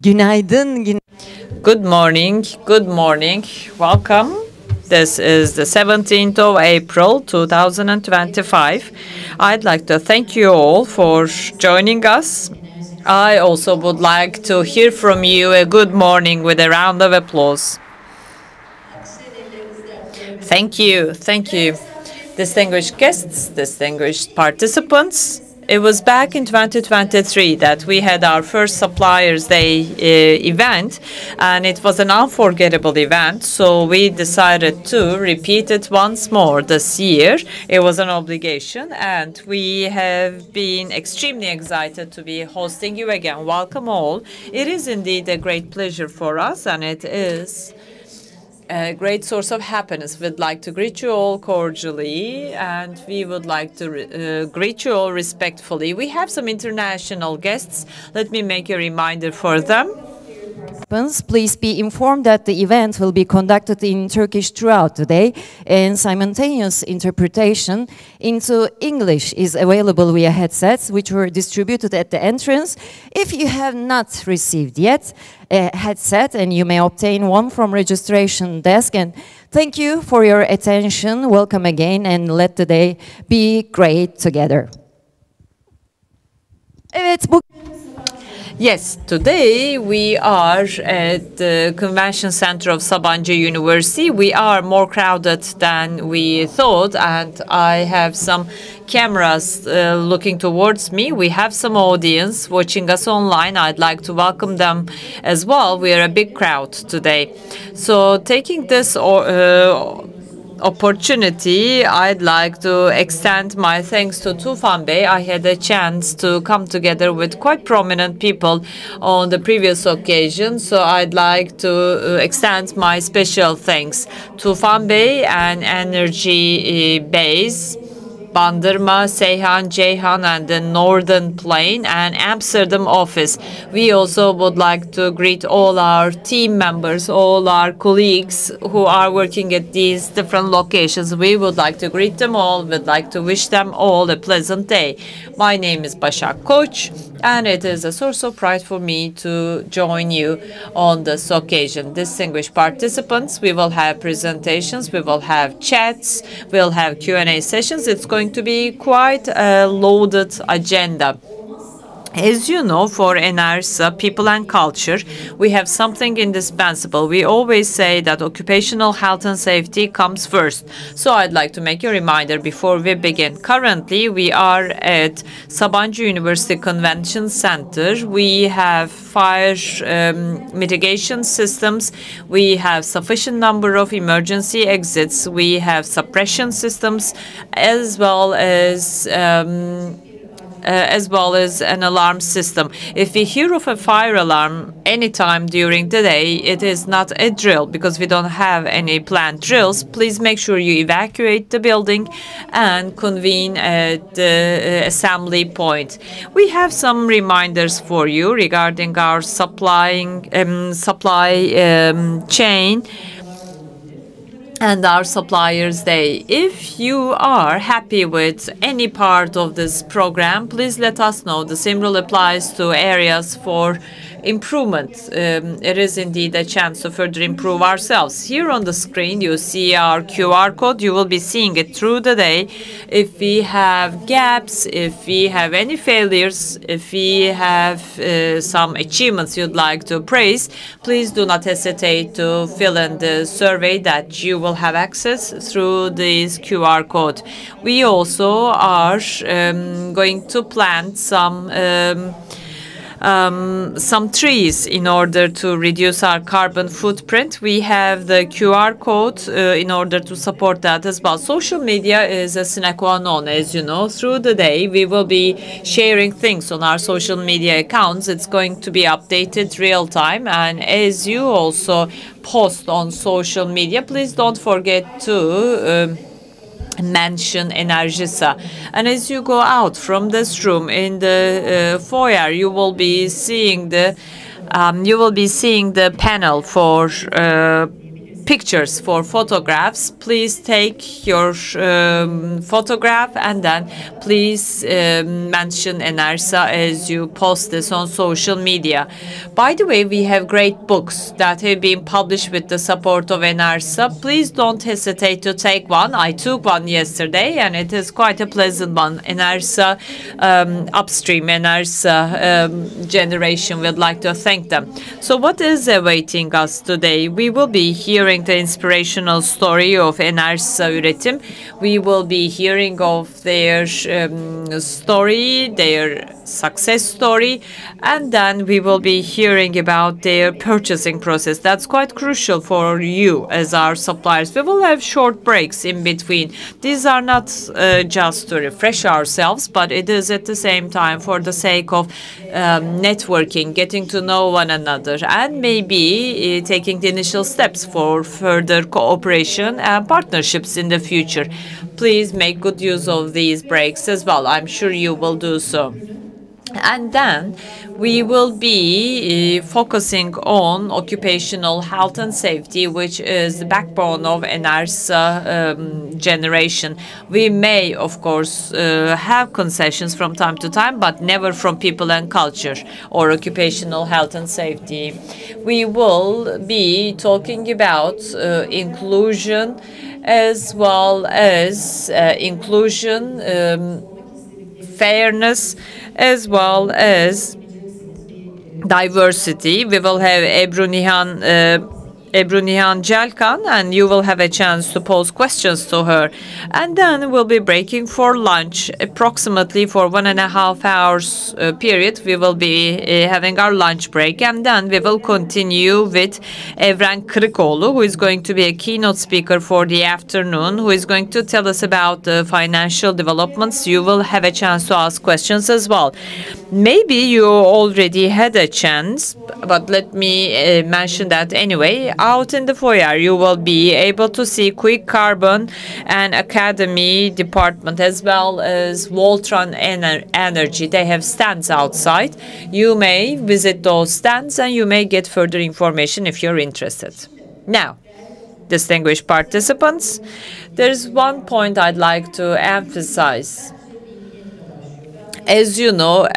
Günaydın. Good morning, good morning. Welcome. This is the 17th of April 2025. I'd like to thank you all for joining us. I also would like to hear from you a good morning with a round of applause. Thank you, thank you. Distinguished guests, distinguished participants, it was back in 2023 that we had our first Suppliers Day event, and it was an unforgettable event, so we decided to repeat it once more this year. It was an obligation, and we have been extremely excited to be hosting you again. Welcome all. It is indeed a great pleasure for us, and it is a great source of happiness. We'd like to greet you all cordially, and we would like to greet you all respectfully. We have some international guests. Let me make a reminder for them. Please be informed that the event will be conducted in Turkish throughout the day, and simultaneous interpretation into English is available via headsets, which were distributed at the entrance. If you have not received yet a headset, and you may obtain one from registration desk. And thank you for your attention. Welcome again, and let the day be great together. Evet, bu Yes, today we are at the Convention Center of Sabancı University. We are more crowded than we thought, and I have some cameras looking towards me. We have some audience watching us online. I'd like to welcome them as well. We are a big crowd today. So taking this opportunity, I'd like to extend my thanks to Tufan Bey. I had a chance to come together with quite prominent people on the previous occasion, so I'd like to extend my special thanks to Tufan Bey and Energy Base, Bandırma, Seyhan, Ceyhan, and the Northern Plain and Amsterdam office. We also would like to greet all our team members, all our colleagues who are working at these different locations. We would like to greet them all. We'd like to wish them all a pleasant day. My name is Başak Koç, and it is a source of pride for me to join you on this occasion. Distinguished participants, we will have presentations, we will have chats, we'll have Q&A sessions. It's going to be quite a loaded agenda. As you know, for Enerjisa People and Culture, we have something indispensable. We always say that occupational health and safety comes first. So I'd like to make a reminder before we begin. Currently, we are at Sabancı University Convention Center. We have fire mitigation systems. We have sufficient number of emergency exits. We have suppression systems, as well as an alarm system. If we hear of a fire alarm anytime during the day, it is not a drill because we don't have any planned drills. Please make sure you evacuate the building and convene at the assembly point. We have some reminders for you regarding our supply chain and our Suppliers Day. If you are happy with any part of this program, please let us know. The same rule applies to areas for improvement. It is indeed a chance to further improve ourselves. Here on the screen, you see our QR code. You will be seeing it through the day. If we have gaps, if we have any failures, if we have some achievements you'd like to praise, please do not hesitate to fill in the survey that you will have access through this QR code. We also are going to plant some trees in order to reduce our carbon footprint. We have the QR code in order to support that as well. Social media is a sine qua non, as you know. Through the day, we will be sharing things on our social media accounts. It's going to be updated real time. And as you also post on social media, please don't forget to mention Enerjisa. And as you go out from this room in the foyer, you will be seeing the panel for pictures, for photographs, please take your photograph and then please mention Enerjisa as you post this on social media. By the way, we have great books that have been published with the support of Enerjisa. Please don't hesitate to take one. I took one yesterday and it is quite a pleasant one. Enerjisa upstream, Enerjisa generation, would like to thank them. So what is awaiting us today? We will be hearing the inspirational story of Enerjisa Üretim. We will be hearing of their story, their success story, and then we will be hearing about their purchasing process. That's quite crucial for you as our suppliers. We will have short breaks in between. These are not just to refresh ourselves, but it is at the same time for the sake of networking, getting to know one another, and maybe taking the initial steps for further cooperation and partnerships in the future. Please make good use of these breaks as well. I'm sure you will do so. And then we will be focusing on occupational health and safety, which is the backbone of Enerjisa generation. We may, of course, have concessions from time to time, but never from people and culture or occupational health and safety. We will be talking about inclusion as well as fairness, as well as diversity. We will have Ebru Nihan Celkan, and you will have a chance to pose questions to her. And then we'll be breaking for lunch, approximately for 1.5 hours period. We will be having our lunch break, and then we will continue with Evren Kırıkoğlu, who is going to be a keynote speaker for the afternoon, who is going to tell us about the financial developments. You will have a chance to ask questions as well. Maybe you already had a chance, but let me mention that anyway. Out in the foyer, you will be able to see Quick Carbon and Academy department, as well as Voltron Energy. They have stands outside. You may visit those stands and you may get further information if you're interested. Now, distinguished participants, there's one point I'd like to emphasize. As you know,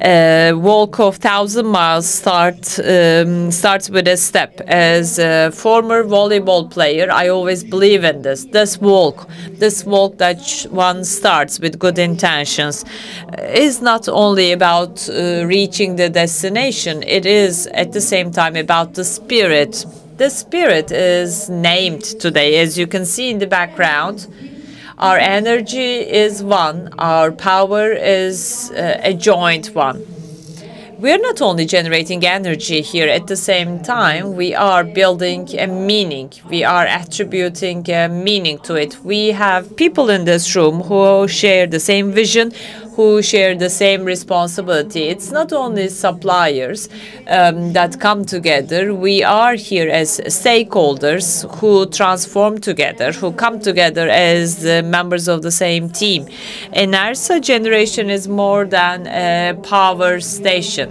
a walk of 1,000 miles starts with a step. As a former volleyball player, I always believe in this. This walk that one starts with good intentions is not only about reaching the destination. It is at the same time about the spirit. The spirit is named today, as you can see in the background. Our energy is one. Our power is a joint one. We're not only generating energy here, at the same time, we are building a meaning. We are attributing a meaning to it. We have people in this room who share the same vision, who share the same responsibility. It's not only suppliers that come together. We are here as stakeholders who transform together, who come together as members of the same team. Enerjisa generation is more than a power station.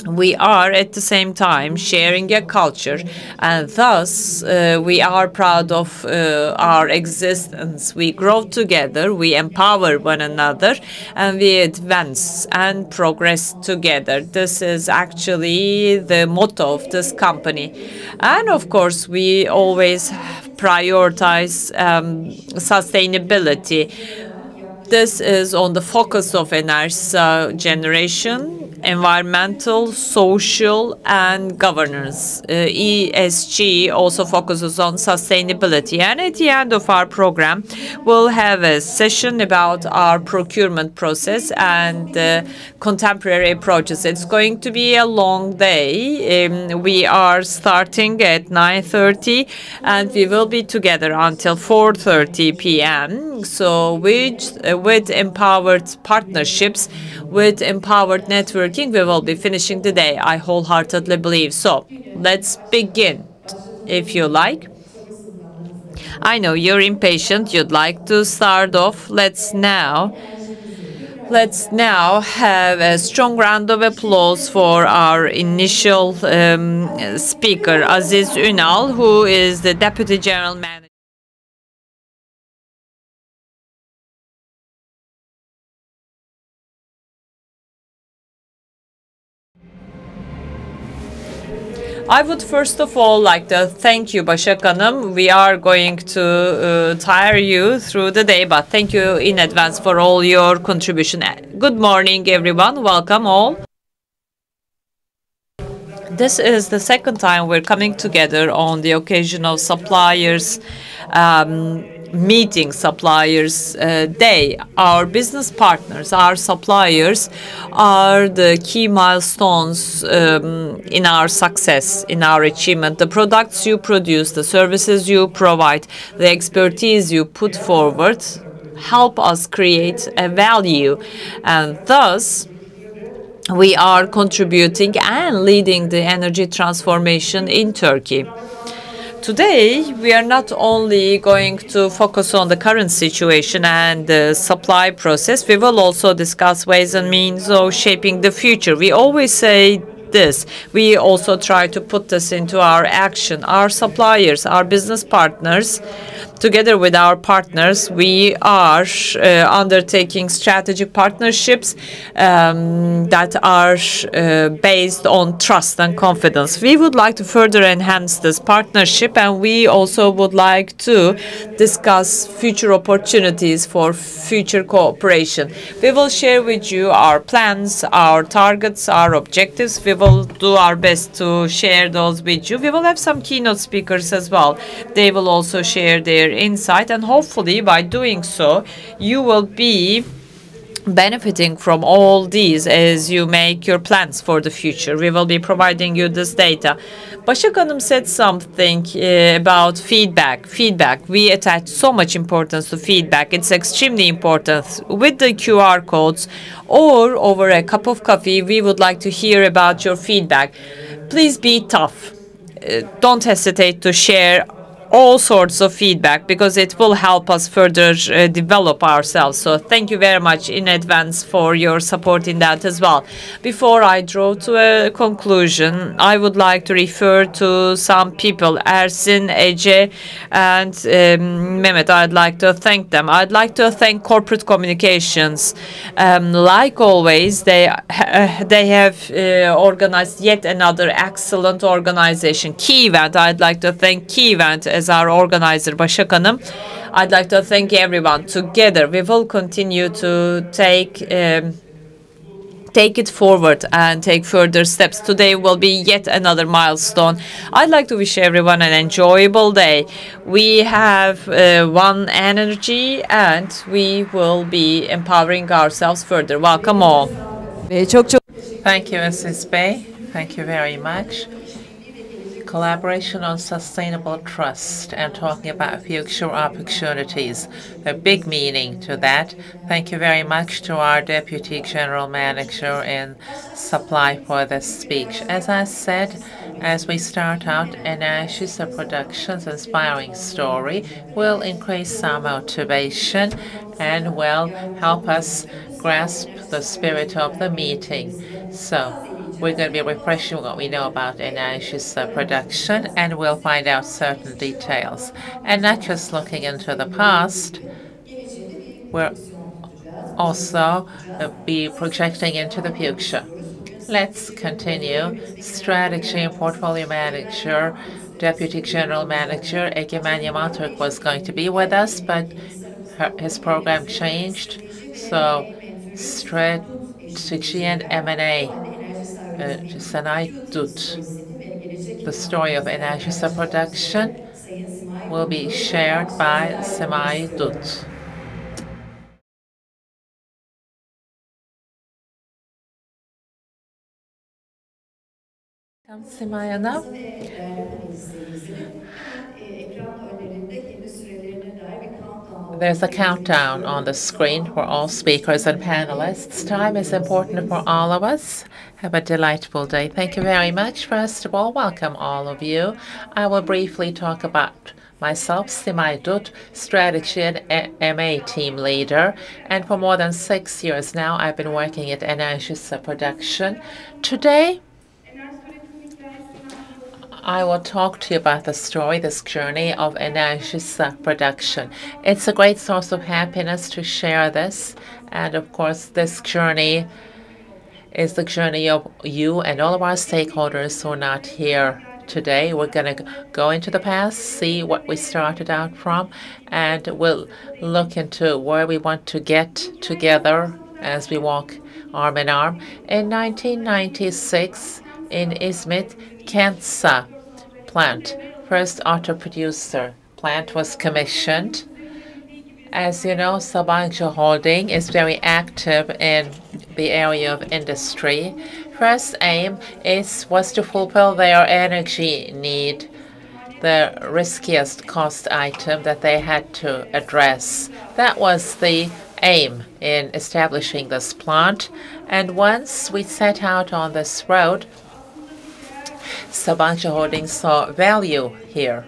We are at the same time sharing a culture, and thus we are proud of our existence. We grow together, we empower one another, and we advance and progress together. This is actually the motto of this company. And of course, we always prioritize sustainability. This is on the focus of Enerjisa generation: environmental, social, and governance. ESG also focuses on sustainability. And at the end of our program, we'll have a session about our procurement process and contemporary approaches. It's going to be a long day. We are starting at 9:30, and we will be together until 4:30 p.m. So with empowered partnerships, with empowered networking, we will be finishing the day, I wholeheartedly believe. So let's begin, if you like. I know you're impatient. You'd like to start off. Let's now Let's now have a strong round of applause for our initial speaker, Aziz Ünal, who is the Deputy General Manager. I would first of all like to thank you, Başak Hanım. We are going to tire you through the day, but thank you in advance for all your contribution. Good morning, everyone. Welcome all. This is the second time we're coming together on the occasion of Suppliers meeting, Suppliers Day. Our business partners, our suppliers, are the key milestones in our success, in our achievement. The products you produce, the services you provide, the expertise you put forward help us create a value, and thus we are contributing and leading the energy transformation in Turkey. Today, we are not only going to focus on the current situation and the supply process, we will also discuss ways and means of shaping the future. We always say this. We also try to put this into our action. Our suppliers, our business partners, together with our partners, we are undertaking strategic partnerships that are based on trust and confidence. We would like to further enhance this partnership, and we also would like to discuss future opportunities for future cooperation. We will share with you our plans, our targets, our objectives. We will do our best to share those with you. We will have some keynote speakers as well. They will also share their insight, and hopefully by doing so you will be benefiting from all these as you make your plans for the future. We will be providing you this data. Başak Hanım said something about feedback. We attach so much importance to feedback. It's extremely important. With the QR codes or over a cup of coffee, we would like to hear about your feedback. Please be tough. Don't hesitate to share all sorts of feedback, because it will help us further develop ourselves. So thank you very much in advance for your support in that as well. Before I draw to a conclusion, I would like to refer to some people, Ersin, Ece, and Mehmet. I'd like to thank them. I'd like to thank corporate communications. Like always, they have organized yet another excellent organization, Key Event. I'd like to thank Key Event as our organizer, Başak Hanım. I'd like to thank everyone. Together, we will continue to take it forward and take further steps. Today will be yet another milestone. I'd like to wish everyone an enjoyable day. We have one energy, and we will be empowering ourselves further. Welcome all. Thank you, Mrs. Bey. Thank you very much. Collaboration on sustainable trust and talking about future opportunities. A big meaning to that. Thank you very much to our Deputy General Manager in Supply for this speech. As I said, as we start out, Enerjisa Production's inspiring story will increase our motivation and will help us grasp the spirit of the meeting. So we're going to be refreshing what we know about Enerjisa production, and we'll find out certain details. And not just looking into the past, we'll also be projecting into the future. Let's continue. Strategy and Portfolio Manager, Deputy General Manager Egemen Yamanturk was going to be with us, but his program changed. So Strategy and M&A, Semay Dut. The story of Enerjisa production will be shared by Semay Dut. Semay Hanım. There's a countdown on the screen for all speakers and panelists. Time is important for all of us. Have a delightful day. Thank you very much. First of all, welcome all of you. I will briefly talk about myself, Simay Dut, Strategy and MA Team Leader. And for more than 6 years now, I've been working at Enerjisa Production. Today, I will talk to you about the story, this journey of Enerjisa Production. It's a great source of happiness to share this. And of course, this journey is the journey of you and all of our stakeholders who are not here today. We're going to go into the past, see what we started out from, and we'll look into where we want to get together as we walk arm in arm. In 1996, in Izmit, Kensa plant, first auto producer plant, was commissioned. As you know, Sabancı Holding is very active in the area of industry. First aim was to fulfill their energy need, the riskiest cost item that they had to address. That was the aim in establishing this plant. And once we set out on this road, Sabancı Holding saw value here.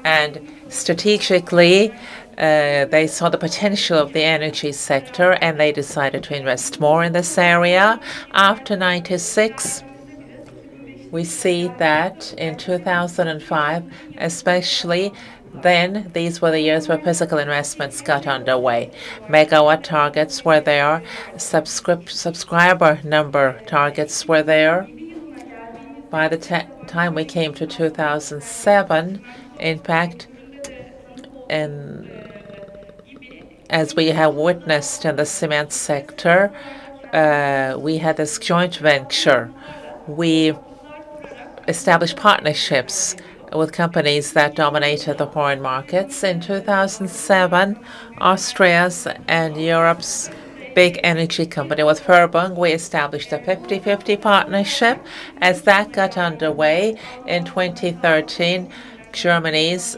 And strategically, they saw the potential of the energy sector, and they decided to invest more in this area. After 96, we see that in 2005, especially, then these were the years where physical investments got underway. Megawatt targets were there. Subscriber number targets were there. By the time we came to 2007, in fact, as we have witnessed in the cement sector, we had this joint venture. We established partnerships with companies that dominated the foreign markets. In 2007, Austria's and Europe's big energy company with Verbund, we established a 50-50 partnership. As that got underway in 2013, Germany's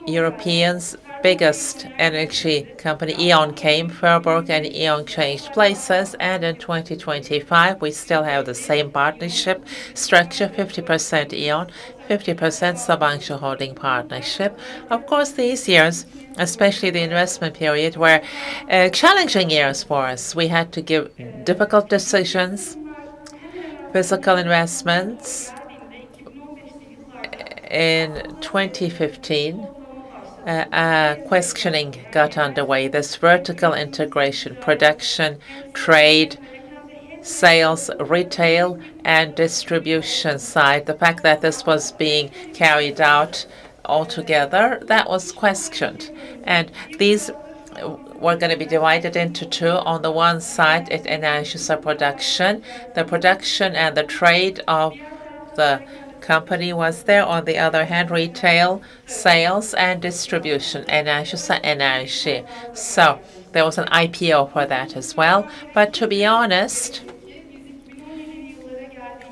Europeans' biggest energy company, E.ON, came. Verbund and E.ON changed places, and in 2025, we still have the same partnership structure, 50% E.ON, 50% Sabancı Holding partnership. Of course, these years, especially the investment period, were challenging years for us. We had to give difficult decisions, physical investments. In 2015, questioning got underway. This vertical integration, production, trade, sales, retail, and distribution side, the fact that this was being carried out altogether, that was questioned. And these were going to be divided into two. On the one side, it Enerjisa Production, the production and the trade of the company was there. On the other hand, retail, sales, and distribution, Enerjisa Enerji. So there was an IPO for that as well. But to be honest,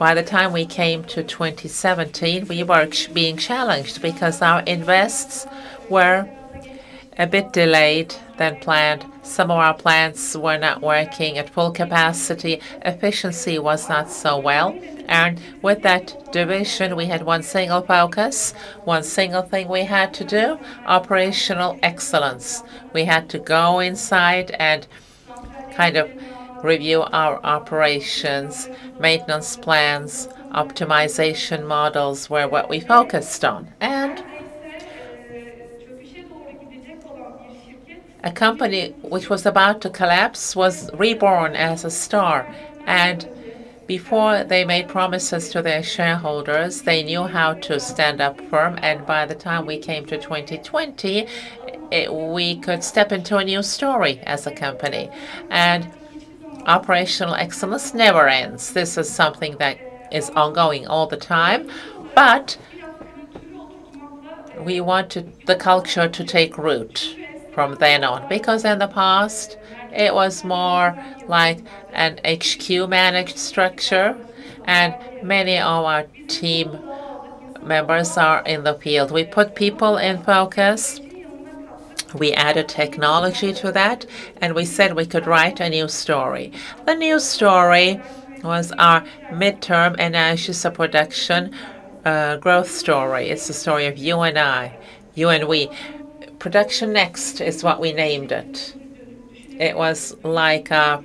by the time we came to 2017, we were being challenged because our invests were a bit delayed than planned. Some of our plants were not working at full capacity. Efficiency was not so well. And with that division, we had one single focus, one single thing we had to do, operational excellence. We had to go inside and kind of review our operations, maintenance plans, optimization models were what we focused on. And a company which was about to collapse was reborn as a star. And before they made promises to their shareholders, they knew how to stand up firm. And by the time we came to 2020, we could step into a new story as a company. And operational excellence never ends. This is something that is ongoing all the time. But we wanted the culture to take root from then on, because in the past, it was more like an HQ managed structure, and many of our team members are in the field. We put people in focus. We added technology to that, and we said we could write a new story. The new story was our midterm Enerjisa Production growth story. It's the story of you and I, you and we. Production Next is what we named it. It was like a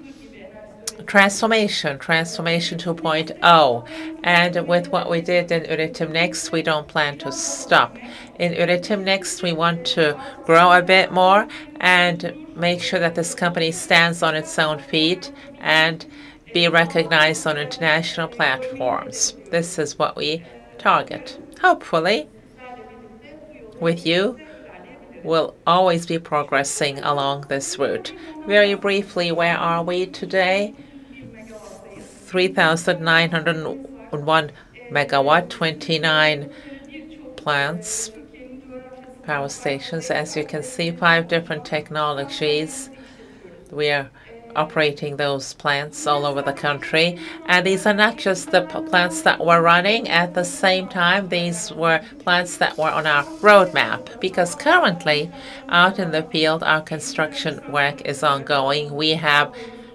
transformation 2.0. And with what we did in Üretim Next, we don't plan to stop. In Üretim Next, we want to grow a bit more and make sure that this company stands on its own feet and be recognized on international platforms. This is what we target. Hopefully, with you, we'll always be progressing along this route. Very briefly, where are we today? 3,901 megawatt, 29 plants, power stations. As you can see, 5 different technologies. We are operating those plants all over the country. And these are not just the plants that were running at the same time. These were plants that were on our roadmap, because currently out in the field, our construction work is ongoing. We have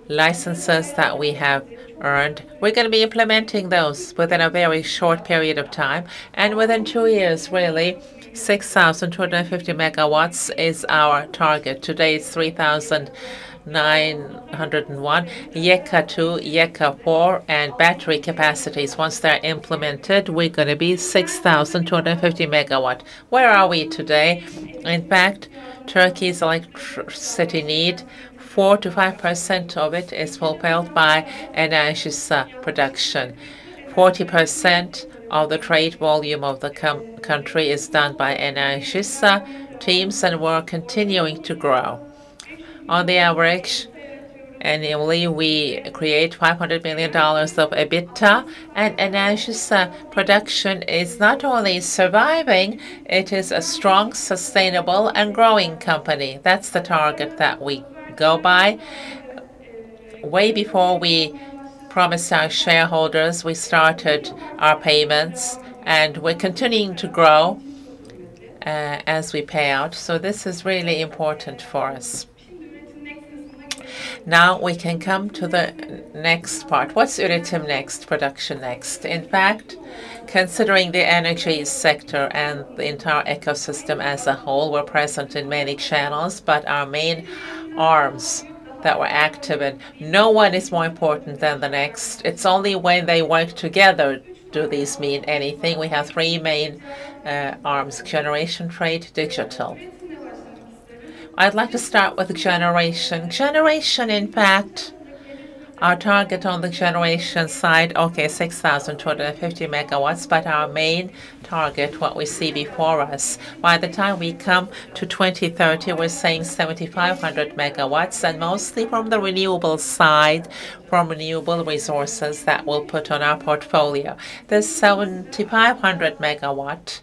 licenses that we have earned. We're going to be implementing those within a very short period of time. And within 2 years, really, 6,250 megawatts is our target. Today it's 3,901. YECA 2, YECA 4, and battery capacities. Once they're implemented, we're going to be 6,250 megawatt. Where are we today? In fact, Turkey's electricity need, 4 to 5% of it is fulfilled by Enerjisa production. 40% of the trade volume of the country is done by Enerjisa teams, and we're continuing to grow. On the average, annually, we create $500 million of EBITDA, and Enerjisa production is not only surviving, it is a strong, sustainable, and growing company. That's the target that we go by. Way before we promised our shareholders, we started our payments, and we're continuing to grow as we pay out. So this is really important for us. Now we can come to the next part. What's Üretim Next, Production Next? In fact, considering the energy sector and the entire ecosystem as a whole, we're present in many channels, but our main arms that we're active in, no one is more important than the next. It's only when they work together do these mean anything. We have 3 main arms: generation, trade, digital. I'd like to start with generation. Generation, in fact, our target on the generation side, okay, 6,250 megawatts, but our main target, what we see before us, by the time we come to 2030, we're saying 7,500 megawatts, and mostly from the renewable side, from renewable resources that we'll put on our portfolio. There's 7,500 megawatt.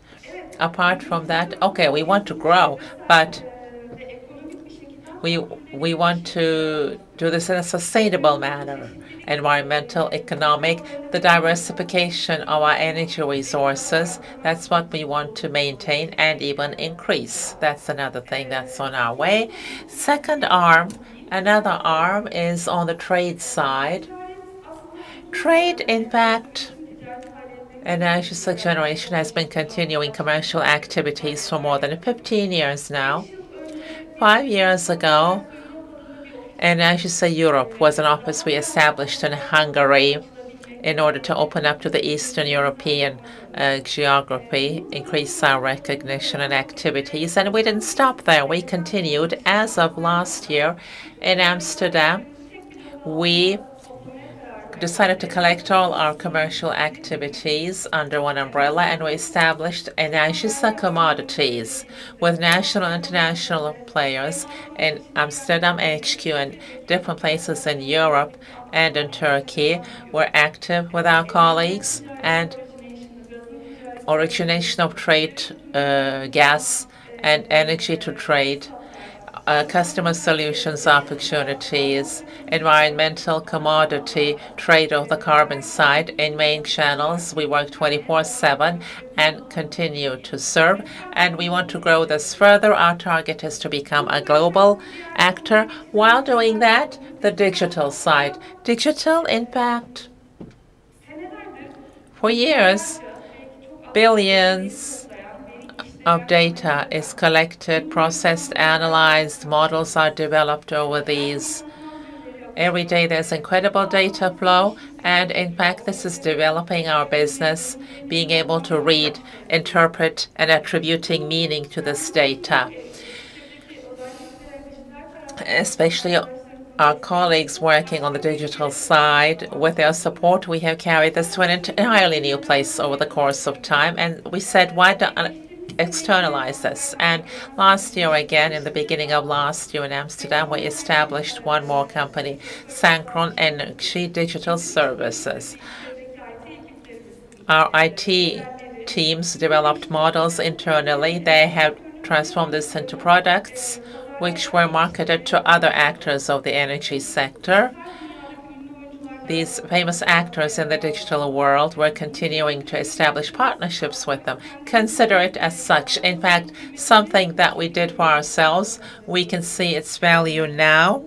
Apart from that, okay, we want to grow, but we want to do this in a sustainable manner. Environmental, economic, the diversification of our energy resources, that's what we want to maintain and even increase. That's another thing that's on our way. Second arm, another arm is on the trade side. Trade, in fact, Enerjisa Generation has been continuing commercial activities for more than 15 years now. 5 years ago, Enerjisa Europe was an office we established in Hungary in order to open up to the Eastern European geography, increase our recognition and activities. And we didn't stop there. We continued. As of last year in Amsterdam, we decided to collect all our commercial activities under one umbrella, and we established Enerjisa Commodities with national and international players in Amsterdam HQ and different places in Europe and in Turkey. We're active with our colleagues, and origination of trade, gas and energy to trade, customer solutions opportunities, environmental commodity trade of the carbon side in main channels. We work 24/7 and continue to serve, and we want to grow this further. Our target is to become a global actor. While doing that, the digital side. Digital, in fact, for years, Billions of data is collected, processed, analyzed. Models are developed over these. Every day there's incredible data flow, and in fact, this is developing our business, being able to read, interpret, and attributing meaning to this data. Especially our colleagues working on the digital side, with their support, we have carried this to an entirely new place over the course of time, and we said, why don't externalize this? And last year, again, in the beginning of last year in Amsterdam, we established one more company, Synchron Energy Digital Services. Our IT teams developed models internally. They have transformed this into products which were marketed to other actors of the energy sector. These famous actors in the digital world, were continuing to establish partnerships with them. Consider it as such. In fact, something that we did for ourselves, we can see its value now.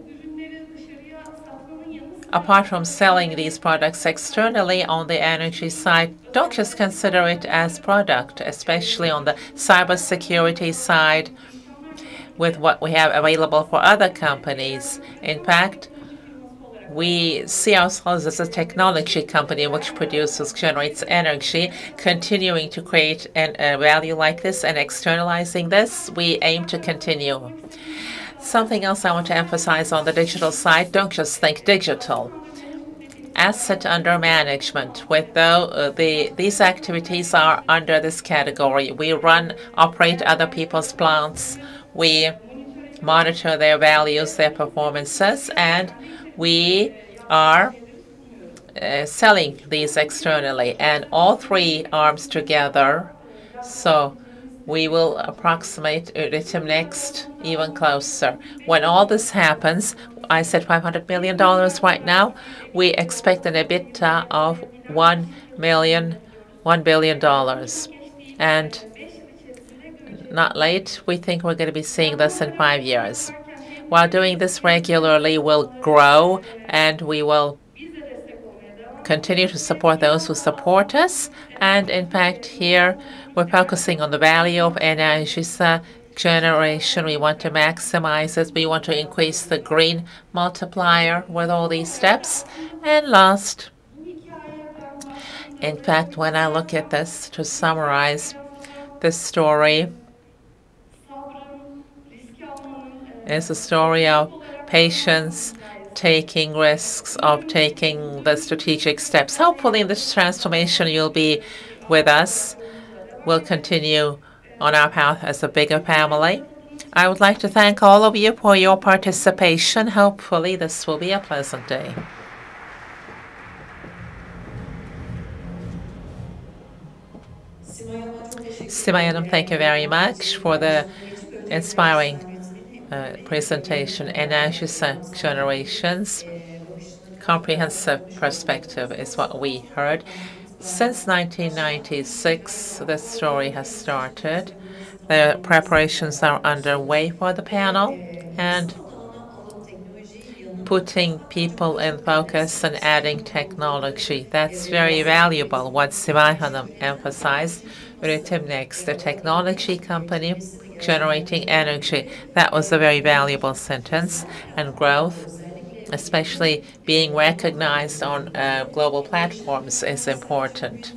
Apart from selling these products externally on the energy side, don't just consider it as product, especially on the cybersecurity side with what we have available for other companies. In fact, we see ourselves as a technology company which generates energy, continuing to create a value like this and externalizing this. We aim to continue. Something else I want to emphasize on the digital side, don't just think digital. Asset under management. These activities are under this category. We operate other people's plants. We monitor their values, their performances, and we are selling these externally, and all three arms together. So we will approximate Üretim next even closer. When all this happens, I said $500 million right now. We expect an EBITDA of $1 billion. And not late, we think we're going to be seeing this in 5 years. While doing this regularly, we'll grow, and we will continue to support those who support us. And in fact, here we're focusing on the value of Enerjisa generation. We want to maximize it. We want to increase the green multiplier with all these steps. And last, in fact, when I look at this, to summarize this story, it's a story of patience, taking risks, of taking the strategic steps. Hopefully in this transformation you'll be with us. We'll continue on our path as a bigger family. I would like to thank all of you for your participation. Hopefully this will be a pleasant day. Simay Hanım, thank you very much for the inspiring presentation. Enerjisa generations, comprehensive perspective is what we heard. Since 1996, this story has started. The preparations are underway for the panel, and putting people in focus and adding technology. That's very valuable, what Simay Hanım emphasized. Üretim Next, the technology company generating energy. That was a very valuable sentence. And growth, especially being recognized on global platforms, is important.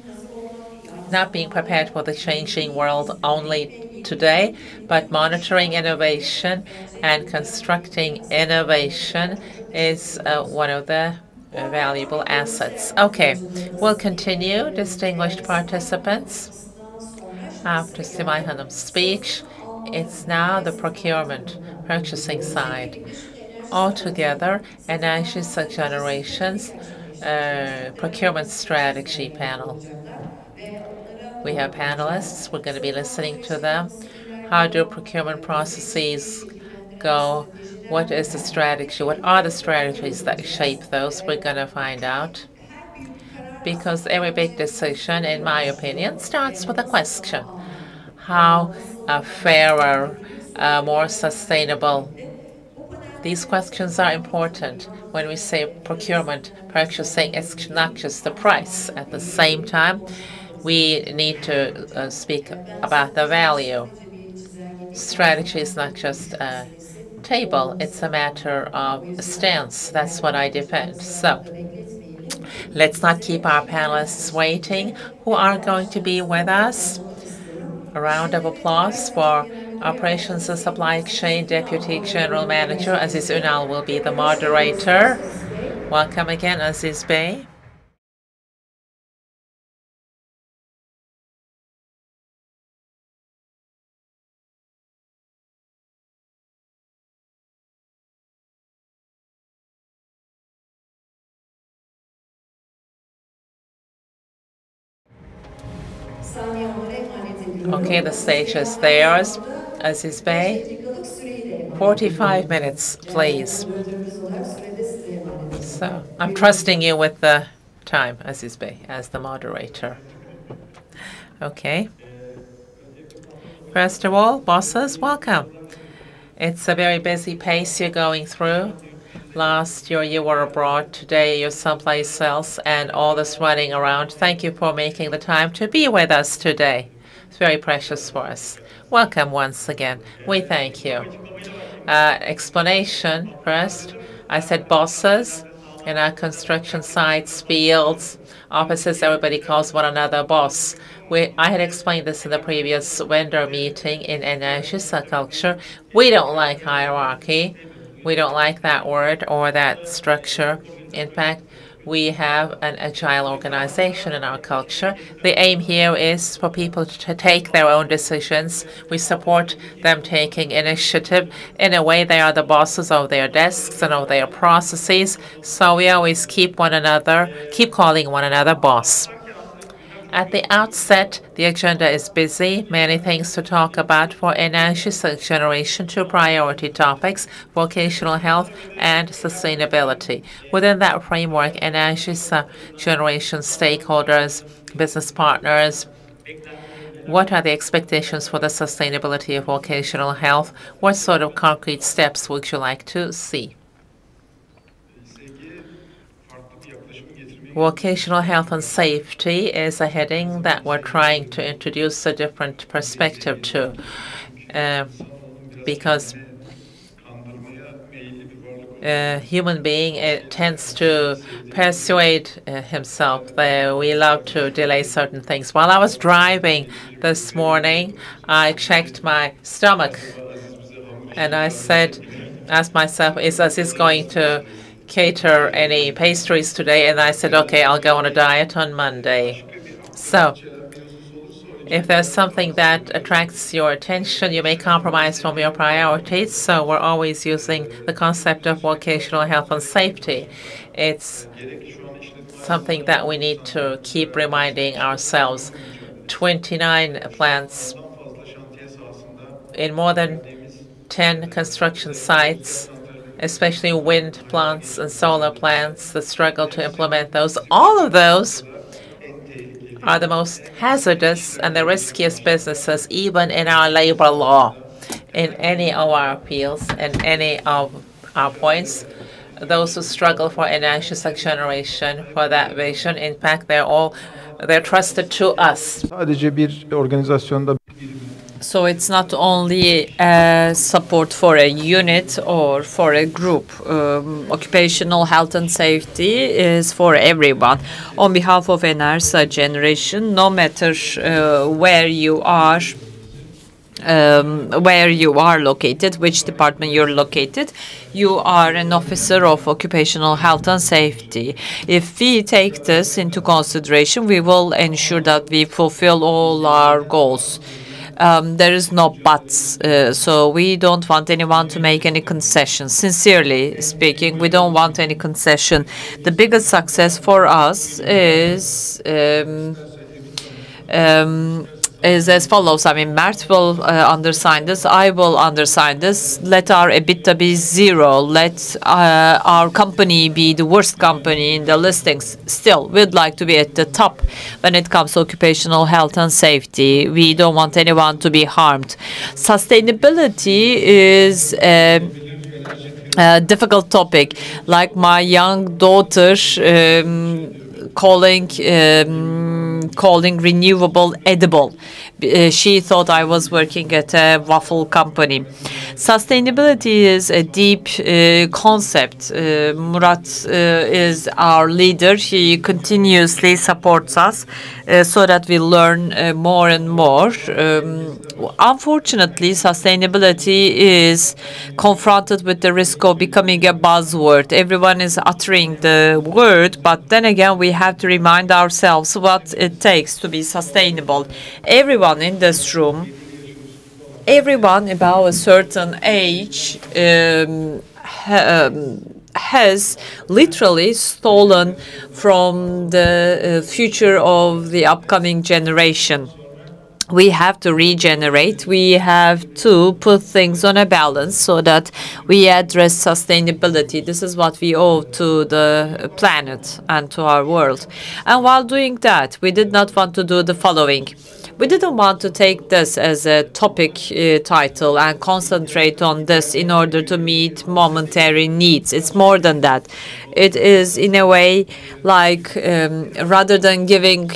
Not being prepared for the changing world only today, but monitoring innovation and constructing innovation is one of the valuable assets. Okay, we'll continue, distinguished participants. After Simay Hanım's speech, it's now the procurement, purchasing side. Altogether, Enerjisa Generations procurement strategy panel. We have panelists. We're going to be listening to them. How do procurement processes go? What is the strategy? What are the strategies that shape those? We're going to find out. Because every big decision, in my opinion, starts with a question. How fairer, more sustainable? These questions are important. When we say procurement, purchasing, it's not just the price. At the same time, We need to speak about the value. Strategy is not just a table, it's a matter of a stance. That's what I defend. So let's not keep our panelists waiting who are going to be with us. A round of applause for Operations and Supply Chain Deputy General Manager Aziz Ünal will be the moderator. Welcome again, Aziz Bey. Okay, the stage is theirs. Aziz Bey, 45 minutes, please. So I'm trusting you with the time, Aziz Bey, as the moderator. Okay. First of all, bosses, welcome. It's a very busy pace you're going through. Last year you were abroad. Today you're someplace else, and all this running around. Thank you for making the time to be with us today. It's very precious for us. Welcome once again. We thank you. Explanation first. I said bosses. In our construction sites, fields, offices, everybody calls one another boss. I had explained this in the previous vendor meeting in Enerjisa culture. We don't like hierarchy. We don't like that word or that structure. In fact, we have an agile organization in our culture. The aim here is for people to take their own decisions. We support them taking initiative. In a way, they are the bosses of their desks and of their processes. So we always keep calling one another boss. At the outset, the agenda is busy, many things to talk about for Enerjisa generation, two priority topics, vocational health and sustainability. Within that framework, Enerjisa generation stakeholders, business partners, what are the expectations for the sustainability of vocational health? What sort of concrete steps would you like to see? Vocational health and safety is a heading that we're trying to introduce a different perspective to, because a human being tends to persuade himself that we love to delay certain things. While I was driving this morning, I checked my stomach, and I asked myself, is Aziz going to cater any pastries today? And I said, okay, I'll go on a diet on Monday. So if there's something that attracts your attention, you may compromise from your priorities. So we're always using the concept of vocational health and safety. It's something that we need to keep reminding ourselves. 29 plants in more than 10 construction sites, especially wind plants and solar plants, the struggle to implement those. All of those are the most hazardous and the riskiest businesses, even in our labor law. In any of our fields and any of our points, those who struggle for Enerjisa generation, for that vision, in fact, they're trusted to us. So it's not only support for a unit or for a group. Occupational health and safety is for everyone. On behalf of Enerjisa generation, no matter where you are located, which department you're located, you are an officer of occupational health and safety. If we take this into consideration, we will ensure that we fulfill all our goals. There is no buts, so we don't want anyone to make any concessions. Sincerely speaking, we don't want any concession. The biggest success for us is as follows. I mean, Mert will undersign this. I will undersign this. Let our EBITDA be zero. Let our company be the worst company in the listings. Still, we'd like to be at the top when it comes to occupational health and safety. We don't want anyone to be harmed. Sustainability is a difficult topic. Like my young daughter calling calling renewable edible. She thought I was working at a waffle company. Sustainability is a deep concept. Murat is our leader. He continuously supports us so that we learn more and more. Unfortunately, sustainability is confronted with the risk of becoming a buzzword. Everyone is uttering the word, but then again, we have to remind ourselves what it takes to be sustainable. Everyone in this room, everyone above a certain age has literally stolen from the future of the upcoming generation. We have to regenerate. We have to put things on a balance so that we address sustainability. This is what we owe to the planet and to our world. And while doing that, we did not want to do the following. We didn't want to take this as a topic title and concentrate on this in order to meet momentary needs. It's more than that. It is, in a way, like rather than giving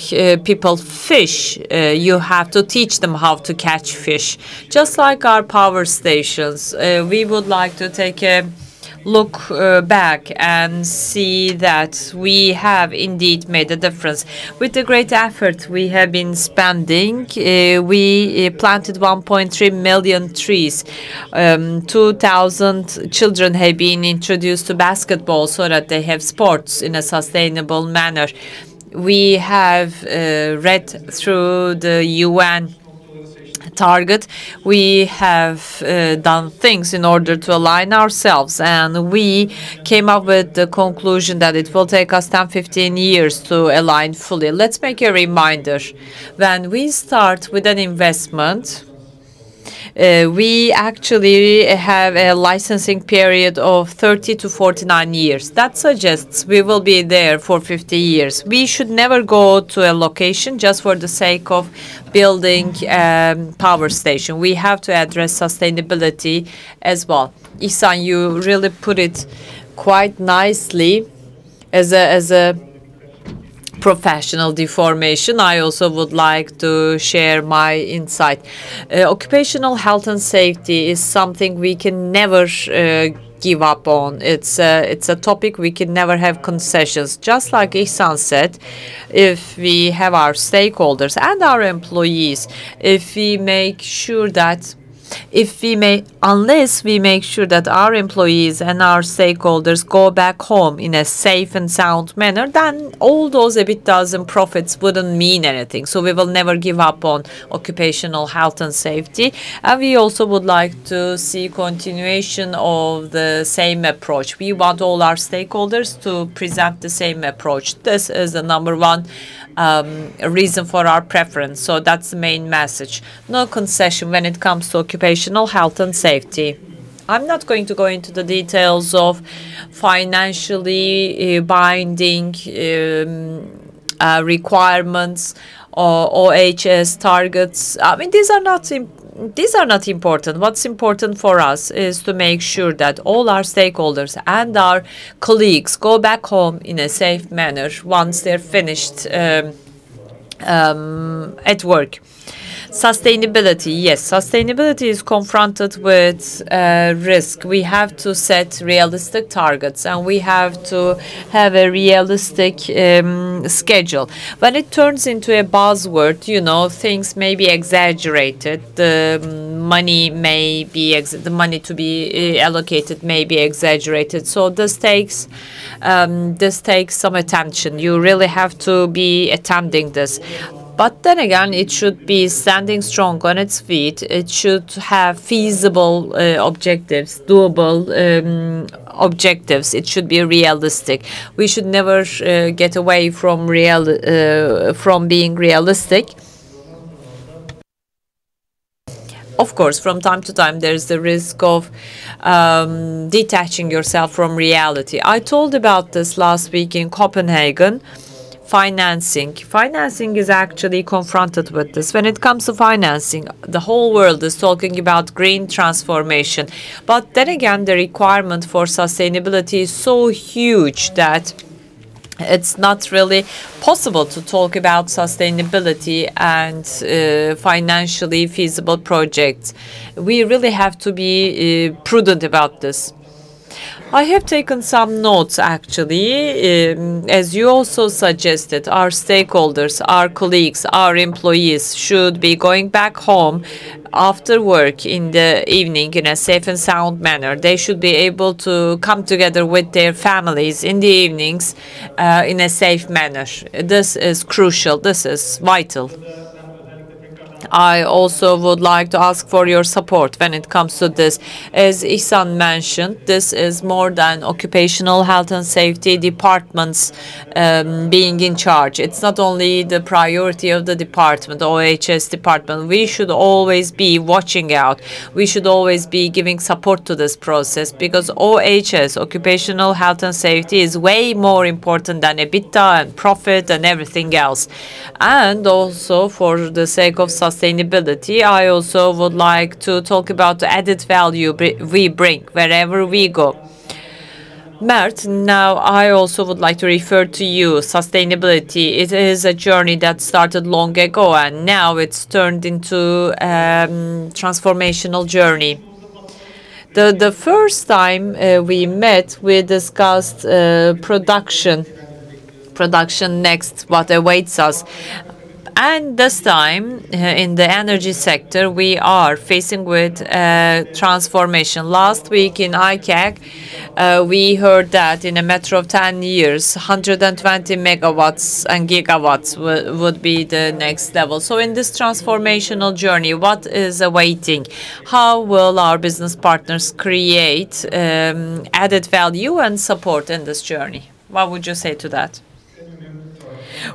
people fish, you have to teach them how to catch fish. Just like our power stations, we would like to take a look back and see that we have indeed made a difference. With the great effort we have been spending, we planted 1.3 million trees. 2,000 children have been introduced to basketball so that they have sports in a sustainable manner. We have read through the UN target. We have done things in order to align ourselves, and we came up with the conclusion that it will take us 10-15 years to align fully. Let's make a reminder. When we start with an investment, we actually have a licensing period of 30 to 49 years. That suggests we will be there for 50 years. We should never go to a location just for the sake of building a power station. We have to address sustainability as well. Ihsan, you really put it quite nicely as a professional deformation. I also would like to share my insight. Occupational health and safety is something we can never give up on. It's a topic we can never have concessions. Just like Ihsan said, if we have our stakeholders and our employees, if we make sure that unless we make sure that our employees and our stakeholders go back home in a safe and sound manner, then all those EBITDAs and profits wouldn't mean anything. So we will never give up on occupational health and safety. And we also would like to see continuation of the same approach. We want all our stakeholders to present the same approach. This is the number one reason for our preference. So that's the main message. No concession when it comes to occupational health and safety. I'm not going to go into the details of financially binding requirements or OHS targets. I mean, these are not important. What's important for us is to make sure that all our stakeholders and our colleagues go back home in a safe manner once they're finished at work. Sustainability, yes, sustainability is confronted with risk. We have to set realistic targets and we have to have a realistic schedule. When it turns into a buzzword, you know, things may be exaggerated. The money to be allocated may be exaggerated. So this takes some attention. You really have to be attending this. But then again, it should be standing strong on its feet. It should have feasible objectives, doable objectives. It should be realistic. We should never get away from being realistic. Of course, from time to time, there's the risk of detaching yourself from reality. I told about this last week in Copenhagen. Financing is actually confronted with this. When it comes to financing, the whole world is talking about green transformation. But then again, the requirement for sustainability is so huge that it's not really possible to talk about sustainability and financially feasible projects. We really have to be prudent about this. I have taken some notes, actually. As you also suggested, our stakeholders, our colleagues, our employees should be going back home after work in the evening in a safe and sound manner. They should be able to come together with their families in the evenings in a safe manner. This is crucial. This is vital. I also would like to ask for your support when it comes to this. As Ihsan mentioned, this is more than occupational health and safety departments being in charge. It's not only the priority of the department, OHS department. We should always be watching out. We should always be giving support to this process, because OHS, occupational health and safety, is way more important than EBITDA and profit and everything else. And also, for the sake of sustainability, I also would like to talk about the added value we bring wherever we go. Mert, now I also would like to refer to you. Sustainability, it is a journey that started long ago, and now it's turned into a transformational journey. The first time we met, we discussed production next, what awaits us. And this time, in the energy sector, we are facing with transformation. Last week in ICAC, we heard that in a matter of 10 years, 120 megawatts and gigawatts would be the next level. So in this transformational journey, what is awaiting? How will our business partners create added value and support in this journey? What would you say to that?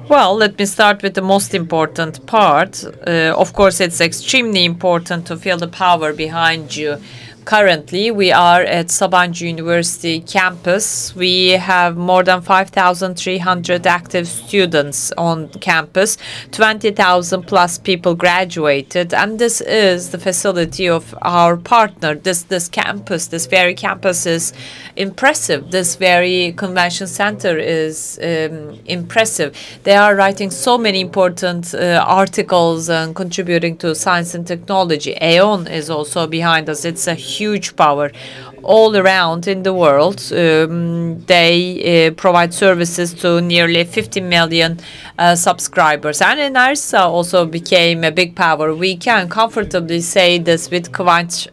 Well, let me start with the most important part. Of course, it's extremely important to feel the power behind you. Currently, we are at Sabancı University campus. We have more than 5,300 active students on campus. 20,000 plus people graduated, and this is the facility of our partner. This very campus is impressive. This very convention center is impressive. They are writing so many important articles and contributing to science and technology. E.ON is also behind us. It's a huge power all around in the world. They provide services to nearly 50 million subscribers. And Enerjisa also became a big power. We can comfortably say this with Kıvanç.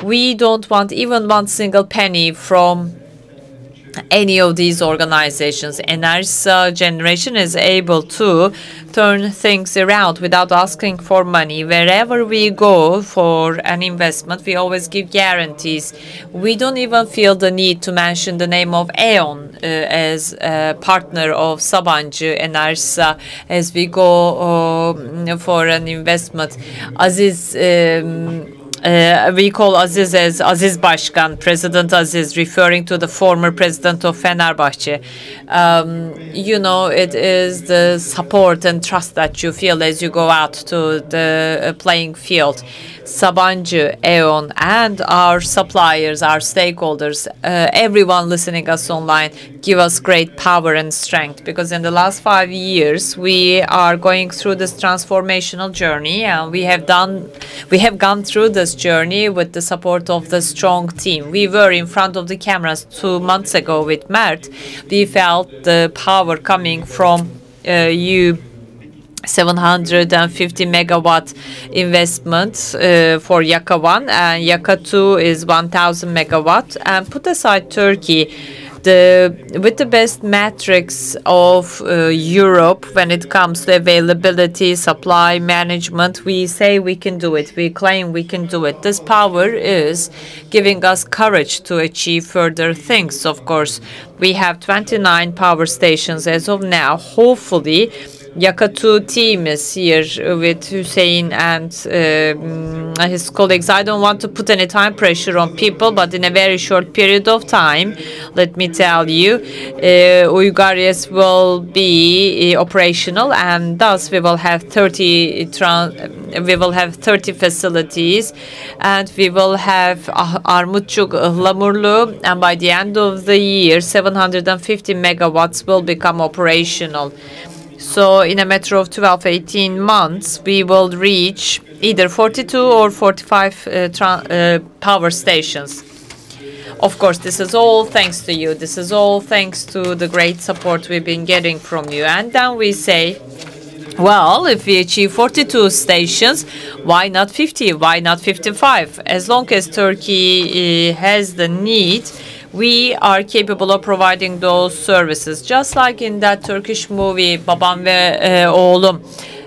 We don't want even one single penny from any of these organizations. Enerjisa generation is able to turn things around without asking for money. Wherever we go for an investment, we always give guarantees. We don't even feel the need to mention the name of E.ON as a partner of Sabancı Enerjisa as we go for an investment. Aziz, we call Aziz as Aziz Başkan, President Aziz, referring to the former president of Fenerbahçe. You know, it is the support and trust that you feel as you go out to the playing field. Sabancı, E.ON, and our suppliers, our stakeholders, everyone listening us online, give us great power and strength, because in the last 5 years we are going through this transformational journey, and we have gone through this journey with the support of the strong team. We were in front of the cameras 2 months ago with Mert. We felt the power coming from you. 750 megawatt investment for Yaka 1, and Yaka 2 is 1,000 megawatt. And put aside Turkey, with the best metrics of Europe when it comes to availability, supply management, we say we can do it. We claim we can do it. This power is giving us courage to achieve further things. Of course, we have 29 power stations as of now. Hopefully, Yakatu team is here with Hussein and his colleagues. I don't want to put any time pressure on people, but in a very short period of time, let me tell you, Uygaryas will be operational, and thus we will have 30 facilities, and we will have Armutçuk, Ihlamurlu, and by the end of the year, 750 megawatts will become operational. So in a matter of 12, 18 months, we will reach either 42 or 45 power stations. Of course, this is all thanks to you. This is all thanks to the great support we've been getting from you. And then we say, well, if we achieve 42 stations, why not 50? Why not 55? As long as Turkey has the need, we are capable of providing those services. Just like in that Turkish movie, Babam ve Oğlum,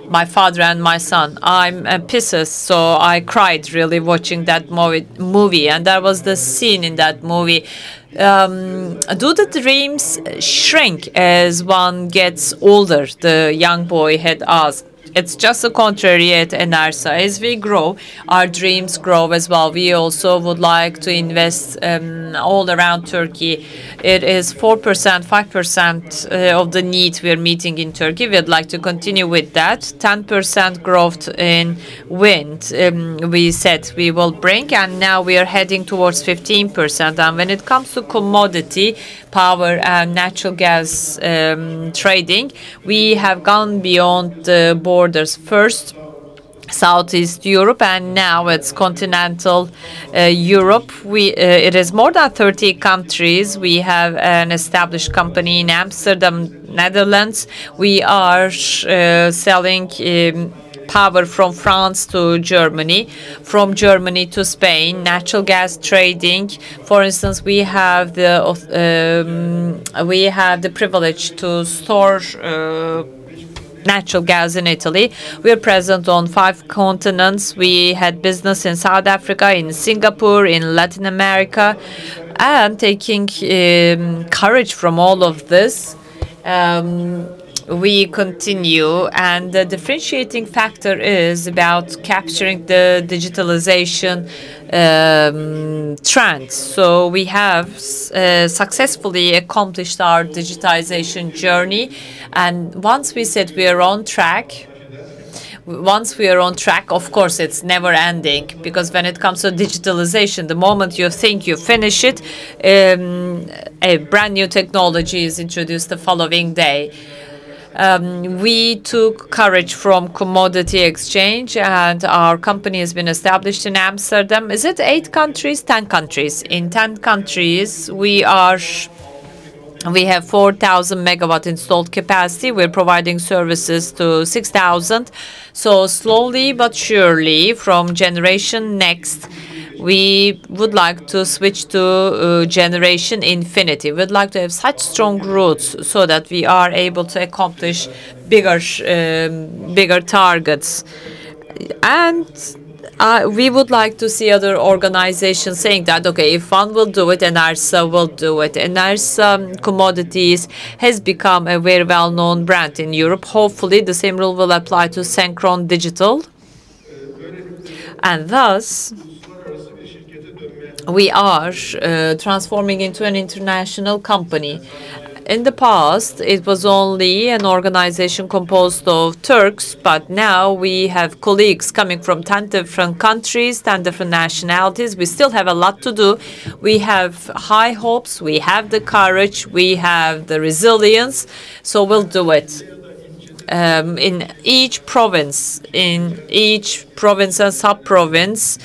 my father and my son. I'm a pisces, so I cried really watching that movie. And there was the scene in that movie. Do the dreams shrink as one gets older? The young boy had asked. It's just the contrary at Enerjisa. As we grow, our dreams grow as well. We also would like to invest all around Turkey. It is 4%, 5% of the need we're meeting in Turkey. We'd like to continue with that. 10% growth in wind, we said we will bring, and now we are heading towards 15%. And when it comes to commodity, power and natural gas trading, we have gone beyond the borders. First, Southeast Europe, and now it's continental Europe. It is more than 30 countries. We have an established company in Amsterdam, Netherlands. We are selling power from France to Germany, from Germany to Spain, natural gas trading. For instance, we have the privilege to store natural gas in Italy. We are present on 5 continents. We had business in South Africa, in Singapore, in Latin America, and taking courage from all of this. We continue, and the differentiating factor is about capturing the digitalization trend. So we have successfully accomplished our digitization journey, and once we said we are on track, of course, it's never ending, because when it comes to digitalization, the moment you think you finish it, a brand new technology is introduced the following day. We took courage from commodity exchange, and our company has been established in Amsterdam. Is it 8 countries? 10 countries. In 10 countries, we have 4,000 megawatt installed capacity. We're providing services to 6,000. So slowly but surely, from generation next, we would like to switch to generation infinity. We'd like to have such strong roots so that we are able to accomplish bigger targets. And we would like to see other organizations saying that, okay, if one will do it, Enerjisa will do it. Enerjisa Commodities has become a very well-known brand in Europe. Hopefully, the same rule will apply to Synchron Digital. And thus, we are transforming into an international company. In the past, it was only an organization composed of Turks, but now we have colleagues coming from 10 different countries, 10 different nationalities. We still have a lot to do. We have high hopes, we have the courage, we have the resilience, so we'll do it. In each province and sub-province,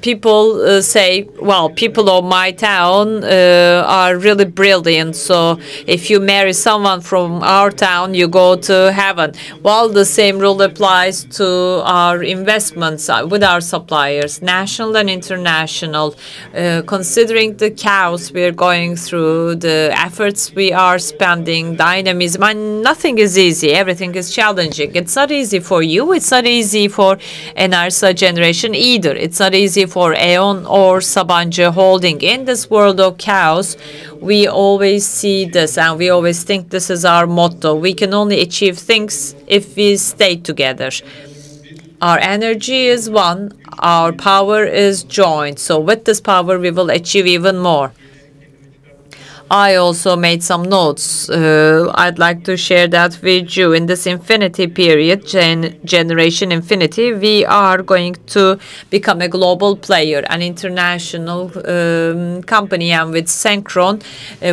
people say, well, people of my town are really brilliant, so if you marry someone from our town, you go to heaven. Well, the same rule applies to our investments with our suppliers, national and international. Considering the chaos we're going through, the efforts we are spending, dynamism, and nothing is easy. Everything is challenging. It's not easy for you. It's not easy for Enerjisa generation either. It's not easy for E.ON or Sabancı Holding. In this world of chaos, we always see this and we always think this is our motto. We can only achieve things if we stay together. Our energy is one, our power is joined. So with this power, we will achieve even more. I also made some notes. I'd like to share that with you. In this infinity period, generation infinity, we are going to become a global player, an international company. And with Synchron,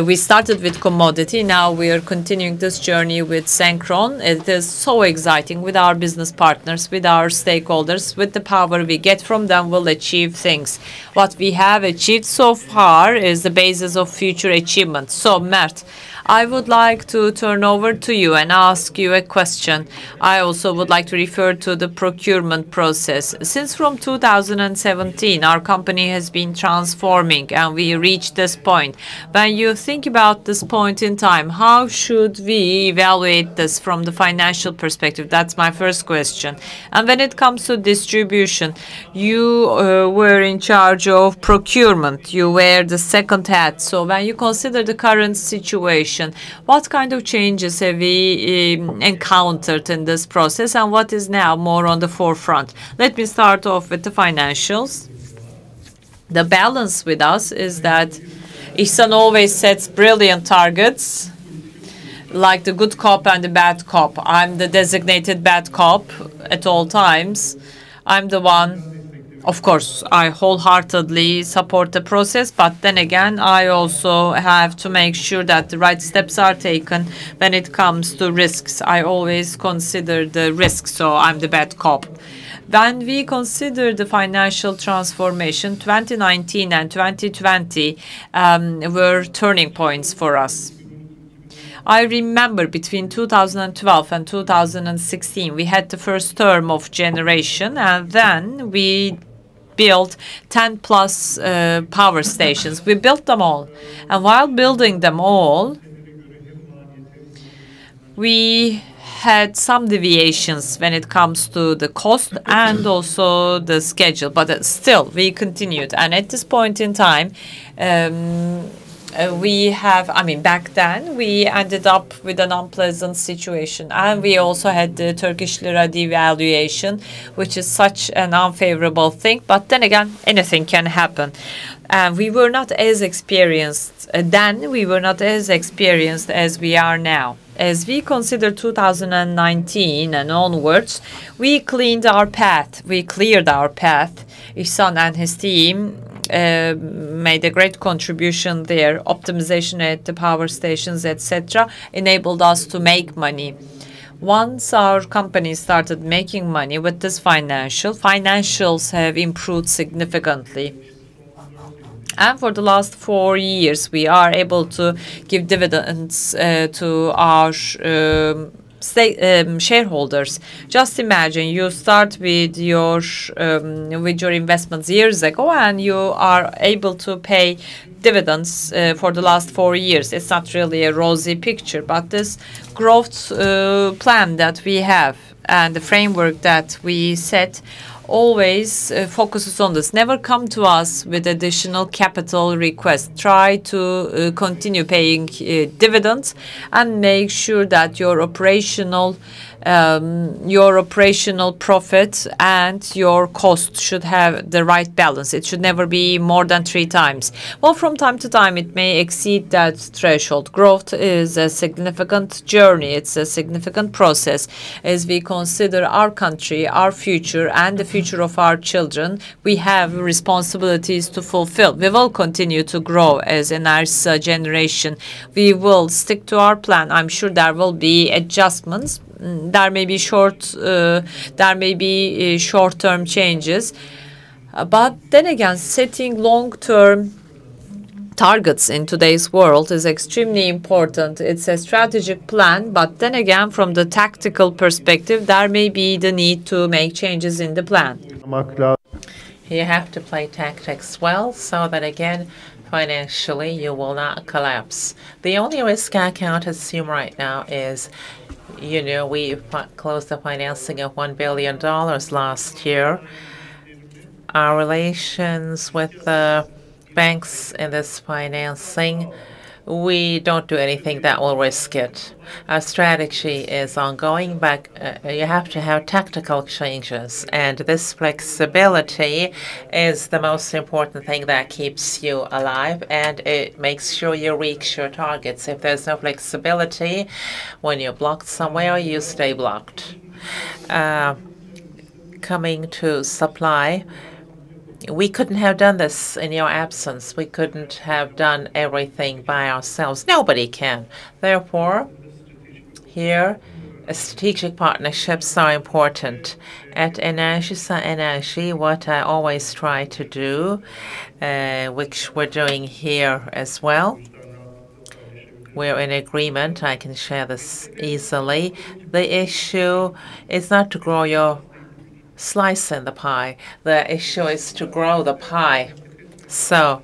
we started with commodity. Now we are continuing this journey with Synchron. It is so exciting with our business partners, with our stakeholders. With the power we get from them, we'll achieve things. What we have achieved so far is the basis of future achievement. So, Mert, I would like to turn over to you and ask you a question. I also would like to refer to the procurement process. Since from 2017, our company has been transforming and we reached this point. When you think about this point in time, how should we evaluate this from the financial perspective? That's my first question. And when it comes to distribution, you were in charge of procurement. You wear the second hat. So when you consider the current situation, what kind of changes have we encountered in this process and what is now more on the forefront? Let me start off with the financials. The balance with us is that İhsan always sets brilliant targets, like the good cop and the bad cop. I'm the designated bad cop at all times. I'm the one. Of course, I wholeheartedly support the process, but then again, I also have to make sure that the right steps are taken when it comes to risks. I always consider the risks, so I'm the bad cop. When we consider the financial transformation, 2019 and 2020 were turning points for us. I remember between 2012 and 2016, we had the first term of generation, and then we built 10 plus power stations. We built them all. And while building them all, we had some deviations when it comes to the cost and also the schedule. But still, we continued. And at this point in time, back then, we ended up with an unpleasant situation. And we also had the Turkish lira devaluation, which is such an unfavorable thing. But then again, anything can happen. We were not as experienced then. We were not as experienced as we are now. As we consider 2019 and onwards, we cleaned our path. We cleared our path. İhsan and his team made a great contribution there. Optimization at the power stations, etc., enabled us to make money. Once our company started making money with this financials have improved significantly. And for the last 4 years, we are able to give dividends to our shareholders. Just imagine you start with your investments years ago, and you are able to pay dividends for the last 4 years. It's not really a rosy picture, but this growth plan that we have and the framework that we set always focuses on this. Never come to us with additional capital requests. Try to continue paying dividends and make sure that your operational profit and your cost should have the right balance. It should never be more than 3 times. Well, from time to time, it may exceed that threshold. Growth is a significant journey. It's a significant process. As we consider our country, our future, and the future of our children, we have responsibilities to fulfill. We will continue to grow as Enerjisa generation. We will stick to our plan. I'm sure there will be adjustments. There may be short-term changes, but then again, setting long-term targets in today's world is extremely important. It's a strategic plan, but then again, from the tactical perspective, there may be the need to make changes in the plan. You have to play tactics well so that, again, financially, you will not collapse. The only risk I can't assume right now is You know, we closed the financing of $1 billion last year. Our relations with the banks in this financing, we don't do anything that will risk it. Our strategy is ongoing, but you have to have tactical changes. And this flexibility is the most important thing that keeps you alive, and it makes sure you reach your targets. If there's no flexibility, when you're blocked somewhere, you stay blocked. Coming to supply, we couldn't have done this in your absence. We couldn't have done everything by ourselves. Nobody can. Therefore, here, strategic partnerships are important. At Enerjisa Enerji, what I always try to do, which we're doing here as well, we're in agreement. I can share this easily. The issue is not to grow your slice in the pie. The issue is to grow the pie. So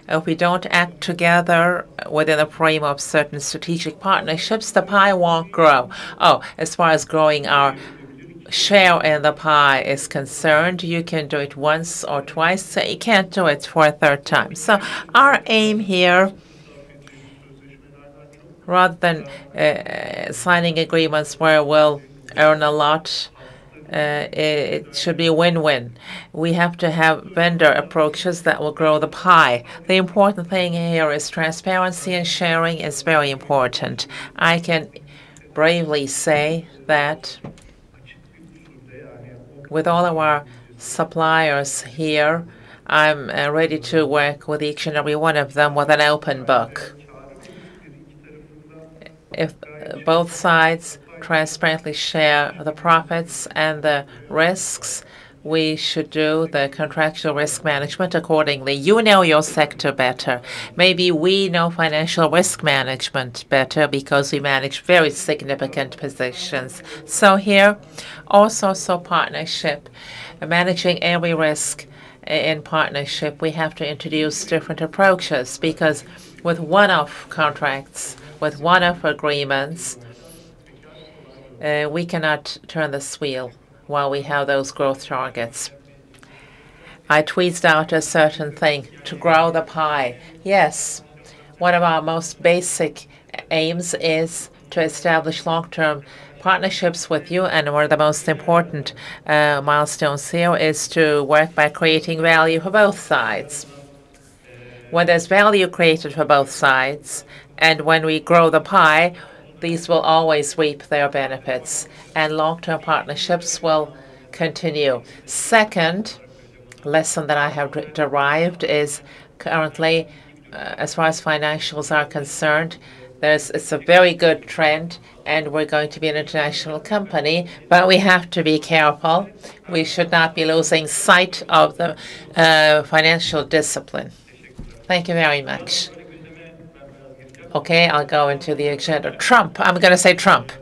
if we don't act together within the frame of certain strategic partnerships, the pie won't grow. Oh, as far as growing our share in the pie is concerned, you can do it once or twice, so you can't do it for a third time. So our aim here, rather than signing agreements where we'll earn a lot, it should be a win-win. We have to have vendor approaches that will grow the pie. The important thing here is transparency, and sharing is very important. I can bravely say that with all of our suppliers here, I'm ready to work with each and every one of them with an open book. If both sides transparently share the profits and the risks, we should do the contractual risk management accordingly. You know your sector better. Maybe we know financial risk management better because we manage very significant positions. So here, also partnership, managing every risk in partnership, we have to introduce different approaches, because with one-off contracts, with one-off agreements, we cannot turn this wheel while we have those growth targets. I tweezed out a certain thing to grow the pie. Yes, one of our most basic aims is to establish long-term partnerships with you, and one of the most important milestones here is to work by creating value for both sides. When there's value created for both sides, and when we grow the pie, these will always reap their benefits, and long-term partnerships will continue. Second lesson that I have derived is currently, as far as financials are concerned, it's a very good trend, and we're going to be an international company, but we have to be careful. We should not be losing sight of the financial discipline. Thank you very much. Okay, I'll go into the agenda. Trump. I'm going to say Trump.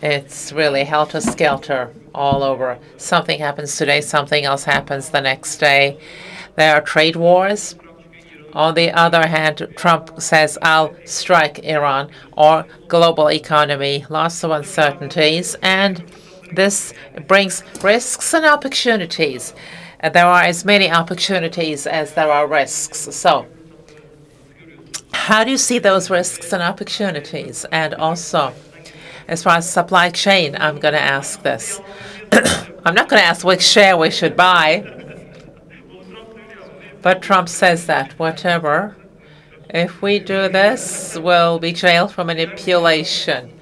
It's really helter-skelter all over. Something happens today, something else happens the next day. There are trade wars. On the other hand, Trump says, I'll strike Iran, or global economy, lots of uncertainties, and this brings risks and opportunities. There are as many opportunities as there are risks. So how do you see those risks and opportunities? And also, as far as supply chain, I'm going to ask this. I'm not going to ask which share we should buy, but Trump says that whatever, if we do this, we'll be jailed for manipulation.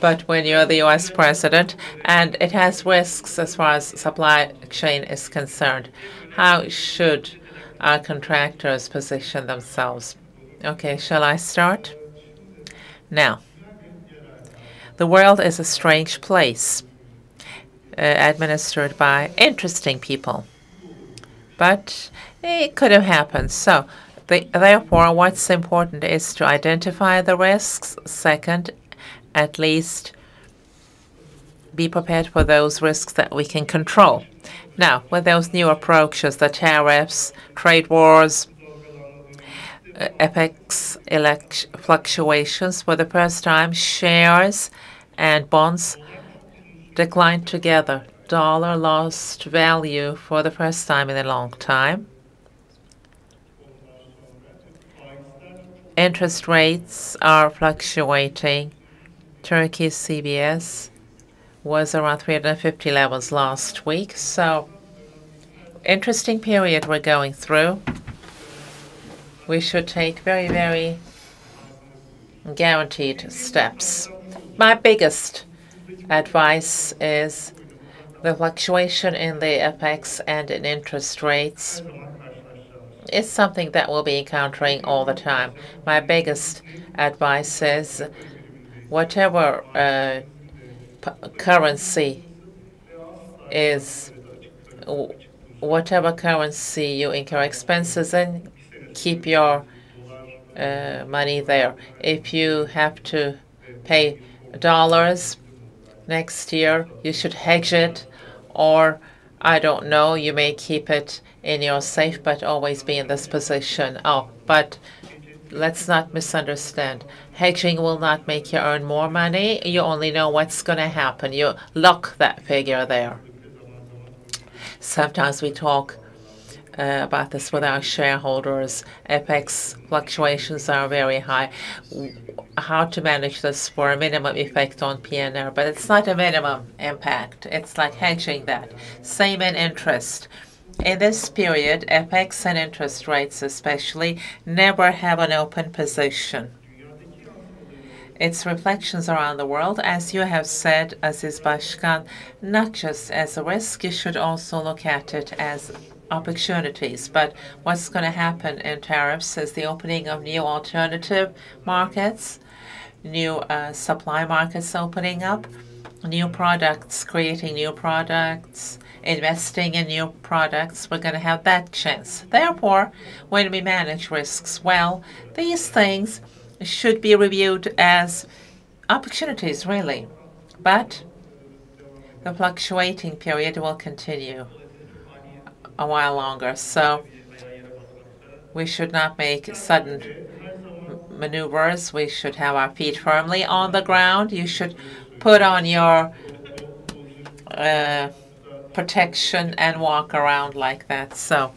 But when you're the U.S. president, and it has risks as far as supply chain is concerned, how should our contractors position themselves? Okay, shall I start? Now, the world is a strange place, administered by interesting people. But it could have happened. So, therefore, what's important is to identify the risks. Second, at least be prepared for those risks that we can control. Now, with those new approaches, the tariffs, trade wars, FX fluctuations. For the first time, shares and bonds declined together. Dollar lost value for the first time in a long time. Interest rates are fluctuating. Turkey's CBS was around 350 levels last week. So interesting period we're going through. We should take very, very guaranteed steps. My biggest advice is the fluctuation in the FX and in interest rates is something that we'll be encountering all the time. My biggest advice is whatever currency is, whatever currency you incur expenses in, keep your money there. If you have to pay dollars next year, you should hedge it, or I don't know, you may keep it in your safe, but always be in this position. Oh, but let's not misunderstand. Hedging will not make you earn more money. You only know what's going to happen. You lock that figure there. Sometimes we talk about this with our shareholders. FX fluctuations are very high. How to manage this for a minimum effect on PNR, but it's not a minimum impact. It's like hedging that. Same in interest. In this period, FX and interest rates especially never have an open position. Its reflections around the world, as you have said, Aziz Başkan, not just as a risk, you should also look at it as opportunities. But what's going to happen in tariffs is the opening of new alternative markets, new supply markets opening up, new products, creating new products, investing in new products. We're going to have that chance. Therefore, when we manage risks well, these things should be reviewed as opportunities, really. But the fluctuating period will continue a while longer. So we should not make sudden maneuvers. We should have our feet firmly on the ground. You should put on your protection and walk around like that. So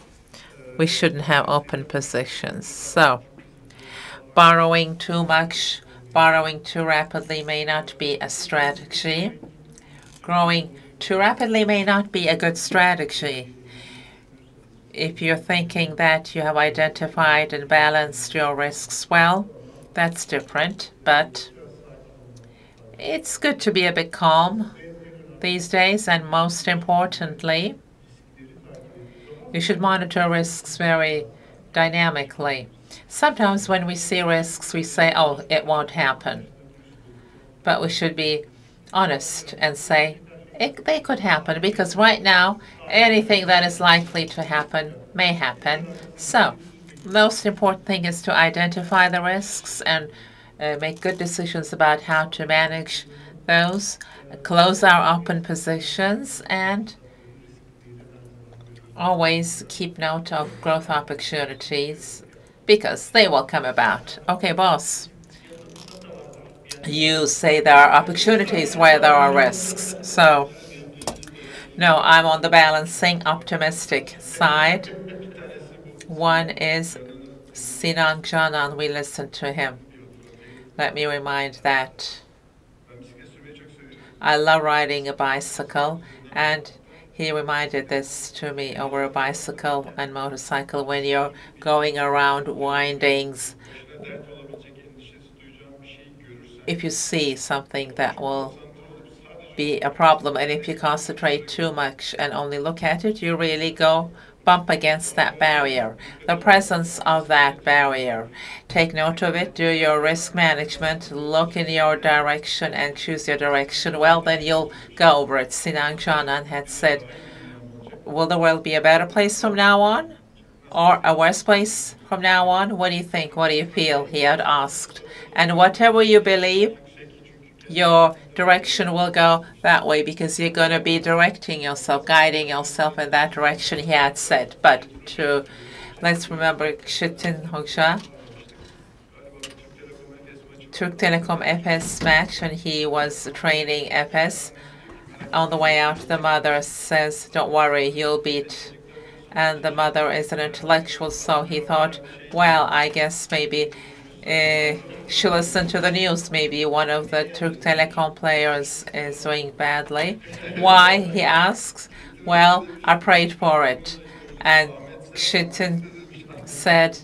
we shouldn't have open positions. So borrowing too much, borrowing too rapidly may not be a strategy. Growing too rapidly may not be a good strategy. If you're thinking that you have identified and balanced your risks well, that's different. But it's good to be a bit calm these days, and most importantly, you should monitor risks very dynamically. Sometimes when we see risks, we say, oh, it won't happen. But we should be honest and say, they could happen, because right now, anything that is likely to happen may happen. So the most important thing is to identify the risks and make good decisions about how to manage those, close our open positions, and always keep note of growth opportunities, because they will come about. Okay, boss. You say there are opportunities where there are risks. So, no, I'm on the balancing optimistic side. One is Sinan Canan. We listened to him. Let me remind that I love riding a bicycle, and he reminded this to me over a bicycle and motorcycle. When you're going around windings, if you see something that will be a problem, and if you concentrate too much and only look at it, you really go bump against that barrier. The presence of that barrier. Take note of it, do your risk management, look in your direction and choose your direction. Well, then you'll go over it. Sinan Canan had said, will the world be a better place from now on, or a worse place from now on? What do you think? What do you feel? He had asked. And whatever you believe, your direction will go that way, because you're going to be directing yourself, guiding yourself in that direction, he had said. But let's remember Çetin Hoca Türk Telekom Efes match, and he was training Efes. On the way out, the mother says, "Don't worry, you'll beat." And the mother is an intellectual, so he thought, well, I guess maybe she listened to the news. Maybe one of the Türk Telekom players is doing badly. Why, he asks. Well, I prayed for it. And Çetin said,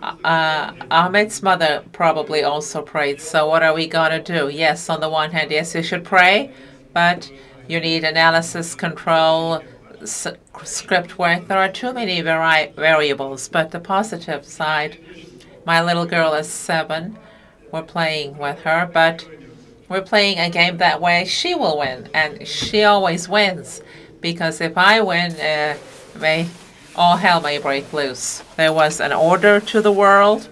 Ahmet's mother probably also prayed, so what are we going to do? Yes, on the one hand, yes, you should pray, but you need analysis, control, script work. There are too many variables, but the positive side, my little girl is 7. We're playing with her, but we're playing a game that way she will win, and she always wins, because if I win, all hell may break loose. There was an order to the world,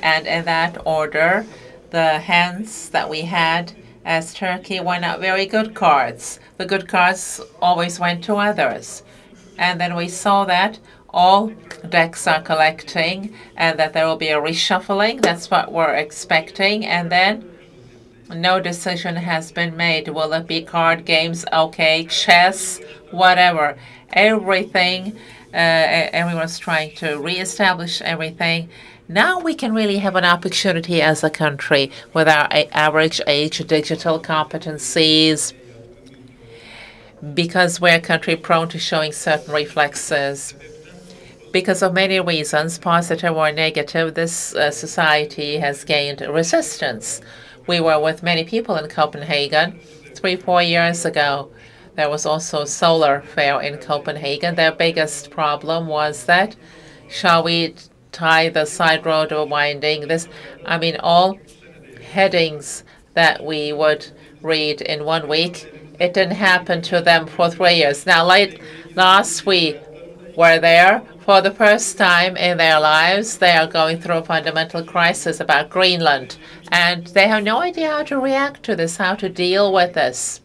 and in that order, the hands that we had as Turkey were not very good cards. The good cards always went to others. And then we saw that all decks are collecting and that there will be a reshuffling. That's what we're expecting. And then no decision has been made. Will it be card games? Okay, chess, whatever. Everything, everyone's trying to reestablish everything. Now we can really have an opportunity as a country with our average age digital competencies, because we're a country prone to showing certain reflexes. Because of many reasons, positive or negative, this society has gained resistance. We were with many people in Copenhagen 3-4 years ago. There was also a solar fair in Copenhagen. Their biggest problem was that, shall we tie the side road or winding this? I mean, all headings that we would read in 1 week, it didn't happen to them for 3 years. Now, last we were there for the first time in their lives. They are going through a fundamental crisis about Greenland, and they have no idea how to react to this, how to deal with this.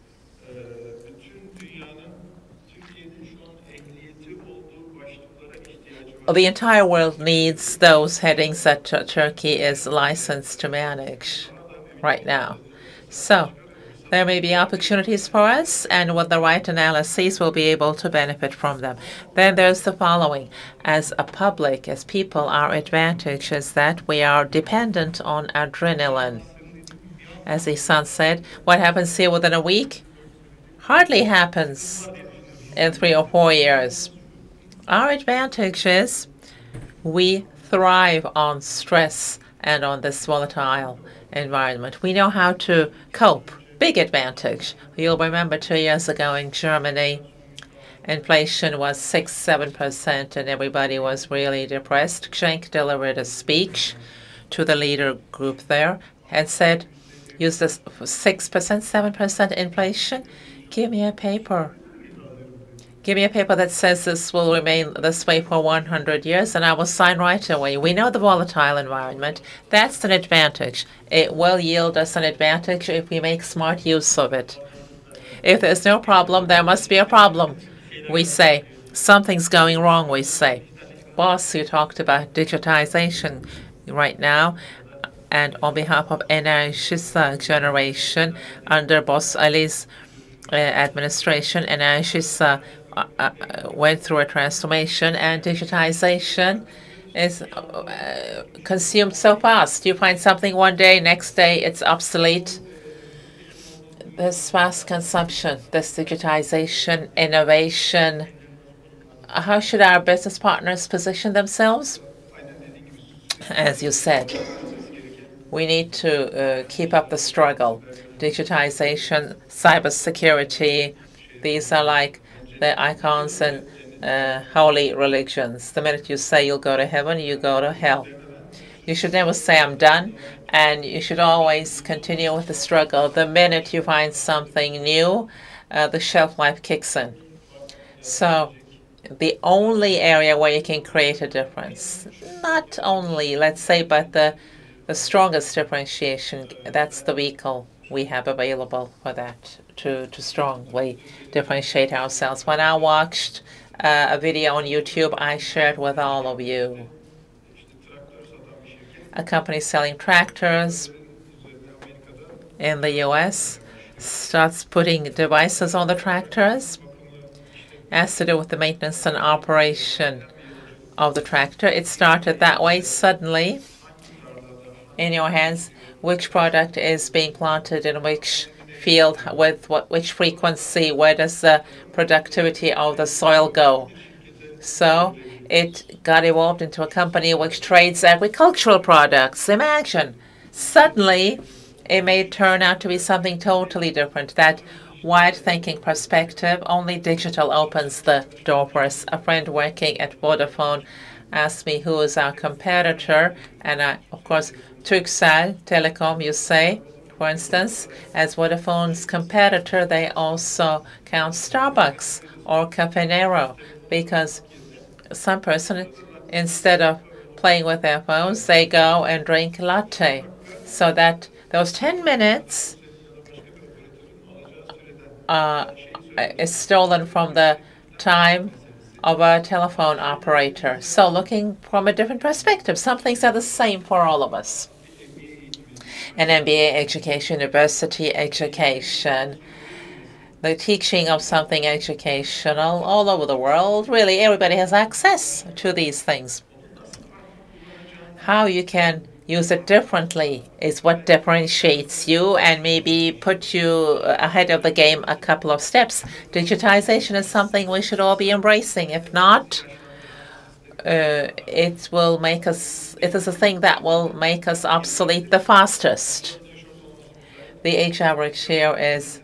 The entire world needs those headings that Turkey is licensed to manage right now. So there may be opportunities for us, and with the right analyses, we'll be able to benefit from them. Then there's the following. As a public, as people, our advantage is that we are dependent on adrenaline. As Ihsan said, what happens here within a week hardly happens in 3 or 4 years. Our advantage is we thrive on stress and on this volatile environment. We know how to cope. Big advantage. You'll remember 2 years ago in Germany, inflation was 6-7%, and everybody was really depressed. Schenck delivered a speech to the leader group there and said, use this 6%, 7% inflation. Give me a paper. Give me a paper that says this will remain this way for 100 years, and I will sign right away. We know the volatile environment. That's an advantage. It will yield us an advantage if we make smart use of it. If there's no problem, there must be a problem, we say. Something's going wrong, we say. Boss, you talked about digitization right now, and on behalf of Enerjisa generation, under Boss Ali's administration, Enerjisa went through a transformation, and digitization is consumed so fast. You find something one day, next day it's obsolete. This fast consumption, this digitization, innovation, how should our business partners position themselves? As you said, we need to keep up the struggle. Digitization, cybersecurity, these are like the icons and holy religions. The minute you say you'll go to heaven, you go to hell. You should never say I'm done, and you should always continue with the struggle. The minute you find something new, the shelf life kicks in. So the only area where you can create a difference, not only, let's say, but the strongest differentiation, that's the vehicle we have available for that, to strongly differentiate ourselves. When I watched a video on YouTube, I shared with all of you. A company selling tractors in the U.S. starts putting devices on the tractors. It has to do with the maintenance and operation of the tractor. It started that way. Suddenly, in your hands, which product is being planted in which field, with which frequency, where does the productivity of the soil go? So it got evolved into a company which trades agricultural products. Imagine, suddenly it may turn out to be something totally different. That wide-thinking perspective, only digital opens the door for us. A friend working at Vodafone asked me who is our competitor, and I, of course, Turkcell Telecom, you say, for instance, as Vodafone's competitor, they also count Starbucks or Cafe Nero, because some person, instead of playing with their phones, they go and drink latte. So that those 10 minutes is stolen from the time of a telephone operator. So looking from a different perspective, some things are the same for all of us. An MBA education, university education, the teaching of something educational all over the world. Really, everybody has access to these things. How you can use it differently is what differentiates you and maybe put you ahead of the game a couple of steps. Digitization is something we should all be embracing. If not, it will make us, it is a thing that will make us obsolete the fastest. The age average here is,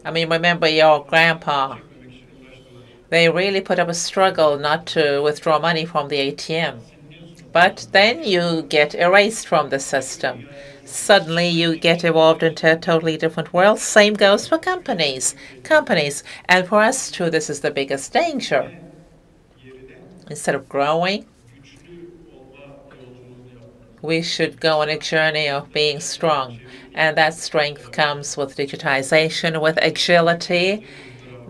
I mean, remember your grandpa. They really put up a struggle not to withdraw money from the ATM. But then you get erased from the system. Suddenly you get evolved into a totally different world. Same goes for companies. And for us too, this is the biggest danger. Instead of growing, we should go on a journey of being strong. And that strength comes with digitization, with agility.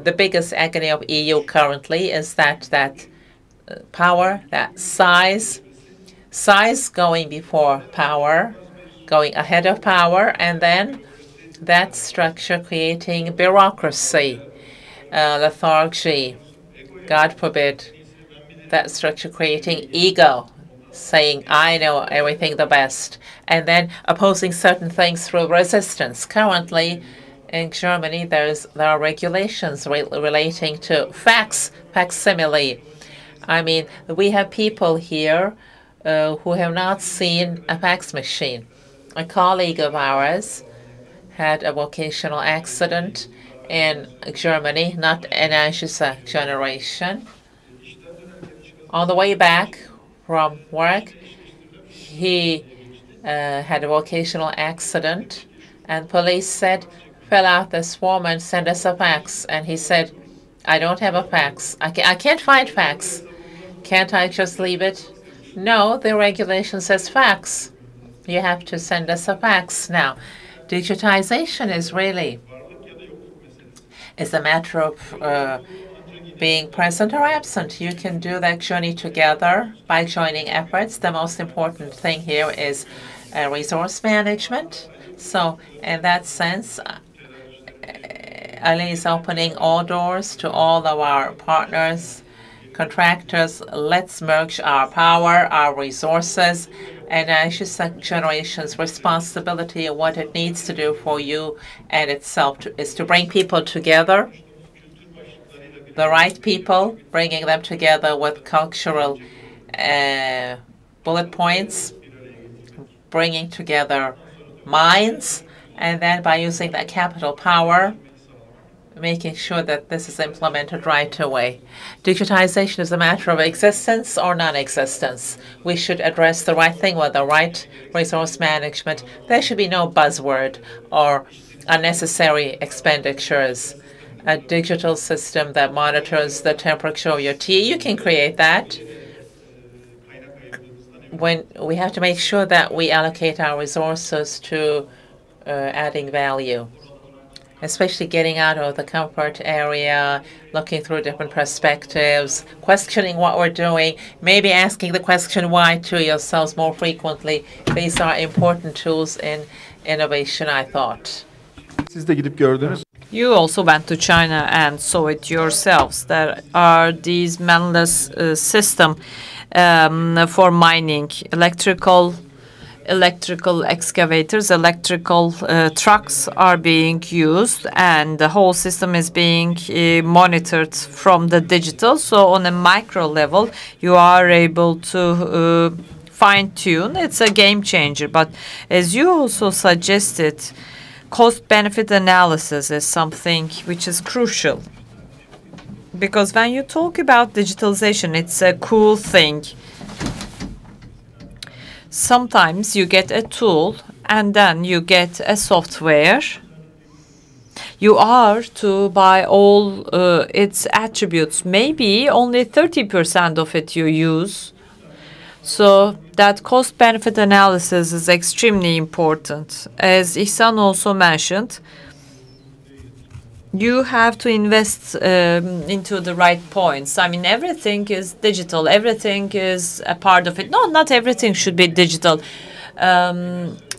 The biggest agony of EU currently is that power, that size going before power, going ahead of power, and then that structure creating bureaucracy, lethargy, God forbid, that structure creating ego, saying, I know everything the best, and then opposing certain things through resistance. Currently, in Germany, there are regulations relating to facsimile. I mean, we have people here who have not seen a fax machine. A colleague of ours had a vocational accident in Germany, not Enerjisa generation. On the way back from work, he had a vocational accident, and police said, fill out this form and send us a fax. And he said, I don't have a fax. I can't find fax. Can't I just leave it? No, the regulation says fax. You have to send us a fax. Now, digitization is really a matter of being present or absent. You can do that journey together by joining efforts. The most important thing here is resource management. So in that sense, Ali is opening all doors to all of our partners, contractors. Let's merge our power, our resources, and Enerjisa Generation's responsibility and what it needs to do for you and itself is to bring people together, the right people, bringing them together with cultural bullet points, bringing together minds, and then by using that capital power, making sure that this is implemented right away. Digitization is a matter of existence or non-existence. We should address the right thing with the right resource management. There should be no buzzword or unnecessary expenditures. A digital system that monitors the temperature of your tea, you can create that. When we have to make sure that we allocate our resources to adding value. especially getting out of the comfort area, looking through different perspectives, questioning what we're doing, maybe asking the question why to yourselves more frequently. These are important tools in innovation, I thought. Siz de gidip gördünüz. You also went to China and saw it yourselves. There are these manless system for mining, electrical excavators, electrical trucks are being used, and the whole system is being monitored from the digital. So on a micro level, you are able to fine-tune. It's a game changer. But as you also suggested, cost-benefit analysis is something which is crucial. Because when you talk about digitalization, it's a cool thing. Sometimes you get a tool and then you get a software. You are to buy all its attributes. Maybe only 30% of it you use. So that cost-benefit analysis is extremely important. As Ihsan also mentioned, you have to invest into the right points. I mean, everything is digital. Everything is a part of it. No, not everything should be digital.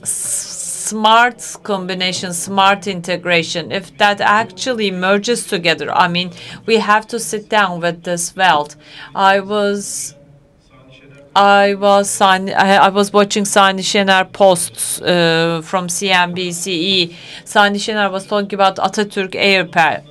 Smart combination, smart integration, if that actually merges together, I mean, we have to sit down with this world. I was watching Sani Şener posts from CNBC. Sani Şener was talking about Atatürk Airport.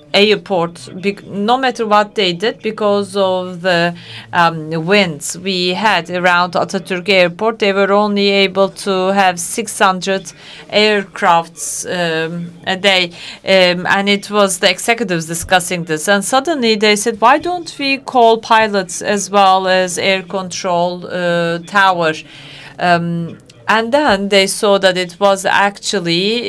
No matter what they did, because of the winds we had around Atatürk Airport, they were only able to have 600 aircrafts a day. And it was the executives discussing this. And suddenly they said, why don't we call pilots as well as air control tower? And then they saw that it was actually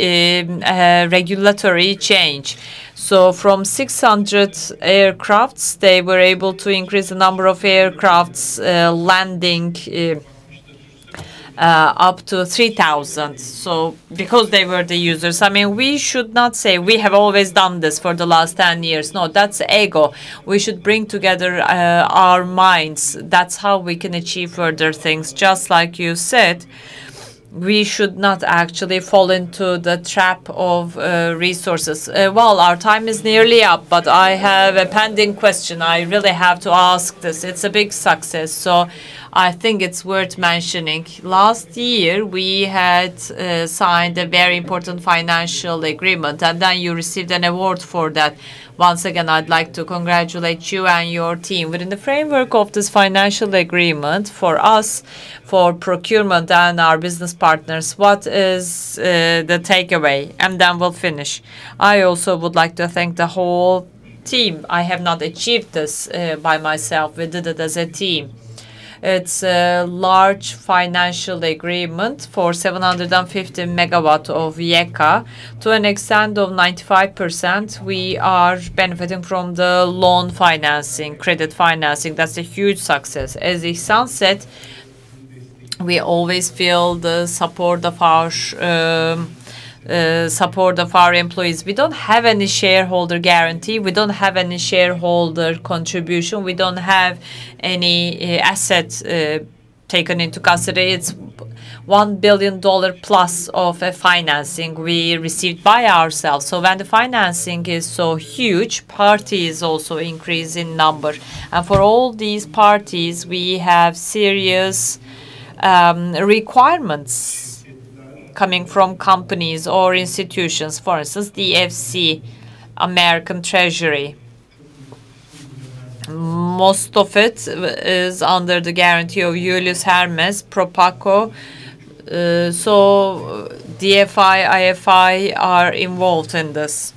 a regulatory change. So from 600 aircrafts, they were able to increase the number of aircrafts landing up to 3,000. So because they were the users, I mean, we should not say we have always done this for the last 10 years. No, that's ego. We should bring together our minds. That's how we can achieve further things. Just like you said, we should not actually fall into the trap of resources. Well, our time is nearly up, but I have a pending question. I really have to ask this. It's a big success, so I think it's worth mentioning. Last year, we had signed a very important financial agreement, and then you received an award for that. Once again, I'd like to congratulate you and your team. Within the framework of this financial agreement, for us, for procurement and our business partners, what is the takeaway? And then we'll finish. I also would like to thank the whole team. I have not achieved this by myself. We did it as a team. It's a large financial agreement for 750 megawatt of YEKA. To an extent of 95%, we are benefiting from the loan financing, credit financing. That's a huge success. As Ihsan said, we always feel the support of our employees. We don't have any shareholder guarantee. We don't have any shareholder contribution. We don't have any assets taken into consideration. It's $1 billion plus of a financing we received by ourselves. So when the financing is so huge, parties also increase in number. And for all these parties, we have serious requirements coming from companies or institutions. For instance, the FC, American Treasury. Most of it is under the guarantee of Julius Hermes, Propaco. So DFI, IFI are involved in this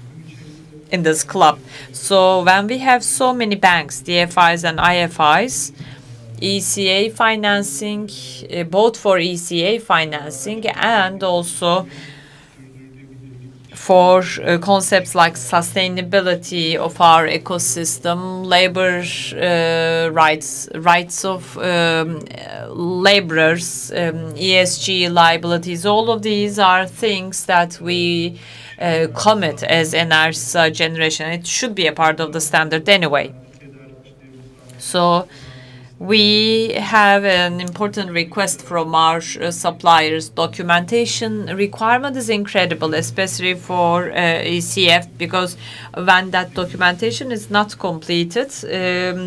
club. So when we have so many banks, DFIs and IFIs, ECA financing, both for ECA financing and also for concepts like sustainability of our ecosystem, labor rights of laborers, ESG liabilities. All of these are things that we commit as Enerjisa generation. It should be a part of the standard anyway. So we have an important request from our suppliers. Documentation requirement is incredible, especially for ECF, because when that documentation is not completed,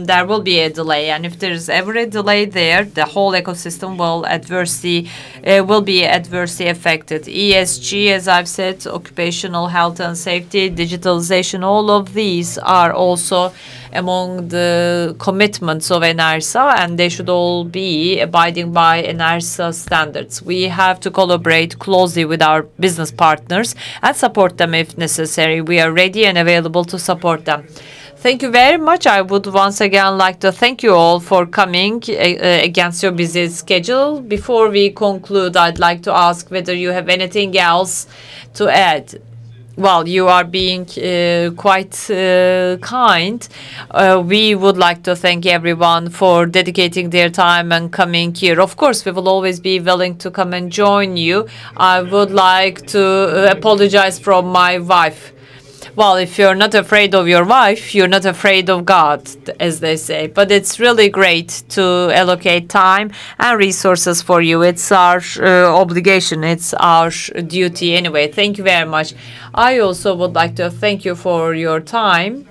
there will be a delay. And if there's ever a delay there, the whole ecosystem will be adversely affected. ESG, as I've said, occupational health and safety, digitalization, all of these are also among the commitments of Enerjisa, and they should all be abiding by Enerjisa standards. We have to collaborate closely with our business partners and support them if necessary. We are ready and available to support them. Thank you very much. I would once again like to thank you all for coming against your busy schedule. Before we conclude, I'd like to ask whether you have anything else to add. Well, you are being quite kind. We would like to thank everyone for dedicating their time and coming here. Of course, we will always be willing to come and join you. I would like to apologize from my wife. Well, if you're not afraid of your wife, you're not afraid of God, as they say. But it's really great to allocate time and resources for you. It's our obligation. It's our duty anyway. Thank you very much. I also would like to thank you for your time,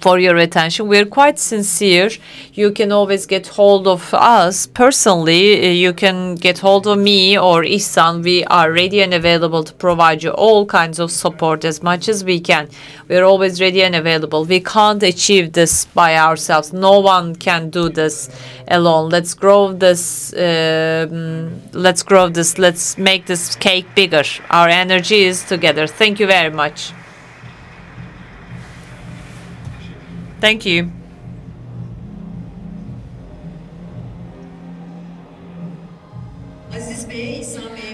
for your attention. We're quite sincere. You can always get hold of us personally. You can get hold of me or Ihsan. We are ready and available to provide you all kinds of support as much as we can. We're always ready and available. We can't achieve this by ourselves. No one can do this alone. Let's grow this. Let's make this cake bigger. Our energy is together. Thank you very much. Thank you.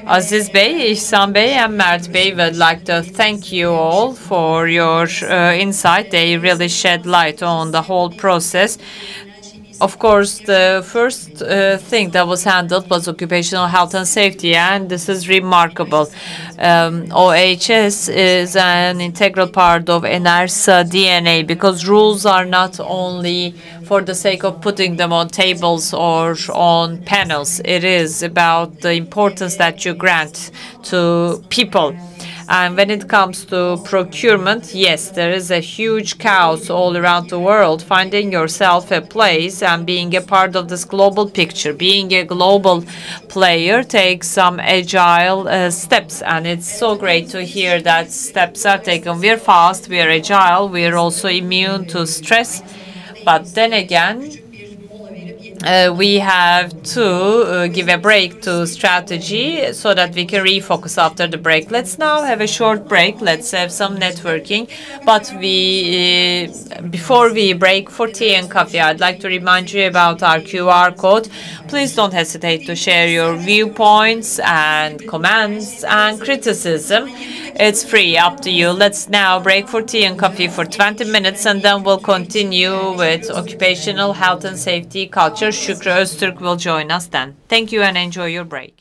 Aziz Bey, İhsan Bey, and Mert Bey would like to thank you all for your insight. They really shed light on the whole process. Of course, the first thing that was handled was occupational health and safety, and this is remarkable. OHS is an integral part of Enerjisa DNA because rules are not only for the sake of putting them on tables or on panels. It is about the importance that you grant to people. And when it comes to procurement, yes, there is a huge chaos all around the world. Finding yourself a place and being a part of this global picture, being a global player takes some agile steps. And it's so great to hear that steps are taken. We're fast, we're agile, we're also immune to stress. But then again, we have to give a break to strategy so that we can refocus after the break. Let's now have a short break. Let's have some networking. But before we break for tea and coffee, I'd like to remind you about our QR code. Please don't hesitate to share your viewpoints and comments and criticism. It's free, up to you. Let's now break for tea and coffee for 20 minutes, and then we'll continue with occupational health and safety culture. Şükrü Öztürk will join us then. Thank you and enjoy your break.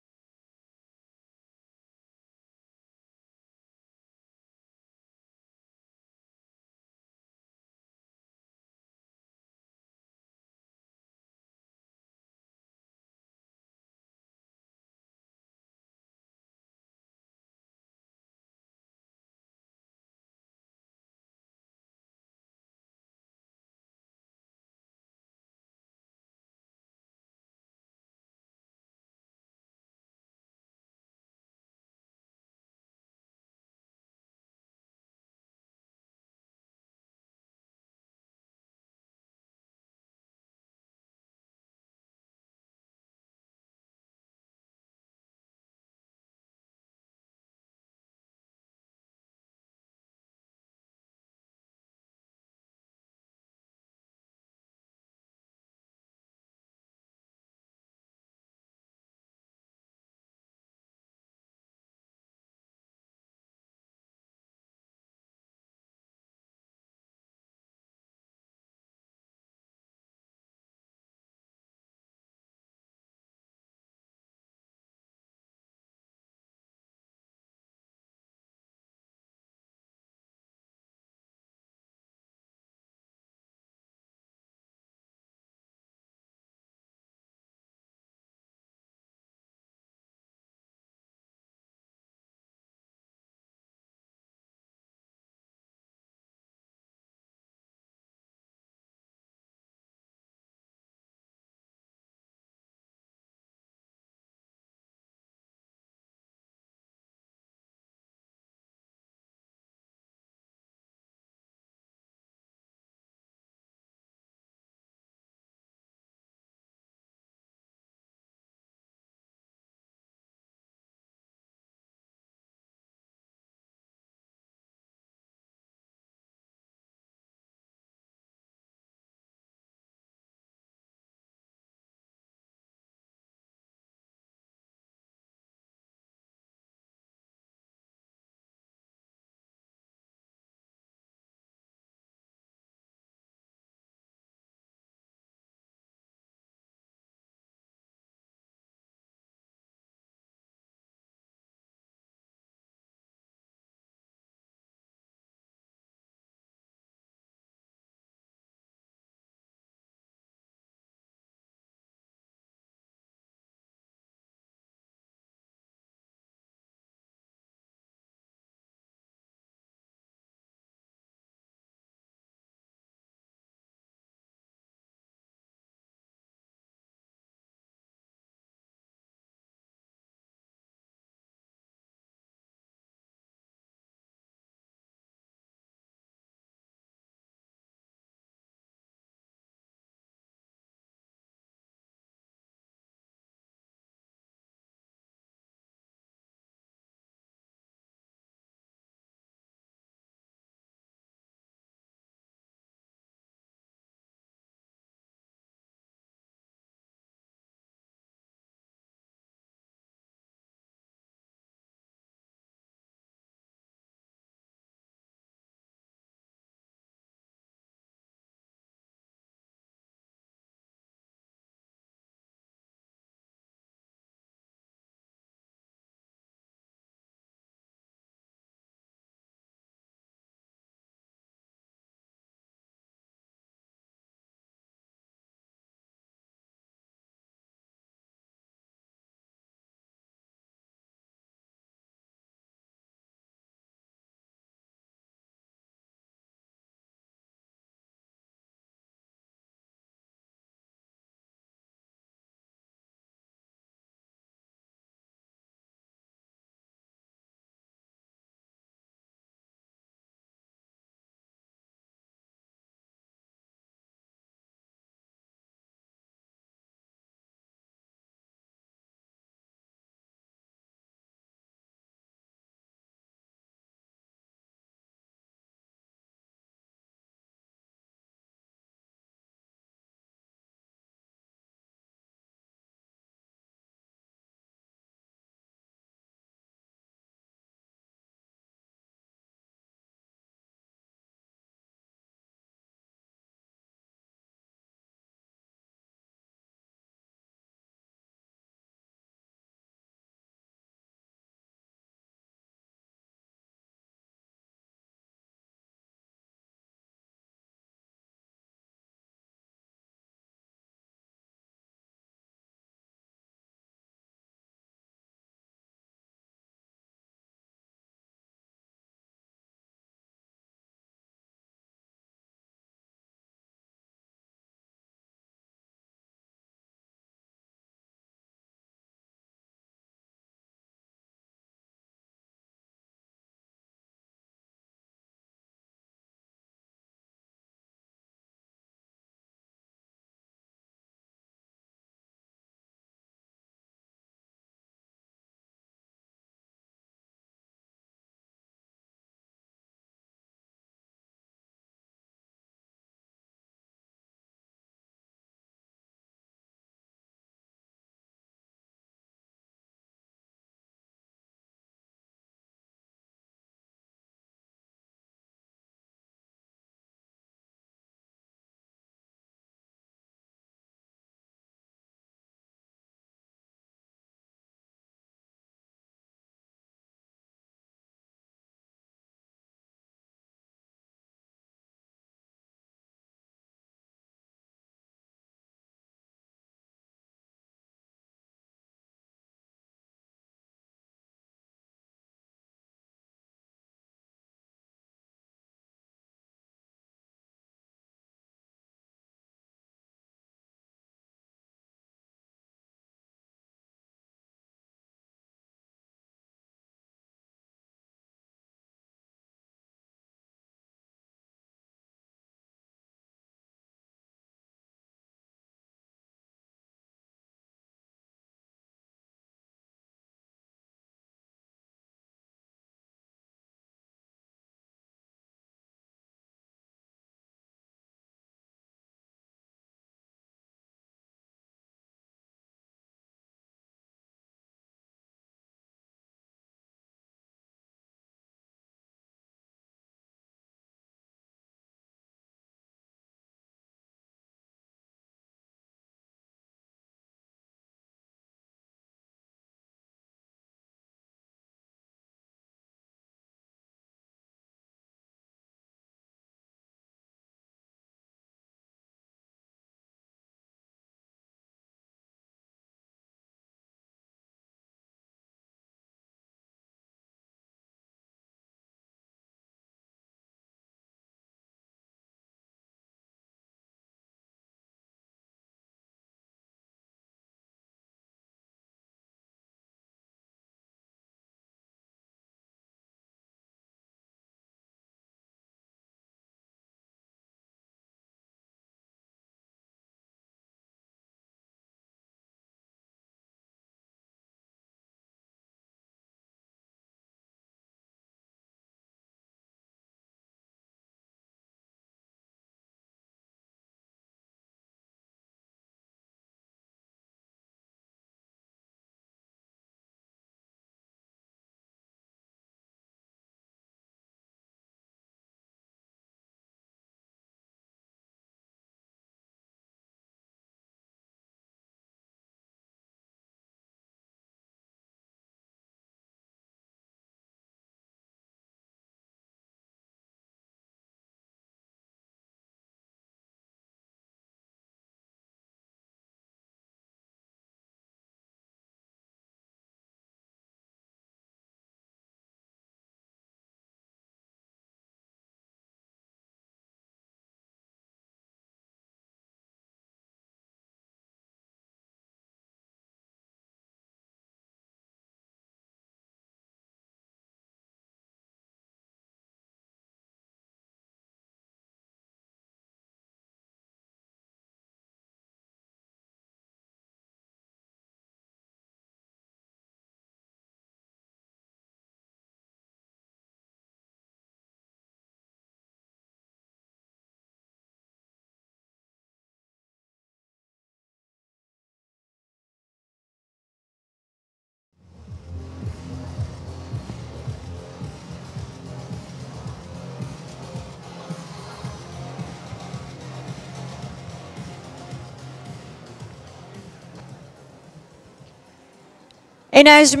Enerji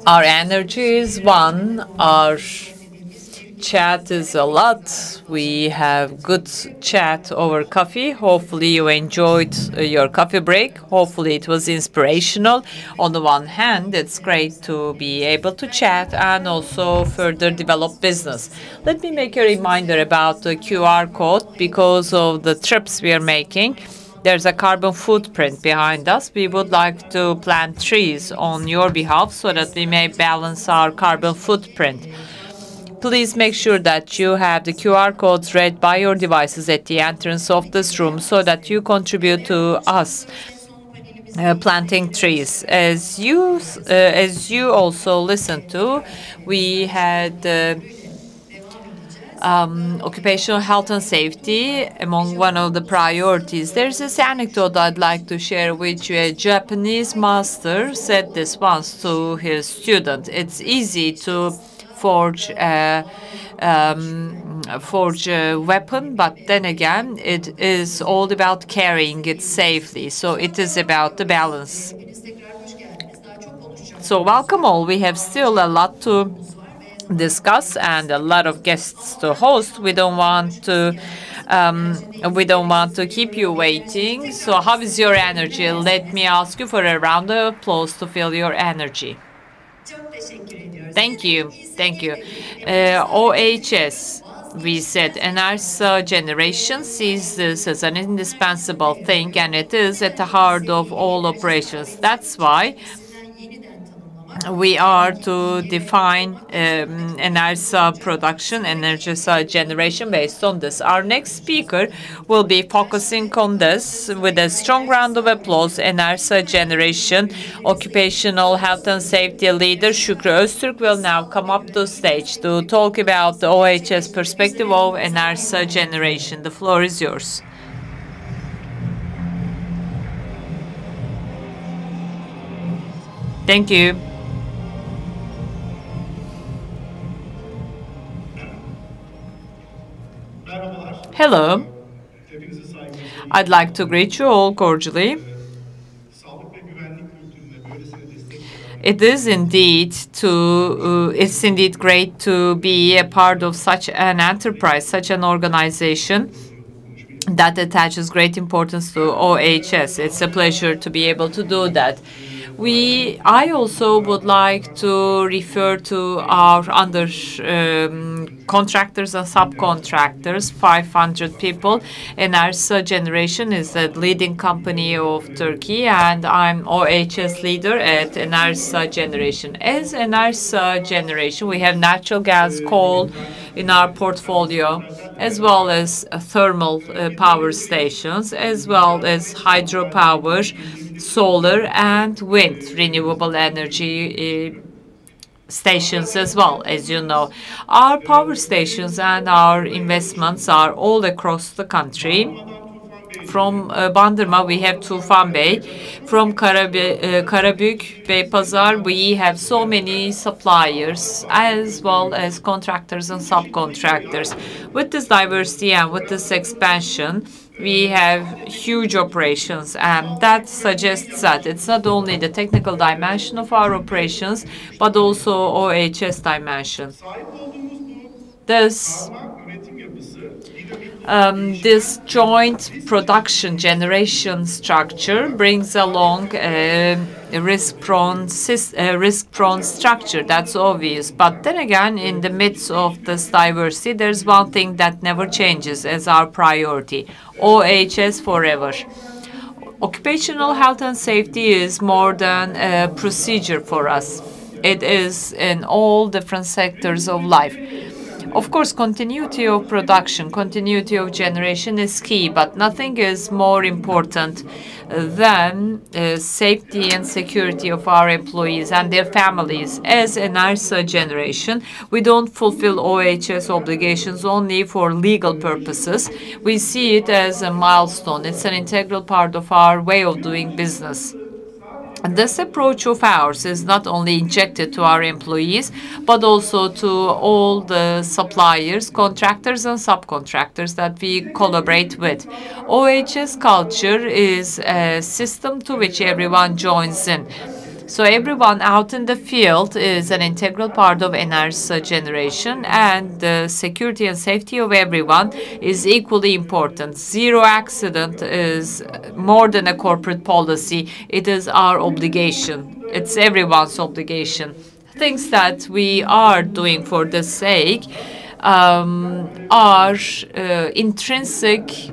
Our energy is one. Our chat is a lot. We have good chat over coffee. Hopefully you enjoyed your coffee break. Hopefully it was inspirational. On the one hand, it's great to be able to chat and also further develop business. Let me make a reminder about the QR code because of the trips we are making. There's a carbon footprint behind us. We would like to plant trees on your behalf so that we may balance our carbon footprint. Please make sure that you have the QR codes read by your devices at the entrance of this room so that you contribute to us planting trees. As you also listened to, we had occupational health and safety among one of the priorities. There's this anecdote I'd like to share with you. A Japanese master said this once to his student. It's easy to forge a weapon, but then again, it is all about carrying it safely. So it is about the balance. So welcome all. We have still a lot to discuss and a lot of guests to host. We don't want to keep you waiting. So how is your energy? Let me ask you for a round of applause to feel your energy. Thank you. Thank you. OHS, we said, Enerjisa generation sees this as an indispensable thing, and it is at the heart of all operations. That's why we are to define Enerjisa production, Enerjisa generation based on this. Our next speaker will be focusing on this with a strong round of applause. Enerjisa generation, occupational health and safety leader Şükrü Öztürk will now come up to stage to talk about the OHS perspective of Enerjisa generation. The floor is yours. Thank you. Hello. I'd like to greet you all cordially. It's indeed great to be a part of such an enterprise, such an organization that attaches great importance to OHS. It's a pleasure to be able to do that. I also would like to refer to our contractors and subcontractors, 500 people. Enerjisa Generation is the leading company of Turkey, and I'm OHS leader at Enerjisa Generation. As Enerjisa Generation, we have natural gas, coal in our portfolio, as well as thermal power stations, as well as hydropower, solar and wind renewable energy stations as well, as you know. Our power stations and our investments are all across the country. From Bandırma, we have Tufan Bey. From Karabük, Beypazar, we have so many suppliers, as well as contractors and subcontractors. With this diversity and with this expansion, we have huge operations, and that suggests that it's not only the technical dimension of our operations, but also OHS dimension. This joint production generation structure brings along a risk-prone structure. That's obvious. But then again, in the midst of this diversity, there's one thing that never changes as our priority: OHS forever. Occupational health and safety is more than a procedure for us. It is in all different sectors of life. Of course, continuity of production, continuity of generation is key, but nothing is more important than safety and security of our employees and their families. As Enerjisa Generation, we don't fulfill OHS obligations only for legal purposes. We see it as a milestone. It's an integral part of our way of doing business. And this approach of ours is not only injected to our employees, but also to all the suppliers, contractors, and subcontractors that we collaborate with. OHS culture is a system to which everyone joins in. So everyone out in the field is an integral part of Enerjisa generation, and the security and safety of everyone is equally important. Zero accident is more than a corporate policy. It is our obligation. It's everyone's obligation. Things that we are doing for the sake are intrinsic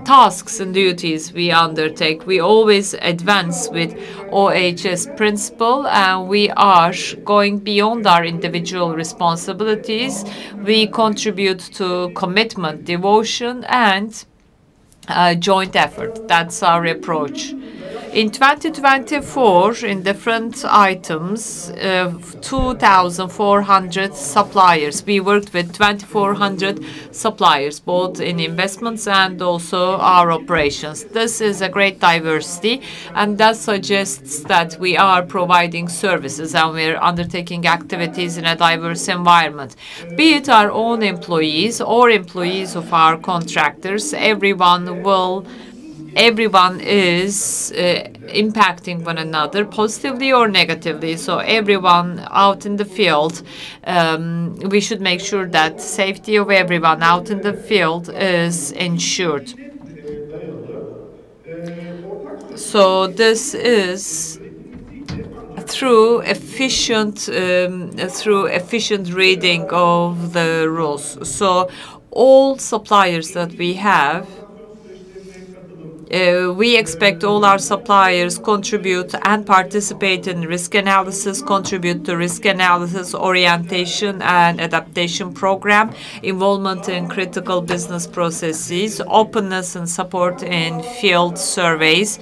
tasks and duties we undertake. We always advance with OHS principle, and we are going beyond our individual responsibilities. We contribute to commitment, devotion, and joint effort. That's our approach. In 2024, in different items, 2,400 suppliers. We worked with 2,400 suppliers, both in investments and also our operations. This is a great diversity, and that suggests that we are providing services and we're undertaking activities in a diverse environment. Be it our own employees or employees of our contractors, everyone is impacting one another positively or negatively. So everyone out in the field, we should make sure that safety of everyone out in the field is ensured. So this is through efficient reading of the rules. So all suppliers that we have, we expect all our suppliers contribute and participate in risk analysis, contribute to risk analysis, orientation and adaptation program, involvement in critical business processes, openness and support in field surveys,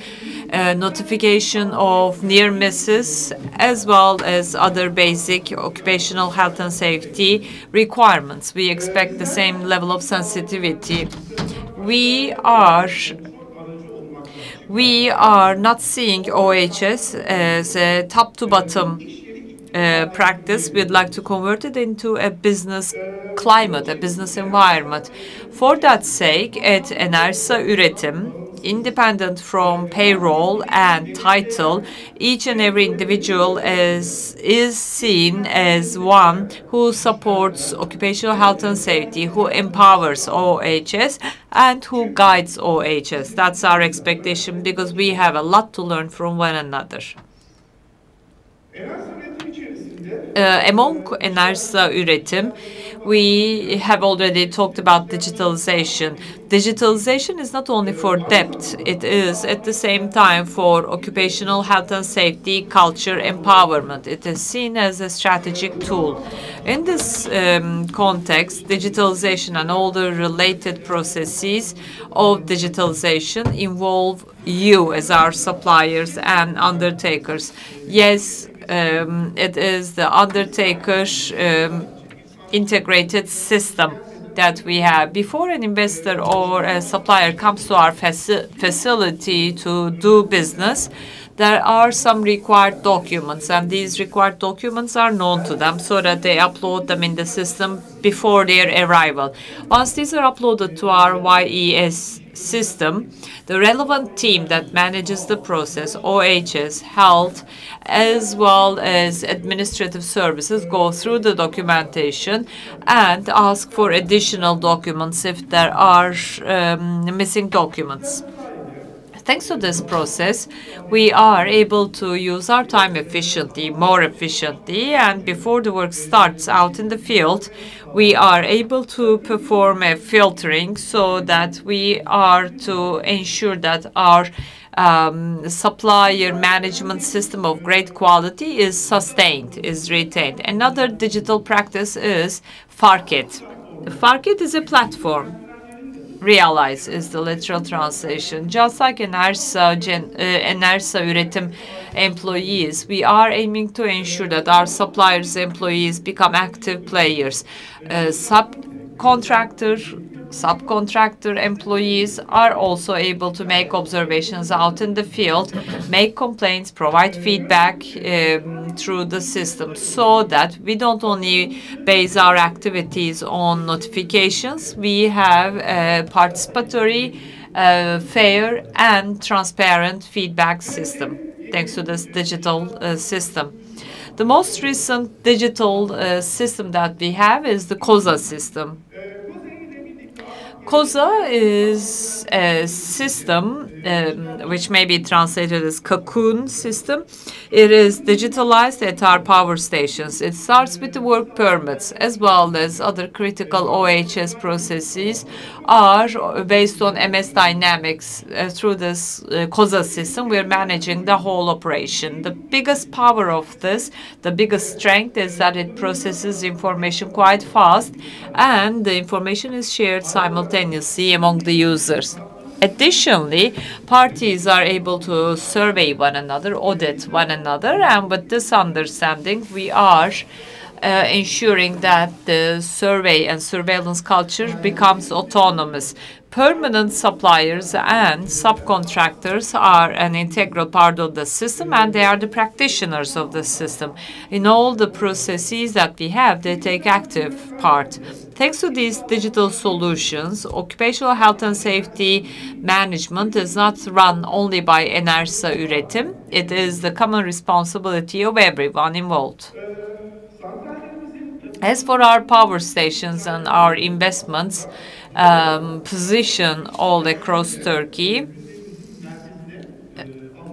notification of near misses, as well as other basic occupational health and safety requirements. We expect the same level of sensitivity. We are not seeing OHS as a top-to-bottom practice. We'd like to convert it into a business climate, a business environment. For that sake, at Enerjisa Üretim, independent from payroll and title, each and every individual is seen as one who supports occupational health and safety, who empowers OHS, and who guides OHS. That's our expectation, because we have a lot to learn from one another. Among Enerjisa Üretim, we have already talked about digitalization. Digitalization is not only for depth, it is at the same time for occupational health and safety, culture, empowerment. It is seen as a strategic tool. In this context, digitalization and all the related processes of digitalization involve you as our suppliers and undertakers. Yes, it is the undertaker's integrated system that we have. Before an investor or a supplier comes to our facility to do business, there are some required documents, and these required documents are known to them so that they upload them in the system before their arrival. Once these are uploaded to our YES system, the relevant team that manages the process, OHS, health, as well as administrative services, go through the documentation and ask for additional documents if there are missing documents. Thanks to this process, we are able to use our time efficiently, more efficiently, and before the work starts out in the field, we are able to perform a filtering so that we are to ensure that our supplier management system of great quality is sustained, is retained. Another digital practice is Farket. Farket is a platform. Realize is the literal translation. Just like Enerjisa Üretim employees, we are aiming to ensure that our suppliers' employees become active players. Subcontractor employees are also able to make observations out in the field, make complaints, provide feedback through the system, so that we don't only base our activities on notifications. We have a participatory, fair and transparent feedback system. thanks to this digital system. The most recent digital system that we have is the COSA system. COSA is a system which may be translated as cocoon system. It is digitalized at our power stations. It starts with the work permits as well as other critical OHS processes are based on MS Dynamics. Through this COSA system, we're managing the whole operation. The biggest power of this, the biggest strength is that it processes information quite fast and the information is shared simultaneously among the users. Additionally, parties are able to survey one another, audit one another, and with this understanding, we are ensuring that the survey and surveillance culture becomes autonomous. Permanent suppliers and subcontractors are an integral part of the system, and they are the practitioners of the system. In all the processes that we have, they take active part. Thanks to these digital solutions, occupational health and safety management is not run only by Enerjisa Üretim. It is the common responsibility of everyone involved. As for our power stations and our investments position all across Turkey,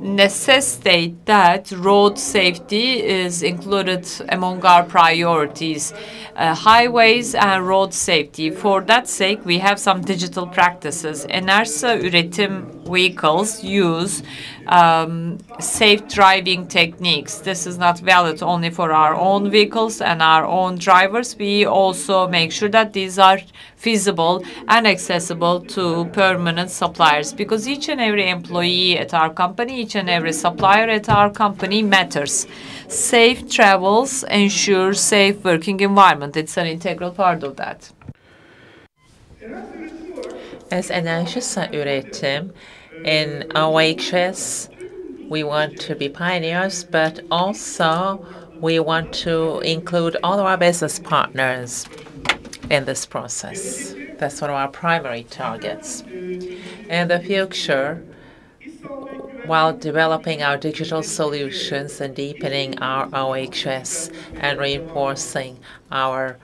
necessitate that road safety is included among our priorities, highways and road safety. For that sake, we have some digital practices. Enerjisa Üretim vehicles use safe driving techniques. This is not valid only for our own vehicles and our own drivers. We also make sure that these are feasible and accessible to permanent suppliers, because each and every employee at our company, each and every supplier at our company matters. Safe travels ensure safe working environment. It's an integral part of that. As Enerjisa Üretim, in OHS, we want to be pioneers, but also we want to include all of our business partners in this process. That's one of our primary targets. In the future, while developing our digital solutions and deepening our OHS and reinforcing our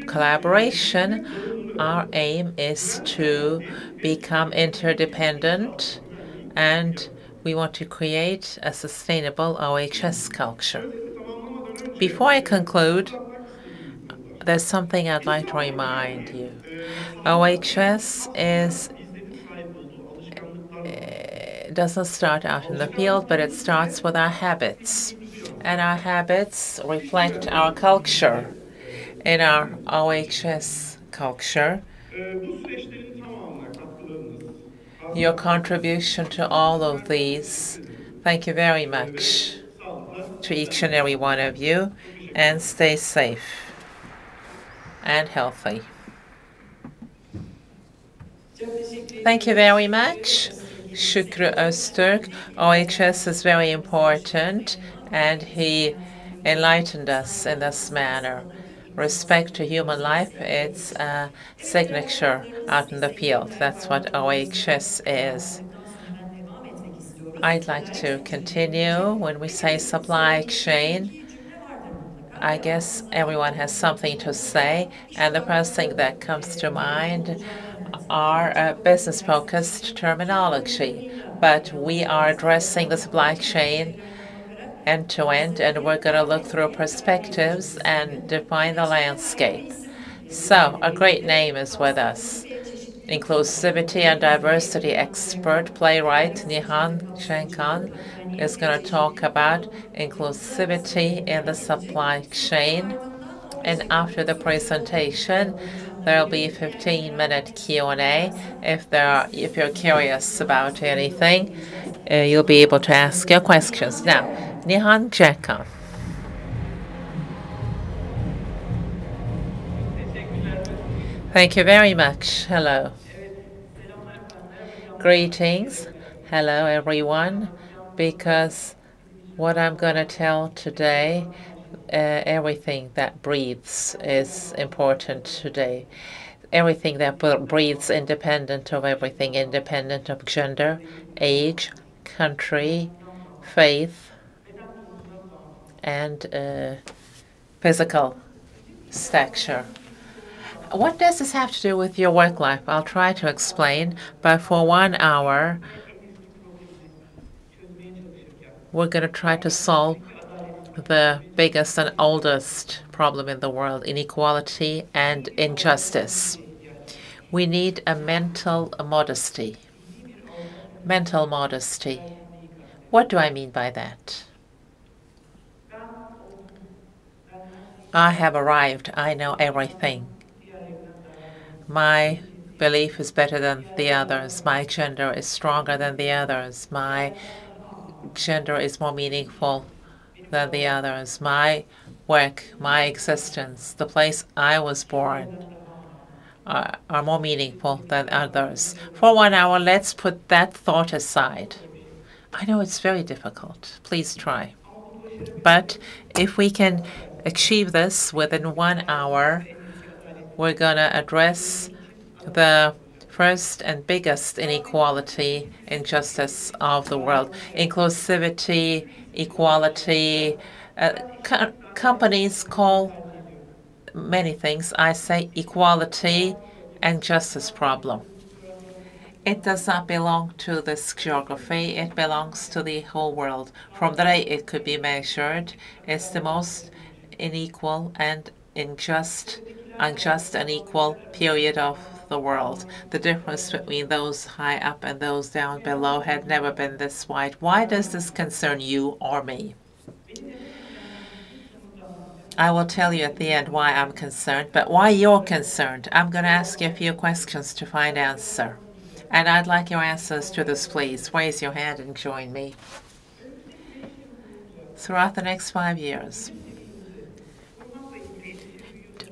collaboration, our aim is to become interdependent, and we want to create a sustainable OHS culture. Before I conclude, there's something I'd like to remind you. OHS doesn't start out in the field, but it starts with our habits. And our habits reflect our culture. In our OHS culture, your contribution to all of these, thank you very much to each and every one of you, and stay safe and healthy. Thank you very much, Şükrü Öztürk. OHS is very important, and he enlightened us in this manner. Respect to human life, it's a signature out in the field. That's what OHS is. I'd like to continue. When we say supply chain, I guess everyone has something to say, and the first thing that comes to mind are business-focused terminology. But we are addressing the supply chain end-to-end, and we're going to look through perspectives and define the landscape. So a great name is with us. Inclusivity and diversity expert, playwright Nihan Şenkan is going to talk about inclusivity in the supply chain. And after the presentation, there will be a 15-minute Q&A. If you're curious about anything, you'll be able to ask your questions. Now, Nihan Şenkan. Thank you very much. Hello. Greetings. Hello, everyone. Because what I'm going to tell today, everything that breathes is important today. Everything that breathes independent of everything, independent of gender, age, country, faith, and physical stature. What does this have to do with your work life? I'll try to explain, but for 1 hour, we're going to try to solve the biggest and oldest problem in the world, inequality and injustice. We need a mental modesty. Mental modesty. What do I mean by that? I have arrived. I know everything. My belief is better than the others. My gender is stronger than the others. My gender is more meaningful than the others. My work, my existence, the place I was born are more meaningful than others. For 1 hour, let's put that thought aside. I know it's very difficult. Please try. But if we can achieve this within 1 hour, we're going to address the first and biggest inequality, injustice of the world. Inclusivity, equality. Companies call many things. I say equality and justice problem. It does not belong to this geography. It belongs to the whole world. From the day it could be measured, it's the most unequal and unjust and equal period of the world. The difference between those high up and those down below had never been this wide. Why does this concern you or me? I will tell you at the end why I'm concerned, but why you're concerned. I'm going to ask you a few questions to find answer. And I'd like your answers to this, please. Raise your hand and join me. Throughout the next 5 years,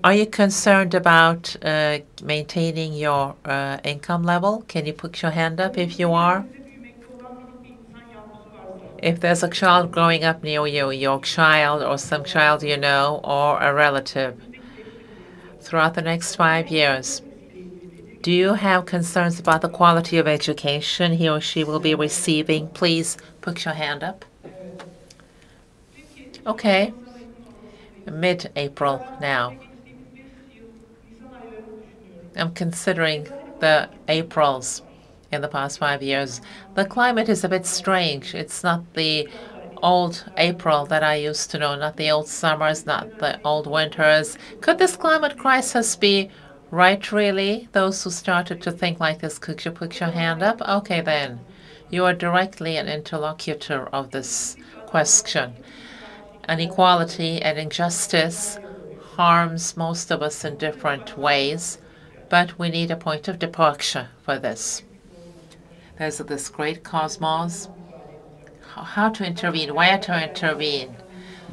are you concerned about maintaining your income level? Can you put your hand up if you are? If there's a child growing up near you, your child or some child you know or a relative, throughout the next 5 years, do you have concerns about the quality of education he or she will be receiving? Please put your hand up. Okay. Mid-April now. I'm considering the Aprils in the past 5 years. The climate is a bit strange. It's not the old April that I used to know, not the old summers, not the old winters. Could this climate crisis be right, really? Those who started to think like this, could you put your hand up? Okay, then. You are directly an interlocutor of this question. Inequality and injustice harms most of us in different ways, but we need a point of departure for this. There's this great cosmos. How to intervene, where to intervene.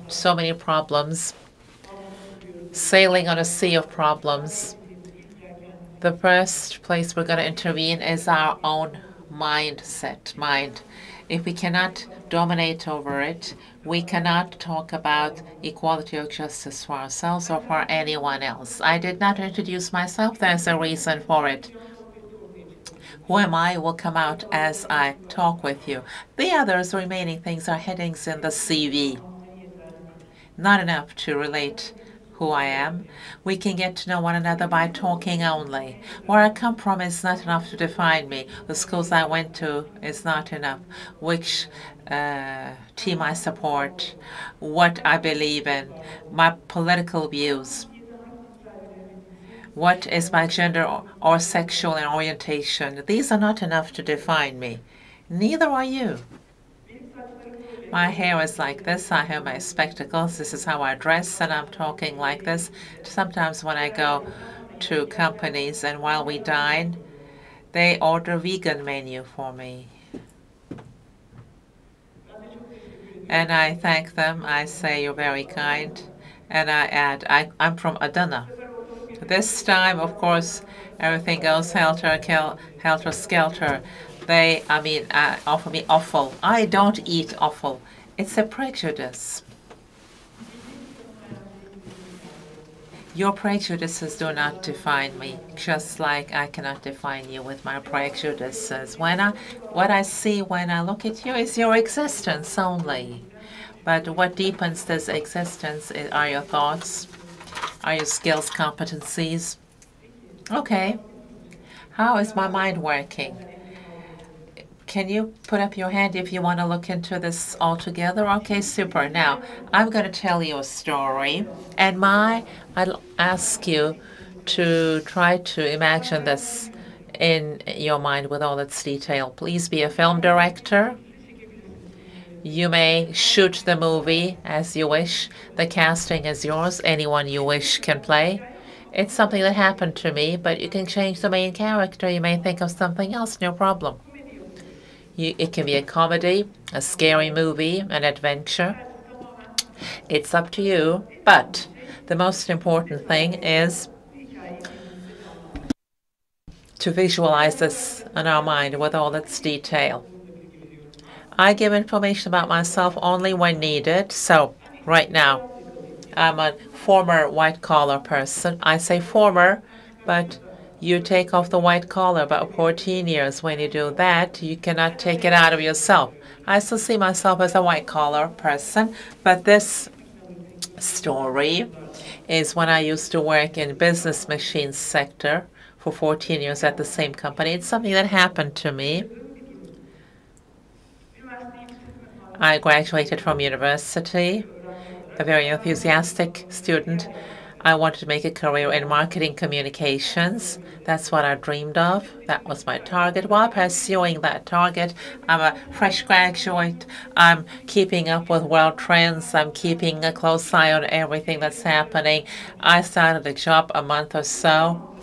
So many problems. Sailing on a sea of problems. The first place we're going to intervene is our own mindset, mind. If we cannot dominate over it, we cannot talk about equality or justice for ourselves or for anyone else. I did not introduce myself. There's a reason for it. Who am I will come out as I talk with you. The others remaining things are headings in the CV. Not enough to relate who I am. We can get to know one another by talking only. Where I come from is not enough to define me. The schools I went to is not enough. Which team I support, what I believe in, my political views. What is my gender or sexual orientation? These are not enough to define me. Neither are you. My hair is like this. I have my spectacles. This is how I dress, and I'm talking like this. Sometimes when I go to companies and while we dine, they order vegan menu for me. And I thank them. I say, you're very kind. And I add, I'm from Adana. This time, of course, everything goes helter-skelter. They, offer me offal. I don't eat offal. It's a prejudice. Your prejudices do not define me, just like I cannot define you with my prejudices. What I see when I look at you is your existence only. But what deepens this existence are your thoughts, are your skills, competencies. Okay, how is my mind working? Can you put up your hand if you want to look into this all together? Okay, super. Now, I'm going to tell you a story, and I'll ask you to try to imagine this in your mind with all its detail. Please be a film director. You may shoot the movie as you wish. The casting is yours. Anyone you wish can play. It's something that happened to me, but you can change the main character. You may think of something else, no problem. It can be a comedy, a scary movie, an adventure. It's up to you, but the most important thing is to visualize this in our mind with all its detail. I give information about myself only when needed. So right now, I'm a former white-collar person. I say former, but you take off the white collar about 14 years. When you do that, you cannot take it out of yourself. I still see myself as a white-collar person, but this story is when I used to work in business machines sector for 14 years at the same company. It's something that happened to me. I graduated from university, a very enthusiastic student. I wanted to make a career in marketing communications. That's what I dreamed of. That was my target. While pursuing that target, I'm a fresh graduate. I'm keeping up with world trends. I'm keeping a close eye on everything that's happening. I started a job a month or so.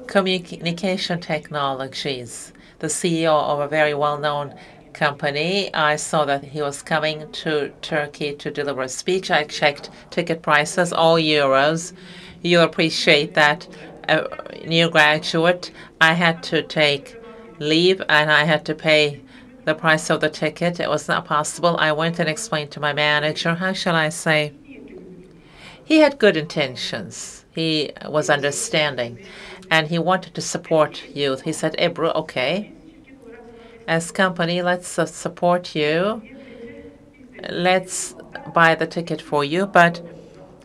Communication technologies. The CEO of a very well-known company. I saw that he was coming to Turkey to deliver a speech. I checked ticket prices, all euros. You appreciate that. A new graduate, I had to take leave and I had to pay the price of the ticket. It was not possible. I went and explained to my manager, how shall I say? He had good intentions. He was understanding. And he wanted to support youth. He said, Ebru, okay, as company, let's support you. Let's buy the ticket for you, but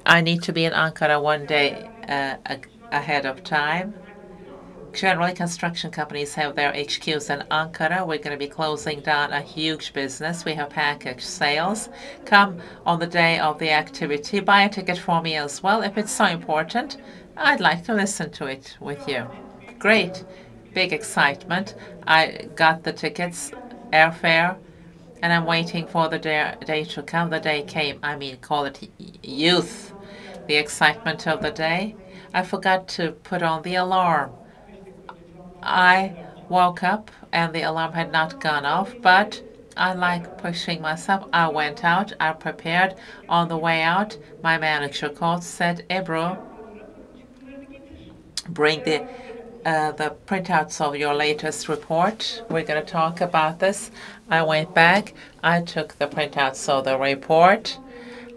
I need to be in Ankara one day ahead of time. Generally, construction companies have their HQs in Ankara. We're going to be closing down a huge business. We have package sales. Come on the day of the activity. Buy a ticket for me as well. If it's so important, I'd like to listen to it with you. Great. Big excitement. I got the tickets, airfare, and I'm waiting for the day to come. The day came. I mean, call it youth. The excitement of the day. I forgot to put on the alarm. I woke up and the alarm had not gone off, but I like pushing myself. I went out, I prepared. On the way out, my manager called, said, Ebru, bring the printouts of your latest report. We're going to talk about this. I went back. I took the printouts of the report.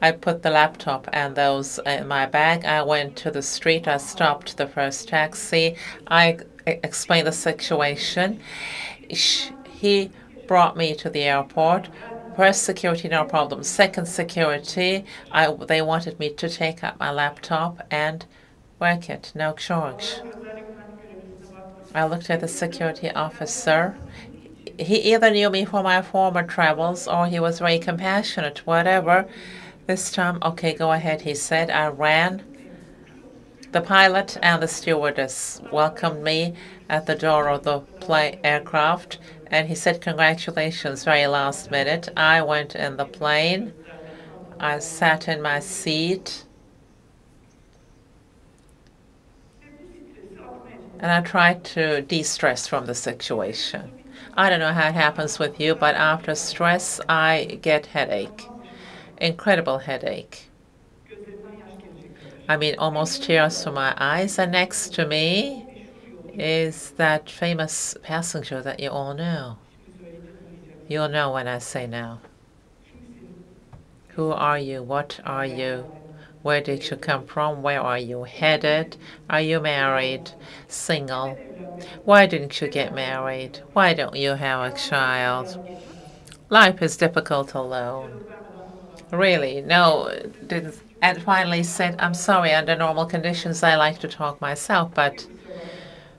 I put the laptop and those in my bag. I went to the street. I stopped the first taxi. I explained the situation. He brought me to the airport. First security, no problem. Second security, they wanted me to take out my laptop and work it. No charge. I looked at the security officer. He either knew me from my former travels or he was very compassionate, whatever. This time, okay, go ahead, he said. I ran. The pilot and the stewardess welcomed me at the door of the aircraft, and he said, congratulations, very last minute. I went in the plane. I sat in my seat, and I tried to de-stress from the situation. I don't know how it happens with you, but after stress, I get headache, incredible headache. I mean, almost tears to my eyes. And next to me is that famous passenger that you all know. You'll know when I say now. Who are you? What are you? Where did you come from? Where are you headed? Are you married? Single? Why didn't you get married? Why don't you have a child? Life is difficult alone. Really, no, didn't. And finally said, I'm sorry, under normal conditions I like to talk myself, but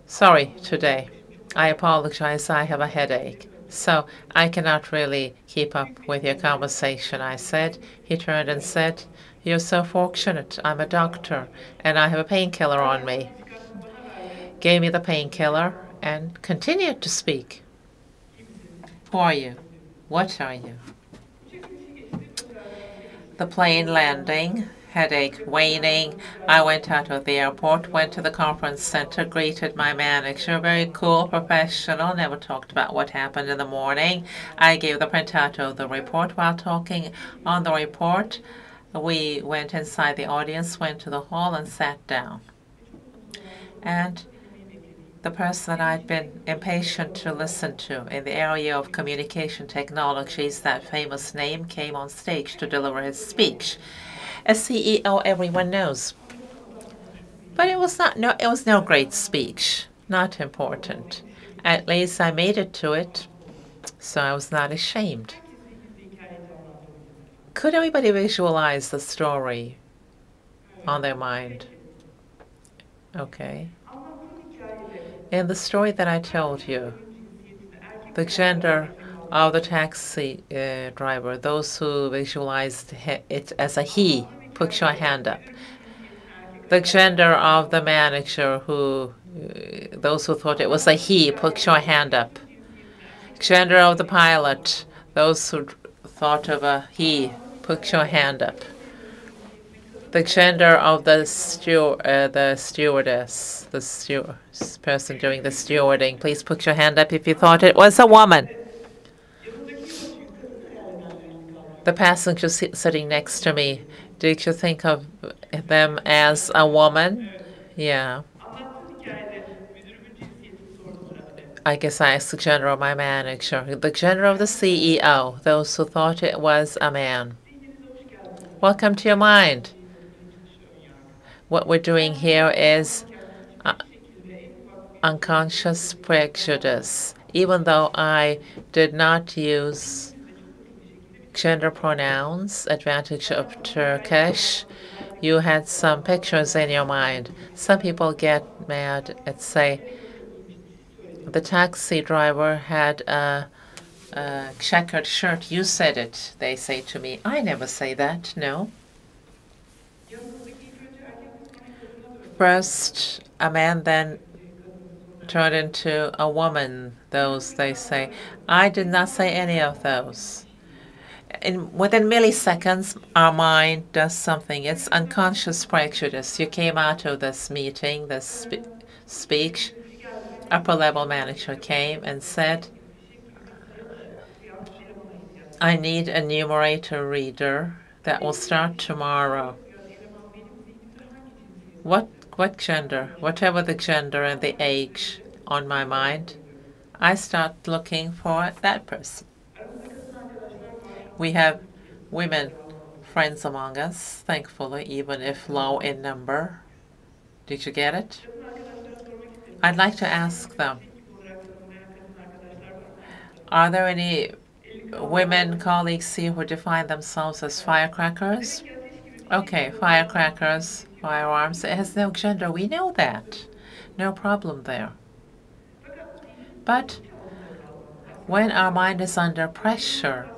sorry today. I apologize, I have a headache. So I cannot really keep up with your conversation, I said. He turned and said, you're so fortunate. I'm a doctor, and I have a painkiller on me. Gave me the painkiller and continued to speak. Who are you? What are you? The plane landing, headache waning. I went out of the airport, went to the conference center, greeted my manager, very cool, professional, never talked about what happened in the morning. I gave the printout of the report. While talking on the report, we went inside the audience, went to the hall, and sat down. And the person that I'd been impatient to listen to in the area of communication technologies, that famous name, came on stage to deliver his speech. A CEO everyone knows. But it was no great speech, not important. At least I made it to it, so I was not ashamed. Could everybody visualize the story on their mind? Okay. In the story that I told you, the gender of the taxi driver, those who visualized it as a he, put your hand up. The gender of the manager, those who thought it was a he, put your hand up. Gender of the pilot, those who thought of a he, put your hand up. The gender of the stewardess, the person doing the stewarding, please put your hand up if you thought it was a woman. The passenger sitting next to me, did you think of them as a woman? Yeah. I guess I asked the gender of my manager. The gender of the CEO, those who thought it was a man. Welcome to your mind. What we're doing here is unconscious prejudice. Even though I did not use gender pronouns, advantage of Turkish, you had some pictures in your mind. Some people get mad and say, the taxi driver had a checkered shirt. You said it, they say to me. I never say that, no. First a man, then turned into a woman, those they say. I did not say any of those. Within milliseconds, our mind does something. It's unconscious prejudice. You came out of this meeting, this speech, upper level manager came and said, I need a numerator reader that will start tomorrow. What gender? Whatever the gender and the age on my mind, I start looking for that person. We have women friends among us, thankfully, even if low in number. Did you get it? I'd like to ask them, are there any women colleagues here who define themselves as firecrackers? Okay, firecrackers, firearms. It has no gender. We know that. No problem there. But when our mind is under pressure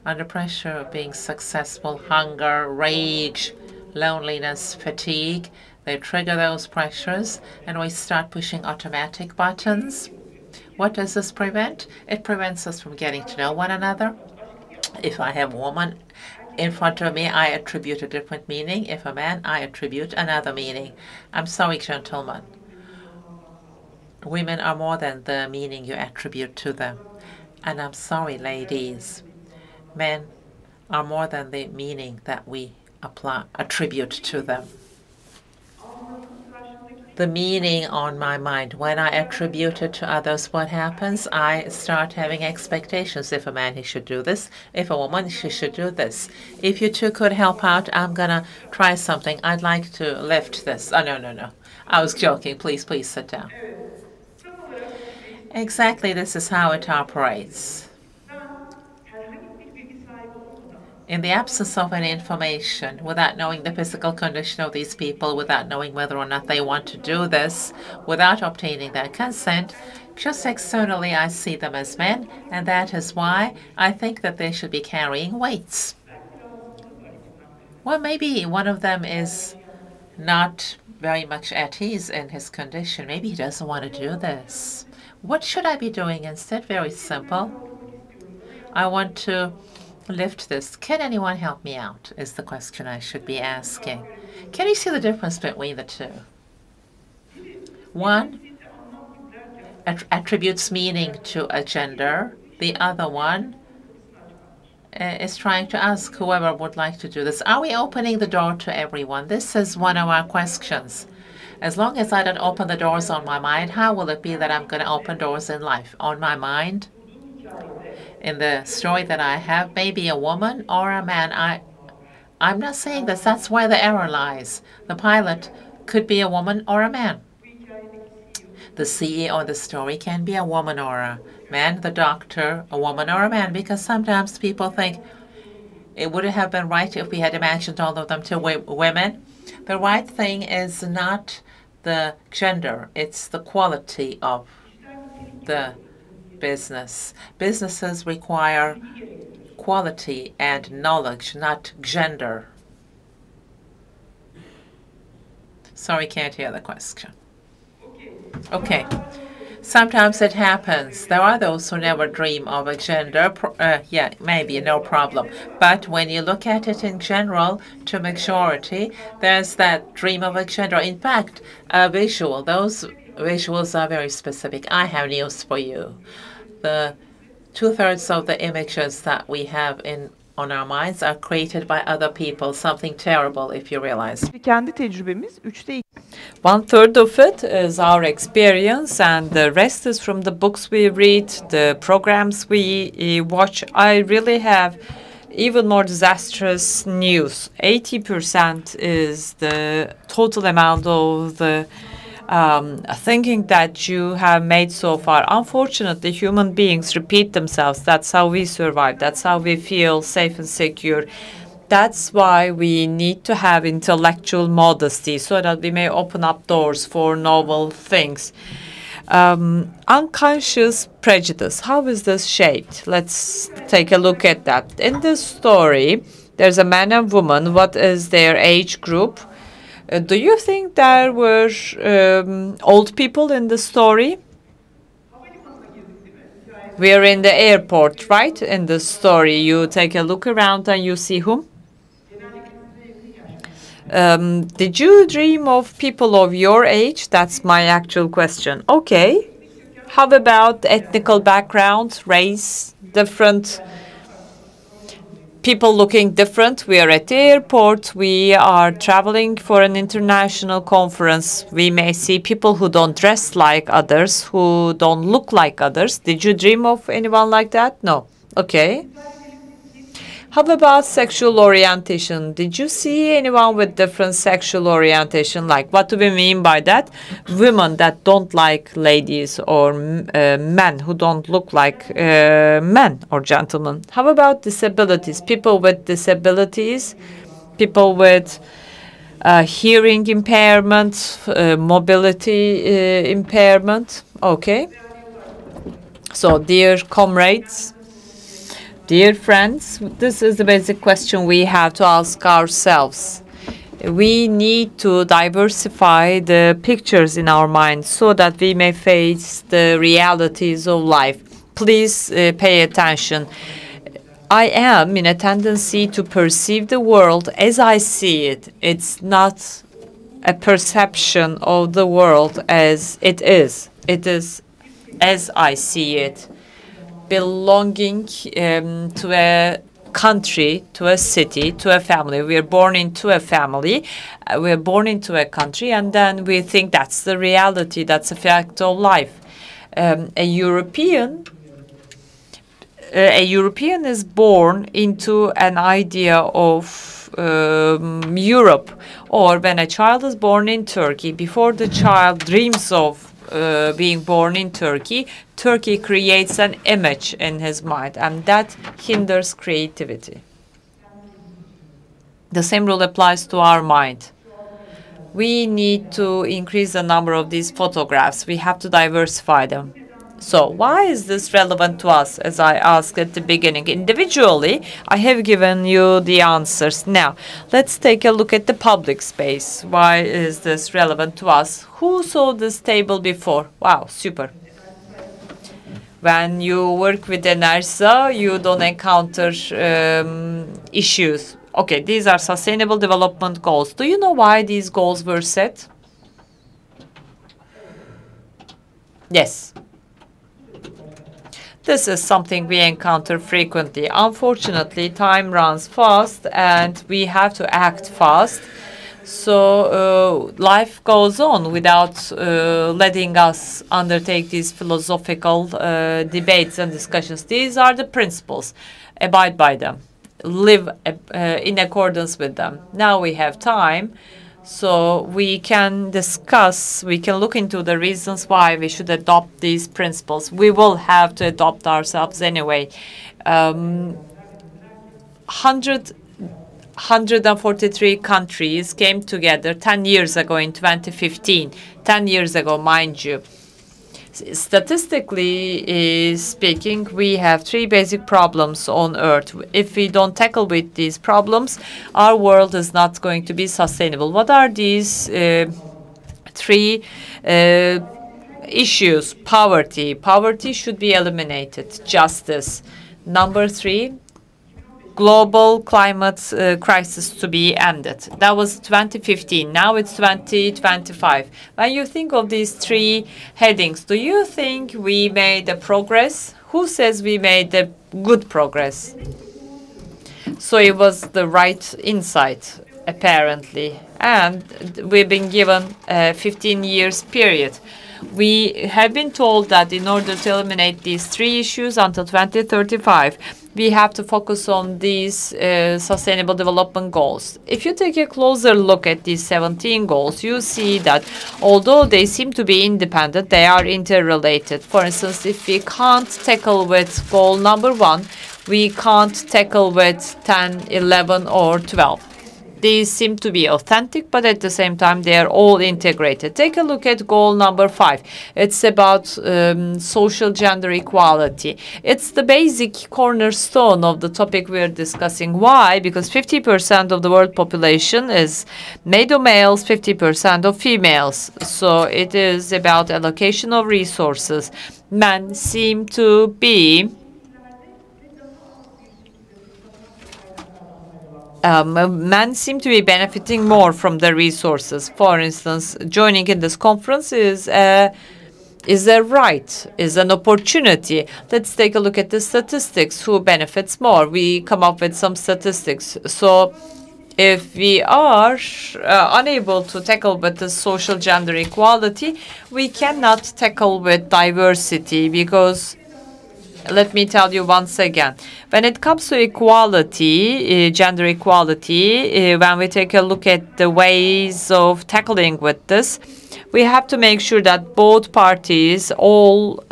of being successful, hunger, rage, loneliness, fatigue, they trigger those pressures, and we start pushing automatic buttons. What does this prevent? It prevents us from getting to know one another. If I have a woman in front of me, I attribute a different meaning. If a man, I attribute another meaning. I'm sorry, gentlemen. Women are more than the meaning you attribute to them. And I'm sorry, ladies. Men are more than the meaning that we attribute to them. the meaning on my mind. When I attribute it to others, what happens? I start having expectations. If a man, he should do this. If a woman, she should do this. If you two could help out, I'm going to try something. I'd like to lift this. Oh, no, no, no. I was joking. Please, please sit down. Exactly, this is how it operates. In the absence of any information, without knowing the physical condition of these people, without knowing whether or not they want to do this, without obtaining their consent, just externally I see them as men, and that is why I think that they should be carrying weights. Well, maybe one of them is not very much at ease in his condition. Maybe he doesn't want to do this. What should I be doing instead? Very simple. I want to lift this. Can anyone help me out, is the question I should be asking. Can you see the difference between the two? One attributes meaning to a gender. The other one is trying to ask whoever would like to do this. Are we opening the door to everyone? This is one of our questions. As long as I don't open the doors on my mind, how will it be that I'm going to open doors in life? On my mind? In the story that I have, maybe a woman or a man. I'm not saying this. That's where the error lies. The pilot could be a woman or a man. The CEO of the story can be a woman or a man. The doctor, a woman or a man, because sometimes people think it would have been right if we had imagined all of them to women. The right thing is not the gender. It's the quality of the business. Businesses require quality and knowledge, not gender. Sorry, can't hear the question. Okay. Sometimes it happens. There are those who never dream of a gender. Yeah, maybe, no problem. But when you look at it in general, to majority, there's that dream of a gender. In fact, a visual. Those visuals are very specific. I have news for you. The 2/3 of the images that we have on our minds are created by other people. Something terrible, if you realize. Kendi tecrübemiz 3'te 1/3 of it is our experience, and the rest is from the books we read, the programs we watch. I really have even more disastrous news. 80% is the total amount of the thinking that you have made so far. Unfortunately, human beings repeat themselves. That's how we survive. That's how we feel safe and secure. That's why we need to have intellectual modesty so that we may open up doors for novel things. Unconscious prejudice. How is this shaped? Let's take a look at that. In this story, there's a man and woman. What is their age group? Do you think there were old people in the story? We are in the airport, right? In the story, you take a look around and you see whom? Did you dream of people of your age? That's my actual question. Okay. How about ethnical background, race, different people looking different? We are at the airport. We are traveling for an international conference. We may see people who don't dress like others, who don't look like others. Did you dream of anyone like that? No. Okay. How about sexual orientation? Did you see anyone with different sexual orientation? Like, what do we mean by that? Women that don't like ladies, or men who don't look like men or gentlemen. How about disabilities? People with disabilities, people with hearing impairment, mobility impairment. Okay. So, dear comrades, dear friends, this is the basic question we have to ask ourselves. We need to diversify the pictures in our minds so that we may face the realities of life. Please pay attention. I am in a tendency to perceive the world as I see it. It's not a perception of the world as it is. It is as I see it, belonging to a country, to a city, to a family. We are born into a family, we are born into a country, and then we think that's the reality, that's a fact of life. A European is born into an idea of Europe, or when a child is born in Turkey, before the child dreams of being born in Turkey, Turkey creates an image in his mind, and that hinders creativity. The same rule applies to our mind. We need to increase the number of these photographs. We have to diversify them. So why is this relevant to us, as I asked at the beginning? Individually, I have given you the answers. Now, let's take a look at the public space. Why is this relevant to us? Who saw this table before? Wow, super. When you work with Enerjisa, you don't encounter issues. Okay, these are sustainable development goals. Do you know why these goals were set? Yes. This is something we encounter frequently. Unfortunately, time runs fast and we have to act fast. So life goes on without letting us undertake these philosophical debates and discussions. These are the principles. Abide by them. Live in accordance with them. Now we have time. So we can discuss, we can look into the reasons why we should adopt these principles. We will have to adopt ourselves anyway. 143 countries came together 10 years ago in 2015. 10 years ago, mind you. Statistically speaking, we have three basic problems on Earth. If we don't tackle with these problems, our world is not going to be sustainable. What are these three issues? Poverty. Poverty should be eliminated. Justice. Number 3, global climate crisis to be ended. That was 2015. Now it's 2025. When you think of these three headings, do you think we made a progress? Who says we made a good progress? So it was the right insight, apparently. And we've been given a 15 years period. We have been told that in order to eliminate these three issues until 2035, we have to focus on these sustainable development goals. If you take a closer look at these 17 goals, you see that although they seem to be independent, they are interrelated. For instance, if we can't tackle with goal number 1, we can't tackle with 10, 11, or 12. These seem to be authentic, but at the same time, they are all integrated. Take a look at goal number 5. It's about social gender equality. It's the basic cornerstone of the topic we're discussing. Why? Because 50% of the world population is made of males, 50% of females. So it is about allocation of resources. Men seem to be men seem to be benefiting more from the resources. For instance, joining in this conference is a right, is an opportunity. Let's take a look at the statistics. Who benefits more? We come up with some statistics. So if we are unable to tackle with the social gender equality, we cannot tackle with diversity, because let me tell you once again, when it comes to equality, gender equality, when we take a look at the ways of tackling with this, we have to make sure that both parties, all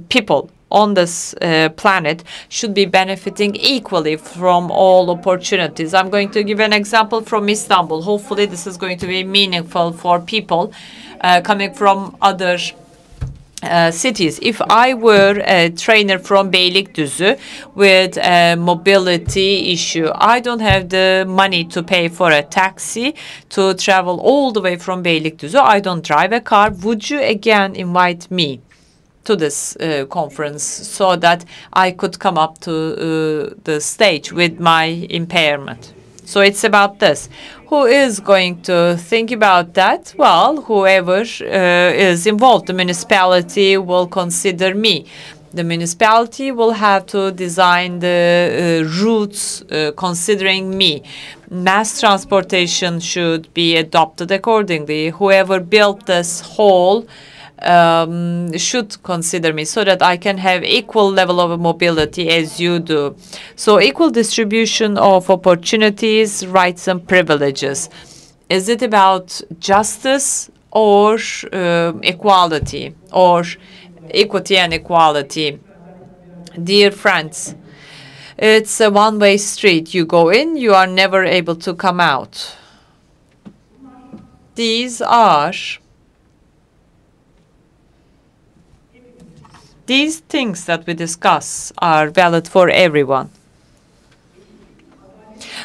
people on this planet, should be benefiting equally from all opportunities. I'm going to give an example from Istanbul. Hopefully this is going to be meaningful for people coming from other cities. If I were a trainer from Beylikdüzü with a mobility issue, I don't have the money to pay for a taxi to travel all the way from Beylikdüzü. I don't drive a car. Would you again invite me to this conference so that I could come up to the stage with my impairment? So it's about this. Who is going to think about that? Well, whoever is involved, the municipality will consider me. The municipality will have to design the routes considering me. Mass transportation should be adopted accordingly. Whoever built this hall should consider me so that I can have equal level of mobility as you do. So equal distribution of opportunities, rights and privileges. Is it about justice or equality or equity and equality? Dear friends, it's a one-way street. You go in, you are never able to come out. These things that we discuss are valid for everyone.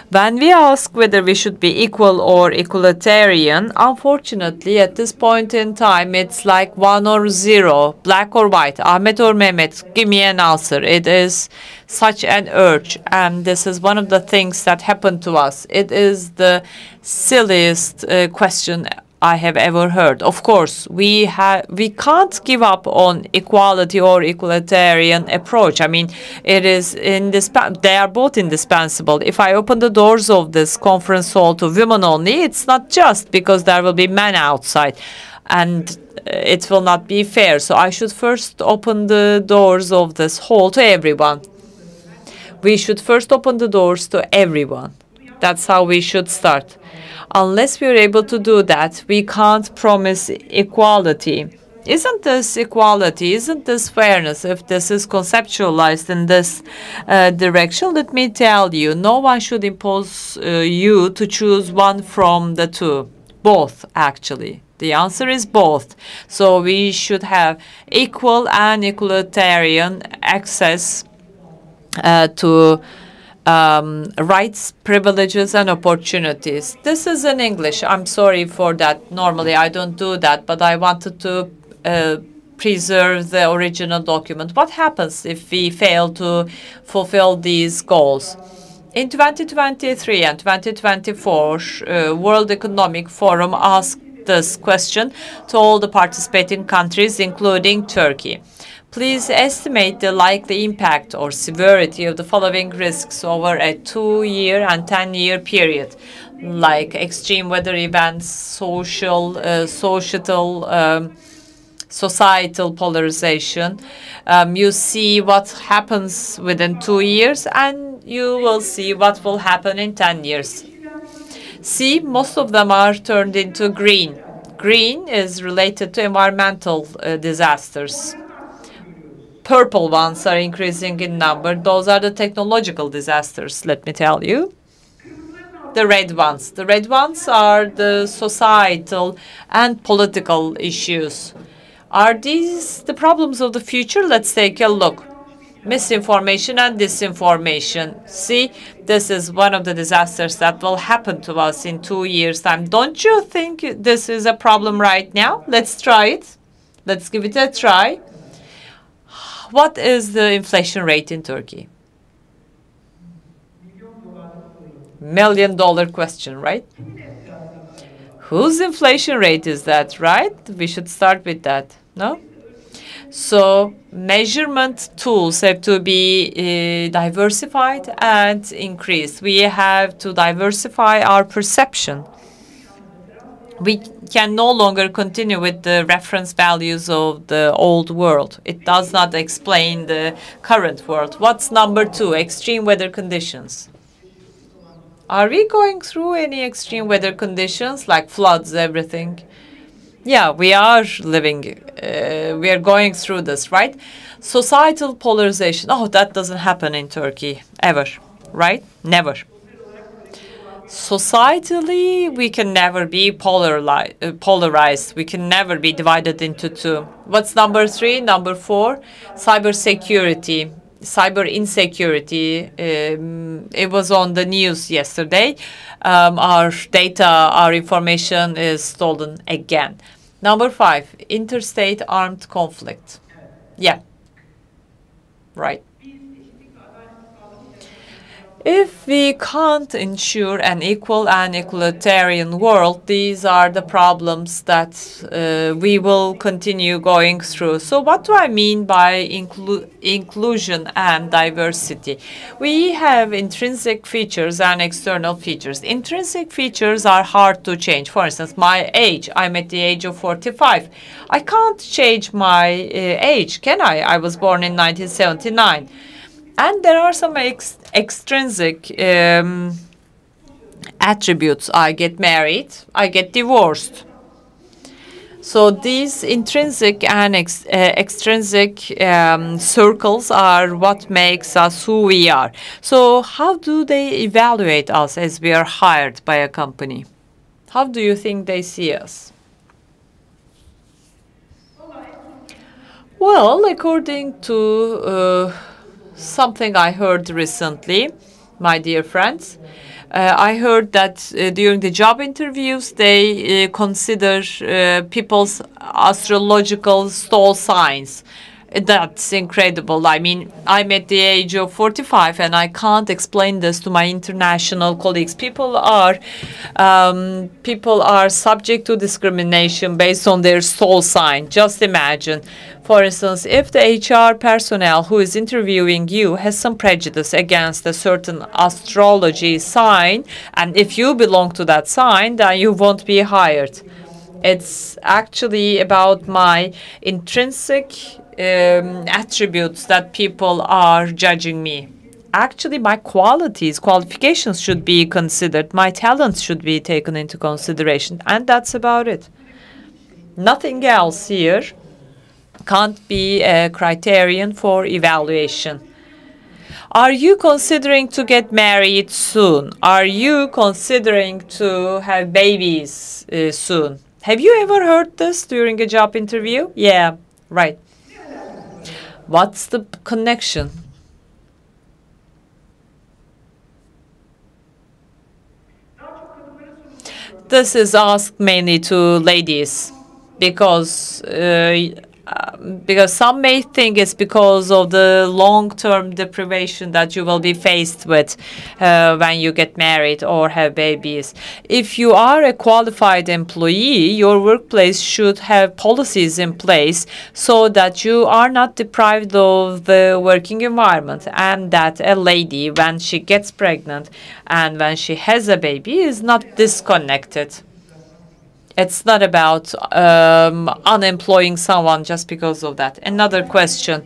When we ask whether we should be equal or equalitarian, unfortunately, at this point in time, it's like 1 or 0, black or white, Ahmet or Mehmet, give me an answer. It is such an urge, and this is one of the things that happened to us. It is the silliest question I have ever heard. Of course, we can't give up on equality or equalitarian approach. I mean, it is they are both indispensable. If I open the doors of this conference hall to women only, it's not just because there will be men outside, and it will not be fair. So I should first open the doors of this hall to everyone. We should first open the doors to everyone. That's how we should start. Unless we are able to do that, we can't promise equality. Isn't this equality? Isn't this fairness? If this is conceptualized in this direction, let me tell you, no one should impose you to choose one from the two. Both, actually. The answer is both. So we should have equal and equalitarian access to rights, privileges, and opportunities. This is in English. I'm sorry for that. Normally, I don't do that, but I wanted to preserve the original document. What happens if we fail to fulfill these goals? In 2023 and 2024, World Economic Forum asked this question to all the participating countries, including Turkey. Please estimate the likely impact or severity of the following risks over a 2-year and 10-year period, like extreme weather events, societal polarization. You see what happens within 2 years, and you will see what will happen in 10 years. See, most of them are turned into green. Green is related to environmental disasters. Purple ones are increasing in number. Those are the technological disasters, let me tell you. The red ones. The red ones are the societal and political issues. Are these the problems of the future? Let's take a look. Misinformation and disinformation. See, this is one of the disasters that will happen to us in 2 years' time. Don't you think this is a problem right now? Let's try it. Let's give it a try. What is the inflation rate in Turkey? $1 million question, right? Whose inflation rate is that, right? We should start with that, no? So measurement tools have to be diversified and increased. We have to diversify our perception. We can no longer continue with the reference values of the old world. It does not explain the current world. What's number 2? Extreme weather conditions. Are we going through any extreme weather conditions like floods, everything? Yeah, we are we are going through this, right? Societal polarization. Oh, that doesn't happen in Turkey ever, right? Never. Societally, we can never be polarized. We can never be divided into two. What's number 3? Number 4, cybersecurity, cyber insecurity. It was on the news yesterday. Our data, our information is stolen again. Number 5, interstate armed conflict. Yeah. Right. If we can't ensure an equal and equalitarian world, these are the problems that we will continue going through. So what do I mean by inclusion and diversity? We have intrinsic features and external features. Intrinsic features are hard to change. For instance, my age. I'm at the age of 45. I can't change my age, can I? I was born in 1979. And there are some extrinsic attributes. I get married, I get divorced. So these intrinsic and extrinsic circles are what makes us who we are. So how do they evaluate us as we are hired by a company? How do you think they see us? Well, according to something I heard recently, my dear friends, I heard that during the job interviews, they consider people's astrological stall signs. That's incredible. I mean, I'm at the age of 45 and I can't explain this to my international colleagues. People are subject to discrimination based on their soul sign. Just imagine. For instance, if the HR personnel who is interviewing you has some prejudice against a certain astrology sign, and if you belong to that sign, then you won't be hired. It's actually about my intrinsic attributes that people are judging me. Actually, my qualifications should be considered. My talents should be taken into consideration. And that's about it. Nothing else here can't be a criterion for evaluation. Are you considering to get married soon? Are you considering to have babies soon? Have you ever heard this during a job interview? Yeah, right. What's the connection? This is asked mainly to ladies because some may think it's because of the long-term deprivation that you will be faced with when you get married or have babies. If you are a qualified employee, your workplace should have policies in place so that you are not deprived of the working environment, and that a lady, when she gets pregnant and when she has a baby, is not disconnected. It's not about unemploying someone just because of that. Another question.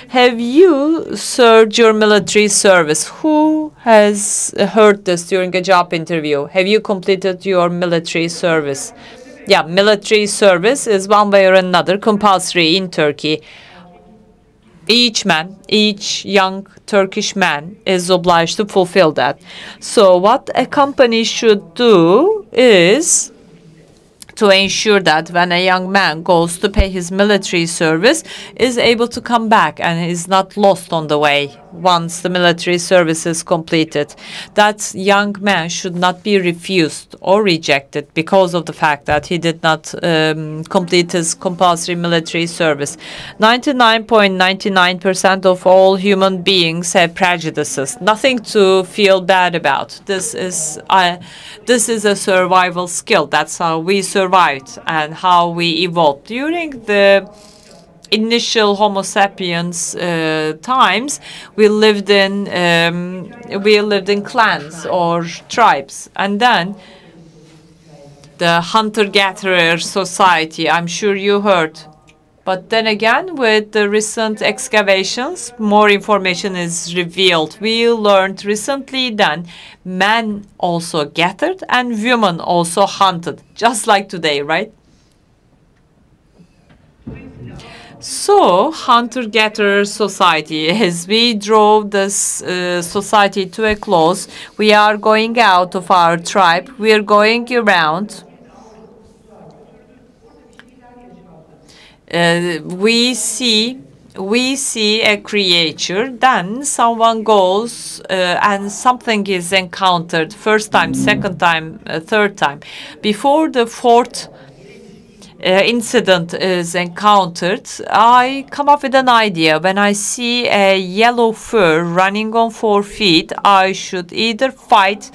Have you served your military service? Who has heard this during a job interview? Have you completed your military service? Yeah, military service is one way or another compulsory in Turkey. Each young Turkish man is obliged to fulfill that. So what a company should do is to ensure that when a young man goes to pay his military service, is able to come back and is not lost on the way once the military service is completed. That young man should not be refused or rejected because of the fact that he did not complete his compulsory military service. 99.99% of all human beings have prejudices. Nothing to feel bad about. This is a survival skill. That's how we survived and how we evolved. During the initial Homo sapiens times, we lived in clans or tribes, and then the hunter-gatherer society. I'm sure you heard. But then again, with the recent excavations, more information is revealed. We learned recently that men also gathered and women also hunted, just like today, right? So, hunter-gatherer society, as we drove this society to a close, we are going out of our tribe, we are going around. We see a creature, then someone goes and something is encountered first time, second time, third time. Before the fourth incident is encountered, I come up with an idea. When I see a yellow fur running on 4 feet, I should either fight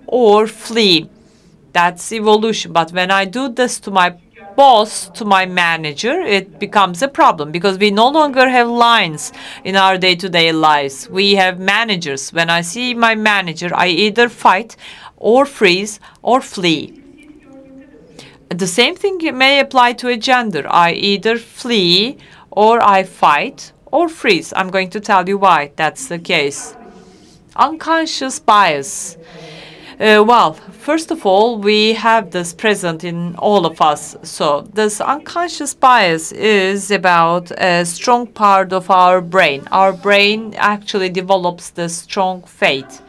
or flee. That's evolution. But when I do this to my boss, to my manager, it becomes a problem because we no longer have lines in our day-to-day lives. We have managers. When I see my manager, I either fight or freeze or flee. The same thing may apply to a gender. I either flee or I fight or freeze. I'm going to tell you why that's the case. Unconscious bias. Well, first of all, we have this present in all of us. So this unconscious bias is about a strong part of our brain. Our brain actually develops this strong faith.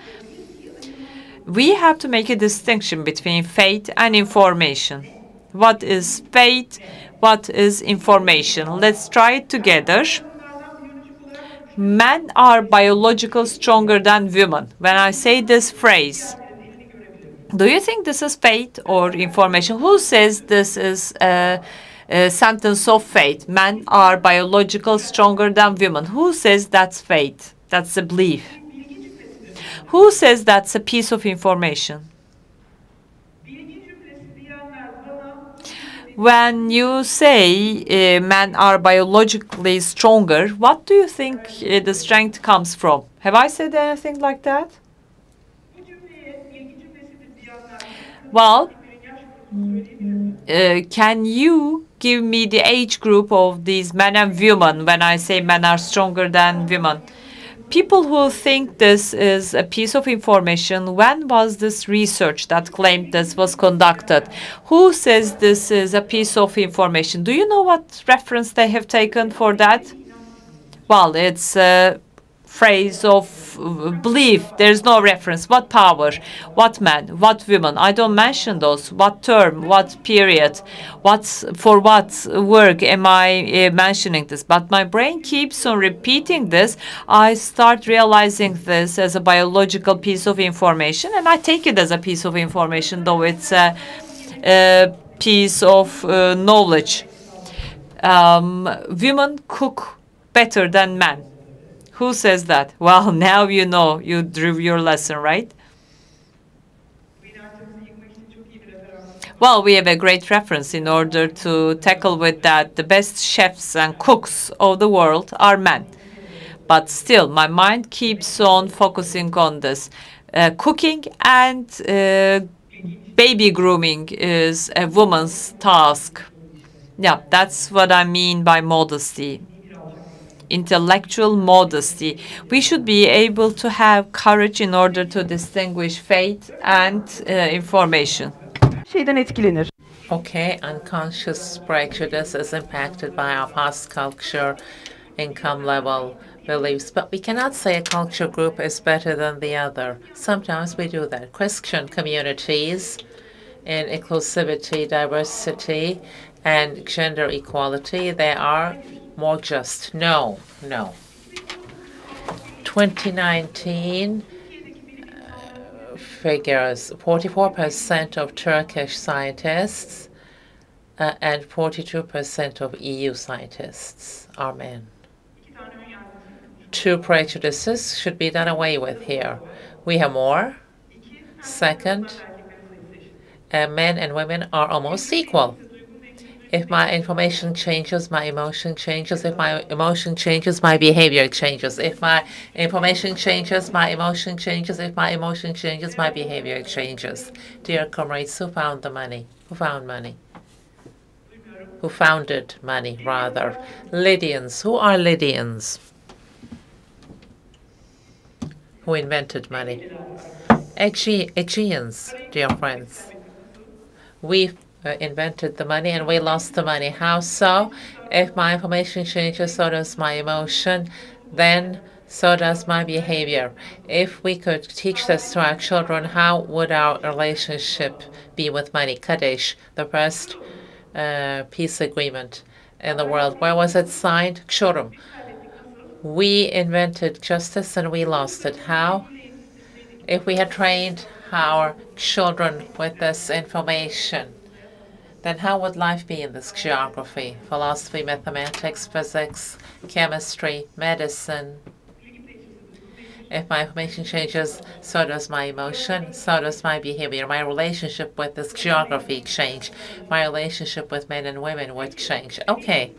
We have to make a distinction between faith and information. What is faith? What is information? Let's try it together. Men are biologically stronger than women. When I say this phrase, do you think this is faith or information? Who says this is a sentence of faith? Men are biologically stronger than women. Who says that's faith? That's a belief. Who says that's a piece of information? When you say men are biologically stronger, what do you think the strength comes from? Have I said anything like that? Well, can you give me the age group of these men and women when I say men are stronger than women? People who think this is a piece of information, when was this research that claimed this was conducted? Who says this is a piece of information? Do you know what reference they have taken for that? Well, it's a phrase of belief. There's no reference. What power? What man? What women? I don't mention those. What term? What period? For what work am I mentioning this? But my brain keeps on repeating this. I start realizing this as a biological piece of information, and I take it as a piece of information, though it's a piece of knowledge. Women cook better than men. Who says that? Well, now you know. You drew your lesson, right? Well, we have a great reference in order to tackle with that. The best chefs and cooks of the world are men. But still, my mind keeps on focusing on this. Cooking and baby grooming is a woman's task. Yeah, that's what I mean by modesty. Intellectual modesty. We should be able to have courage in order to distinguish faith and information. Şeyden etkilenir. Okay, unconscious prejudice is impacted by our past culture, income level, beliefs, but we cannot say a culture group is better than the other. Sometimes we do that. Christian communities in inclusivity, diversity, and gender equality, they are more just. No. 2019 figures, 44% of Turkish scientists and 42% of EU scientists are men. 2 prejudices should be done away with here. We have more. Second, men and women are almost equal. If my information changes, my emotion changes. If my emotion changes, my behavior changes. If my information changes, my emotion changes. If my emotion changes, my behavior changes. Dear comrades, who found the money? Who found money? Who founded money, rather? Lydians. Who are Lydians? Who invented money? Aegeans, dear friends. We invented the money and we lost the money. How so? If my information changes, so does my emotion, then so does my behavior. If we could teach this to our children, how would our relationship be with money? Kadesh, the first peace agreement in the world. Where was it signed? Çorum. We invented justice and we lost it. How? If we had trained our children with this information, then how would life be in this geography? Philosophy, mathematics, physics, chemistry, medicine. If my information changes, so does my emotion, so does my behavior. My relationship with this geography change. My relationship with men and women would change. Okay.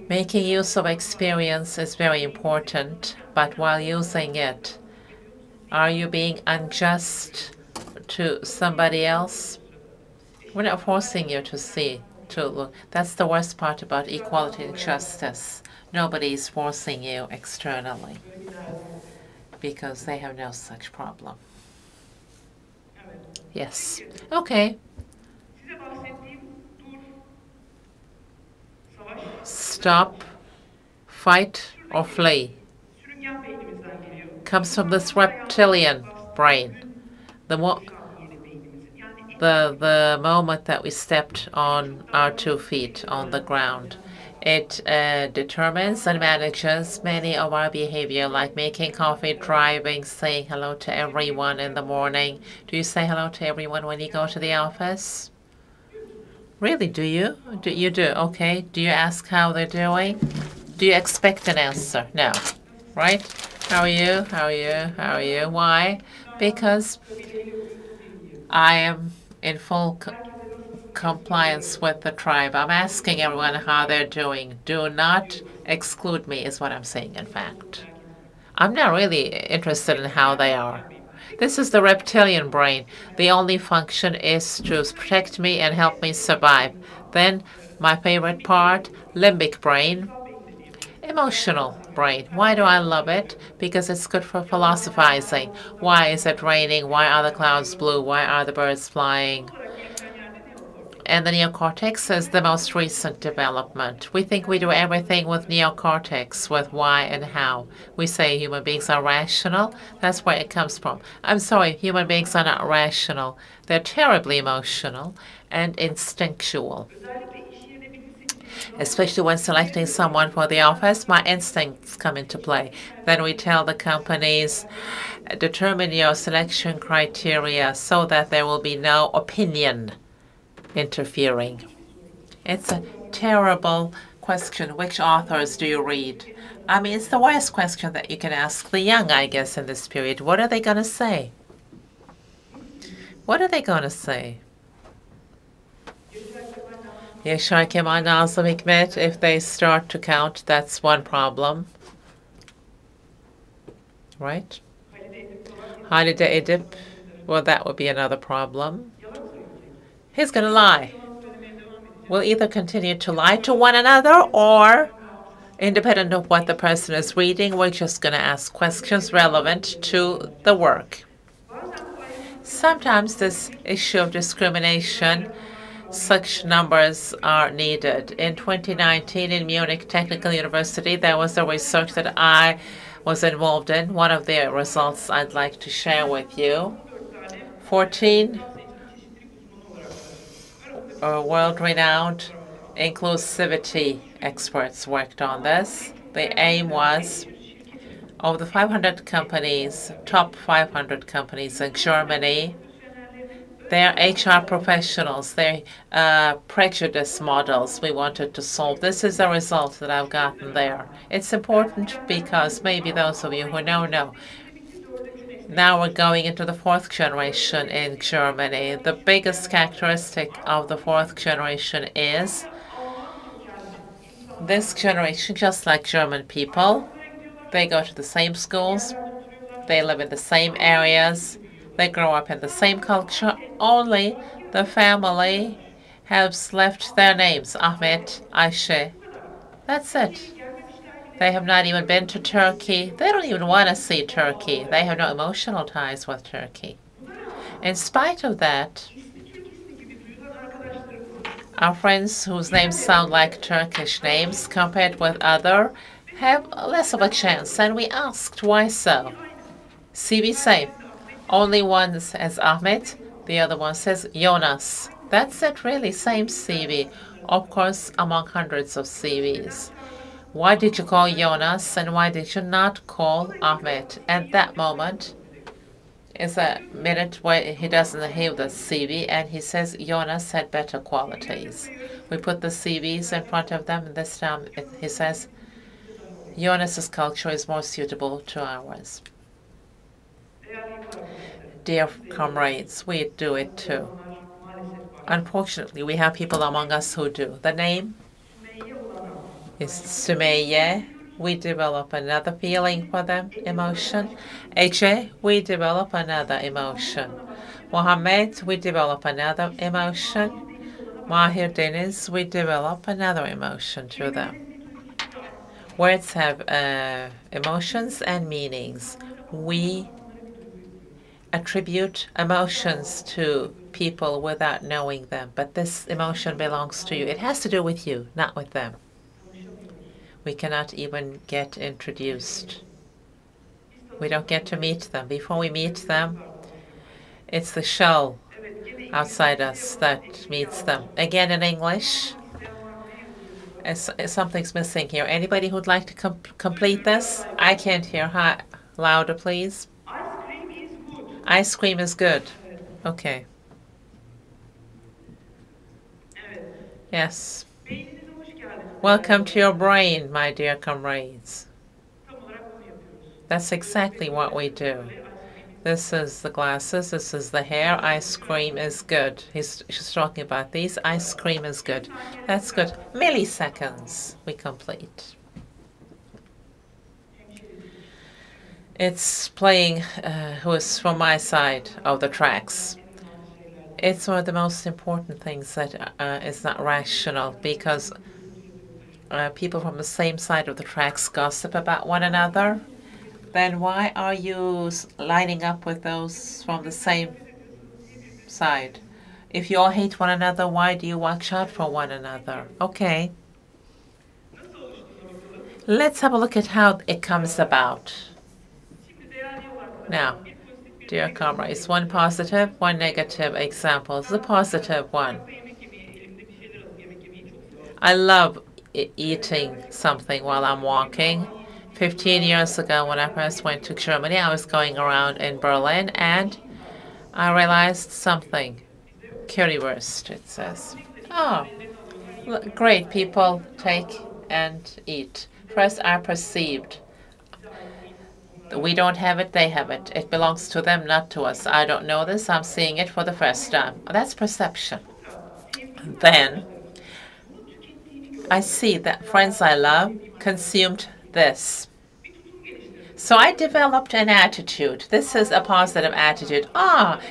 Making use of experience is very important, but while using it, are you being unjust to somebody else? We're not forcing you to see, to look. That's the worst part about equality and justice. Nobody's forcing you externally because they have no such problem. Yes. Okay. Stop, fight, or flee comes from this reptilian brain. The moment that we stepped on our 2 feet on the ground. It determines and manages many of our behavior, like making coffee, driving, saying hello to everyone in the morning. Do you say hello to everyone when you go to the office? Really, do you? You do, okay. Do you ask how they're doing? Do you expect an answer? No, right? How are you? How are you? How are you? Why? Because I am in full compliance with the tribe. I'm asking everyone how they're doing. Do not exclude me is what I'm saying, in fact. I'm not really interested in how they are. This is the reptilian brain. The only function is to protect me and help me survive. Then my favorite part, limbic brain, emotional brain. Why do I love it? Because it's good for philosophizing. Why is it raining? Why are the clouds blue? Why are the birds flying? And the neocortex is the most recent development. We think we do everything with neocortex, with why and how. We say human beings are rational. That's where it comes from. I'm sorry, human beings are not rational. They're terribly emotional and instinctual. Especially when selecting someone for the office, my instincts come into play. Then we tell the companies, determine your selection criteria so that there will be no opinion interfering. It's a terrible question. Which authors do you read? I mean, it's the worst question that you can ask the young, I guess, in this period. What are they going to say? What are they going to say? Yaşar Kemal, Nazım Hikmet, if they start to count, that's one problem. Right? Halide Edip, well, that would be another problem. He's going to lie. We'll either continue to lie to one another or, independent of what the person is reading, we're just going to ask questions relevant to the work. Sometimes this issue of discrimination, such numbers are needed. In 2019 in Munich Technical University, there was a research that I was involved in. One of the results I'd like to share with you. 14 world-renowned inclusivity experts worked on this. The aim was, of the 500 companies, top 500 companies in Germany, their HR professionals, their prejudice models we wanted to solve. This is the result that I've gotten there. It's important because maybe those of you who know. Now we're going into the 4th generation in Germany. The biggest characteristic of the 4th generation is this generation, just like German people, they go to the same schools, they live in the same areas, they grow up in the same culture, only the family has left their names, Ahmet, Ayşe. That's it. They have not even been to Turkey. They don't even want to see Turkey. They have no emotional ties with Turkey. In spite of that, our friends whose names sound like Turkish names compared with other have less of a chance. And we asked, why so? CV same. Only one says Ahmet, the other one says Jonas. That's it, really, same CV. Of course, among hundreds of CVs. Why did you call Jonas and why did you not call Ahmet? At that moment, is a minute where he doesn't have the CV and he says Jonas had better qualities. We put the CVs in front of them, and this time he says Jonas's culture is more suitable to ours. Dear comrades, we do it too. Unfortunately, we have people among us who do. The name is Sümeyye. We develop another feeling for them, emotion. Ece, we develop another emotion. Mohammed, we develop another emotion. Mahir Deniz, we develop another emotion to them. Words have emotions and meanings. We attribute emotions to people without knowing them, but this emotion belongs to you. It has to do with you, not with them. We cannot even get introduced. We don't get to meet them. Before we meet them, it's the shell outside us that meets them. Again in English, something's missing here. Anybody who'd like to complete this? I can't hear. Hi, louder, please. Ice cream is good. Okay. Yes. Welcome to your brain, my dear comrades. That's exactly what we do. This is the glasses, this is the hair. Ice cream is good. She's talking about these. Ice cream is good. That's good. Milliseconds we complete. It's playing who is from my side of the tracks. It's one of the most important things that is not rational, because people from the same side of the tracks gossip about one another. Then why are you lining up with those from the same side? If you all hate one another, why do you watch out for one another? Okay. Let's have a look at how it comes about. Now, dear comrades, one positive, one negative example. The positive one. I love eating something while I'm walking. 15 years ago, when I first went to Germany, I was going around in Berlin, and I realized something. Currywurst, it says. Oh, great, people take and eat. First, I perceived. We don't have it, they have it. It belongs to them, not to us. I don't know this, I'm seeing it for the first time. That's perception. Then, I see that friends I love consumed this. So I developed an attitude. This is a positive attitude.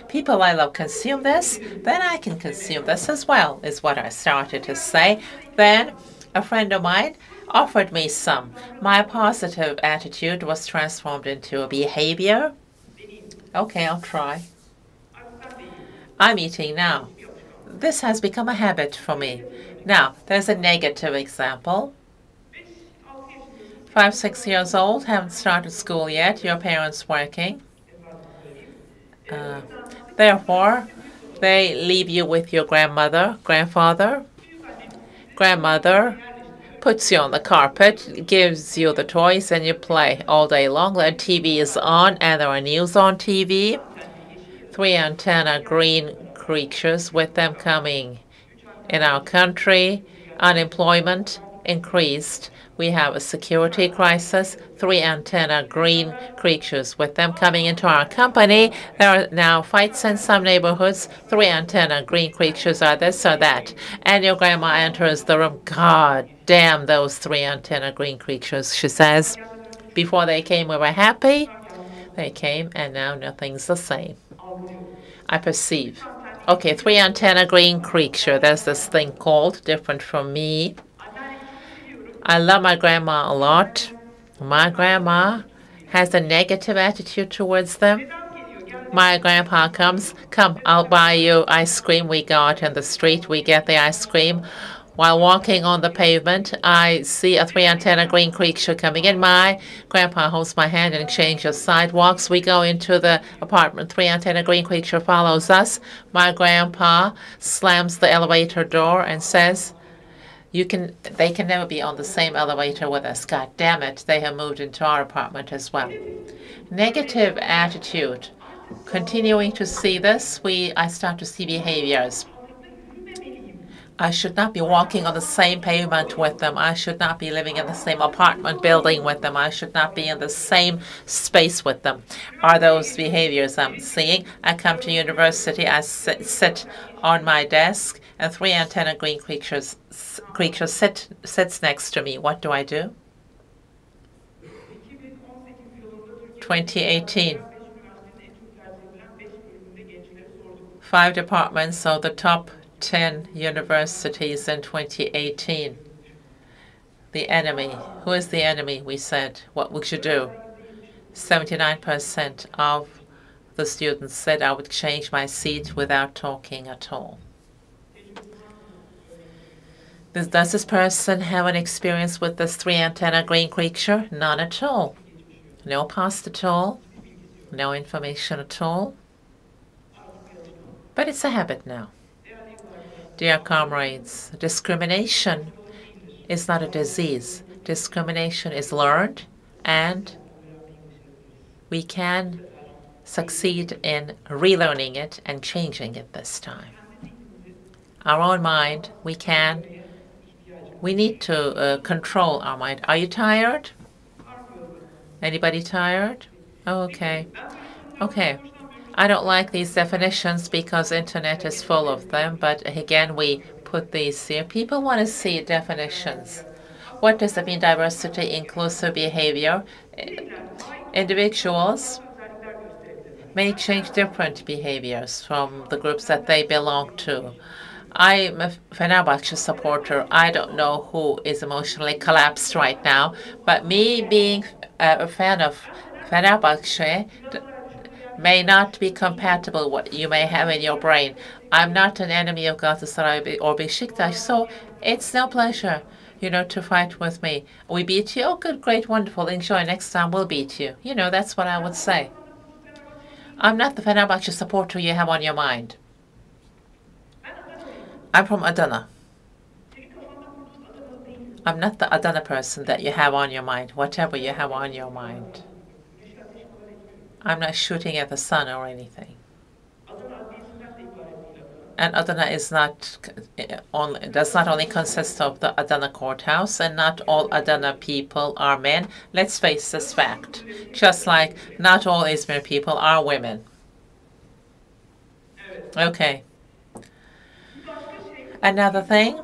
People I love consume this, then I can consume this as well, is what I started to say. Then a friend of mine offered me some. My positive attitude was transformed into a behavior. Okay, I'll try. I'm eating now. This has become a habit for me. Now, there's a negative example. 5, 6 years old, haven't started school yet, your parents working. Therefore, they leave you with your grandmother, grandfather. Grandmother puts you on the carpet, gives you the toys, and you play all day long. The TV is on, and there are news on TV. 3 antenna green creatures, with them coming in our country. Unemployment increased. We have a security crisis. 3 antenna green creatures, with them coming into our company. There are now fights in some neighborhoods. 3 antenna green creatures are this or that. And your grandma enters the room. God damn those 3 antenna green creatures, she says. Before they came, we were happy. They came, and now nothing's the same. I perceive. Okay, 3 antenna green creature. There's this thing called, different from me. I love my grandma a lot. My grandma has a negative attitude towards them. My grandpa comes, come, I'll buy you ice cream. We go out in the street, we get the ice cream. While walking on the pavement, I see a 3 antenna green creature coming in. My grandpa holds my hand and exchanges sidewalks. We go into the apartment. 3 antenna green creature follows us. My grandpa slams the elevator door and says, they can never be on the same elevator with us. God damn it, they have moved into our apartment as well. Negative attitude. Continuing to see this, I start to see behaviors. I should not be walking on the same pavement with them. I should not be living in the same apartment building with them. I should not be in the same space with them. Are those behaviors I'm seeing? I come to university, I sit on my desk, and 3 antenna green creatures sits next to me. What do I do? 2018. 5 departments of the top 10 universities in 2018. The enemy. Who is the enemy, we said. What we should do. 79% of the students said I would change my seat without talking at all. Does this person have an experience with this 3 antenna green creature? None at all. No past at all. No information at all. But it's a habit now. Dear comrades, discrimination is not a disease. Discrimination is learned, and we can succeed in relearning it and changing it this time. Our own mind, we need to control our mind. Are you tired? Anybody tired? Oh, okay. Okay. I don't like these definitions because internet is full of them, but again, we put these here. People want to see definitions. What does it mean, diversity, inclusive behavior? Individuals may change different behaviors from the groups that they belong to. I'm a Fenerbahce supporter. I don't know who is emotionally collapsed right now, but me being a fan of Fenerbahce may not be compatible with what you may have in your brain. I'm not an enemy of Galatasaray or Beşiktaş, so it's no pleasure, to fight with me. We beat you? Oh, good, great, wonderful. Enjoy. Next time we'll beat you. That's what I would say. I'm not the Fenerbahce supporter you have on your mind. I'm from Adana. I'm not the Adana person that you have on your mind, whatever you have on your mind. I'm not shooting at the sun or anything. And Adana does not only consist of the Adana courthouse, and not all Adana people are men. Let's face this fact. Just like not all Izmir people are women. Okay. Another thing,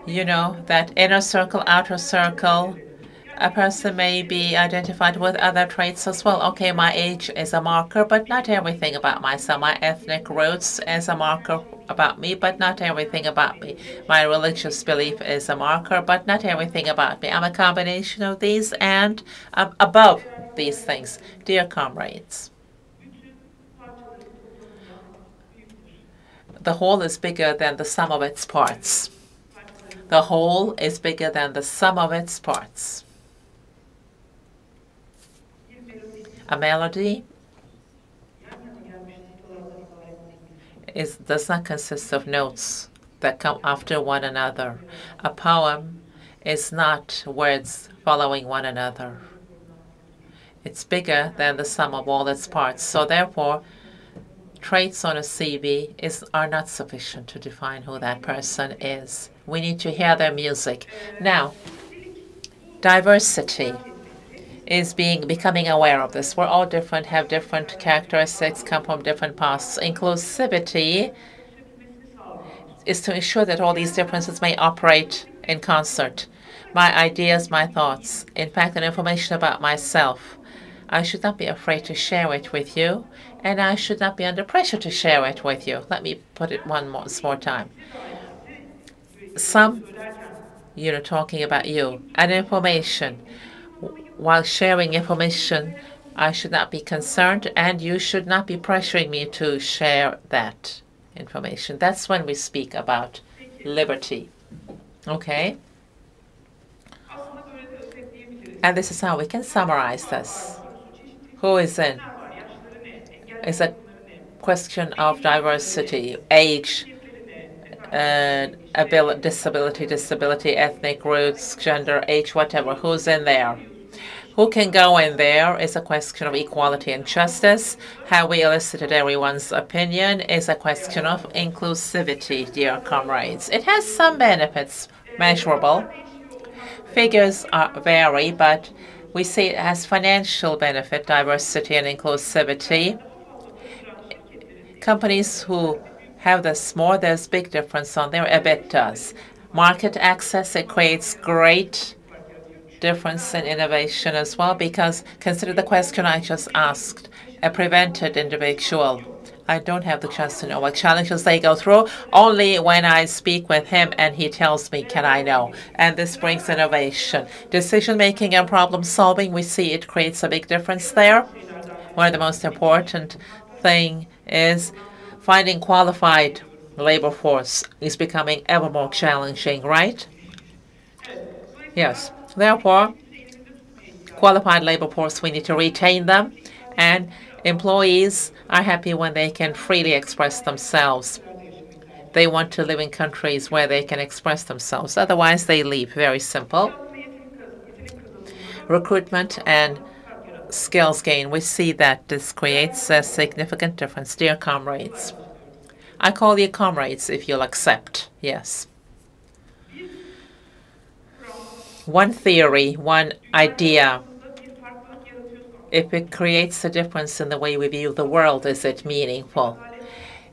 that inner circle, outer circle, a person may be identified with other traits as well. Okay, my age is a marker, but not everything about myself. My ethnic roots is a marker about me, but not everything about me. My religious belief is a marker, but not everything about me. I'm a combination of these, and I'm above these things. Dear comrades, the whole is bigger than the sum of its parts. The whole is bigger than the sum of its parts. A melody does not consist of notes that come after one another. A poem is not words following one another. It's bigger than the sum of all its parts. So therefore, traits on a CV are not sufficient to define who that person is. We need to hear their music. Now, diversity is becoming aware of this. We're all different, have different characteristics, come from different pasts. Inclusivity is to ensure that all these differences may operate in concert. My ideas, my thoughts, in fact, and information about myself. I should not be afraid to share it with you, and I should not be under pressure to share it with you. Let me put it once more time. Some, talking about you, and information. While sharing information, I should not be concerned, and you should not be pressuring me to share that information. That's when we speak about liberty. Okay? And this is how we can summarize this. Who is in? It's a question of diversity, age, disability, ethnic roots, gender, age, whatever. Who's in there? Who can go in there is a question of equality and justice. How we elicited everyone's opinion is a question of inclusivity, dear comrades. It has some benefits, measurable. Figures vary, but we see it has financial benefit, diversity and inclusivity. Companies who have this more, there's big difference on their EBITDAs. Market access, it creates great difference in innovation as well, because consider the question I just asked, a prevented individual. I don't have the chance to know what challenges they go through. Only when I speak with him and he tells me can I know. And this brings innovation. Decision-making and problem-solving, we see it creates a big difference there. One of the most important thing is finding qualified labor force is becoming ever more challenging, right? Yes. Therefore, qualified labor force, we need to retain them, and employees are happy when they can freely express themselves. They want to live in countries where they can express themselves. Otherwise, they leave. Very simple. Recruitment and skills gain. We see that this creates a significant difference. Dear comrades, I call you comrades if you'll accept. Yes. One theory, one idea, if it creates a difference in the way we view the world, is it meaningful?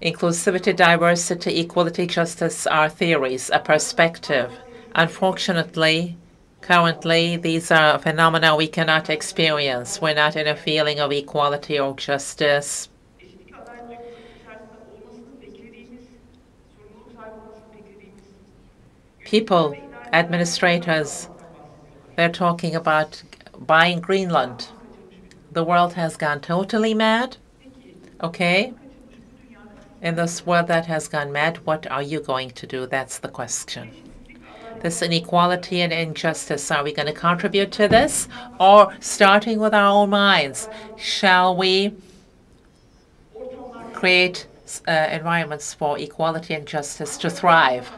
Inclusivity, diversity, equality, justice are theories, a perspective. Unfortunately, currently, these are phenomena we cannot experience. We're not in a feeling of equality or justice. People, administrators, they're talking about buying Greenland. The world has gone totally mad. Okay? In this world that has gone mad, what are you going to do? That's the question. This inequality and injustice, are we going to contribute to this? Or starting with our own minds, shall we create environments for equality and justice to thrive?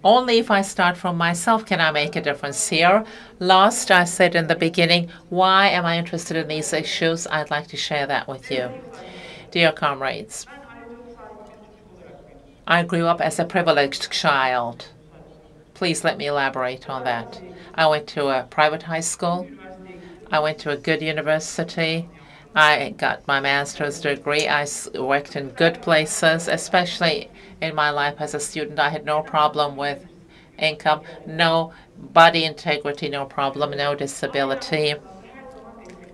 Only if I start from myself can I make a difference here. Last, I said in the beginning, why am I interested in these issues? I'd like to share that with you. Dear comrades, I grew up as a privileged child. Please let me elaborate on that. I went to a private high school. I went to a good university. I got my master's degree. I worked in good places, especially in my life as a student. I had no problem with income, no body integrity, no problem, no disability.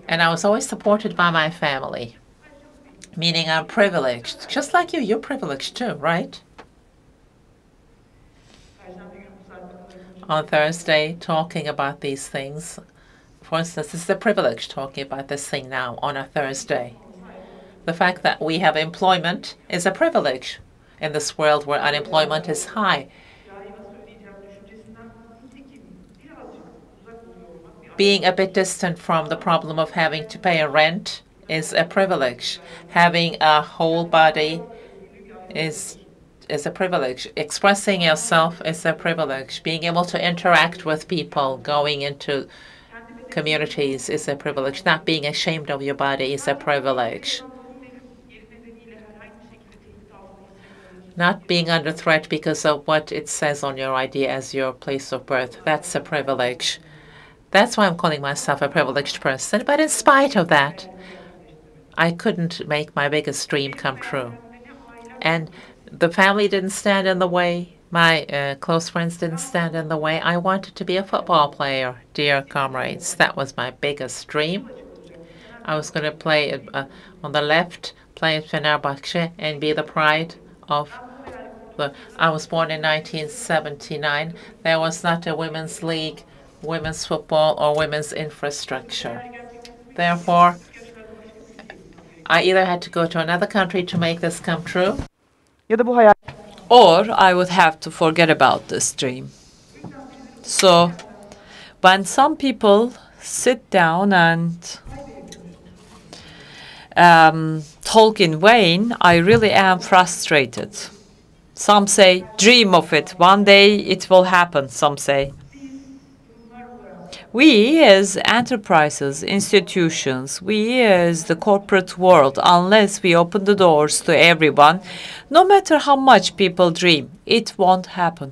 And I was always supported by my family, meaning I'm privileged. Just like you, you're privileged too, right? On Thursday, talking about these things. For instance, this is a privilege talking about this thing now on a Thursday. The fact that we have employment is a privilege in this world where unemployment is high. Being a bit distant from the problem of having to pay a rent is a privilege. Having a whole body is a privilege. Expressing yourself is a privilege. Being able to interact with people, going into communities is a privilege. Not being ashamed of your body is a privilege. Not being under threat because of what it says on your ID as your place of birth, that's a privilege. That's why I'm calling myself a privileged person. But in spite of that, I couldn't make my biggest dream come true. And the family didn't stand in the way. My close friends didn't stand in the way. I wanted to be a football player, dear comrades. That was my biggest dream. I was going to play on the left, play at Fenerbahce, and be the pride of the... I was born in 1979. There was not a women's league, women's football, or women's infrastructure. Therefore, I either had to go to another country to make this come true, Ya da bu hayal or I would have to forget about this dream. So when some people sit down and talk in vain, I really am frustrated. Some say, dream of it. One day it will happen, some say. We as enterprises, institutions, we as the corporate world, unless we open the doors to everyone, no matter how much people dream, it won't happen.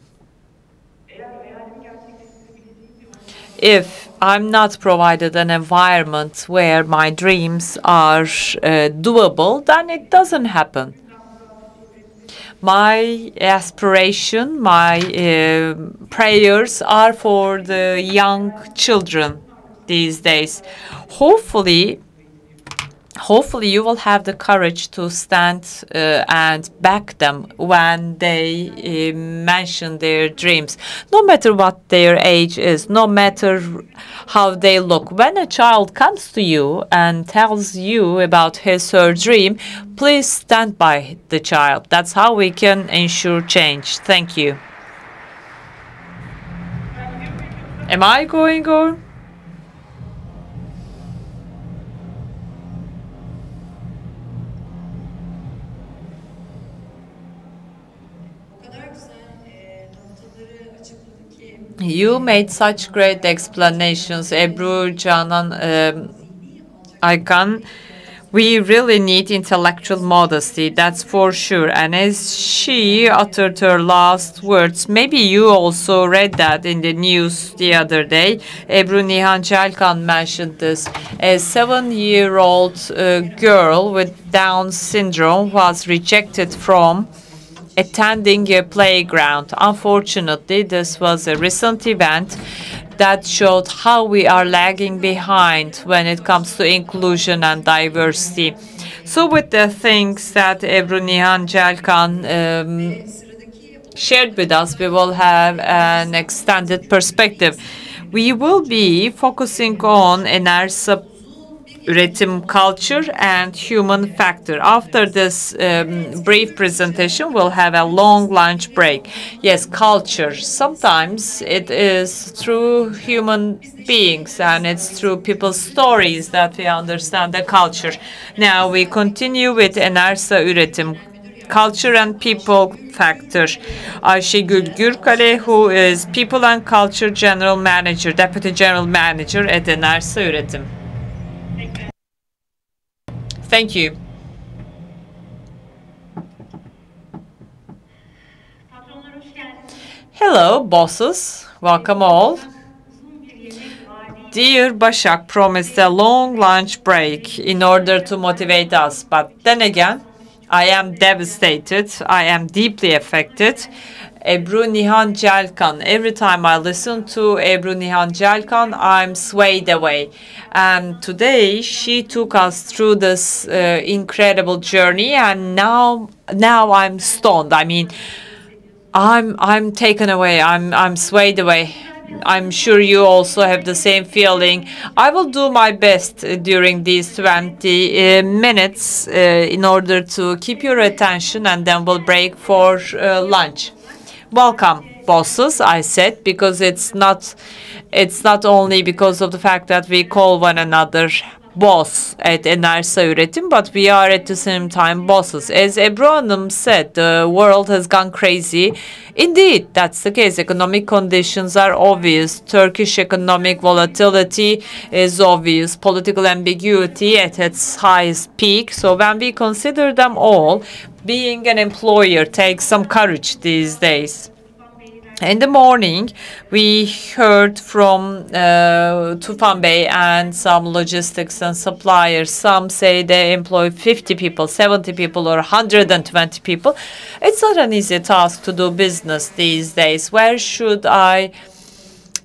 If I'm not provided an environment where my dreams are doable, then it doesn't happen. My aspiration, my prayers are for the young children these days. Hopefully you will have the courage to stand and back them when they mention their dreams, no matter what their age is, no matter how they look. When a child comes to you and tells you about his or her dream, please stand by the child. That's how we can ensure change. Thank you. Am I going on? You made such great explanations, Ebru, Canan, Aykan. We really need intellectual modesty, that's for sure. And as she uttered her last words, maybe you also read that in the news the other day. Ebru Nihan Celkan mentioned this. A 7-year-old girl with Down syndrome was rejected from attending a playground. Unfortunately, this was a recent event that showed how we are lagging behind when it comes to inclusion and diversity. So with the things that Ebru Nihan Celkan shared with us, we will have an extended perspective. We will be focusing on Enerjisa Üretim culture and human factor. After this brief presentation, we'll have a long lunch break. Yes, culture. Sometimes it is through human beings and it's through people's stories that we understand the culture. Now we continue with Enerjisa Üretim, culture and people factor. Ayşegül Gürkale, who is People and Culture General Manager, Deputy General Manager at Enerjisa Üretim. Thank you. Hello, bosses. Welcome all. Dear Başak promised a long lunch break in order to motivate us. But then again, I am devastated. I am deeply affected. Ebru Nihan Celkan. Every time I listen to Ebru Nihan Celkan, I'm swayed away. And today she took us through this incredible journey, and now I'm stoned. I mean, I'm taken away. I'm swayed away. I'm sure you also have the same feeling. I will do my best during these 20 minutes in order to keep your attention, and then we'll break for lunch. Welcome, bosses, I said, because it's not only because of the fact that we call one another boss at Enerjisa Üretim, but we are at the same time bosses. As Ebru Hanım said, the world has gone crazy. Indeed, that's the case. Economic conditions are obvious. Turkish economic volatility is obvious. Political ambiguity at its highest peak. So when we consider them all, being an employer takes some courage these days. In the morning, we heard from Tufan Bey and some logistics and suppliers. Some say they employ 50 people, 70 people, or 120 people. It's not an easy task to do business these days. Where should I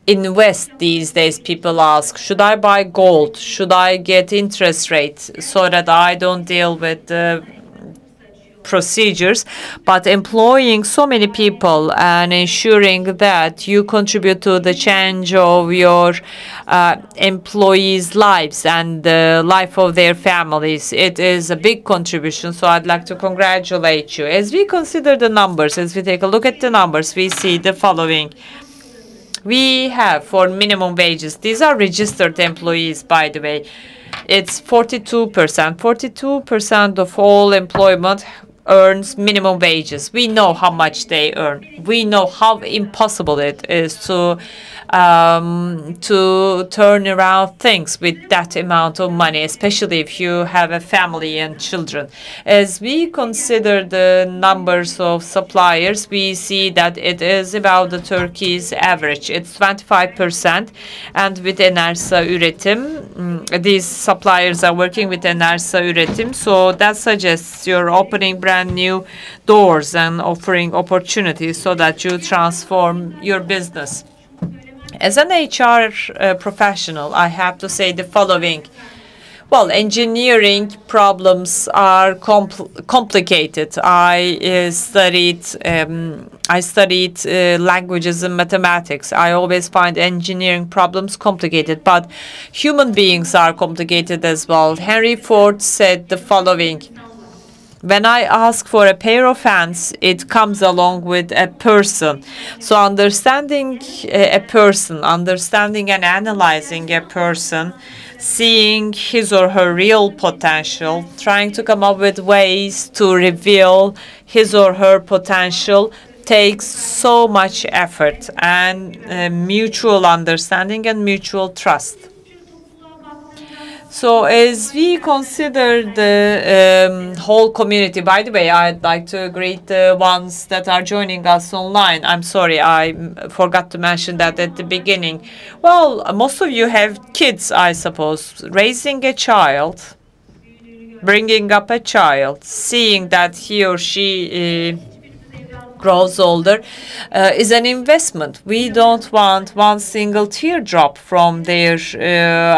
invest these days, people ask. Should I buy gold? Should I get interest rates so that I don't deal with procedures? But employing so many people and ensuring that you contribute to the change of your employees' lives and the life of their families, it is a big contribution. So I'd like to congratulate you. As we consider the numbers, as we take a look at the numbers, we see the following. We have for minimum wages, these are registered employees, by the way, it's 42%. 42% of all employment earns minimum wages. We know how much they earn. We know how impossible it is to to turn around things with that amount of money, especially if you have a family and children. As we consider the numbers of suppliers, we see that it is about the Turkey's average. It's 25%, and with Enerjisa Üretim, these suppliers are working with Enerjisa Üretim, so that suggests you're opening brand new doors and offering opportunities so that you transform your business. As an HR professional, I have to say the following. Well, engineering problems are complicated. I studied languages and mathematics. I always find engineering problems complicated, but human beings are complicated as well. Henry Ford said the following: when I ask for a pair of hands, it comes along with a person. So understanding a person, understanding and analyzing a person, seeing his or her real potential, trying to come up with ways to reveal his or her potential takes so much effort and mutual understanding and mutual trust. So as we consider the whole community, by the way, I'd like to greet the ones that are joining us online. I'm sorry, I forgot to mention that at the beginning. Well, most of you have kids, I suppose. Raising a child, bringing up a child, seeing that he or she grows older is an investment. We don't want one single teardrop from their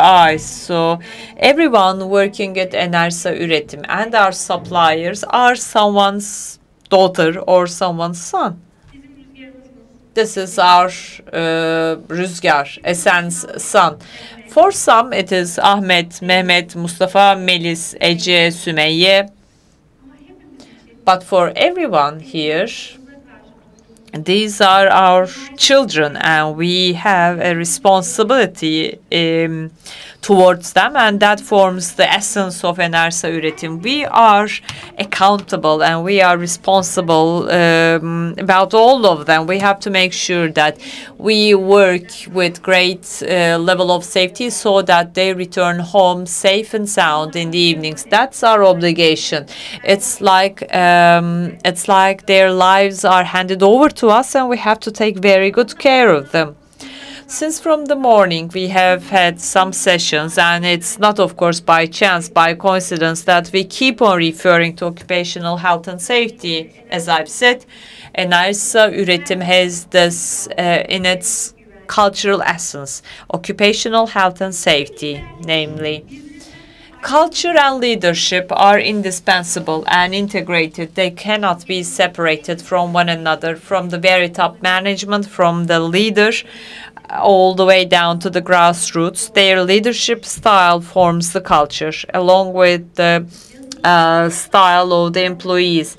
eyes. So everyone working at Enerjisa Üretim and our suppliers are someone's daughter or someone's son. This is our Rüzgar, Esen's son. For some, it is Ahmet, Mehmet, Mustafa, Melis, Ece, Sümeyye. But for everyone here, these are our children, and we have a responsibility towards them, and that forms the essence of Enerjisa Üretim. We are accountable and we are responsible about all of them. We have to make sure that we work with great level of safety so that they return home safe and sound in the evenings. That's our obligation. It's like their lives are handed over to us, and we have to take very good care of them. Since from the morning we have had some sessions, and it's not, of course, by chance, by coincidence, that we keep on referring to occupational health and safety. As I've said, Enerjisa Üretim has this in its cultural essence, occupational health and safety, namely. Culture and leadership are indispensable and integrated. They cannot be separated from one another, from the very top management, from the leader, all the way down to the grassroots. Their leadership style forms the culture, along with the style of the employees.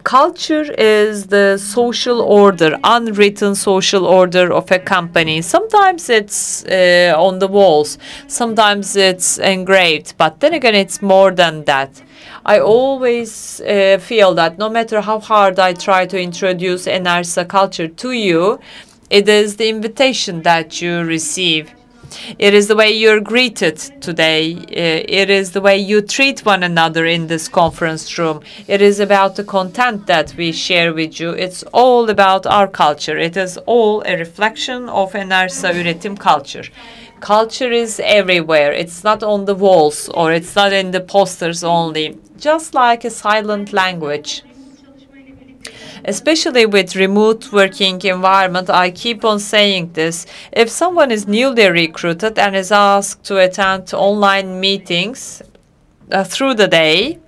Culture is the social order, unwritten social order of a company. Sometimes it's on the walls, sometimes it's engraved, but then again, it's more than that. I always feel that no matter how hard I try to introduce Enerjisa culture to you, it is the invitation that you receive. It is the way you're greeted today. It is the way you treat one another in this conference room. It is about the content that we share with you. It's all about our culture. It is all a reflection of Enerjisa Üretim culture. Culture is everywhere. It's not on the walls, or it's not in the posters only. Just like a silent language. Especially with remote working environment, I keep on saying this. If someone is newly recruited and is asked to attend online meetings through the day,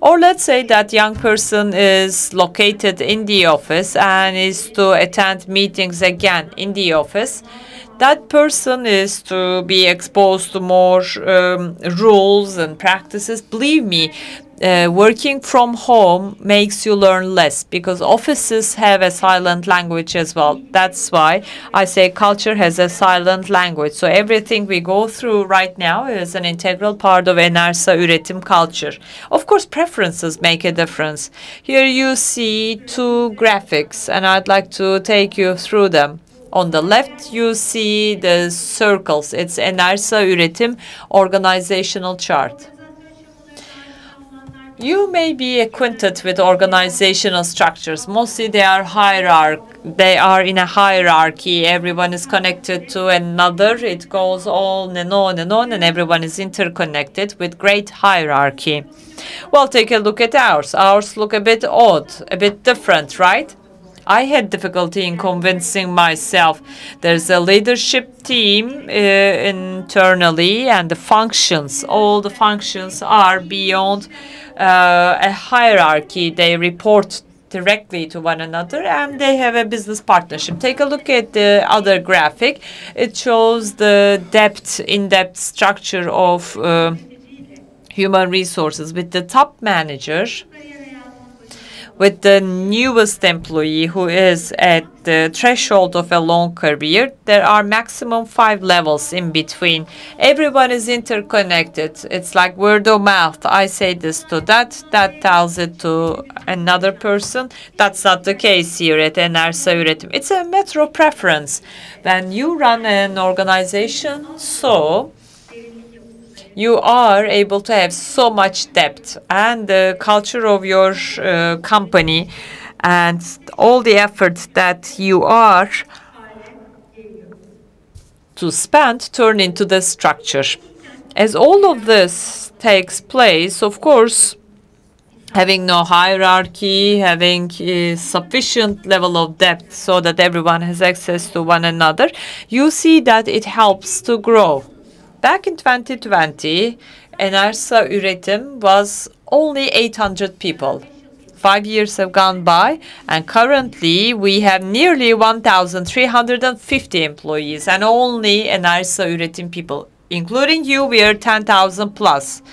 or let's say that young person is located in the office and is to attend meetings again in the office, that person is to be exposed to more rules and practices. Believe me, working from home makes you learn less, because offices have a silent language as well. That's why I say culture has a silent language. So everything we go through right now is an integral part of Enerjisa Üretim culture. Of course, preferences make a difference. Here you see two graphics, and I'd like to take you through them. On the left, you see the circles. It's Enerjisa Üretim organizational chart. You may be acquainted with organizational structures. Mostly they are in a hierarchy. Everyone is connected to another. It goes on and on and on, and everyone is interconnected with great hierarchy. Well, take a look at ours. Ours look a bit odd, a bit different, right? I had difficulty in convincing myself. There's a leadership team internally, and the functions, all the functions are beyond a hierarchy. They report directly to one another, and they have a business partnership. Take a look at the other graphic. It shows the in-depth structure of human resources with the top manager, with the newest employee who is at the threshold of a long career. There are maximum 5 levels in between. Everyone is interconnected. It's like word of mouth. I say this to that tells it to another person. That's not the case here at Enerjisa Üretim. It's a matter of preference. When you run an organization, so you are able to have so much depth, and the culture of your company and all the effort that you are to spend turn into the structure. As all of this takes place, of course, having no hierarchy, having a sufficient level of depth so that everyone has access to one another, you see that it helps to grow. Back in 2020, Enerjisa Üretim was only 800 people. 5 years have gone by, and currently we have nearly 1,350 employees, and only Enerjisa Üretim people. Including you, we are 10,000 plus.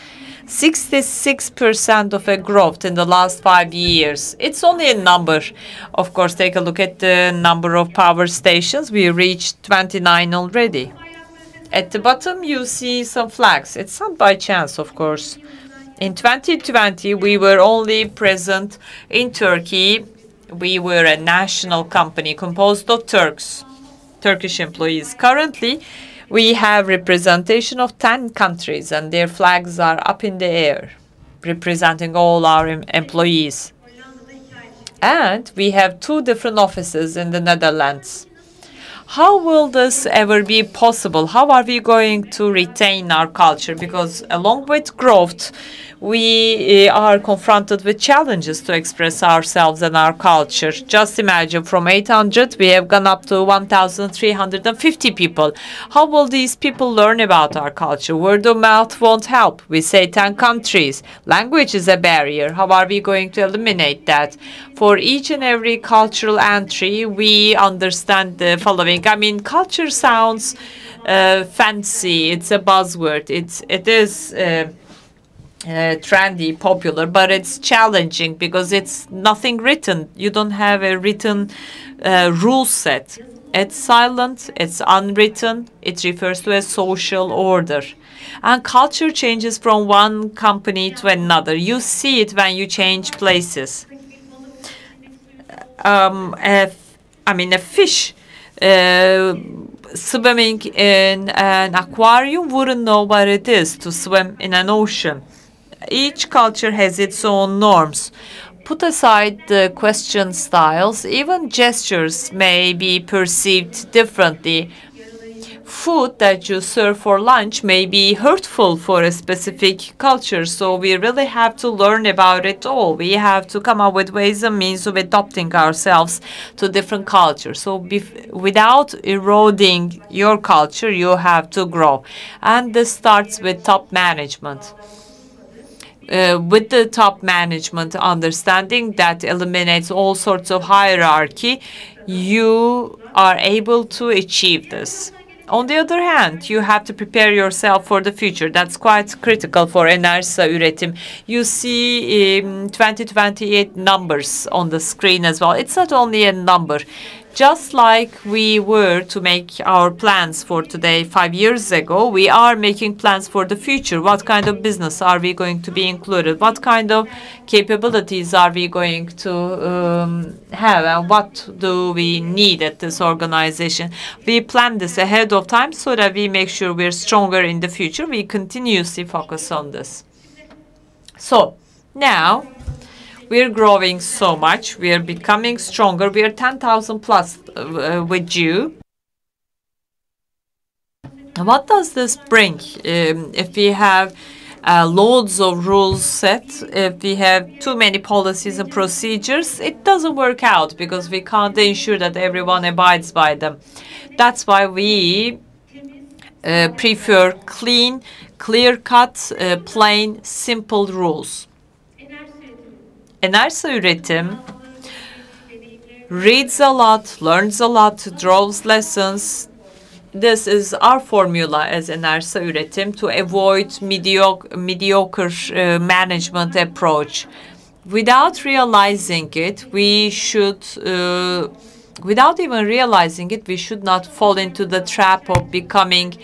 66% of a growth in the last 5 years. It's only a number. Of course, take a look at the number of power stations. We reached 29 already. At the bottom, you see some flags. It's not by chance, of course. In 2020, we were only present in Turkey. We were a national company composed of Turkish employees. Currently, we have representation of 10 countries, and their flags are up in the air, representing all our employees. And we have 2 different offices in the Netherlands. How will this ever be possible? How are we going to retain our culture? Because along with growth, we are confronted with challenges to express ourselves and our culture. Just imagine, from 800, we have gone up to 1,350 people. How will these people learn about our culture? Word of mouth won't help. We say 10 countries. Language is a barrier. How are we going to eliminate that? For each and every cultural entry, we understand the following. I mean, culture sounds fancy. It's a buzzword. It is trendy, popular, but it's challenging because it's nothing written. You don't have a written rule set. It's silent, it's unwritten, it refers to a social order. And culture changes from one company to another. You see it when you change places. A fish swimming in an aquarium wouldn't know what it is to swim in an ocean. Each culture has its own norms. Put aside the question styles, even gestures may be perceived differently. Food that you serve for lunch may be hurtful for a specific culture, so we really have to learn about it all. We have to come up with ways and means of adapting ourselves to different cultures. So without eroding your culture, you have to grow. And this starts with top management. With the top management understanding that eliminates all sorts of hierarchy, you are able to achieve this. On the other hand, you have to prepare yourself for the future. That's quite critical for Enerjisa Üretim. You see 2028 numbers on the screen as well. It's not only a number. Just like we were to make our plans for today 5 years ago, we are making plans for the future. What kind of business are we going to be included? What kind of capabilities are we going to have? And what do we need at this organization? We plan this ahead of time so that we make sure we're stronger in the future. We continuously focus on this. So now, we're growing so much. We are becoming stronger. We are 10,000 plus with you. What does this bring? If we have loads of rules set, if we have too many policies and procedures, it doesn't work out because we can't ensure that everyone abides by them. That's why we prefer clean, clear-cut, plain, simple rules. Enerjisa Üretim reads a lot, learns a lot, draws lessons. This is our formula as Enerjisa Üretim to avoid mediocre management approach. Without realizing it, we should, without even realizing it, we should not fall into the trap of becoming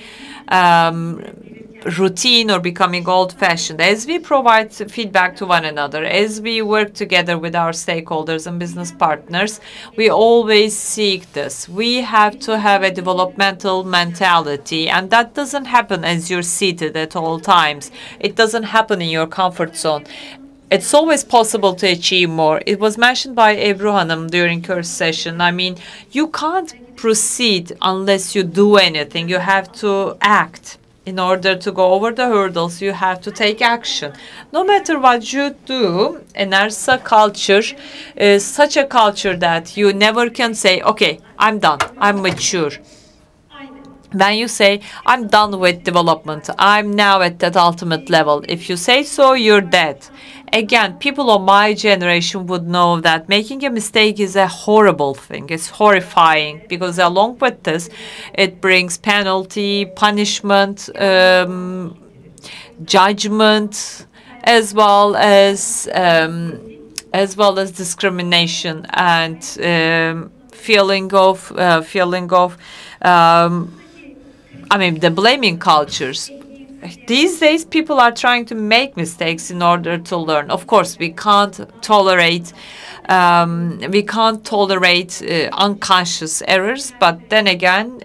routine or becoming old-fashioned. As we provide feedback to one another, as we work together with our stakeholders and business partners, we always seek this. We have to have a developmental mentality, and that doesn't happen as you're seated at all times. It doesn't happen in your comfort zone. It's always possible to achieve more. It was mentioned by Ebru Hanım during her session. I mean, you can't proceed unless you do anything. You have to act. In order to go over the hurdles, you have to take action. No matter what you do, Enerjisa culture is such a culture that you never can say, okay, I'm done, I'm mature. When you say, I'm done with development, I'm now at that ultimate level, if you say so, you're dead. Again, people of my generation would know that making a mistake is a horrible thing. It's horrifying because along with this, it brings penalty, punishment, judgment, as well as discrimination and feeling of the blaming cultures. These days, people are trying to make mistakes in order to learn. Of course, we can't tolerate unconscious errors. But then again,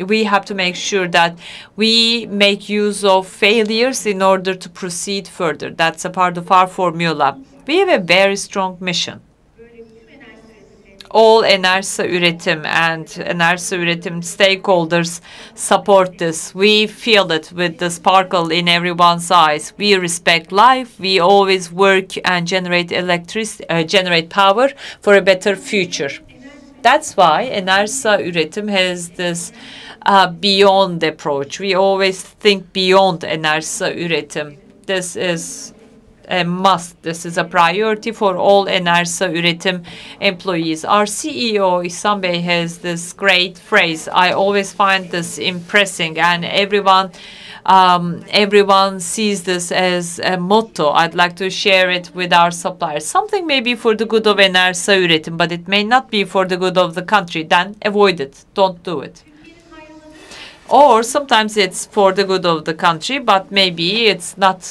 we have to make sure that we make use of failures in order to proceed further. That's a part of our formula. We have a very strong mission. All Enerjisa Üretim and Enerjisa Üretim stakeholders support this. We feel it with the sparkle in everyone's eyes. We respect life. We always work and generate power for a better future. That's why Enerjisa Üretim has this beyond approach. We always think beyond Enerjisa Üretim. This is a must. This is a priority for all Enerjisa Üretim employees. Our CEO, İhsan Bey, has this great phrase. I always find this impressing, and everyone sees this as a motto. I'd like to share it with our suppliers. Something may be for the good of Enerjisa Üretim, but it may not be for the good of the country. Then avoid it. Don't do it. Or sometimes it's for the good of the country, but maybe it's not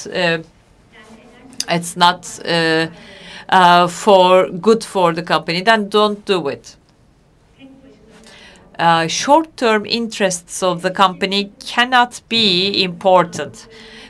for good for the company, then don't do it. Short-term interests of the company cannot be important.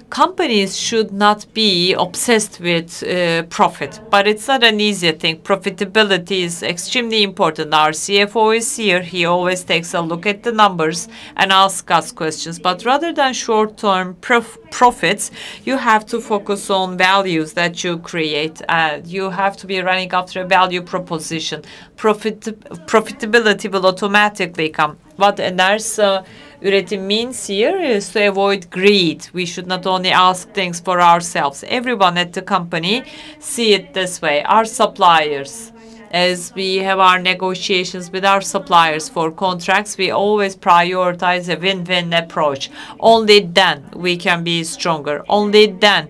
Companies should not be obsessed with profit, but it's not an easy thing. Profitability is extremely important. Our CFO is here. He always takes a look at the numbers and asks us questions. But rather than short-term profits, you have to focus on values that you create. You have to be running after a value proposition. Profitability will automatically come. What Enerjisa Üretim means here is to avoid greed. We should not only ask things for ourselves. Everyone at the company see it this way. Our suppliers, as we have our negotiations with our suppliers for contracts, we always prioritize a win-win approach. Only then we can be stronger. Only then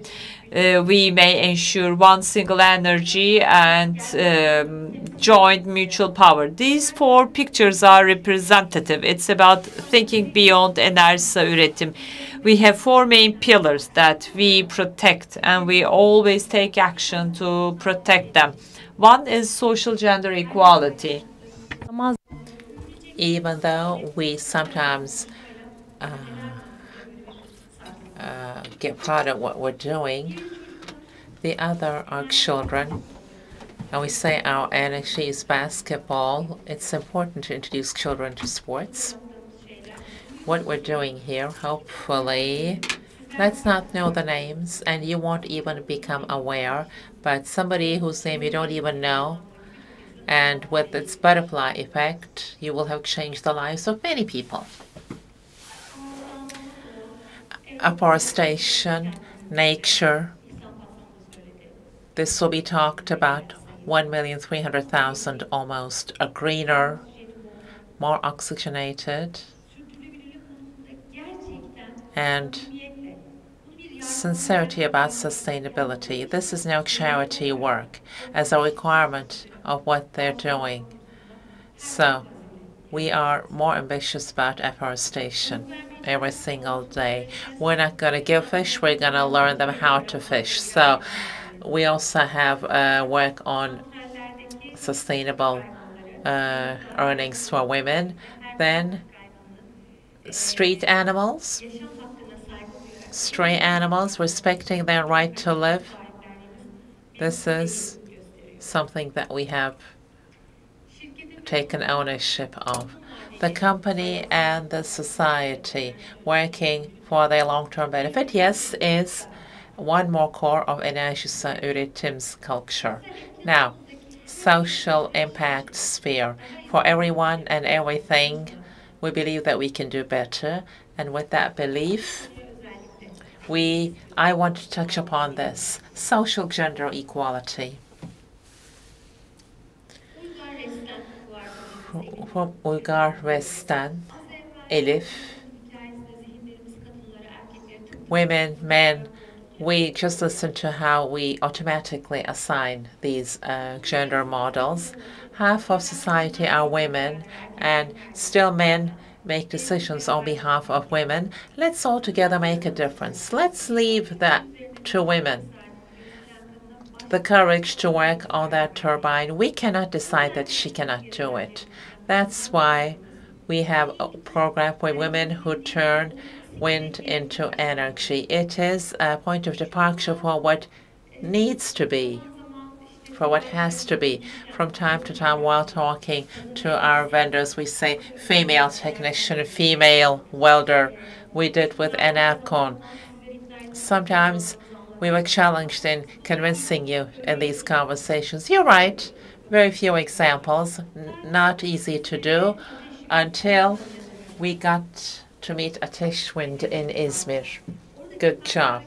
we may ensure one single energy and joint mutual power. These 4 pictures are representative. It's about thinking beyond Enerjisa Üretim. We have 4 main pillars that we protect, and we always take action to protect them. One is social gender equality. Even though we sometimes get proud of what we're doing, the other are children. And we say our energy is basketball. It's important to introduce children to sports. What we're doing here, hopefully, let's not know the names, and you won't even become aware, but somebody whose name you don't even know, and with its butterfly effect, you will have changed the lives of many people. Afforestation, nature, this will be talked about. 1,300,000 almost, a greener, more oxygenated, and sincerity about sustainability. This is now charity work as a requirement of what they're doing. So we are more ambitious about afforestation every single day. We're not going to give fish, we're going to learn them how to fish. So we also have work on sustainable earnings for women. Then street animals, stray animals, respecting their right to live. This is something that we have taken ownership of. The company and the society working for their long-term benefit, yes, is one more core of Enerjisa Üretim's culture. Now, social impact sphere. For everyone and everything, we believe that we can do better. And with that belief, I want to touch upon this. Social gender equality. From Uygar West'ten, Elif, women, men, we just listen to how we automatically assign these gender models. Half of society are women, and still men make decisions on behalf of women. Let's all together make a difference. Let's leave that to women. The courage to work on that turbine. We cannot decide that she cannot do it. That's why we have a program for women who turn wind into energy. It is a point of departure for what needs to be, for what has to be. From time to time, while talking to our vendors, we say female technician, female welder. We did with Enercon. Sometimes we were challenged in convincing you in these conversations. You're right. Very few examples. Not easy to do until we got to meet Ateş Wind in Izmir. Good job.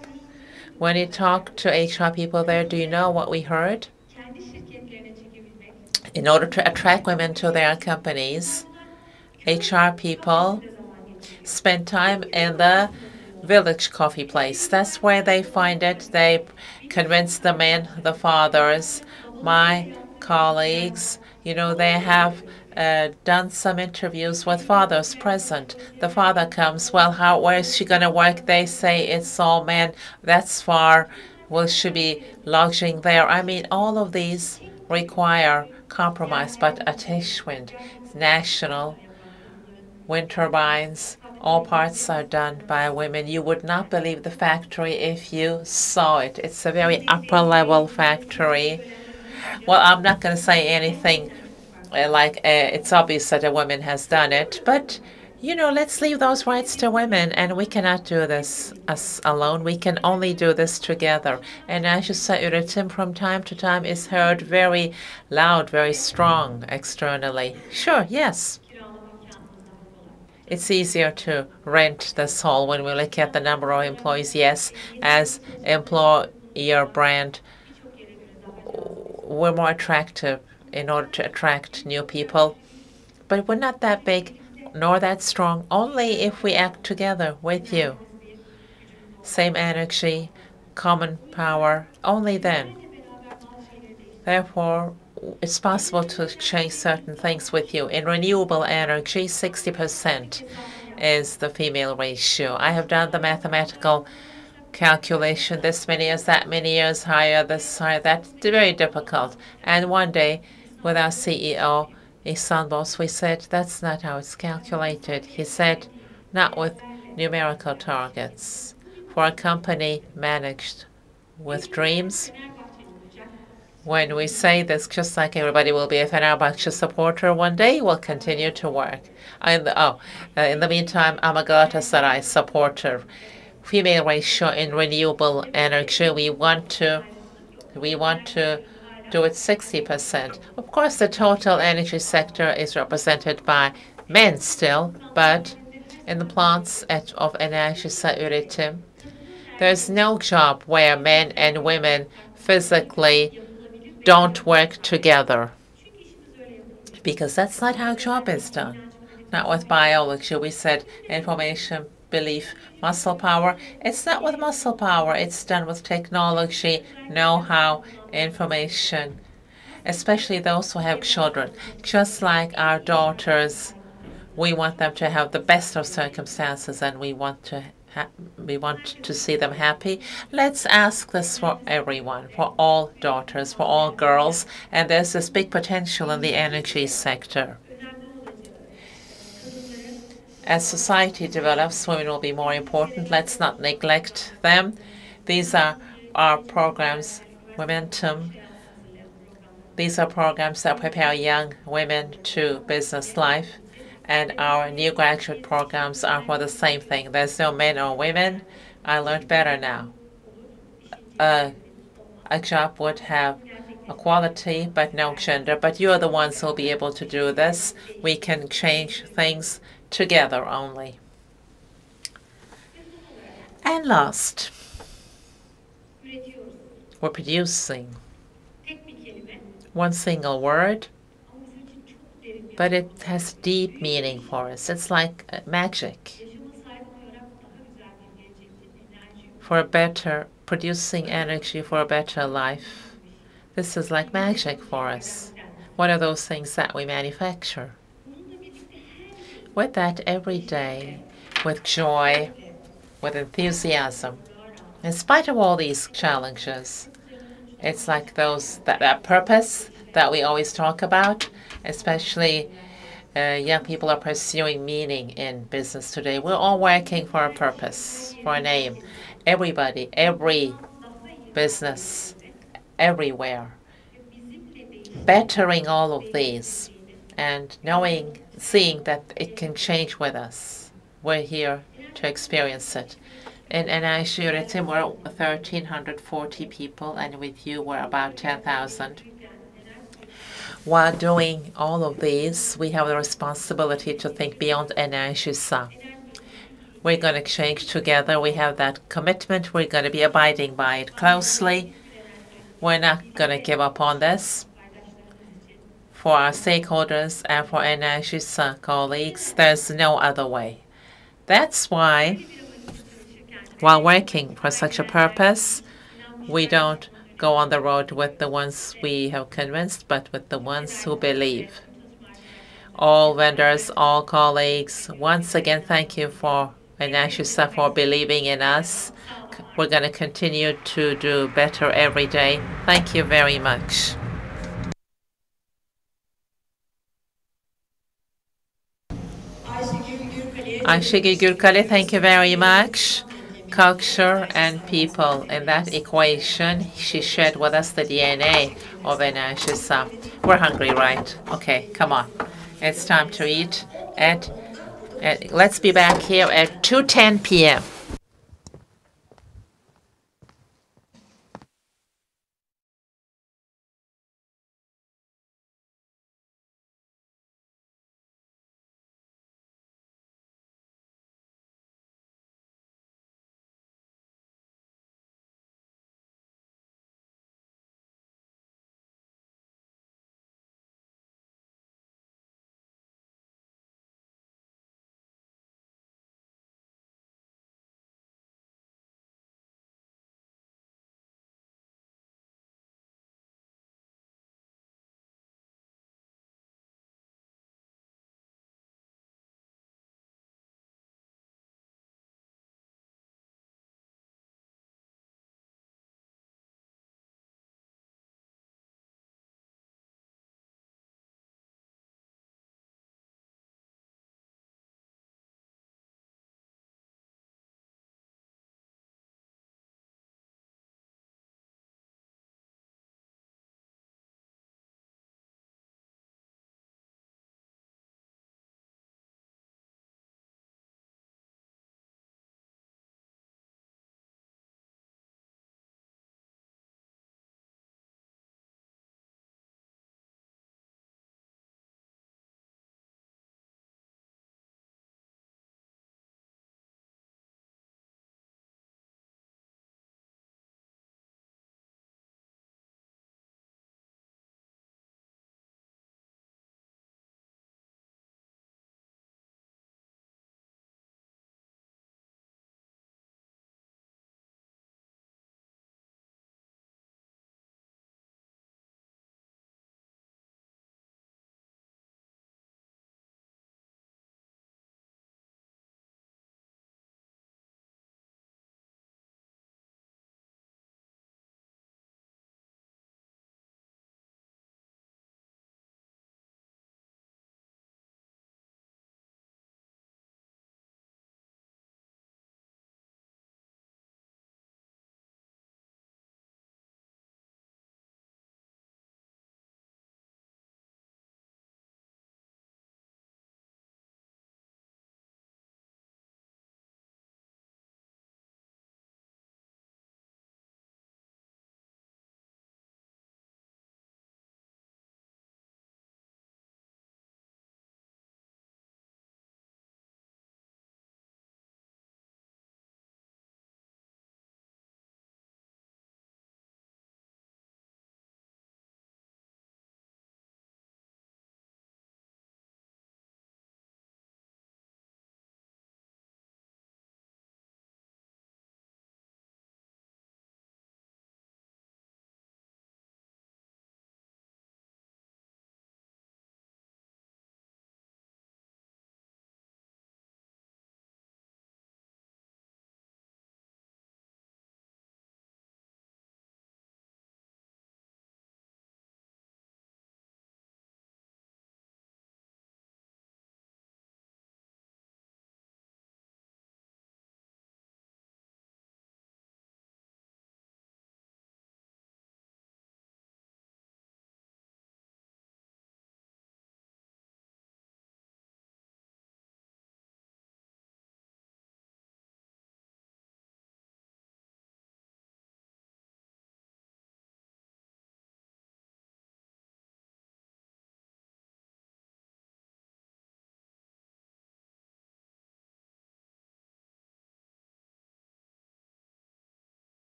When you talk to HR people there, do you know what we heard? In order to attract women to their companies, HR people spend time in the village coffee place. That's where they find it. They convince the men, the fathers, my colleagues, they have done some interviews with fathers present. The father comes, well, where is she going to work? They say it's all men. That's far. Will she be lodging there? I mean, all of these require compromise, but Ateş Wind, national wind turbines, all parts are done by women. You would not believe the factory if you saw it. It's a very upper-level factory. Well, I'm not going to say anything like it's obvious that a woman has done it, but let's leave those rights to women, and we cannot do this us alone. We can only do this together. And Enerjisa Üretim from time to time is heard very loud, very strong externally. Sure, yes. It's easier to rent this hall when we look at the number of employees. Yes, as employer brand, we're more attractive in order to attract new people. But we're not that big nor that strong, only if we act together with you. Same energy, common power, only then. Therefore, it's possible to change certain things with you. In renewable energy, 60% is the female ratio. I have done the mathematical calculation. This many years, that many years, higher, this higher. That's very difficult. And one day, with our CEO, Ihsan Boss, we said, that's not how it's calculated. He said, not with numerical targets. For a company managed with dreams, when we say this, just like everybody will be a Fenerbahce supporter one day, we'll continue to work. In the meantime, I'm a Galatasaray supporter. Female ratio in renewable energy, we want to do it 60%. Of course, the total energy sector is represented by men still, but in the plants of Enerjisa Üretim, there's no job where men and women physically don't work together, because that's not how job is done. Not with biology. We said information, belief, muscle power. It's not with muscle power. It's done with technology, know-how, information, especially those who have children. Just like our daughters, we want them to have the best of circumstances, and we want to see them happy. Let's ask this for everyone, for all daughters, for all girls, and there's this big potential in the energy sector. As society develops, women will be more important. Let's not neglect them. These are our programs, Momentum. These are programs that prepare young women to business life. And our new graduate programs are for the same thing. There's no men or women. I learned better now. A job would have equality, but no gender. But you're the ones who'll be able to do this. We can change things together only. And last, we're producing one single word, but it has deep meaning for us. It's like magic. For a better, producing energy for a better life. This is like magic for us. What are those things that we manufacture? With that, every day, with joy, with enthusiasm, in spite of all these challenges, it's like that purpose that we always talk about, especially young people are pursuing meaning in business today. We're all working for a purpose, for a name. Everybody, every business, everywhere, bettering all of these and seeing that it can change with us. We're here to experience it. In Enerjisa Üretim, we're 1,340 people, and with you, we're about 10,000. While doing all of these, we have the responsibility to think beyond Enerjisa. We're going to change together. We have that commitment. We're going to be abiding by it closely. We're not going to give up on this. For our stakeholders and for Enerjisa colleagues, there's no other way. That's why, while working for such a purpose, we don't go on the road with the ones we have convinced, but with the ones who believe. All vendors, all colleagues, once again, thank you for Enerjisa for believing in us. We're going to continue to do better every day. Thank you very much. Ayşegül Gürkale, thank you very much. Culture and people. In that equation, she shared with us the DNA of Enerjisa. We're hungry, right? Okay, come on. It's time to eat. Let's be back here at 2:10 p.m.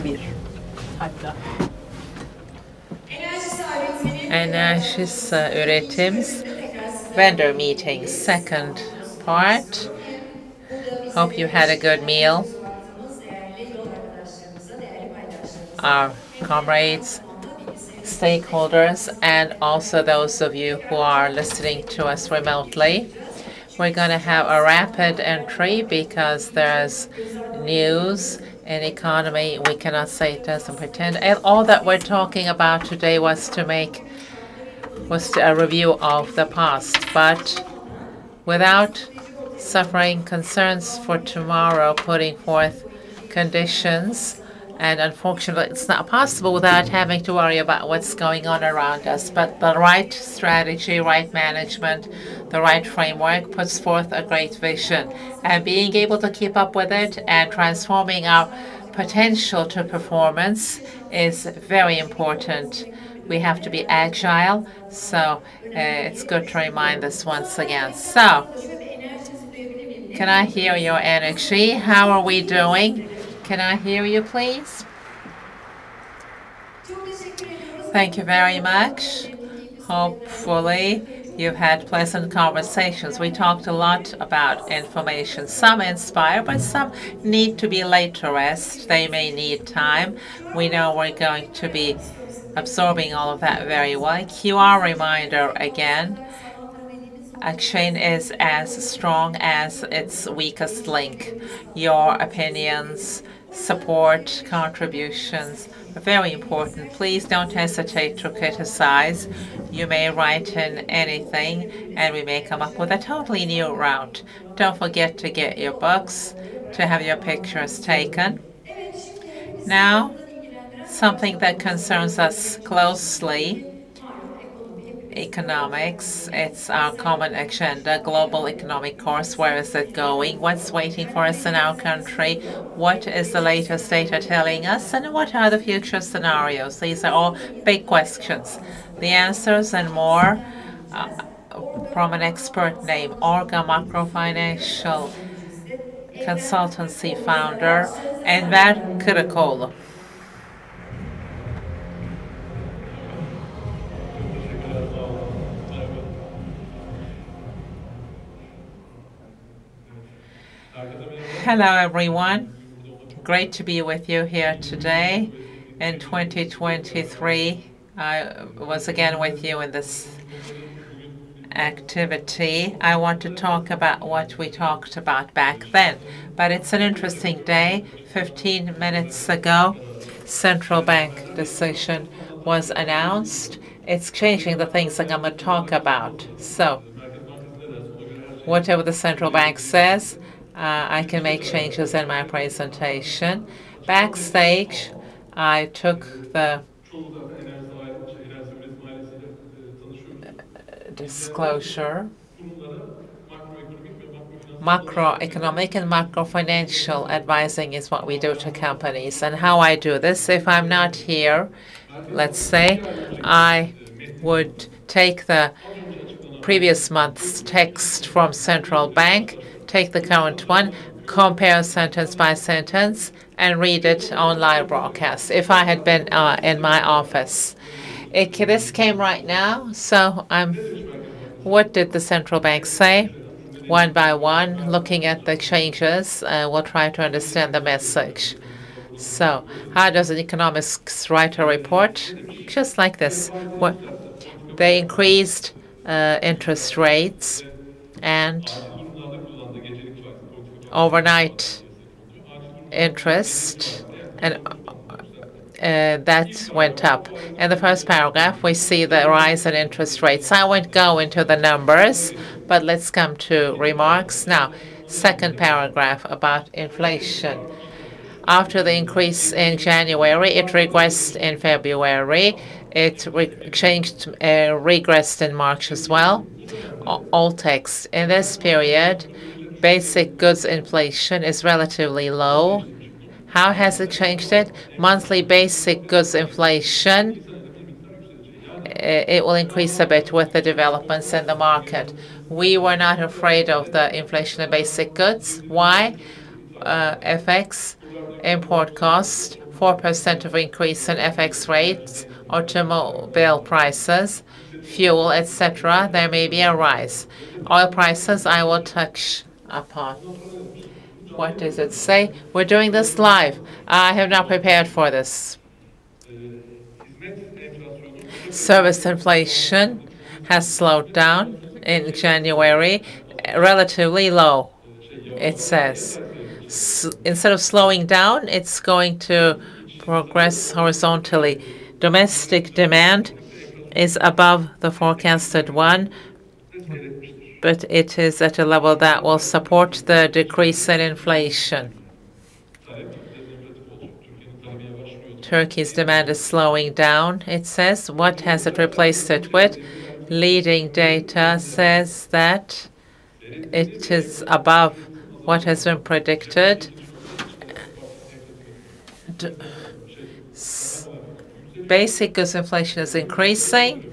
bir. Hatta. Enerjisa Üretim's vendor meeting, second part. Hope you had a good meal. Our comrades, stakeholders, and also those of you who are listening to us remotely. We're going to have a rapid entry because there's news and economy. We cannot say it doesn't pretend. And all that we're talking about today was a review of the past, but without suffering concerns for tomorrow, putting forth conditions. And unfortunately, it's not possible without having to worry about what's going on around us. But the right strategy, right management, the right framework puts forth a great vision. And being able to keep up with it and transforming our potential to performance is very important. We have to be agile, so it's good to remind this once again. So, can I hear your energy? How are we doing? Can I hear you, please? Thank you very much. Hopefully, you've had pleasant conversations. We talked a lot about information. Some inspire, but some need to be laid to rest. They may need time. We know we're going to be absorbing all of that very well. QR reminder again. A chain is as strong as its weakest link. Your opinions, support, contributions are very important. Please don't hesitate to criticize. You may write in anything, and we may come up with a totally new route. Don't forget to get your books, to have your pictures taken. Now, something that concerns us closely, economics. It's our common agenda, global economic course. Where is it going? What's waiting for us in our country? What is the latest data telling us? And what are the future scenarios? These are all big questions. The answers and more from an expert named Olga, macrofinancial consultancy founder, Enver Kırıkoğlu. Hello, everyone. Great to be with you here today. In 2023, I was again with you in this activity. I want to talk about what we talked about back then. But it's an interesting day. 15 minutes ago, central bank decision was announced. It's changing the things that I'm going to talk about. So, whatever the central bank says, I can make changes in my presentation. Backstage, I took the disclosure. Macroeconomic and macrofinancial advising is what we do to companies. And how I do this, if I'm not here, let's say, I would take the previous month's text from central bank, take the current one, compare sentence by sentence, and read it on live broadcast if I had been in my office. This came right now, so what did the central bank say? One by one, looking at the changes, we'll try to understand the message. So, how does an economist write a report? Just like this. They increased interest rates and overnight interest, and that went up. In the first paragraph, we see the rise in interest rates. I won't go into the numbers, but let's come to remarks. Now, second paragraph about inflation. After the increase in January, it regressed in February. It regressed in March as well. All text. In this period, basic goods inflation is relatively low. How has it changed it? Monthly basic goods inflation, it will increase a bit with the developments in the market. We were not afraid of the inflation of basic goods. Why? FX, import cost 4% of increase in FX rates, automobile prices, fuel, etc., there may be a rise. Oil prices I will touch upon. What does it say? We're doing this live. I have not prepared for this. Service inflation has slowed down in January, relatively low, it says. Instead of slowing down, it's going to progress horizontally. Domestic demand is above the forecasted one, but it is at a level that will support the decrease in inflation. Turkey's demand is slowing down, it says. What has it replaced it with? Leading data says that it is above what has been predicted. Basic goods inflation is increasing.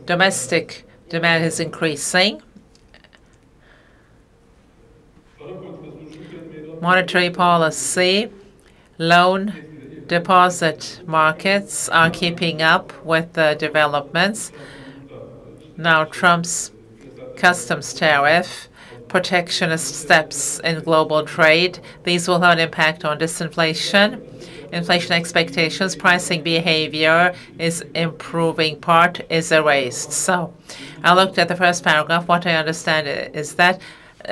Domestic demand is increasing. Monetary policy, loan deposit markets are keeping up with the developments. Now Trump's customs tariff, protectionist steps in global trade, these will have an impact on disinflation. Inflation expectations, pricing behavior is improving, part is erased. So I looked at the first paragraph. What I understand is that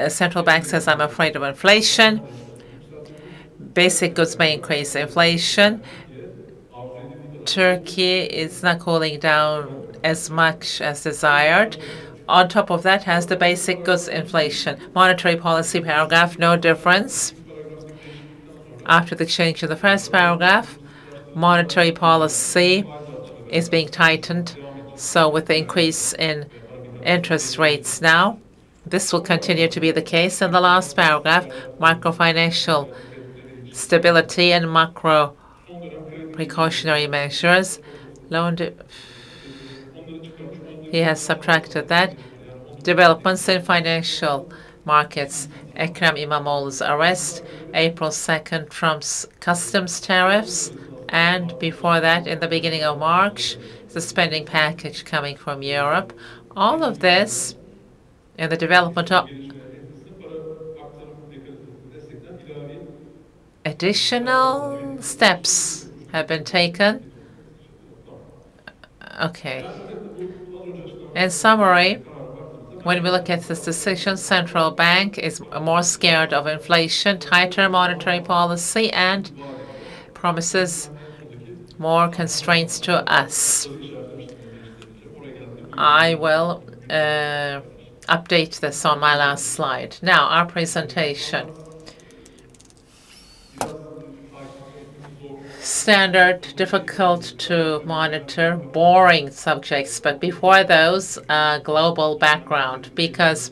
central bank says, I'm afraid of inflation. Basic goods may increase inflation. Turkey is not cooling down as much as desired. On top of that has the basic goods inflation. Monetary policy paragraph, no difference. After the change in the first paragraph, monetary policy is being tightened. So with the increase in interest rates now, this will continue to be the case. In the last paragraph, macrofinancial stability and macro precautionary measures. He has subtracted that. Developments in financial markets. Ekrem İmamoğlu's arrest. April 2nd, Trump's customs tariffs. And before that, in the beginning of March, the spending package coming from Europe. All of this in the development of additional steps have been taken. Okay. In summary, when we look at this decision, central bank is more scared of inflation, tighter monetary policy, and promises more constraints to us. I will update this on my last slide. Now, our presentation. Standard, difficult to monitor, boring subjects, but before those, global background, because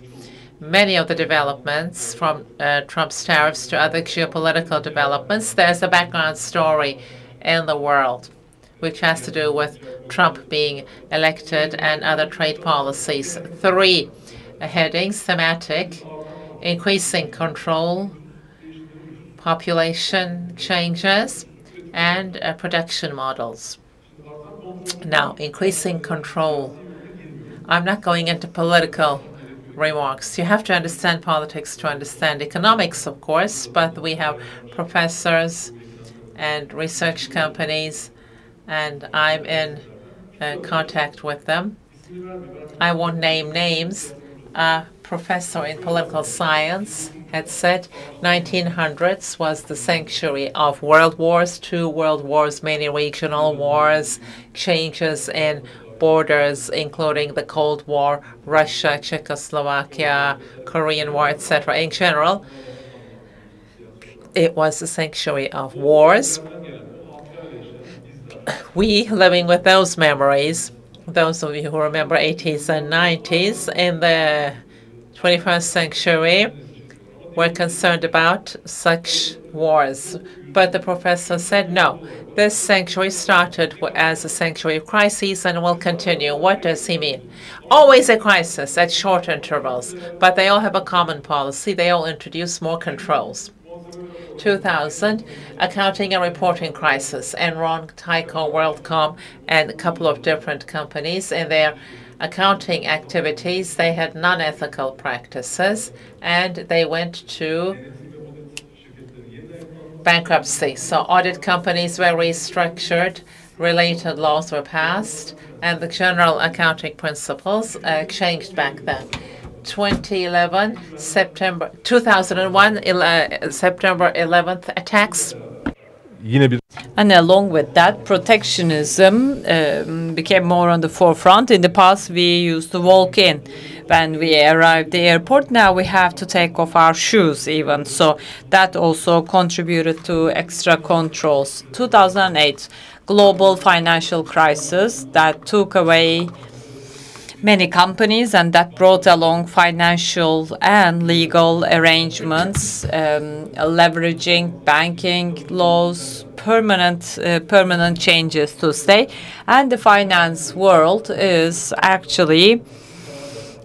many of the developments from Trump's tariffs to other geopolitical developments, there's a background story in the world which has to do with Trump being elected and other trade policies. 3 headings, thematic, increasing control, population changes, and production models. Now, increasing control. I'm not going into political remarks. You have to understand politics to understand economics, of course, but we have professors and research companies, and I'm in contact with them. I won't name names. A professor in political science had said 1900s was the century of world wars, 2 world wars, many regional wars, changes in borders, including the Cold War, Russia, Czechoslovakia, Korean War, etc. In general, it was a century of wars. We, living with those memories, those of you who remember 80s and 90s, in the 21st century, we're concerned about such wars. But the professor said, no, this century started as a century of crises and will continue. What does he mean? Always a crisis at short intervals, but they all have a common policy. They all introduce more controls. 2000, accounting and reporting crisis. Enron, Tyco, WorldCom, and a couple of different companies in their accounting activities, they had non-ethical practices, and they went to bankruptcy. So audit companies were restructured, related laws were passed, and the general accounting principles changed back then. 2011, September 2001, September 11th attacks. And along with that, protectionism became more on the forefront. In the past, we used to walk in when we arrived at the airport. Now we have to take off our shoes even. So that also contributed to extra controls. 2008, global financial crisis that took away many companies, and that brought along financial and legal arrangements, leveraging banking laws, permanent changes to stay. And the finance world is actually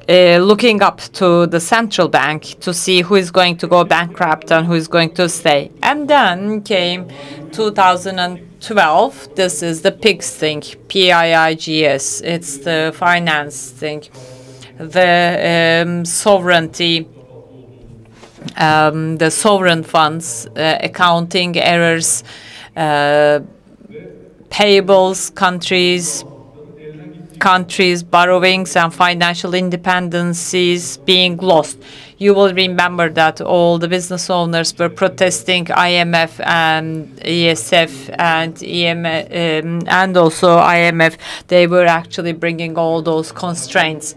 looking up to the central bank to see who is going to go bankrupt and who is going to stay. And then came 2012. This is the PIGS thing, PIIGS. It's the finance thing, the sovereignty, the sovereign funds, accounting errors, payables, countries' borrowings and financial independencies being lost. You will remember that all the business owners were protesting IMF and ESF and and also IMF. They were actually bringing all those constraints.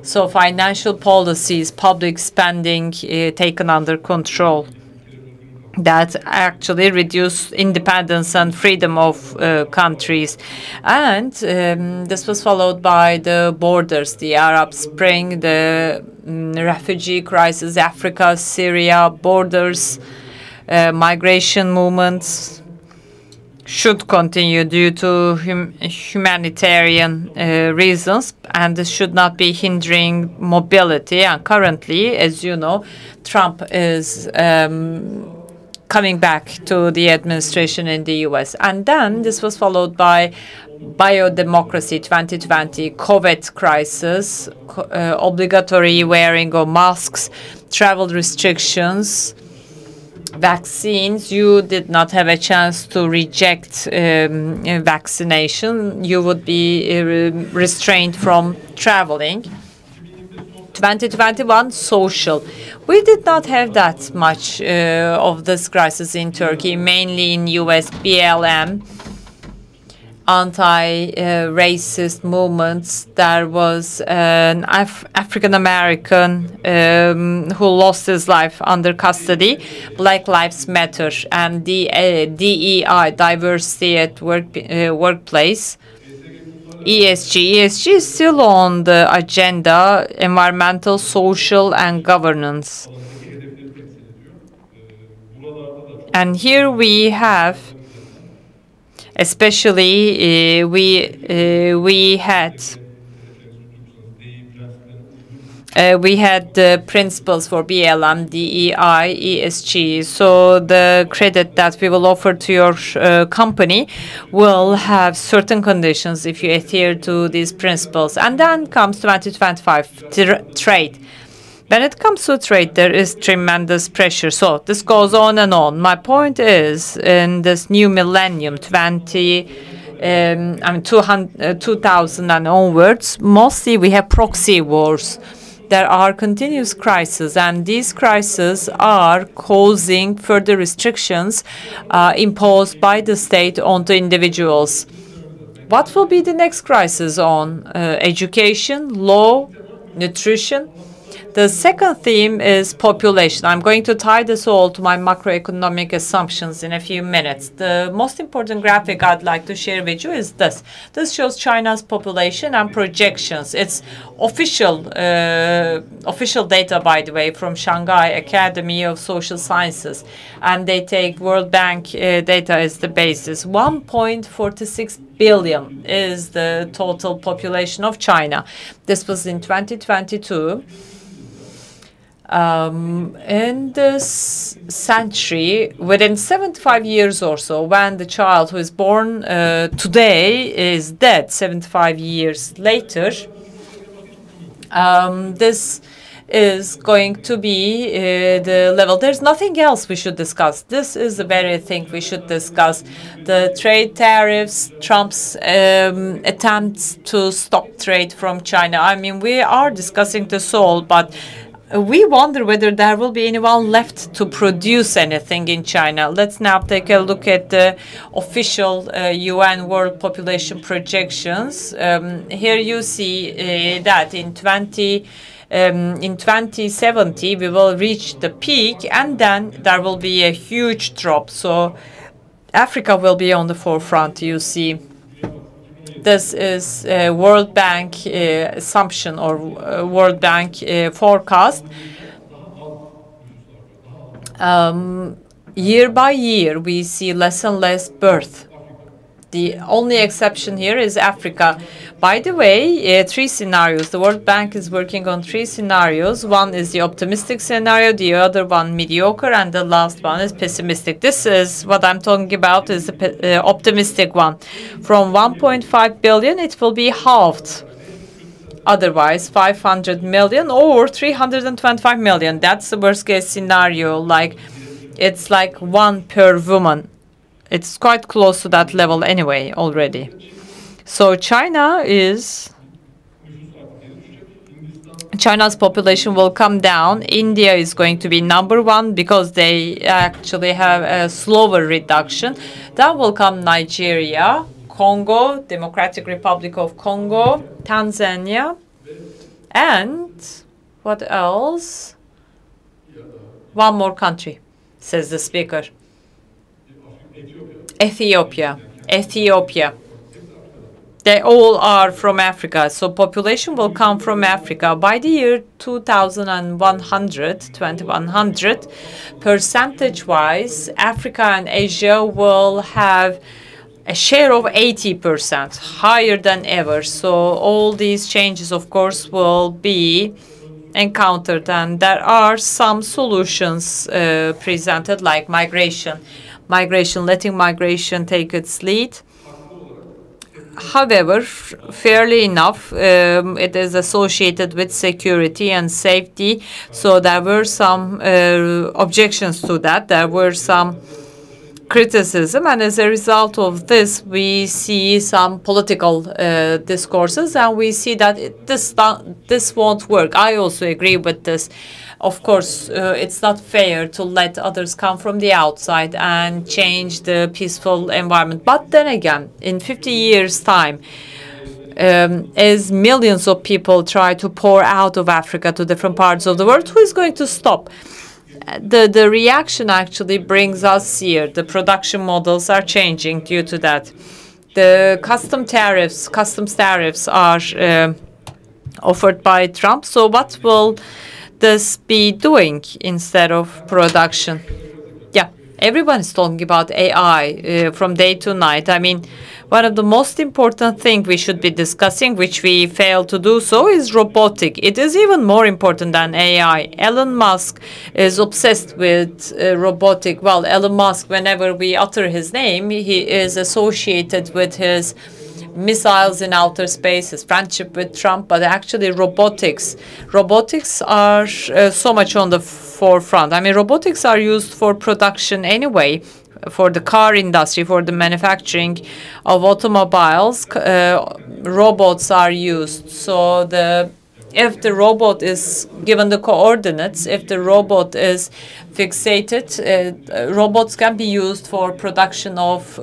So financial policies, public spending taken under control. That actually reduced independence and freedom of countries. And this was followed by the borders, the Arab Spring, the refugee crisis, Africa, Syria, borders, migration movements should continue due to humanitarian reasons, and this should not be hindering mobility. And currently, as you know, Trump is coming back to the administration in the U.S. And then this was followed by biodemocracy 2020, COVID crisis, obligatory wearing of masks, travel restrictions, vaccines. You did not have a chance to reject vaccination. You would be restrained from traveling. 2021, social. We did not have that much of this crisis in Turkey, mainly in US, BLM, anti-racist movements. There was an African-American who lost his life under custody, Black Lives Matter, and the DEI, diversity at workplace. ESG is still on the agenda, environmental, social, and governance. And here we have, especially, we had the principles for BLM, DEI, ESG. So the credit that we will offer to your company will have certain conditions if you adhere to these principles. And then comes 2025, trade. When it comes to trade, there is tremendous pressure. So this goes on and on. My point is, in this new millennium, 2000 and onwards, mostly we have proxy wars. There are continuous crises, and these crises are causing further restrictions imposed by the state onto individuals. What will be the next crisis on education, law, nutrition? The second theme is population. I'm going to tie this all to my macroeconomic assumptions in a few minutes. The most important graphic I'd like to share with you is this. This shows China's population and projections. It's official data, by the way, from Shanghai Academy of Social Sciences. And they take World Bank data as the basis. 1.46 billion is the total population of China. This was in 2022. In this century, within 75 years or so, when the child who is born today is dead 75 years later, this is going to be the level. There's nothing else we should discuss. This is the very thing we should discuss. The trade tariffs, Trump's attempts to stop trade from China. I mean, we are discussing this all, but we wonder whether there will be anyone left to produce anything in China. Let's now take a look at the official UN World Population projections. Here you see that in 2070 we will reach the peak, and then there will be a huge drop. So Africa will be on the forefront. You see, this is a World Bank assumption or World Bank forecast. Year by year, we see less and less birth. The only exception here is Africa. By the way, 3 scenarios. The World Bank is working on 3 scenarios. One is the optimistic scenario, the other one mediocre, and the last one is pessimistic. This is what I'm talking about, is the optimistic one. From 1.5 billion, it will be halved. Otherwise, 500 million or 325 million. That's the worst case scenario. Like, it's like 1 per woman. It's quite close to that level anyway already. So China's population will come down. India is going to be #1 because they actually have a slower reduction. Then will come Nigeria, Congo, Democratic Republic of Congo, Tanzania, and what else? One more country, says the speaker. Ethiopia. They all are from Africa. So population will come from Africa. By the year 2100, percentage-wise, Africa and Asia will have a share of 80%, higher than ever. So all these changes, of course, will be encountered. And there are some solutions presented, like migration, letting migration take its lead. However, fairly enough, it is associated with security and safety. So there were some objections to that. There were some criticism, and as a result of this, we see some political discourses, and we see that this won't work. I also agree with this. Of course, it's not fair to let others come from the outside and change the peaceful environment. But then again, in 50 years' time, as millions of people try to pour out of Africa to different parts of the world, who is going to stop? The reaction actually brings us here. The production models are changing due to that. The customs tariffs are offered by Trump. So what will this be doing instead of production? Yeah, everyone is talking about AI from day to night. I mean, one of the most important things we should be discussing, which we fail to do so, is robotic. It is even more important than AI. Elon Musk is obsessed with robotic. Well, Elon Musk, whenever we utter his name, he is associated with his missiles in outer space, his friendship with Trump, but actually robotics are so much on the forefront. I mean, robotics are used for production anyway, for the car industry, for the manufacturing of automobiles. Robots are used. So if the robot is given the coordinates, if the robot is fixated, robots can be used for production of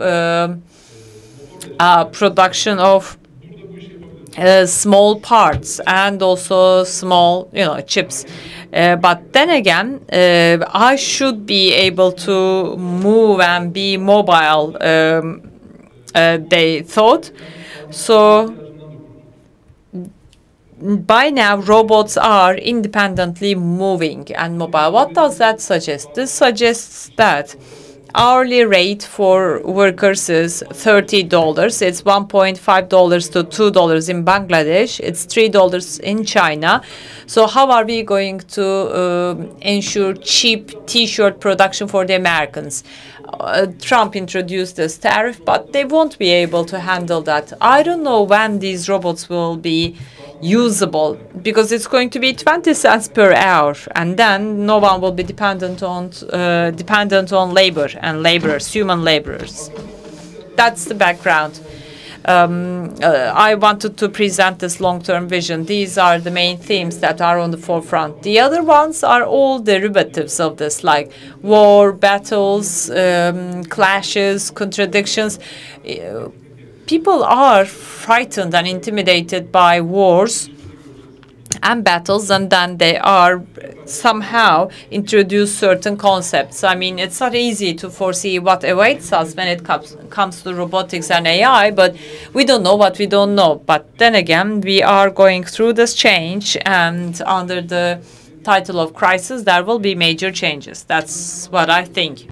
small parts and also small, chips. But then again, I should be able to move and be mobile, they thought. So by now, robots are independently moving and mobile. What does that suggest? This suggests that hourly rate for workers is $30. It's $1.5 to $2 in Bangladesh. It's $3 in China. So how are we going to ensure cheap T-shirt production for the Americans? Trump introduced this tariff, but they won't be able to handle that. I don't know when these robots will be usable, because it's going to be 20 cents per hour, and then no one will be dependent on labor and laborers, human laborers. That's the background. I wanted to present this long-term vision. These are the main themes that are on the forefront. The other ones are all derivatives of this, like war, battles, clashes, contradictions. People are frightened and intimidated by wars and battles, and then they are somehow introduce certain concepts. I mean, it's not easy to foresee what awaits us when it comes to robotics and AI, but we don't know what we don't know. But then again, we are going through this change, and under the title of crisis, there will be major changes. That's what I think.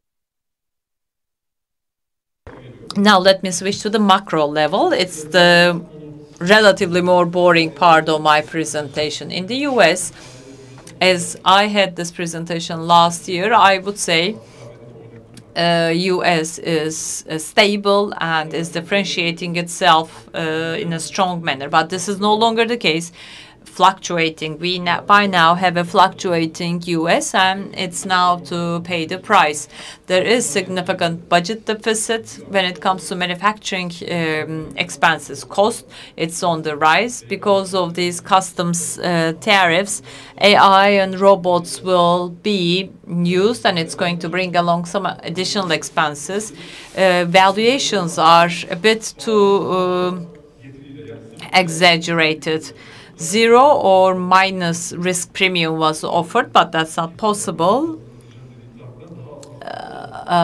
Now let me switch to the macro level. It's the relatively more boring part of my presentation. In the US, as I had this presentation last year, I would say US is stable and is differentiating itself in a strong manner. But this is no longer the case. Fluctuating. We by now have a fluctuating US, and it's now to pay the price. There is significant budget deficit when it comes to manufacturing expenses. Cost, it's on the rise because of these customs tariffs. AI and robots will be used, and it's going to bring along some additional expenses. Valuations are a bit too exaggerated. 0 or minus risk premium was offered, but that's not possible.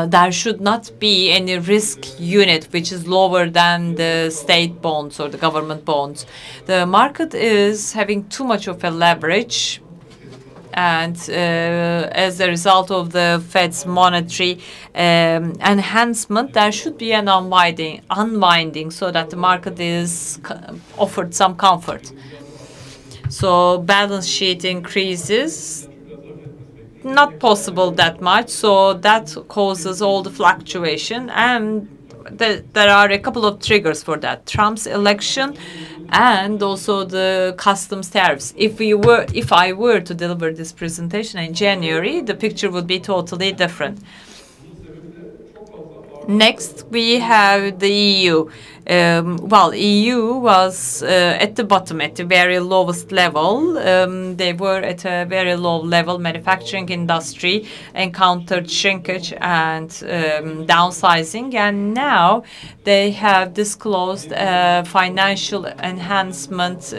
There should not be any risk unit which is lower than the state bonds or the government bonds. The market is having too much of a leverage, and as a result of the Fed's monetary enhancement, there should be an unwinding so that the market is offered some comfort. So balance sheet increases, not possible that much. So that causes all the fluctuation, and there are a couple of triggers for that: Trump's election, and also the customs tariffs. If I were to deliver this presentation in January, the picture would be totally different. Next, we have the EU. Well, EU was at the bottom, at the very lowest level. They were at a very low level. Manufacturing industry encountered shrinkage and downsizing, and now they have disclosed a financial enhancement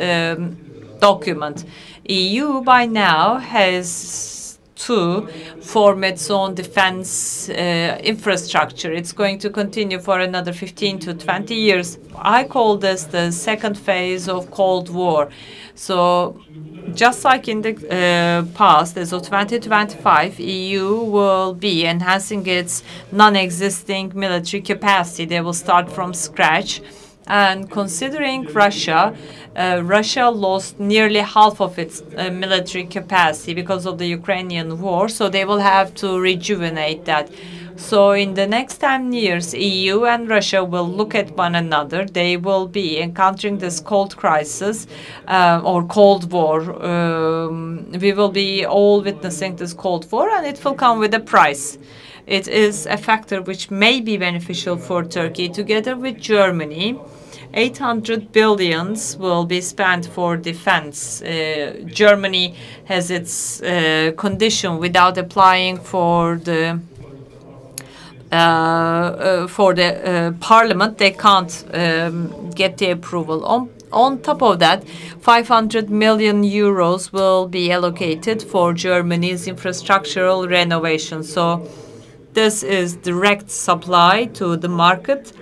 document. EU by now has to form its own defense infrastructure. It's going to continue for another 15 to 20 years. I call this the second phase of Cold War. So just like in the past, as of 2025, EU will be enhancing its non-existing military capacity. They will start from scratch. And considering Russia, Russia lost nearly half of its military capacity because of the Ukrainian war, so they will have to rejuvenate that. So in the next 10 years, EU and Russia will look at one another. They will be encountering this cold crisis or Cold War. We will be all witnessing this Cold War, and it will come with a price. It is a factor which may be beneficial for Turkey. Together with Germany, 800 billion will be spent for defense. Germany has its condition without applying for the parliament. They can't get the approval. On top of that, 500 million euros will be allocated for Germany's infrastructural renovation. So this is direct supply to the market.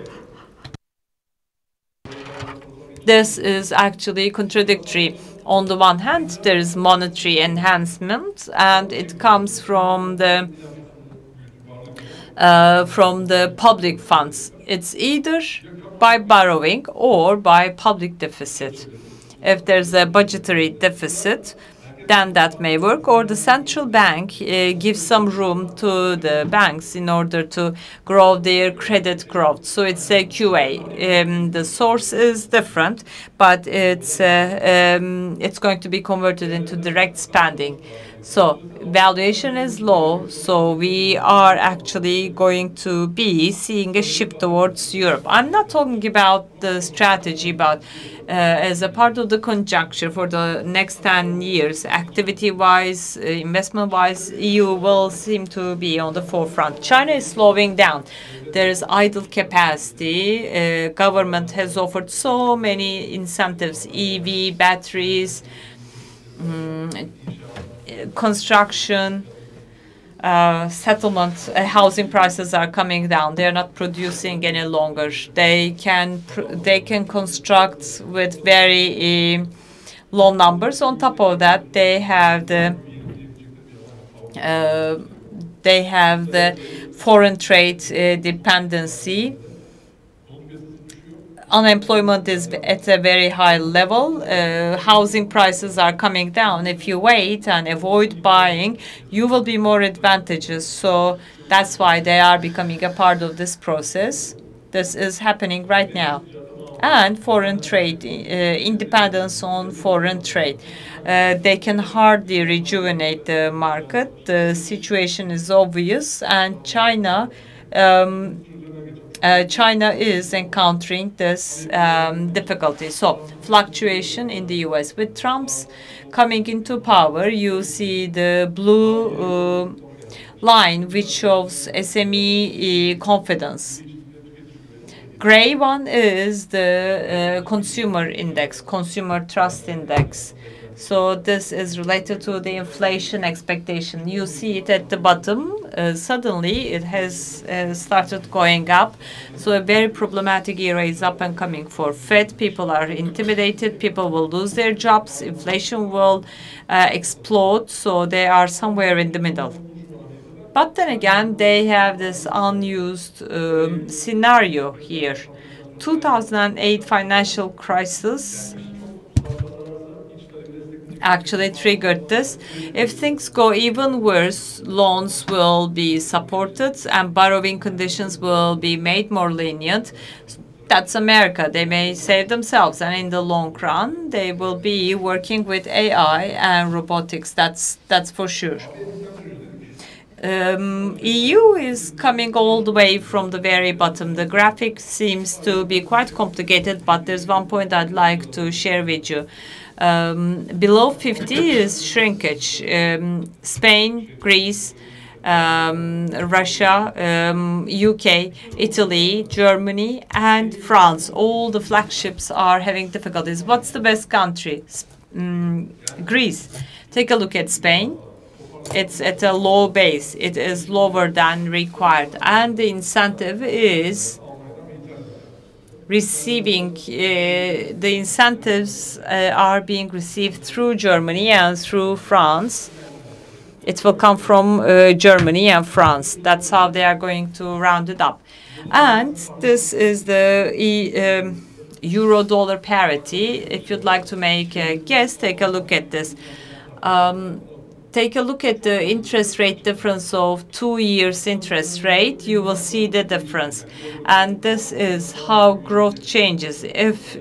This is actually contradictory. On the one hand, there is monetary enhancement, and it comes from the from the public funds. It's either by borrowing or by public deficit. If there's a budgetary deficit, then that may work, or the central bank gives some room to the banks in order to grow their credit growth. So it's a QA. The source is different, but it's going to be converted into direct spending. So valuation is low, so we are actually going to be seeing a shift towards Europe. I'm not talking about the strategy, but as a part of the conjuncture for the next 10 years, activity-wise, investment-wise, EU will seem to be on the forefront. China is slowing down. There is idle capacity. Government has offered so many incentives, EV, batteries, construction, settlement, housing prices are coming down. They are not producing any longer. They can construct with very low numbers. On top of that, they have the foreign trade dependency. Unemployment is at a very high level. Housing prices are coming down. If you wait and avoid buying, you will be more advantageous. So that's why they are becoming a part of this process. This is happening right now. And foreign trade, independence on foreign trade. They can hardly rejuvenate the market. The situation is obvious, and China is encountering this difficulty. So fluctuation in the U.S. With Trump's coming into power, you see the blue line, which shows SME confidence. Gray one is the consumer index, consumer trust index. So this is related to the inflation expectation. You see it at the bottom. Suddenly, it has started going up. So a very problematic era is up and coming for Fed. People are intimidated. People will lose their jobs. Inflation will explode. So they are somewhere in the middle. But then again, they have this unused scenario here. 2008 financial crisis actually triggered this. If things go even worse, loans will be supported and borrowing conditions will be made more lenient. That's America. They may save themselves, and in the long run, they will be working with AI and robotics. That's for sure. EU is coming all the way from the very bottom. The graphic seems to be quite complicated, but there's one point I'd like to share with you. Below 50 is shrinkage. Spain, Greece, Russia, UK, Italy, Germany, and France. All the flagships are having difficulties. What's the best country? Greece. Take a look at Spain. It's at a low base. It is lower than required. And the incentive is receiving, the incentives are being received through Germany and through France. It will come from Germany and France. That's how they are going to round it up. And this is the euro-dollar parity. If you'd like to make a guess, take a look at this. Take a look at the interest rate difference of 2 years interest rate. You will see the difference. And this is how growth changes. If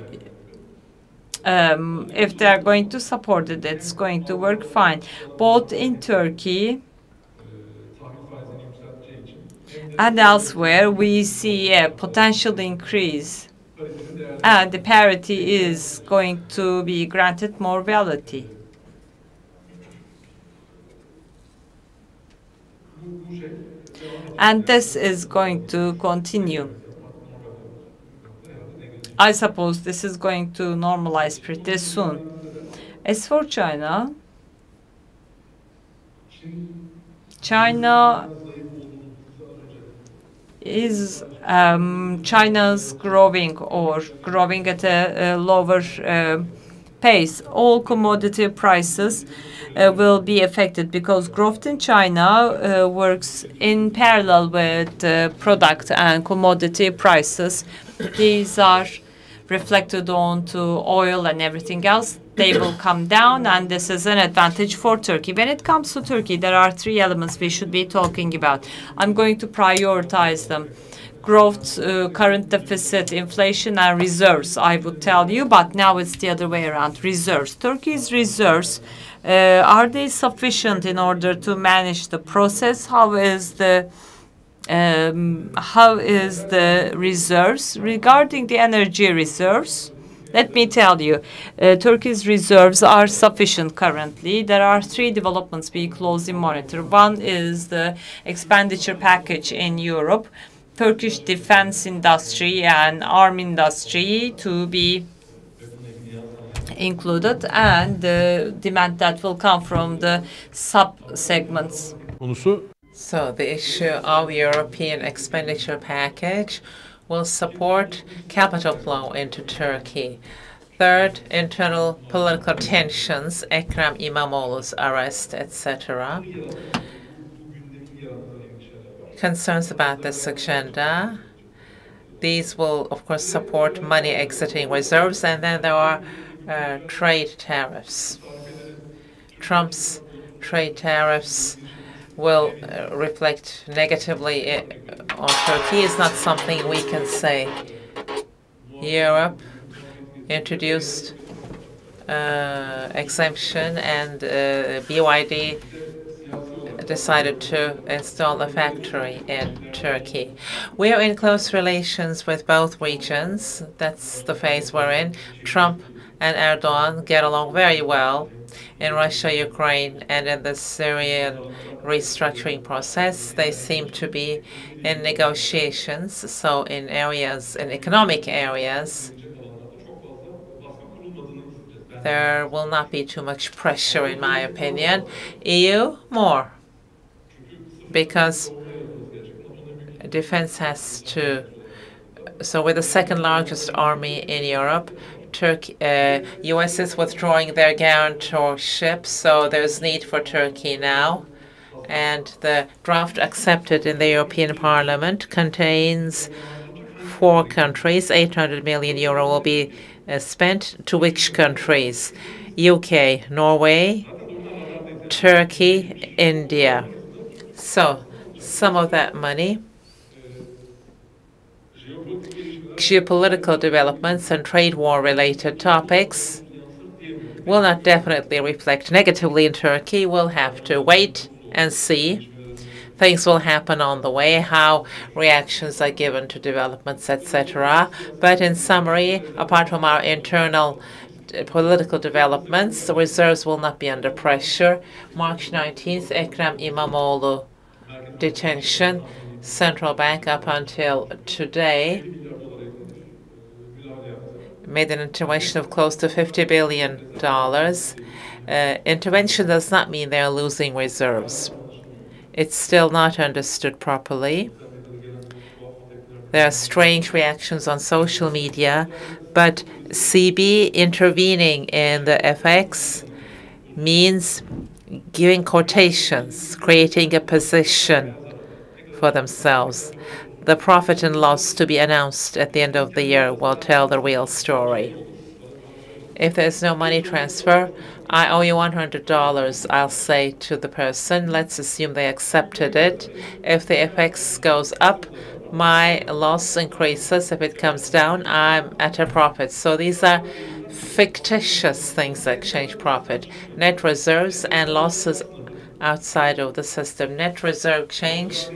they are going to support it, it's going to work fine. Both in Turkey and elsewhere, we see a potential increase. And the parity is going to be granted more validity. And this is going to continue. I suppose this is going to normalize pretty soon. As for China, China's growing at a lower pace, all commodity prices will be affected because growth in China works in parallel with product and commodity prices. These are reflected onto oil and everything else. They will come down, and this is an advantage for Turkey. When it comes to Turkey, there are three elements we should be talking about. I'm going to prioritize them. Growth, current deficit, inflation, and reserves, I would tell you, but now it's the other way around. Reserves. Turkey's reserves, are they sufficient in order to manage the process? How is the reserves? Regarding the energy reserves, let me tell you, Turkey's reserves are sufficient currently. There are three developments we closely monitor. One is the expenditure package in Europe, Turkish defense industry and arm industry to be included, and the demand that will come from the sub-segments. So the issue of European expenditure package will support capital flow into Turkey. Third, internal political tensions, Ekrem İmamoğlu's arrest, etc. Concerns about this agenda. These will, of course, support money exiting reserves, and then there are trade tariffs. Trump's trade tariffs will reflect negatively on Turkey. It's not something we can say. Europe introduced exemption, and BYD decided to install a factory in Turkey. We are in close relations with both regions. That's the phase we're in. Trump and Erdogan get along very well in Russia, Ukraine, and in the Syrian restructuring process. They seem to be in negotiations. So in areas, in economic areas, there will not be too much pressure, in my opinion. EU, more. Because defense has to, so we're the second largest army in Europe. Turkey, U.S. is withdrawing their guarantorship, so there's need for Turkey now. And the draft accepted in the European Parliament contains 4 countries. 800 million euro will be spent. To which countries? UK, Norway, Turkey, India. So some of that money, geopolitical developments and trade war-related topics, will not definitely reflect negatively in Turkey. We'll have to wait and see. Things will happen on the way, how reactions are given to developments, etc. But in summary, apart from our internal political developments, the reserves will not be under pressure. March 19th, Ekrem İmamoğlu detention. Central Bank up until today made an intervention of close to $50 billion. Intervention does not mean they're losing reserves. It's still not understood properly. There are strange reactions on social media, but CB intervening in the FX means giving quotations, creating a position for themselves. The profit and loss to be announced at the end of the year will tell the real story. If there's no money transfer, I owe you $100, I'll say to the person. Let's assume they accepted it. If the FX goes up, my loss increases. If it comes down, I'm at a profit. So these are fictitious things that change profit. Net reserves and losses outside of the system. Net reserve change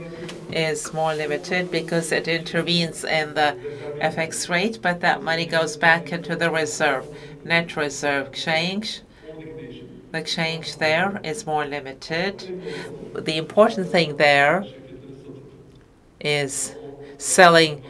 is more limited because it intervenes in the FX rate, but that money goes back into the reserve. Net reserve change, the change there is more limited. The important thing there is selling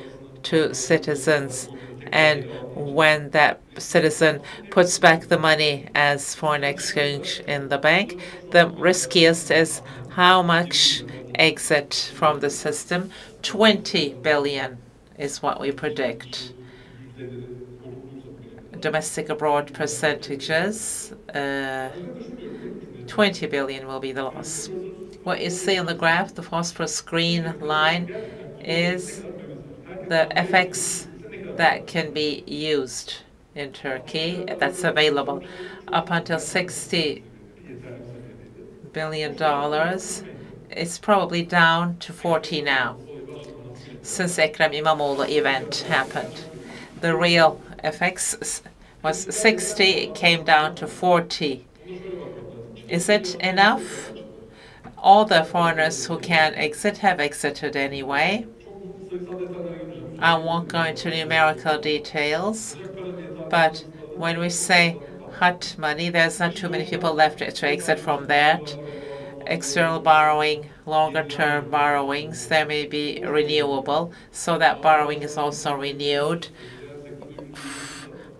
to citizens, and when that citizen puts back the money as foreign exchange in the bank, the riskiest is how much exit from the system. 20 billion is what we predict. domestic abroad percentages, 20 billion will be the loss. What you see on the graph, the phosphorus green line, is the FX that can be used in Turkey, that's available. Up until $60 billion, it's probably down to 40 now, since Ekrem İmamoğlu event happened. The real FX was 60, it came down to 40. Is it enough? All the foreigners who can exit have exited anyway. I won't go into numerical details, but when we say hot money, there's not too many people left to exit from that. External borrowing, longer-term borrowings, they may be renewable, so that borrowing is also renewed.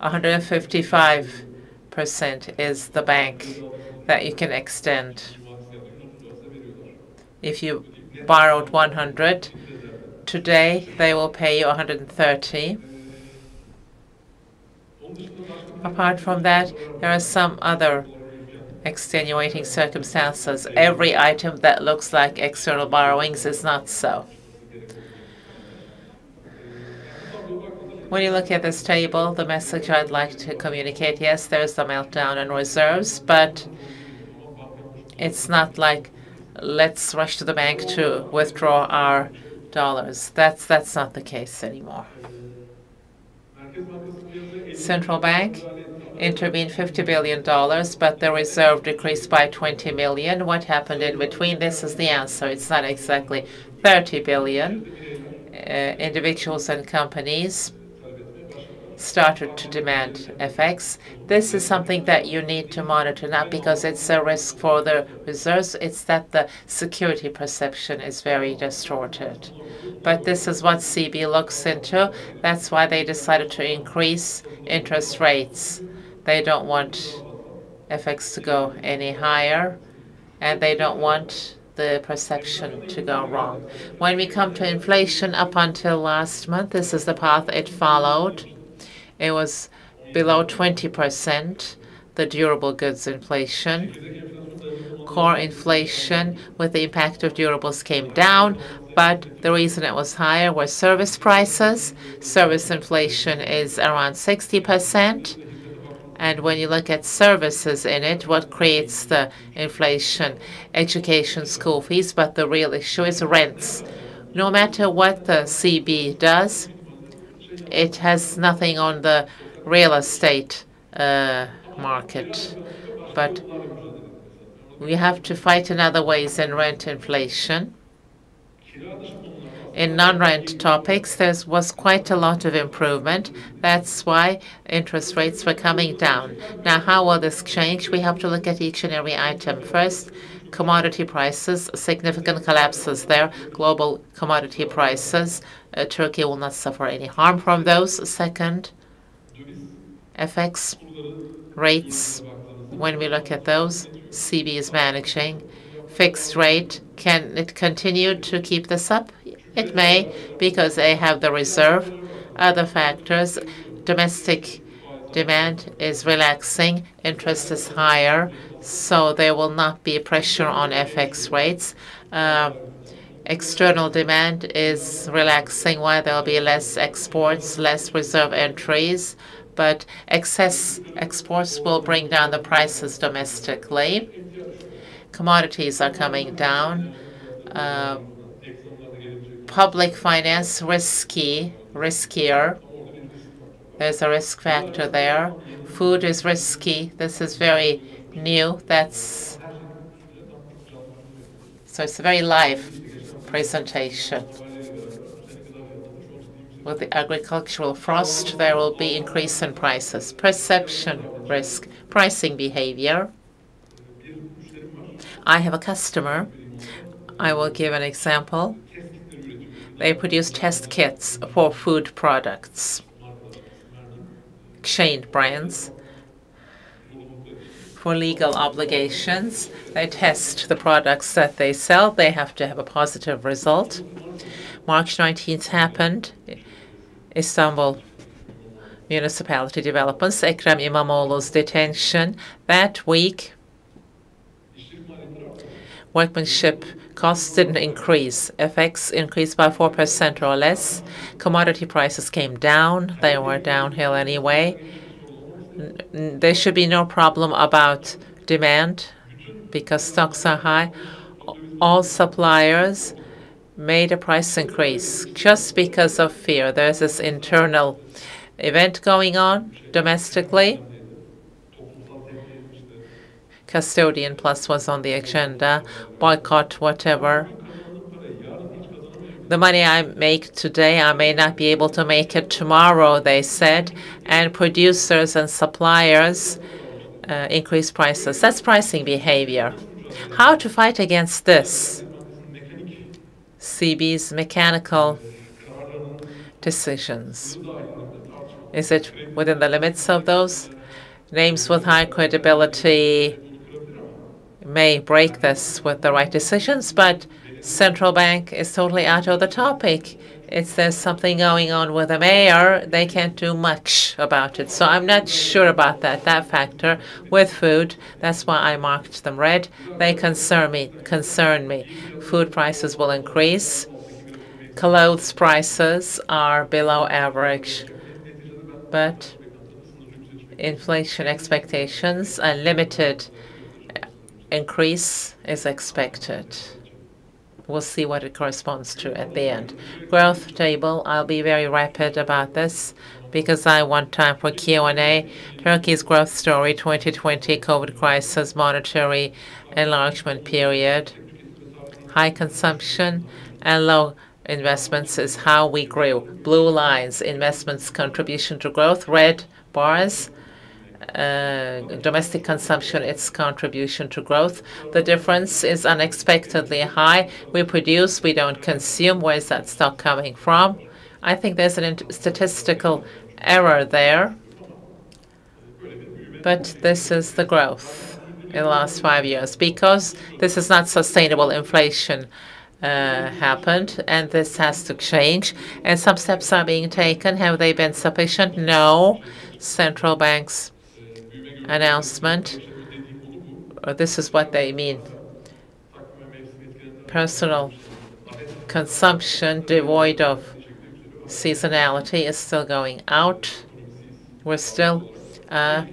155% is the bank that you can extend. If you borrowed 100, today they will pay you 130. Apart from that, there are some other extenuating circumstances. Every item that looks like external borrowings is not so. When you look at this table, the message I'd like to communicate, yes, there's the meltdown in reserves, but it's not like let's rush to the bank to withdraw our dollars. That's not the case anymore. Central bank intervened $50 billion, but the reserve decreased by 20 million. What happened in between? This is the answer. It's not exactly 30 billion. Individuals and companies started to demand FX. This is something that you need to monitor, not because it's a risk for the reserves, it's that the security perception is very distorted. But this is what CB looks into. That's why they decided to increase interest rates. They don't want FX to go any higher, and they don't want the perception to go wrong. When we come to inflation, up until last month, this is the path it followed. It was below 20%, the durable goods inflation. Core inflation with the impact of durables came down, but the reason it was higher were service prices. Service inflation is around 60%. And when you look at services in it, what creates the inflation? Education, school fees, but the real issue is rents. No matter what the CB does, it has nothing on the real estate market. But we have to fight in other ways than rent inflation. In non-rent topics, there was quite a lot of improvement. That's why interest rates were coming down. Now, how will this change? We have to look at each and every item. First, commodity prices, significant collapses there. Global commodity prices. Turkey will not suffer any harm from those. Second, FX rates. When we look at those, CB is managing. Fixed rate, can it continue to keep this up? It may, because they have the reserve. Other factors, domestic demand is relaxing, interest is higher, so there will not be pressure on FX rates. External demand is relaxing, while there will be less exports, less reserve entries, but excess exports will bring down the prices domestically. Commodities are coming down. Public finance riskier. There's a risk factor there. Food is risky. This is very new. So it's a very live presentation. With the agricultural frost, there will be increase in prices. Perception risk, pricing behavior. I have a customer. I will give an example. They produce test kits for food products, chain brands. For legal obligations, they test the products that they sell. They have to have a positive result. March 19th happened. Istanbul municipality developments, Ekrem İmamoğlu's detention. That week, workmanship costs didn't increase. FX increased by 4% or less. Commodity prices came down. They were downhill anyway. There should be no problem about demand because stocks are high. All suppliers made a price increase just because of fear. There's this internal event going on domestically. Custodian Plus was on the agenda, boycott, whatever. The money I make today, I may not be able to make it tomorrow, they said, and producers and suppliers increase prices. That's pricing behavior. How to fight against this? CB's mechanical decisions. Is it within the limits of those? Names with high credibility may break this with the right decisions, but central bank is totally out of the topic. If there's something going on with the mayor, they can't do much about it. So I'm not sure about that factor. With food, that's why I marked them red. They concern me. Food prices will increase. Clothes prices are below average. But inflation expectations, a limited increase is expected. We'll see what it corresponds to at the end. Growth table, I'll be very rapid about this because I want time for Q&A. Turkey's growth story, 2020, COVID crisis, monetary enlargement period, high consumption and low investments is how we grew. Blue lines, investments contribution to growth. Red bars, domestic consumption, its contribution to growth. The difference is unexpectedly high. We produce, we don't consume. Where is that stock coming from? I think there's a statistical error there. But this is the growth in the last 5 years. Because this is not sustainable, inflation happened, and this has to change. And some steps are being taken. Have they been sufficient? No. Central banks announcement. This is what they mean. Personal consumption devoid of seasonality is still going out. We're still a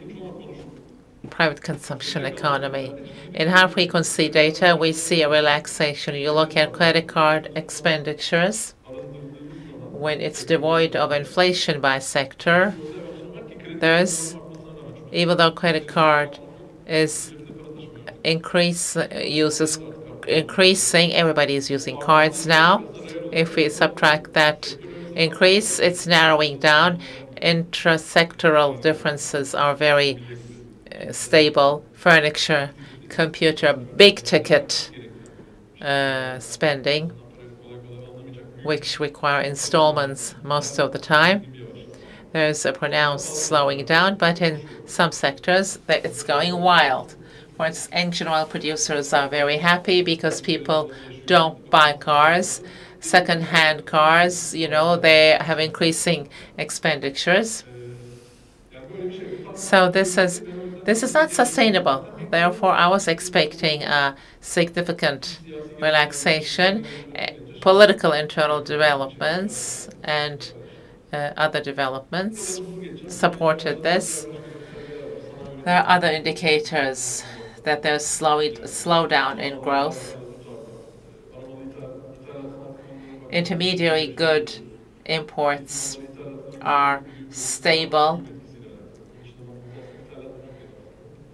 private consumption economy. In high-frequency data, we see a relaxation. You look at credit card expenditures. When it's devoid of inflation by sector, there's, even though credit card is increasing, everybody is using cards now. If we subtract that increase, it's narrowing down. Intra-sectoral differences are very stable. Furniture, computer, big ticket spending, which require installments most of the time. There's a pronounced slowing down, but in some sectors it's going wild. For instance, engine oil producers are very happy because people don't buy cars. Second-hand cars, they have increasing expenditures. So this is not sustainable. Therefore, I was expecting a significant relaxation. Political internal developments and other developments supported this. There are other indicators that there's slowdown in growth. Intermediary good imports are stable.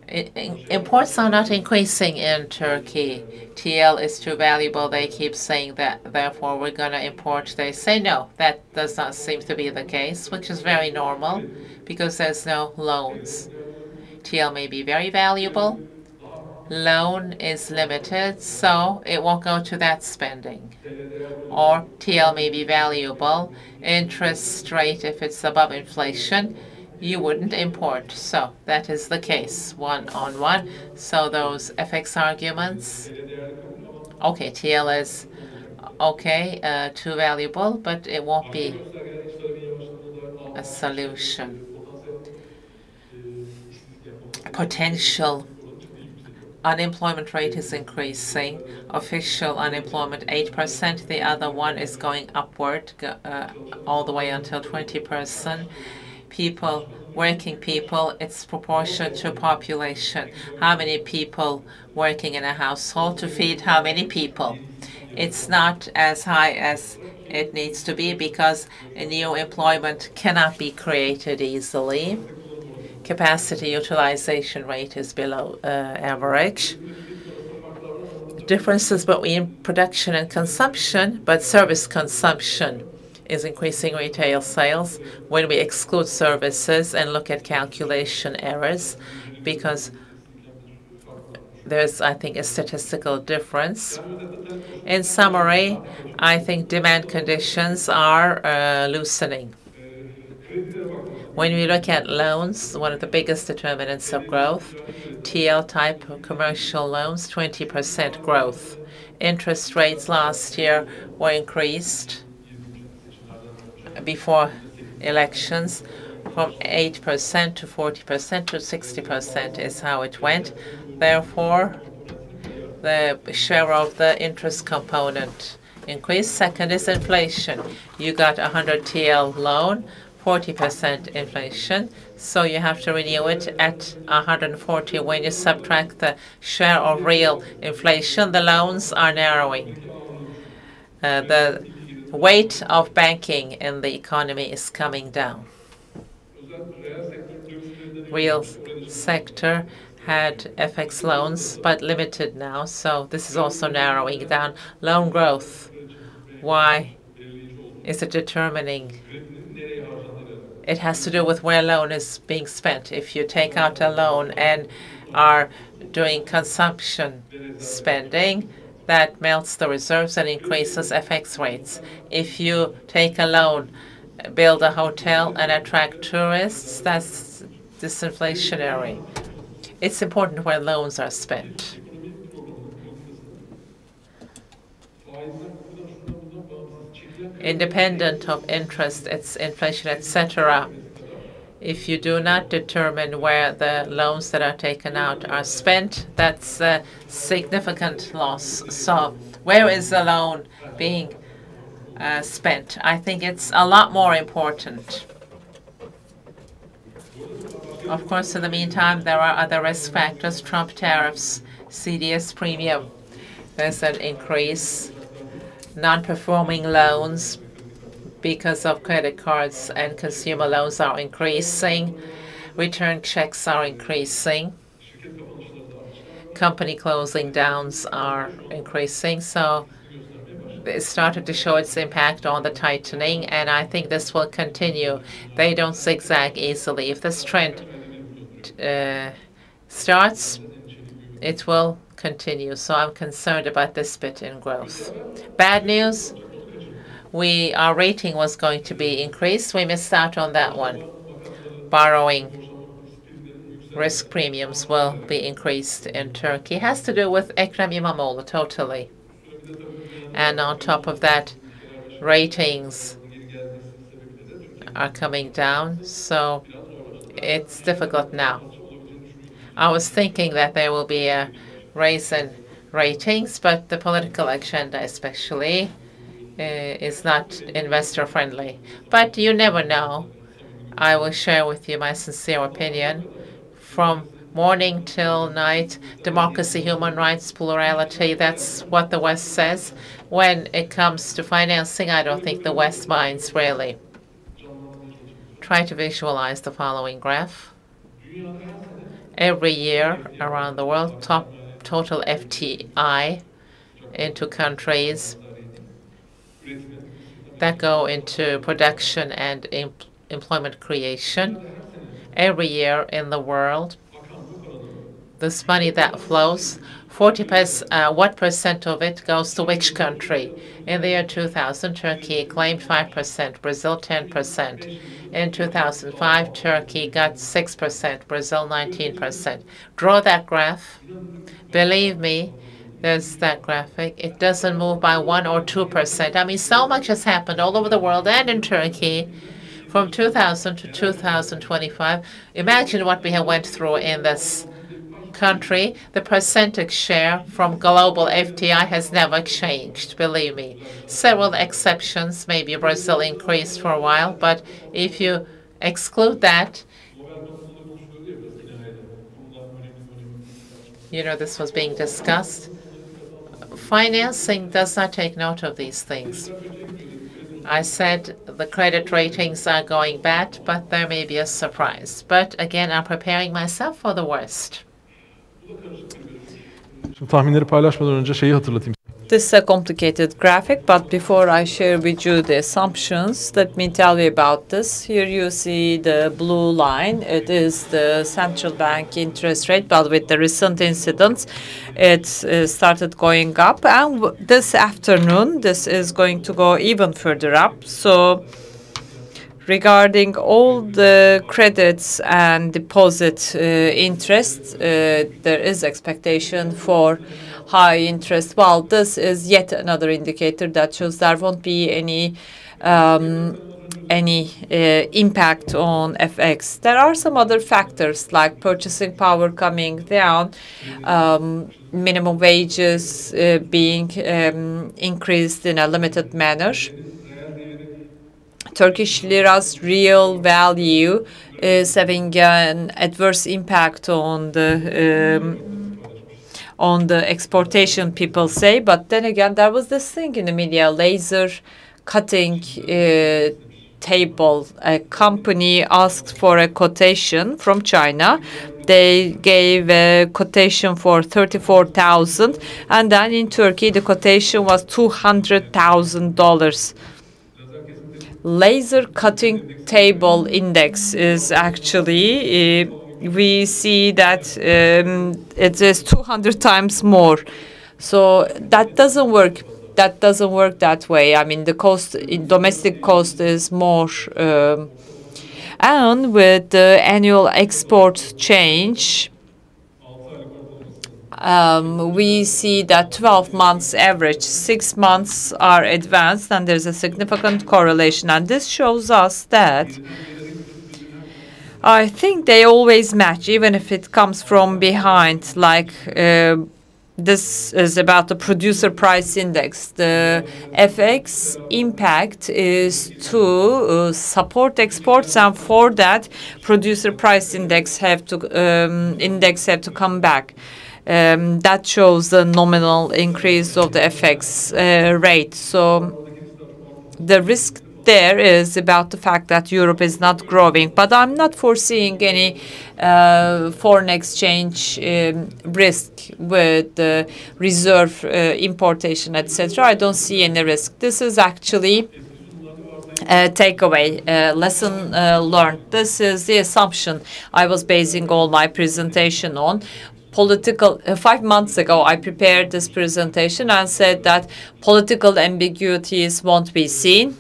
Imports are not increasing in Turkey. TL is too valuable. They keep saying that, therefore we're going to import. They say no. That does not seem to be the case, which is very normal because there's no loans. TL may be very valuable. Loan is limited, so it won't go to that spending. Or TL may be valuable. Interest rate, if it's above inflation, you wouldn't import. So that is the case, one-on-one. So those FX arguments, okay, TL is okay, too valuable, but it won't be a solution. potential unemployment rate is increasing. Official unemployment 8%. The other one is going upward all the way until 20%. People, working people, it's proportional to population. How many people working in a household to feed how many people? It's not as high as it needs to be because new employment cannot be created easily. Capacity utilization rate is below average. Differences between production and consumption, but service consumption is increasing retail sales when we exclude services and look at calculation errors, because there's, I think, a statistical difference. In summary, I think demand conditions are loosening. When we look at loans, one of the biggest determinants of growth, TL type commercial loans, 20% growth. Interest rates last year were increased before elections from 8% to 40% to 60% is how it went. Therefore, the share of the interest component increased. Second is inflation. You got 100 TL loan, 40% inflation, so you have to renew it at 140. When you subtract the share of real inflation, the loans are narrowing. The weight of banking in the economy is coming down. Real sector had FX loans, but limited now, so this is also narrowing down. Loan growth, why is it determining? It has to do with where loan is being spent. If you take out a loan and are doing consumption spending, that melts the reserves and increases FX rates. If you take a loan, build a hotel, and attract tourists, that's disinflationary. It's important where loans are spent. Independent of interest, its inflation, etc. If you do not determine where the loans that are taken out are spent, that's a significant loss. So where is the loan being spent? I think it's a lot more important. Of course, in the meantime, there are other risk factors, Trump tariffs, CDS premium. There's an increase. Non-performing loans because of credit cards and consumer loans are increasing. Return checks are increasing. Company closing downs are increasing. So it started to show its impact on the tightening, and I think this will continue. They don't zigzag easily. If this trend starts, it will continue. So I'm concerned about this bit in growth. Bad news, our rating was going to be increased. We missed out on that one. Borrowing risk premiums will be increased in Turkey. It has to do with Ekrem İmamoğlu totally. And on top of that, ratings are coming down. So it's difficult now. I was thinking that there will be a raise in ratings, but the political agenda especially is not investor friendly. But you never know. I will share with you my sincere opinion. From morning till night, democracy, human rights, plurality, that's what the West says. When it comes to financing, I don't think the West minds really. Try to visualize the following graph. Every year around the world, total FDI into countries that go into production and employment creation. Every year in the world, this money that flows, what percent of it goes to which country? In the year 2000, Turkey claimed 5%, Brazil 10%. In 2005, Turkey got 6%, Brazil 19%. Draw that graph. Believe me, there's that graphic. It doesn't move by 1 or 2%. I mean, so much has happened all over the world and in Turkey From 2000 to 2025, imagine what we have went through in this country. The percentage share from global FDI has never changed, believe me. Several exceptions, maybe Brazil increased for a while, but if you exclude that, this was being discussed. Financing does not take note of these things. I said the credit ratings are going bad, but there may be a surprise. But again, I'm preparing myself for the worst. Şimdi tahminleri paylaşmadan önce şeyi hatırlatayım. This is a complicated graphic, but before I share with you the assumptions, let me tell you about this. Here you see the blue line. It is the central bank interest rate, but with the recent incidents, it started going up. And this afternoon, this is going to go even further up. So regarding all the credits and deposit interest, there is expectation for high interest. Well, this is yet another indicator that shows there won't be any impact on FX. There are some other factors like purchasing power coming down, minimum wages being increased in a limited manner. Turkish lira's real value is having an adverse impact on the exportation, people say. But then again, there was this thing in the media, laser cutting table. A company asked for a quotation from China. They gave a quotation for 34,000, and then in Turkey the quotation was $200,000. Laser cutting table index is actually we see that it is 200 times more. So that doesn't work. That doesn't work that way. I mean, the cost, domestic cost is more. And with the annual export change, we see that 12 months average, 6 months are advanced, and there's a significant correlation. And this shows us that I think they always match, even if it comes from behind. Like this is about the producer price index. The FX impact is to support exports, and for that, producer price index have to come back. That shows the nominal increase of the FX rate. So the risk there is about the fact that Europe is not growing, but I'm not foreseeing any foreign exchange risk with the reserve importation, etc. I don't see any risk. This is actually a takeaway, lesson learned. This is the assumption I was basing all my presentation on. 5 months ago, I prepared this presentation and said that political ambiguities won't be seen.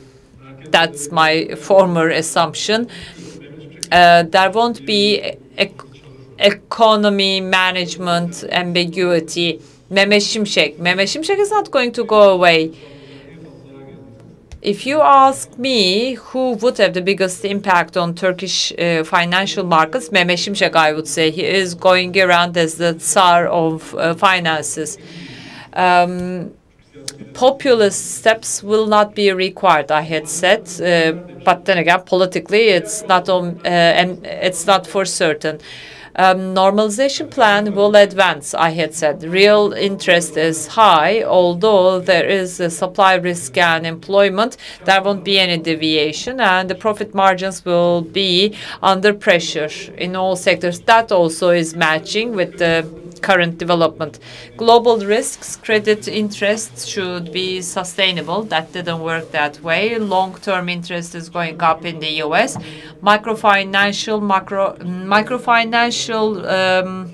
That's my former assumption. There won't be economy management ambiguity. Mehmet Şimşek is not going to go away. If you ask me who would have the biggest impact on Turkish financial markets, Mehmet Şimşek, I would say. He is going around as the Tsar of finances. Populist steps will not be required, I had said, but then again, politically, it's not for certain. Normalization plan will advance, I had said. Real interest is high, although there is a supply risk and employment. There won't be any deviation, and the profit margins will be under pressure in all sectors. That also is matching with the current development. Global risks, credit interest should be sustainable. That didn't work that way. Long-term interest is going up in the U.S. Microfinancial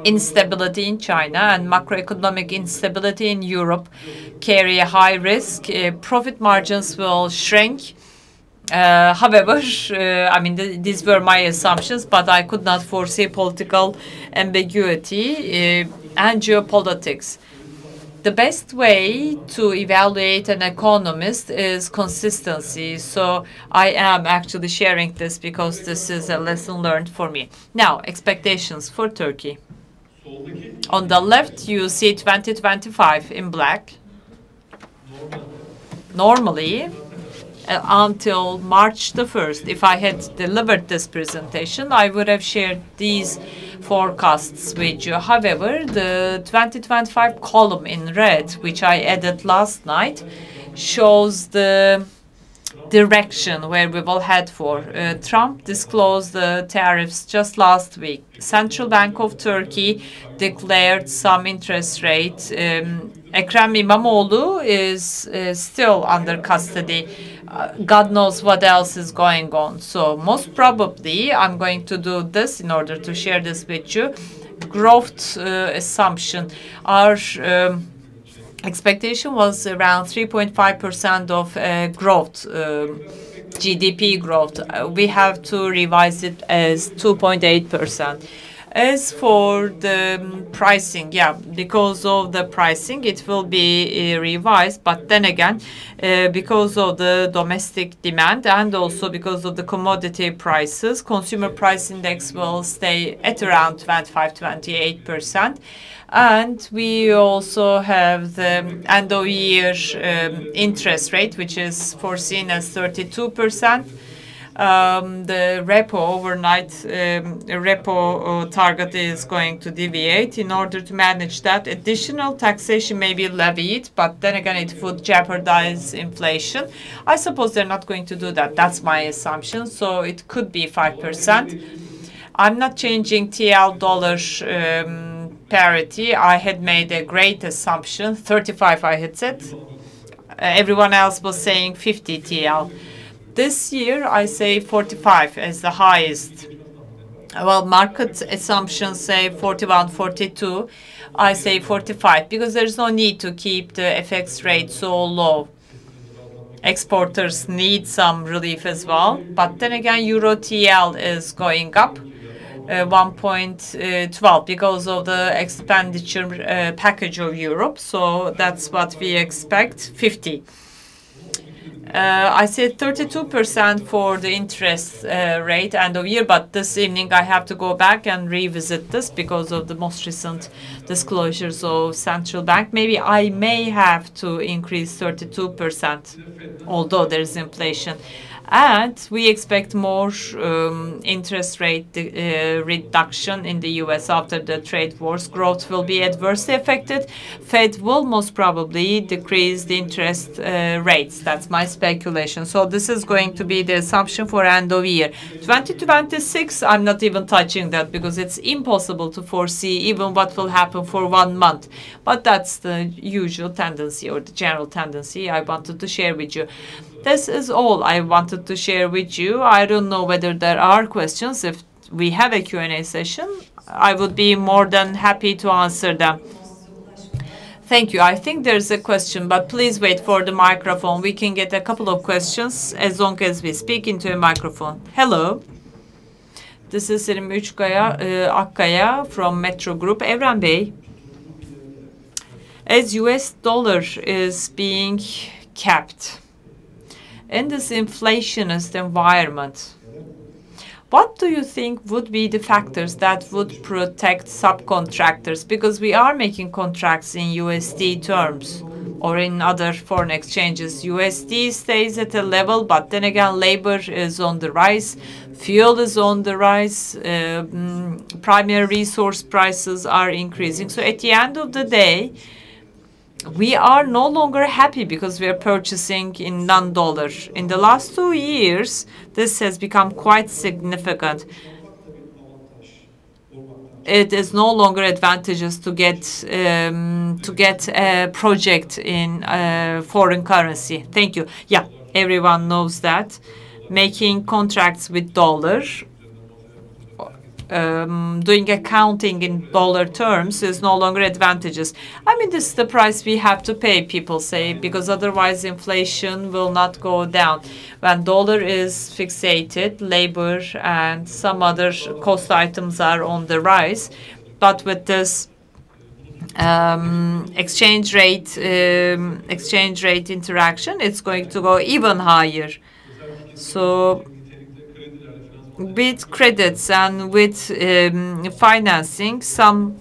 instability in China and macroeconomic instability in Europe carry a high risk. Profit margins will shrink. However, I mean, these were my assumptions, but I could not foresee political ambiguity and geopolitics. The best way to evaluate an economist is consistency. So I am actually sharing this because this is a lesson learned for me. Now, expectations for Turkey. On the left, you see 2025 in black. Normally, until March the 1st, if I had delivered this presentation, I would have shared these forecasts with you. However, the 2025 column in red, which I added last night, shows the direction where we will head for. Trump disclosed the tariffs just last week. Central Bank of Turkey declared some interest rate. Ekrem İmamoğlu is still under custody. God knows what else is going on. So most probably I'm going to do this in order to share this with you. Growth assumption. Our expectation was around 3.5% of growth, GDP growth. We have to revise it as 2.8%. As for the pricing, yeah, because of the pricing, it will be revised. But then again, because of the domestic demand and also because of the commodity prices, consumer price index will stay at around 25-28%. And we also have the end of year interest rate, which is foreseen as 32%. The repo overnight repo target is going to deviate. In order to manage that, additional taxation may be levied, but then again, it would jeopardize inflation. I suppose they're not going to do that. That's my assumption. So it could be 5%. I'm not changing TL dollar parity. I had made a great assumption. 35 I had said. Everyone else was saying 50 TL. This year, I say 45 as the highest. Well, market assumptions say 41, 42. I say 45 because there's no need to keep the FX rate so low. Exporters need some relief as well. But then again, Euro TL is going up 1.12 because of the expenditure package of Europe. So that's what we expect, 50. I said 32% for the interest rate end of year, but this evening I have to go back and revisit this because of the most recent disclosures of central bank. Maybe I may have to increase 32%, although there's inflation. And we expect more interest rate reduction in the U.S. after the trade wars. Growth will be adversely affected. Fed will most probably decrease the interest rates. That's my speculation. So this is going to be the assumption for end of year. 2026, I'm not even touching that because it's impossible to foresee even what will happen for 1 month. But that's the usual tendency or the general tendency I wanted to share with you. This is all I wanted to share with you. I don't know whether there are questions. If we have a Q&A session, I would be more than happy to answer them. Thank you. I think there's a question, but please wait for the microphone. We can get a couple of questions as long as we speak into a microphone. Hello. This is Selim Akkaya from Metro Group. Evren Bey, as US dollar is being capped, in this inflationist environment, what do you think would be the factors that would protect subcontractors? Because we are making contracts in USD terms or in other foreign exchanges. USD stays at a level, but then again, labor is on the rise, fuel is on the rise, primary resource prices are increasing. So at the end of the day, we are no longer happy because we are purchasing in non-dollar. In the last 2 years, this has become quite significant. It is no longer advantageous to get a project in foreign currency. Thank you. Yeah, everyone knows that. Making contracts with dollar, doing accounting in dollar terms is no longer advantageous. I mean, this is the price we have to pay, people say, because otherwise inflation will not go down. When dollar is fixated, labor and some other cost items are on the rise. But with this exchange rate interaction, it's going to go even higher. So with credits and with financing, some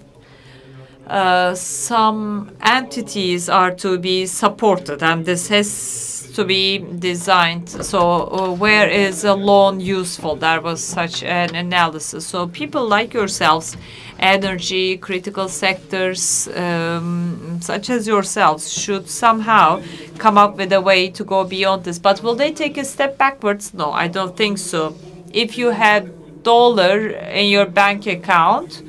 entities are to be supported, and this has to be designed. So where is a loan useful? There was such an analysis. So people like yourselves, energy, critical sectors, such as yourselves, should somehow come up with a way to go beyond this. But will they take a step backwards? No, I don't think so. If you had dollar in your bank account,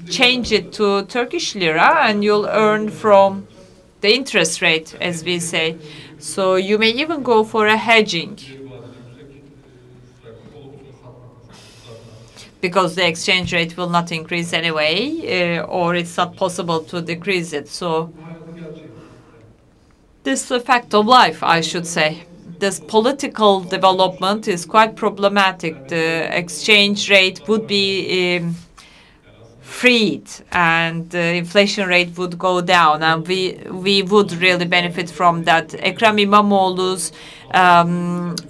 change it to Turkish lira and you'll earn from the interest rate, as we say. So you may even go for a hedging, because the exchange rate will not increase anyway, or it's not possible to decrease it. So this is a fact of life, I should say. This political development is quite problematic. The exchange rate would be freed and the inflation rate would go down, and we would really benefit from that. Ekrem İmamoğlu's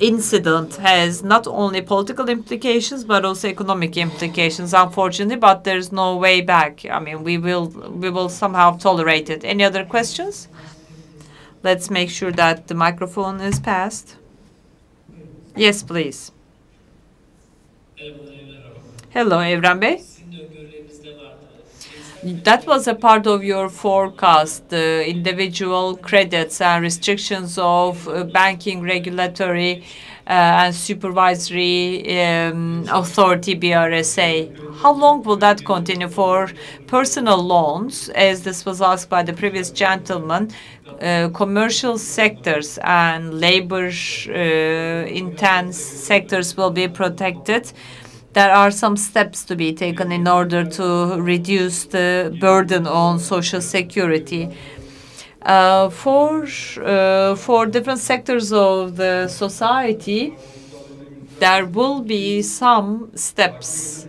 incident has not only political implications but also economic implications, unfortunately, but there's no way back. I mean, we will somehow tolerate it. Any other questions? Let's make sure that the microphone is passed. Yes, please. Hello, Evren Bey. That was a part of your forecast, the individual credits and restrictions of banking regulatory and supervisory authority, BRSA. How long will that continue for personal loans? As this was asked by the previous gentleman, commercial sectors and labor intense sectors will be protected. There are some steps to be taken in order to reduce the burden on social security. For different sectors of the society, there will be some steps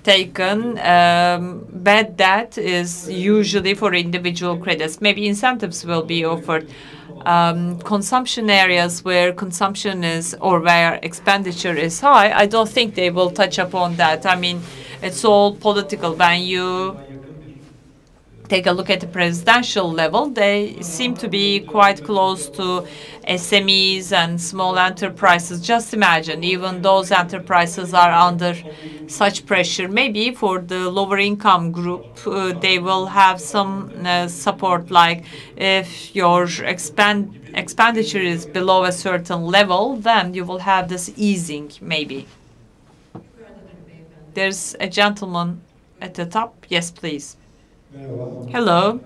taken. Bad debt is usually for individual credits. Maybe incentives will be offered. Consumption areas where consumption is or where expenditure is high, I don't think they will touch upon that. I mean, it's all political. When you take a look at the presidential level, they seem to be quite close to SMEs and small enterprises. Just imagine, even those enterprises are under such pressure. Maybe for the lower income group, they will have some support, like if your expenditure is below a certain level, then you will have this easing, maybe. There's a gentleman at the top. Yes, please. Hello.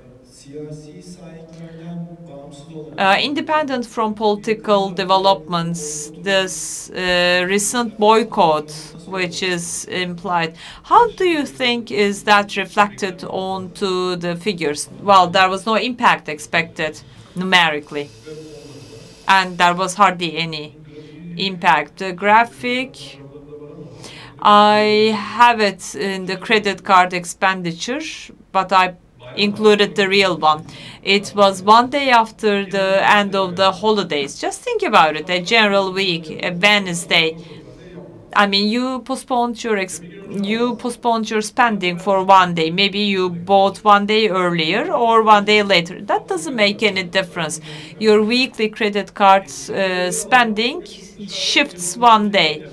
Independent from political developments, this recent boycott, which is implied, how do you think is that reflected onto the figures? Well, there was no impact expected numerically, and there was hardly any impact. The graphic, I have it in the credit card expenditure, but I included the real one. It was one day after the end of the holidays. Just think about it, a general week, a Wednesday. I mean, you postponed your spending for one day. Maybe you bought one day earlier or one day later. That doesn't make any difference. Your weekly credit card spending shifts one day.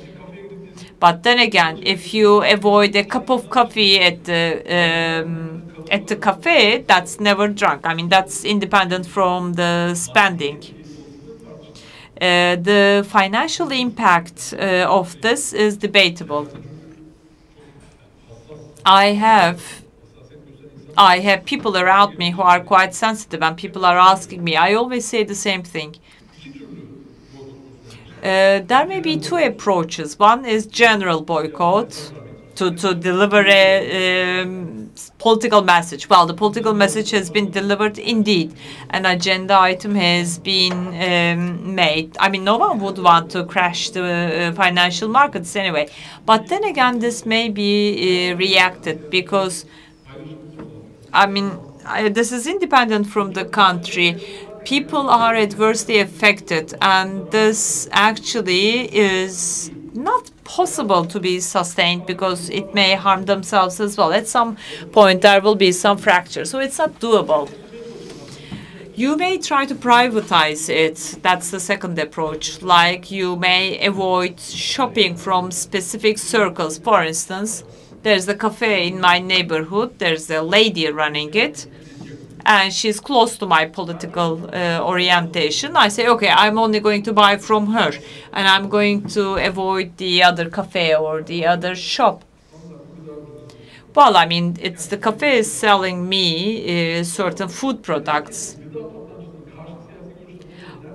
But then again, if you avoid a cup of coffee at the cafe, that's never drunk. I mean, that's independent from the spending. The financial impact of this is debatable. I have people around me who are quite sensitive, and people are asking me. I always say the same thing. There may be two approaches. One is general boycott to deliver a political message. Well, the political message has been delivered indeed. An agenda item has been made. I mean, no one would want to crash the financial markets anyway. But then again, this may be reacted because I mean, this is independent from the country. People are adversely affected, and this actually is not possible to be sustained because it may harm themselves as well. At some point, there will be some fracture, so it's not doable. You may try to privatize it. That's the second approach. Like you may avoid shopping from specific circles. For instance, there's a cafe in my neighborhood. There's a lady running it, and she's close to my political orientation. I say, okay, I'm only going to buy from her, and I'm going to avoid the other cafe or the other shop. Well, I mean, it's the cafe is selling me certain food products.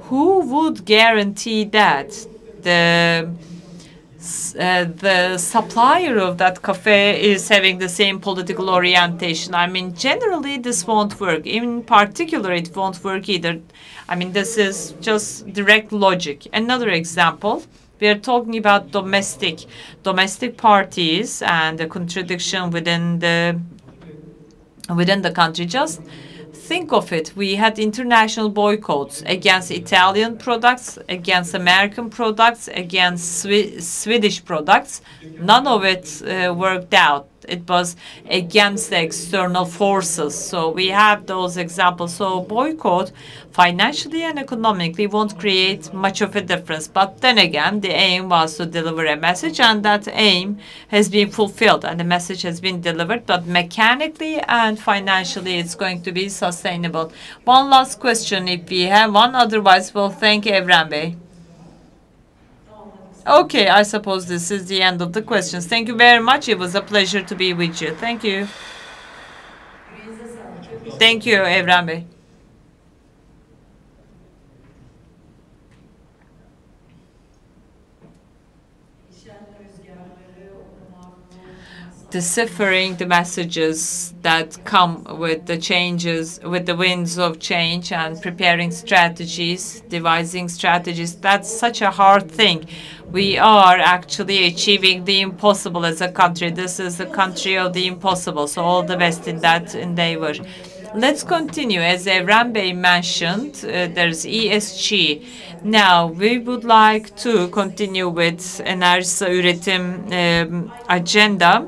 Who would guarantee that the supplier of that cafe is having the same political orientation? I mean, generally this won't work. In particular, it won't work either. I mean, this is just direct logic. Another example, we are talking about domestic parties and the contradiction within the country. Just think of it. We had international boycotts against Italian products, against American products, against Swedish products. None of it worked out. It was against the external forces. So we have those examples. So boycott financially and economically won't create much of a difference. But then again, the aim was to deliver a message, and that aim has been fulfilled and the message has been delivered. But mechanically and financially, it's going to be sustainable. One last question if we have one. Otherwise, we'll thank Evren Bey. Okay, I suppose this is the end of the questions. Thank you very much. It was a pleasure to be with you. Thank you. Thank you, Evren Bey. Deciphering the messages that come with the changes, with the winds of change, and preparing strategies, devising strategies. That's such a hard thing. We are actually achieving the impossible as a country. This is the country of the impossible. So all the best in that endeavor. Let's continue. As Evren Bey mentioned, there's ESG. Now, we would like to continue with Enerjisa Üretim agenda.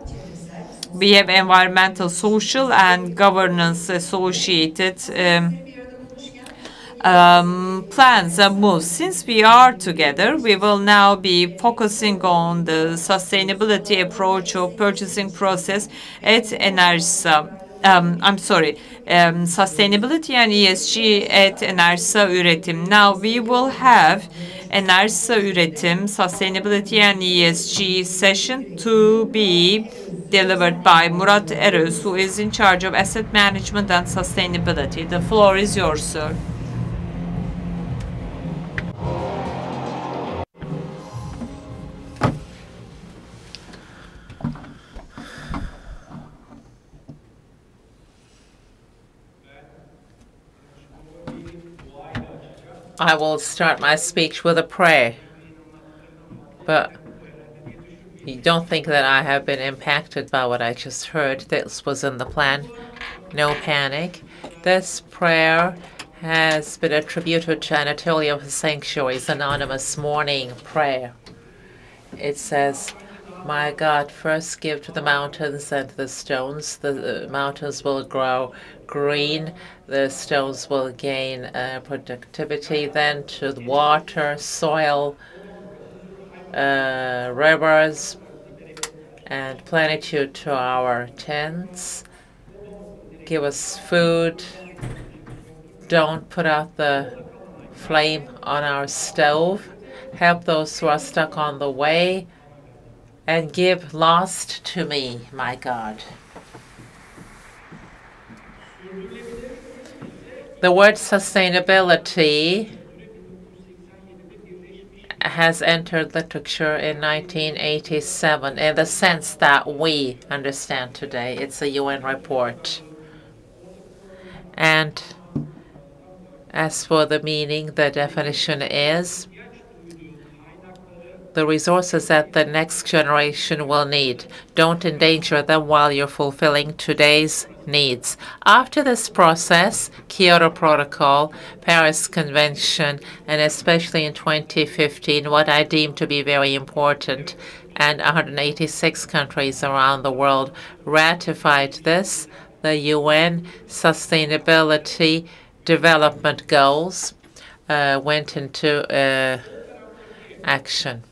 We have environmental, social, and governance associated plans and moves. Since we are together, we will now be focusing on the sustainability approach of purchasing process at Enerjisa. Sustainability and ESG at Enerjisa Üretim. Now we will have Enerjisa Üretim Sustainability and ESG session to be delivered by Murat Eröz, who is in charge of asset management and sustainability. The floor is yours, sir. I will start my speech with a prayer, but you don't think that I have been impacted by what I just heard. This was in the plan. No panic. This prayer has been attributed to Anatolia of the Sanctuary's anonymous morning prayer. It says, "My God, first give to the mountains and the stones. The mountains will grow green. The stones will gain productivity. Then to the water, soil, rivers, and plenitude to our tents. Give us food. Don't put out the flame on our stove. Help those who are stuck on the way. And give lost to me, my God." The word sustainability has entered literature in 1987 in the sense that we understand today. It's a UN report. And as for the meaning, the definition is the resources that the next generation will need. Don't endanger them while you're fulfilling today's needs. After this process, Kyoto Protocol, Paris Convention, and especially in 2015, what I deem to be very important, and 186 countries around the world ratified this, the UN Sustainability Development Goals went into action.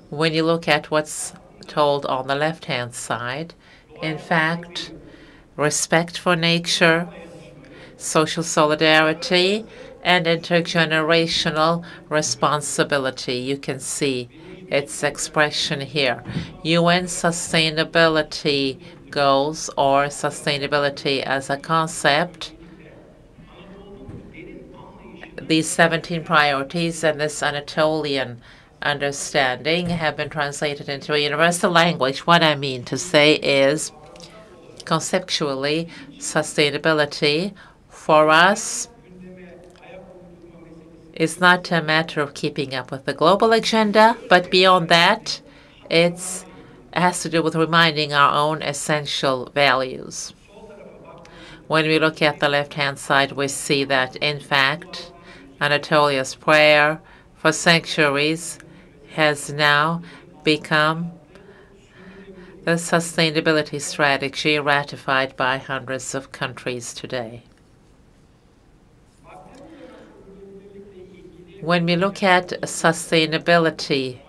When you look at what's told on the left-hand side, in fact, respect for nature, social solidarity, and intergenerational responsibility. You can see its expression here. UN sustainability goals, or sustainability as a concept, these 17 priorities and this Anatolian understanding have been translated into a universal language. What I mean to say is, conceptually, sustainability for us is not a matter of keeping up with the global agenda, but beyond that, it has to do with reminding our own essential values. When we look at the left-hand side, we see that, in fact, Anatolia's prayer for centuries has now become the sustainability strategy ratified by hundreds of countries today. When we look at sustainability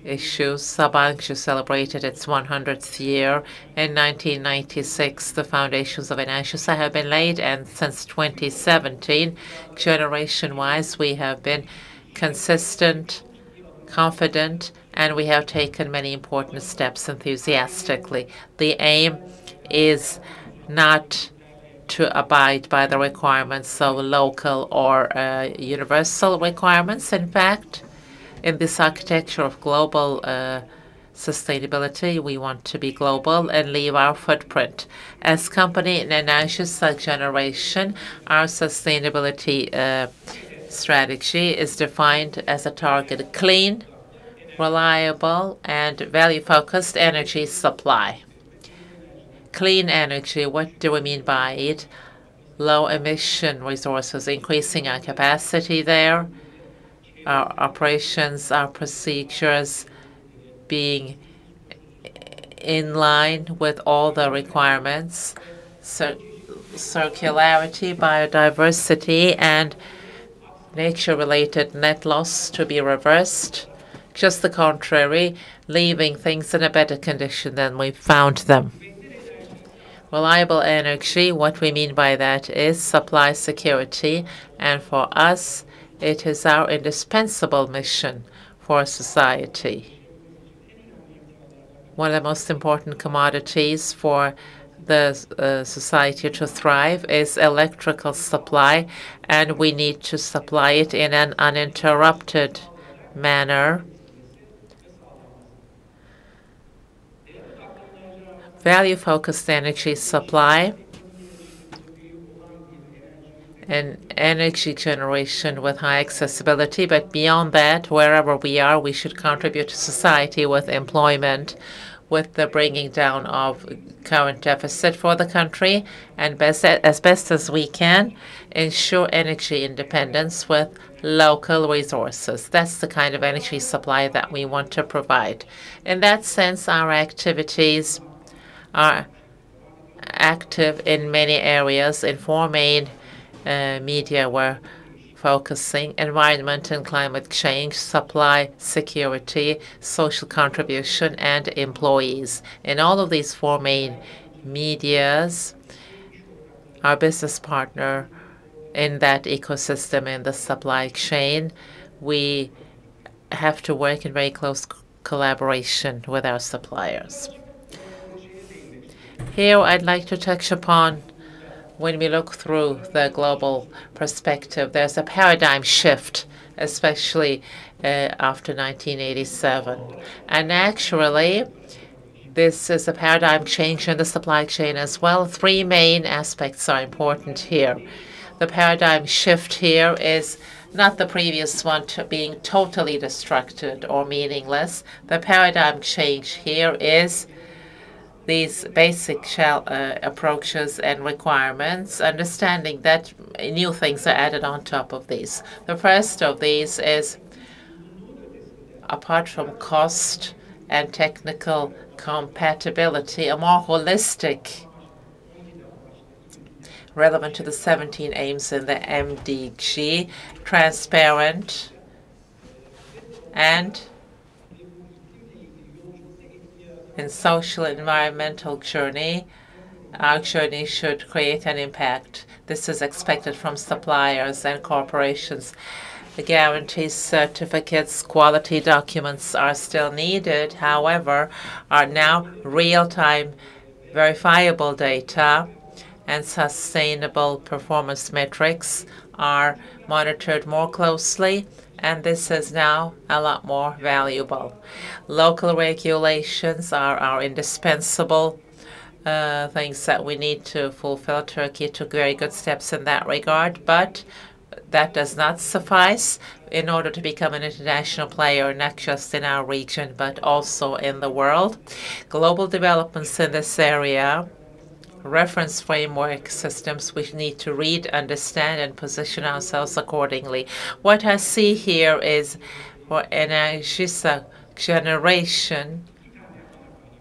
issues, Sabancı celebrated its 100th year. In 1996, the foundations of Enerjisa have been laid, and since 2017, generation-wise, we have been consistent, confident, and we have taken many important steps enthusiastically. The aim is not to abide by the requirements of local or universal requirements. In fact, in this architecture of global sustainability, we want to be global and leave our footprint. As company in Enerjisa generation, our sustainability strategy is defined as a target: clean, reliable, and value-focused energy supply. Clean energy, what do we mean by it? Low emission resources, increasing our capacity there, our operations, our procedures being in line with all the requirements, circularity, biodiversity, and nature-related net loss to be reversed. Just the contrary, leaving things in a better condition than we found them. Reliable energy, what we mean by that is supply security, and for us, it is our indispensable mission for society. One of the most important commodities for the society to thrive is electrical supply, and we need to supply it in an uninterrupted manner. Value-focused energy supply and energy generation with high accessibility, but beyond that, wherever we are, we should contribute to society with employment, with the bringing down of current deficit for the country, and as best as we can, ensure energy independence with local resources. That's the kind of energy supply that we want to provide. In that sense, our activities are active in many areas. In four main media we're focusing: environment and climate change, supply security, social contribution, and employees. In all of these four main medias, our business partner in that ecosystem, in the supply chain, we have to work in very close collaboration with our suppliers. Here I'd like to touch upon, when we look through the global perspective, there's a paradigm shift, especially after 1987. And actually, this is a paradigm change in the supply chain as well. Three main aspects are important here. The paradigm shift here is not the previous one being totally destructive or meaningless. The paradigm change here is these basic approaches and requirements, understanding that new things are added on top of these. The first of these is, apart from cost and technical compatibility, a more holistic, relevant to the 17 aims in the MDG, transparent, and in social environmental journey, our journey should create an impact. This is expected from suppliers and corporations. The guarantees, certificates, quality documents are still needed, however, are now real-time verifiable data, and sustainable performance metrics are monitored more closely, and this is now a lot more valuable. Local regulations are our indispensable things that we need to fulfill. Turkey took very good steps in that regard, but that does not suffice in order to become an international player, not just in our region, but also in the world. Global developments in this area, reference framework systems, we need to read, understand, and position ourselves accordingly. What I see here is for Enerjisa generation,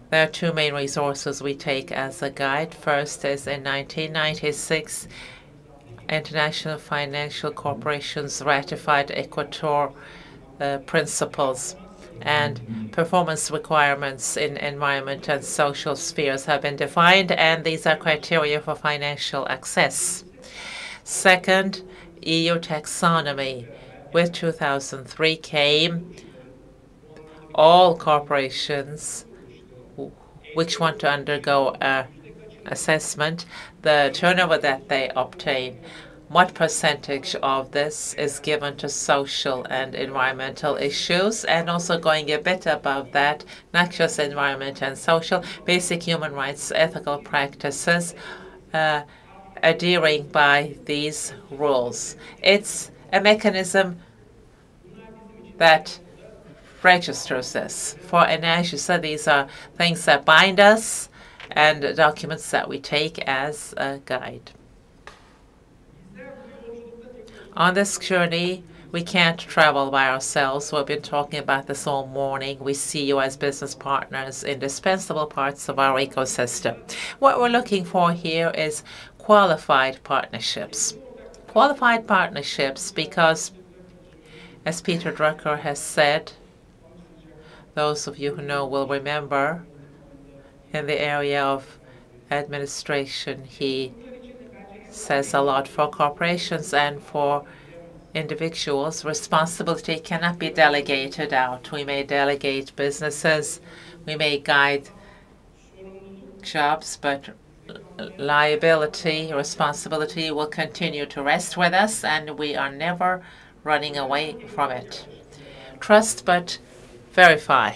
there are two main resources we take as a guide. First is in 1996, international financial corporations ratified Equator principles, and performance requirements in environment and social spheres have been defined, and these are criteria for financial access. Second, EU taxonomy. With 2003 came all corporations which want to undergo a assessment, the turnover that they obtain, what percentage of this is given to social and environmental issues, and also going a bit above that, not just environment and social, basic human rights, ethical practices, adhering by these rules. It's a mechanism that registers this. For Enerjisa, these are things that bind us and documents that we take as a guide. On this journey, we can't travel by ourselves. We've been talking about this all morning. We see you as business partners, indispensable parts of our ecosystem. What we're looking for here is qualified partnerships. Qualified partnerships because, as Peter Drucker has said, those of you who know will remember, in the area of administration, he says a lot for corporations and for individuals. Responsibility cannot be delegated out. We may delegate businesses, we may guide jobs, but liability, responsibility will continue to rest with us, and we are never running away from it. Trust but verify.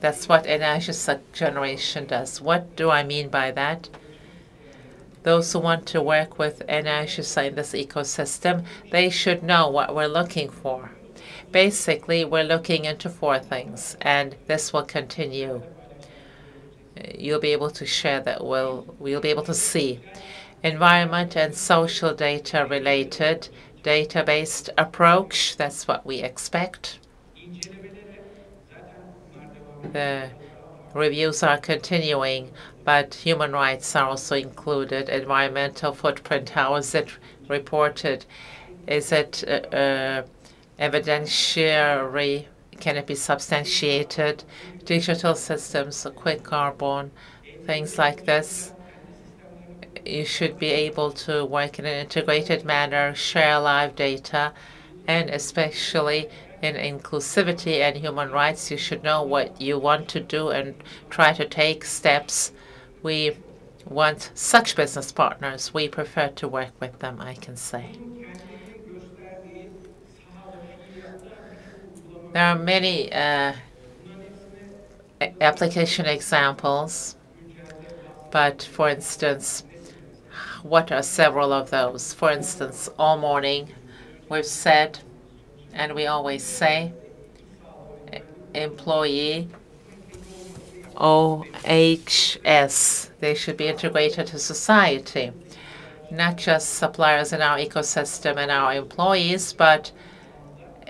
That's what Enerjisa generation does. What do I mean by that? Those who want to work with Enerjisa in this ecosystem, they should know what we're looking for. Basically, we're looking into four things, and this will continue. You'll be able to share that. We'll be able to see environment and social data related, data-based approach. That's what we expect. The reviews are continuing, but human rights are also included. Environmental footprint, how is it reported? Is it evidentiary? Can it be substantiated? Digital systems, quick carbon, things like this. You should be able to work in an integrated manner, share live data, and especially in inclusivity and human rights, you should know what you want to do and try to take steps. We want such business partners. We prefer to work with them, I can say. There are many application examples, but for instance, what are several of those? For instance, all morning We've said, and we always say, employee OHS. They should be integrated to society, not just suppliers in our ecosystem and our employees, but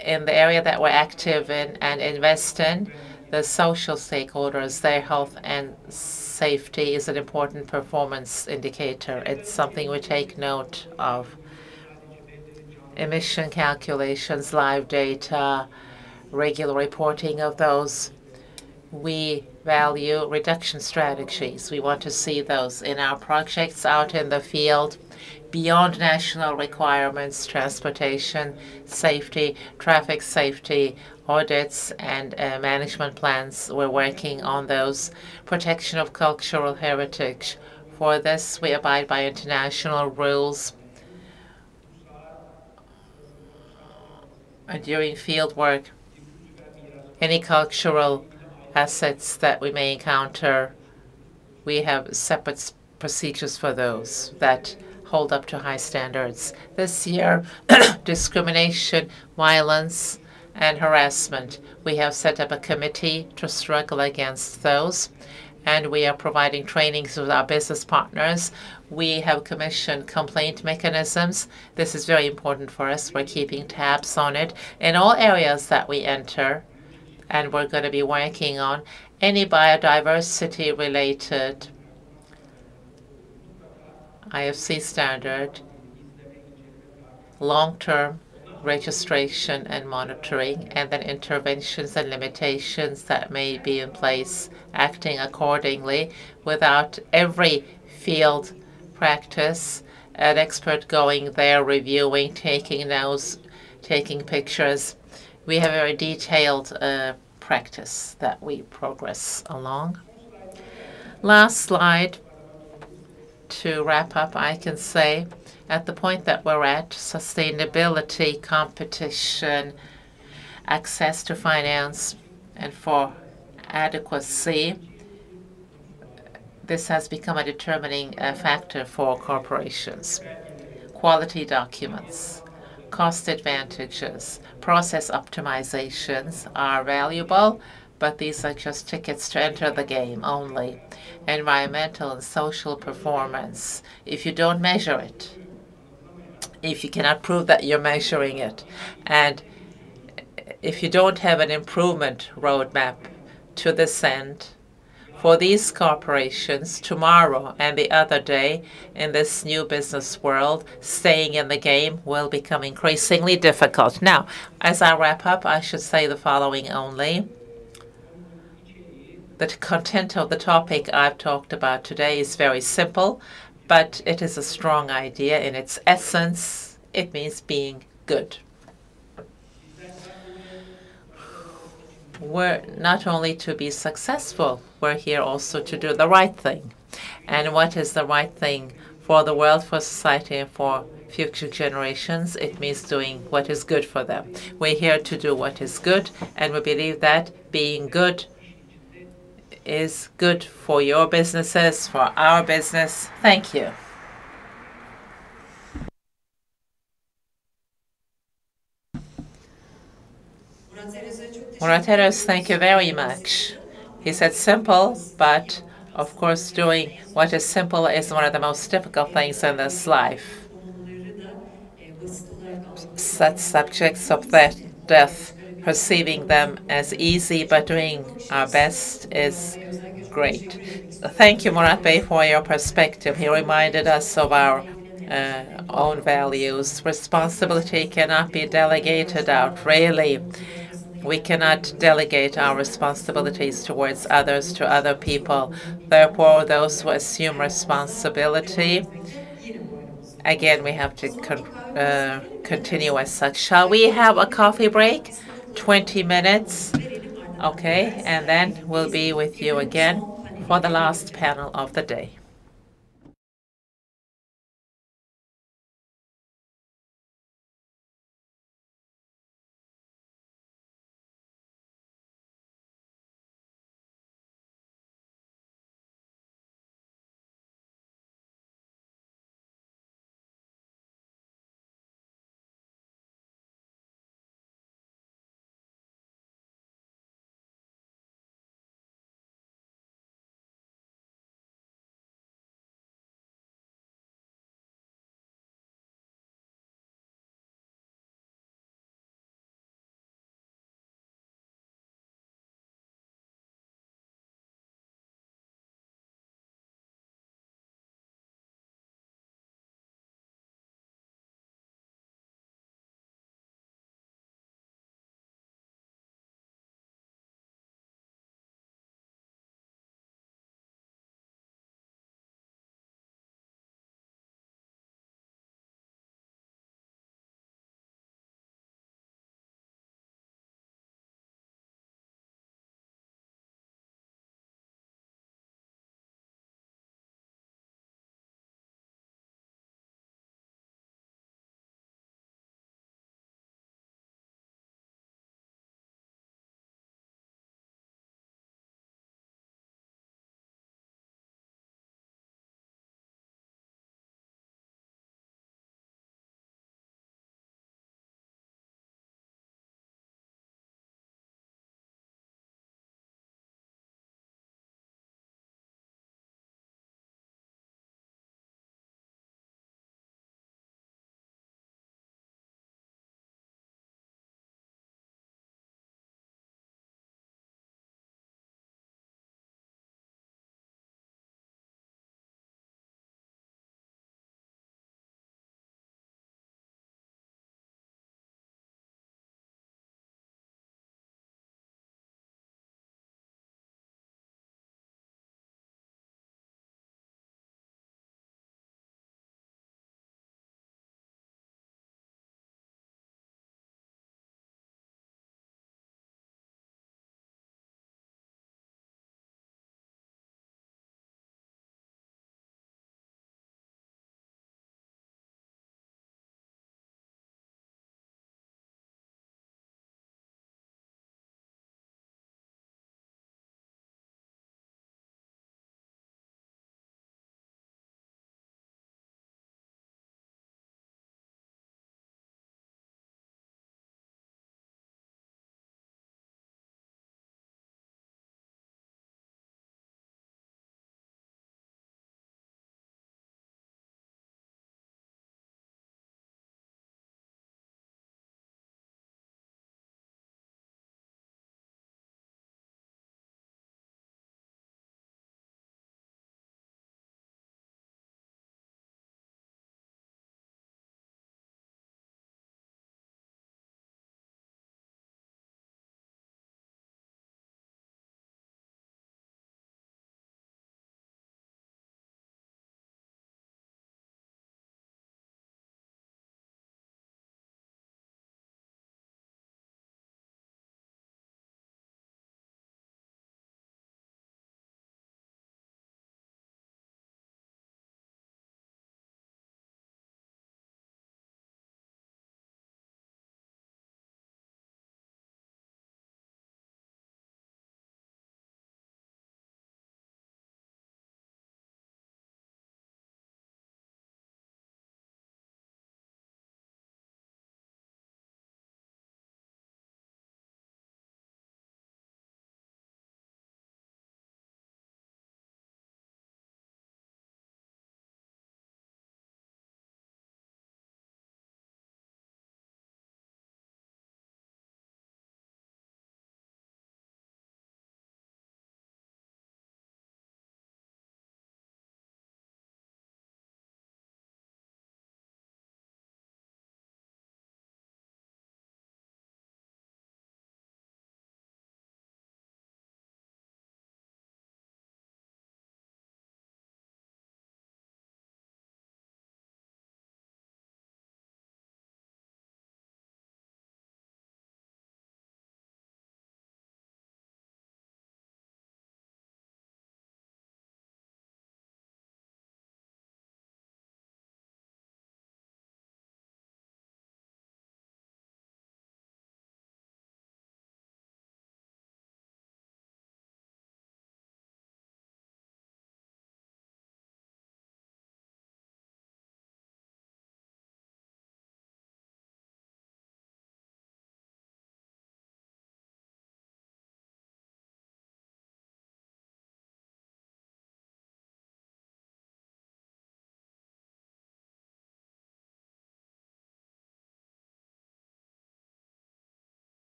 in the area that we're active in and invest in, the social stakeholders, their health and safety is an important performance indicator. It's something we take note of. Emission calculations, live data, regular reporting of those. We value reduction strategies. We want to see those in our projects out in the field, beyond national requirements, transportation, safety, traffic safety, audits, and management plans. We're working on those. Protection of cultural heritage. For this, we abide by international rules. And during field work, any cultural assets that we may encounter, we have separate procedures for those that hold up to high standards. This year, discrimination, violence, and harassment. We have set up a committee to struggle against those, and we are providing trainings with our business partners. We have commissioned complaint mechanisms. This is very important for us. We're keeping tabs on it in all areas that we enter, and we're going to be working on any biodiversity-related IFC standard, long-term registration and monitoring, and then interventions and limitations that may be in place, acting accordingly without every field practice, an expert going there, reviewing, taking notes, taking pictures. We have a very detailed practice that we progress along. Last slide. To wrap up, I can say at the point that we're at, sustainability, competition, access to finance, and for adequacy, this has become a determining factor for corporations. Quality documents, cost advantages, process optimizations are valuable, but these are just tickets to enter the game only. Environmental and social performance, if you don't measure it, if you cannot prove that you're measuring it, and if you don't have an improvement roadmap to this end, for these corporations tomorrow and the other day in this new business world, staying in the game will become increasingly difficult. Now, as I wrap up, I should say the following only. The content of the topic I've talked about today is very simple, but it is a strong idea in its essence. It means being good. We're not only to be successful, we're here also to do the right thing. And what is the right thing for the world, for society, and for future generations? It means doing what is good for them. We're here to do what is good, and we believe that being good is good for your businesses, for our business. Thank you. Murat, thank you very much. He said simple, but of course doing what is simple is one of the most difficult things in this life. Such subjects of death, perceiving them as easy, but doing our best is great. Thank you, Murat Bey, for your perspective. He reminded us of our own values. Responsibility cannot be delegated out, really. We cannot delegate our responsibilities towards others, to other people. Therefore, those who assume responsibility, again, we have to continue as such. Shall we have a coffee break? 20 minutes. Okay, and then we'll be with you again for the last panel of the day.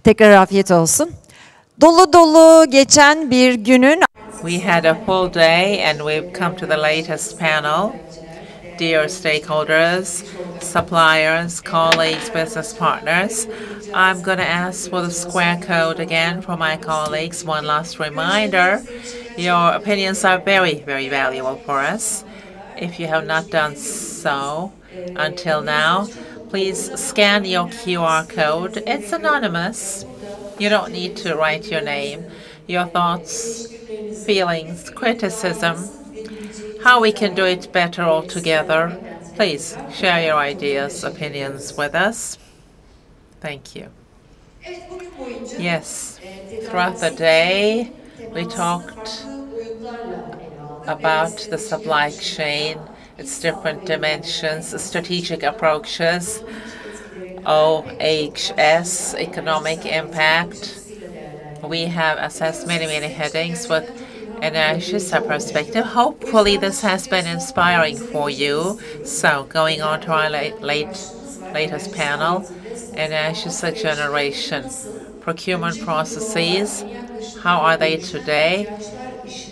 Tekrar afiyet olsun. Dolu dolu geçen bir günün We had a full day and we've come to the latest panel. Dear stakeholders, suppliers, colleagues, business partners, I'm going to ask for the square code again for my colleagues. One last reminder, your opinions are very, very valuable for us. If you have not done so until now, please scan your QR code. It's anonymous. You don't need to write your name, your thoughts, feelings, criticism, how we can do it better all together. Please share your ideas, opinions with us. Thank you. Yes, throughout the day, we talked about the supply chain, its different dimensions, strategic approaches, OHS, economic impact. We have assessed many, many headings with Enerjisa perspective. Hopefully this has been inspiring for you. So going on to our latest panel, Enerjisa generation. Procurement processes, how are they today?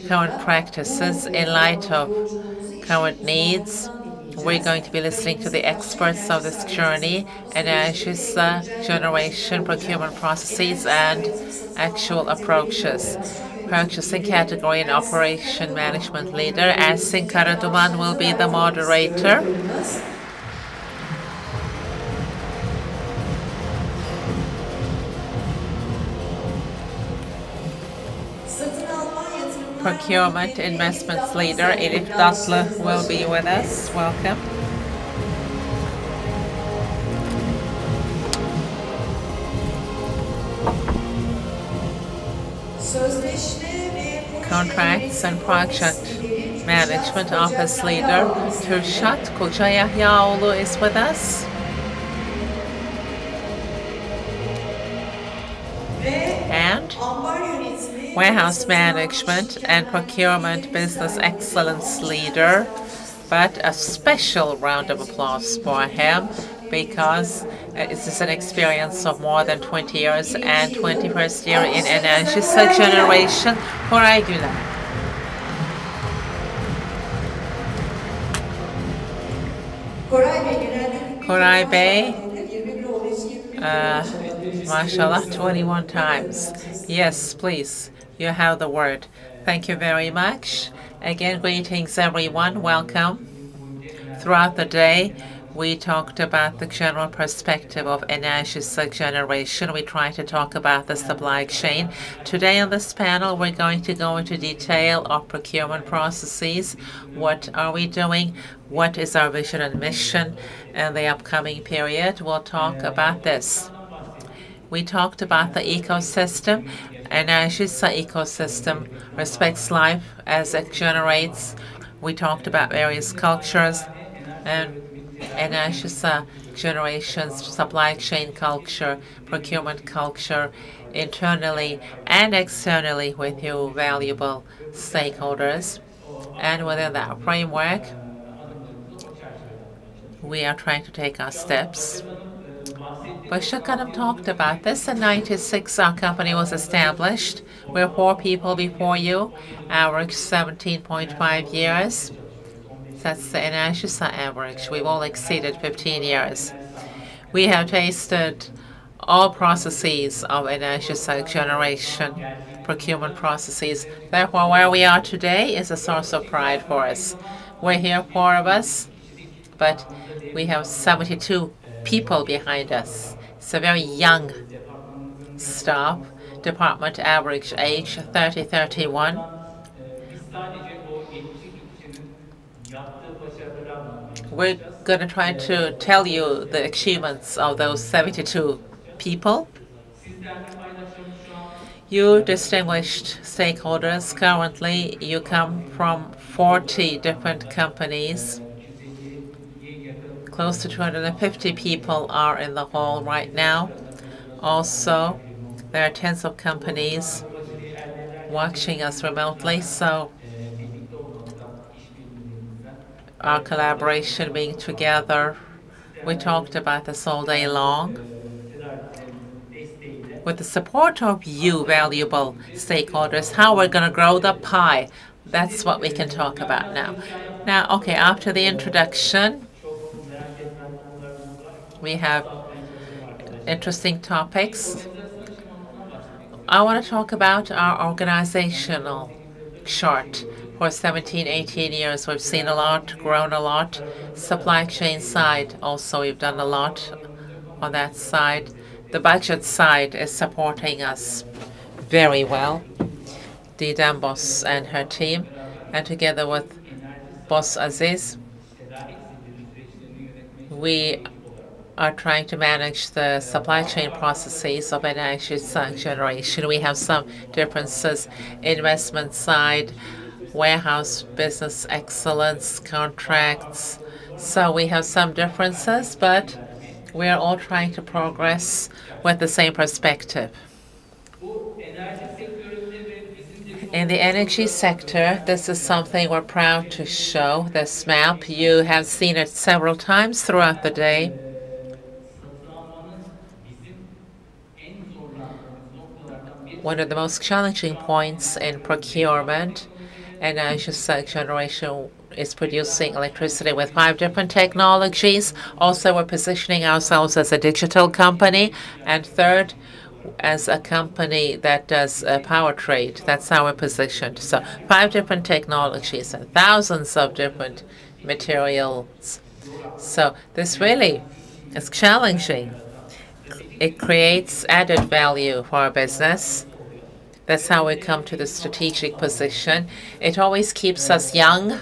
Current practices in light of current needs. We're going to be listening to the experts of this journey, Enerjisa generation, procurement processes, and actual approaches. Purchasing category and operation management leader, Ersin Karaduman will be the moderator. Procurement investments leader, Elif Datlı, will be with us. Welcome. Contracts and Project Management Office Leader, Kürşat Kocayahyaoğlu is with us. And Warehouse Management and Procurement Business Excellence Leader, but a special round of applause for him because this is an experience of more than 20 years and 21st year in Enerjisa generation. Koray Güler. Koray Bey, mashallah, 21 times. Yes, please, you have the word. Thank you very much. Again, greetings everyone, welcome. Throughout the day, we talked about the general perspective of Enerjisa generation. We tried to talk about the supply chain. Today on this panel, we're going to go into detail of procurement processes. What are we doing? What is our vision and mission in the upcoming period? We'll talk about this. We talked about the ecosystem. Enerjisa ecosystem respects life as it generates. We talked about various cultures and Enerjisa generations, supply chain culture, procurement culture, internally and externally with you valuable stakeholders. And within that framework, we are trying to take our steps. Başak Hanım talked about this. In 1996, our company was established. We're 4 people before you, average 17.5 years. That's the Enerjisa average. We've all exceeded 15 years. We have tasted all processes of Enerjisa generation, procurement processes. Therefore, where we are today is a source of pride for us. We're here, 4 of us, but we have 72 people behind us. It's a very young staff. Department average age 30-31. We're going to try to tell you the achievements of those 72 people. You distinguished stakeholders, currently you come from 40 different companies. Close to 250 people are in the hall right now. Also, there are tens of companies watching us remotely, so our collaboration, being together, we talked about this all day long. with the support of you, valuable stakeholders, how we're going to grow the pie. That's what we can talk about now. Now, okay, after the introduction, we have interesting topics. I want to talk about our organizational chart. For 17, 18 years, we've seen a lot, grown a lot. Supply chain side, also, we've done a lot on that side. The budget side is supporting us very well. Didem Boss and her team, and together with Boss Aziz, we are trying to manage the supply chain processes of Enerjisa generation. We have some differences, investment side, warehouse business excellence, contracts. So we have some differences, but we are all trying to progress with the same perspective. In the energy sector, this is something we're proud to show, this map. You have seen it several times throughout the day. One of the most challenging points in procurement, Enerjisa generation is producing electricity with 5 different technologies. Also, we're positioning ourselves as a digital company. And third, as a company that does power trade. That's how we're positioned. So 5 different technologies and thousands of different materials. So this really is challenging. It creates added value for our business. That's how we come to the strategic position. It always keeps us young.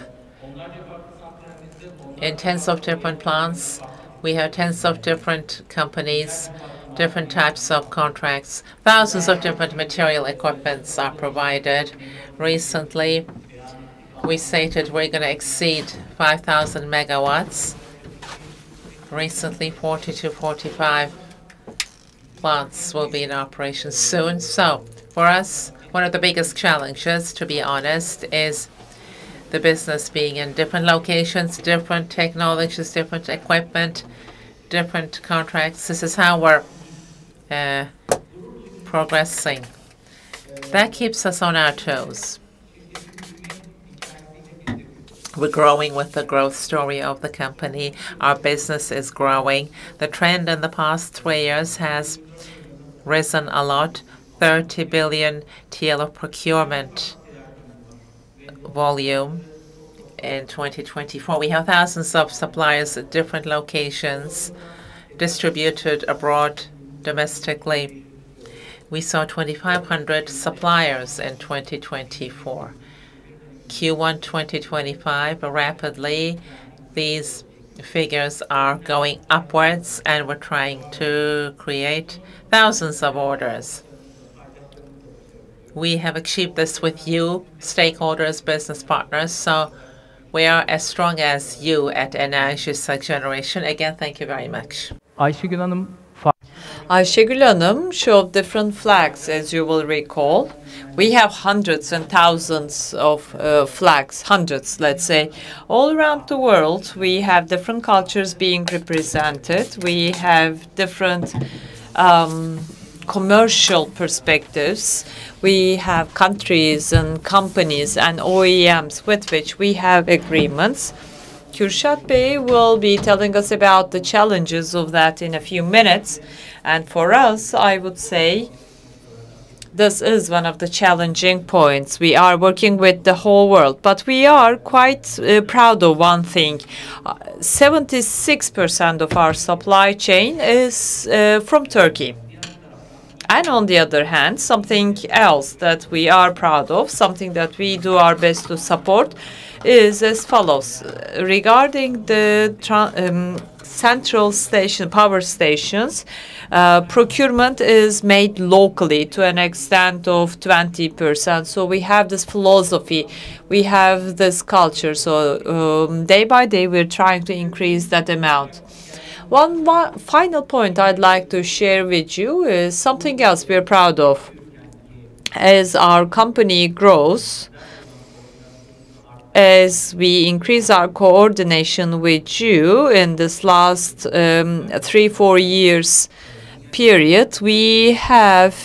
In tens of different plants, we have tens of different companies, different types of contracts. Thousands of different material equipments are provided. Recently, we stated we're going to exceed 5,000 megawatts. Recently, 40 to 45 plants will be in operation soon. So for us, one of the biggest challenges, to be honest, is the business being in different locations, different technologies, different equipment, different contracts. This is how we're progressing. That keeps us on our toes. We're growing with the growth story of the company. Our business is growing. The trend in the past 3 years has risen a lot. 30 billion TL of procurement volume in 2024. We have thousands of suppliers at different locations distributed abroad, domestically. We saw 2,500 suppliers in 2024. Q1 2025, rapidly, these figures are going upwards, and we're trying to create thousands of orders. We have achieved this with you, stakeholders, business partners, so we are as strong as you at Enerjisa Generation. Again, thank you very much. Ayşegül Hanım, Ayşegül Hanım showed different flags, as you will recall. We have hundreds and thousands of flags, hundreds, let's say. All around the world, we have different cultures being represented. We have different commercial perspectives. We have countries and companies and OEMs with which we have agreements. Kürşat Bey will be telling us about the challenges of that in a few minutes. And for us, I would say this is one of the challenging points. We are working with the whole world, but we are quite proud of one thing. 76% of our supply chain is from Turkey. And on the other hand, something else that we are proud of, something that we do our best to support, is as follows. Regarding the central station, power stations, procurement is made locally to an extent of 20%. So we have this philosophy, we have this culture. So day by day, we're trying to increase that amount. One final point I'd like to share with you is something else we're proud of. As our company grows, as we increase our coordination with you in this last 3-4 years, period, we have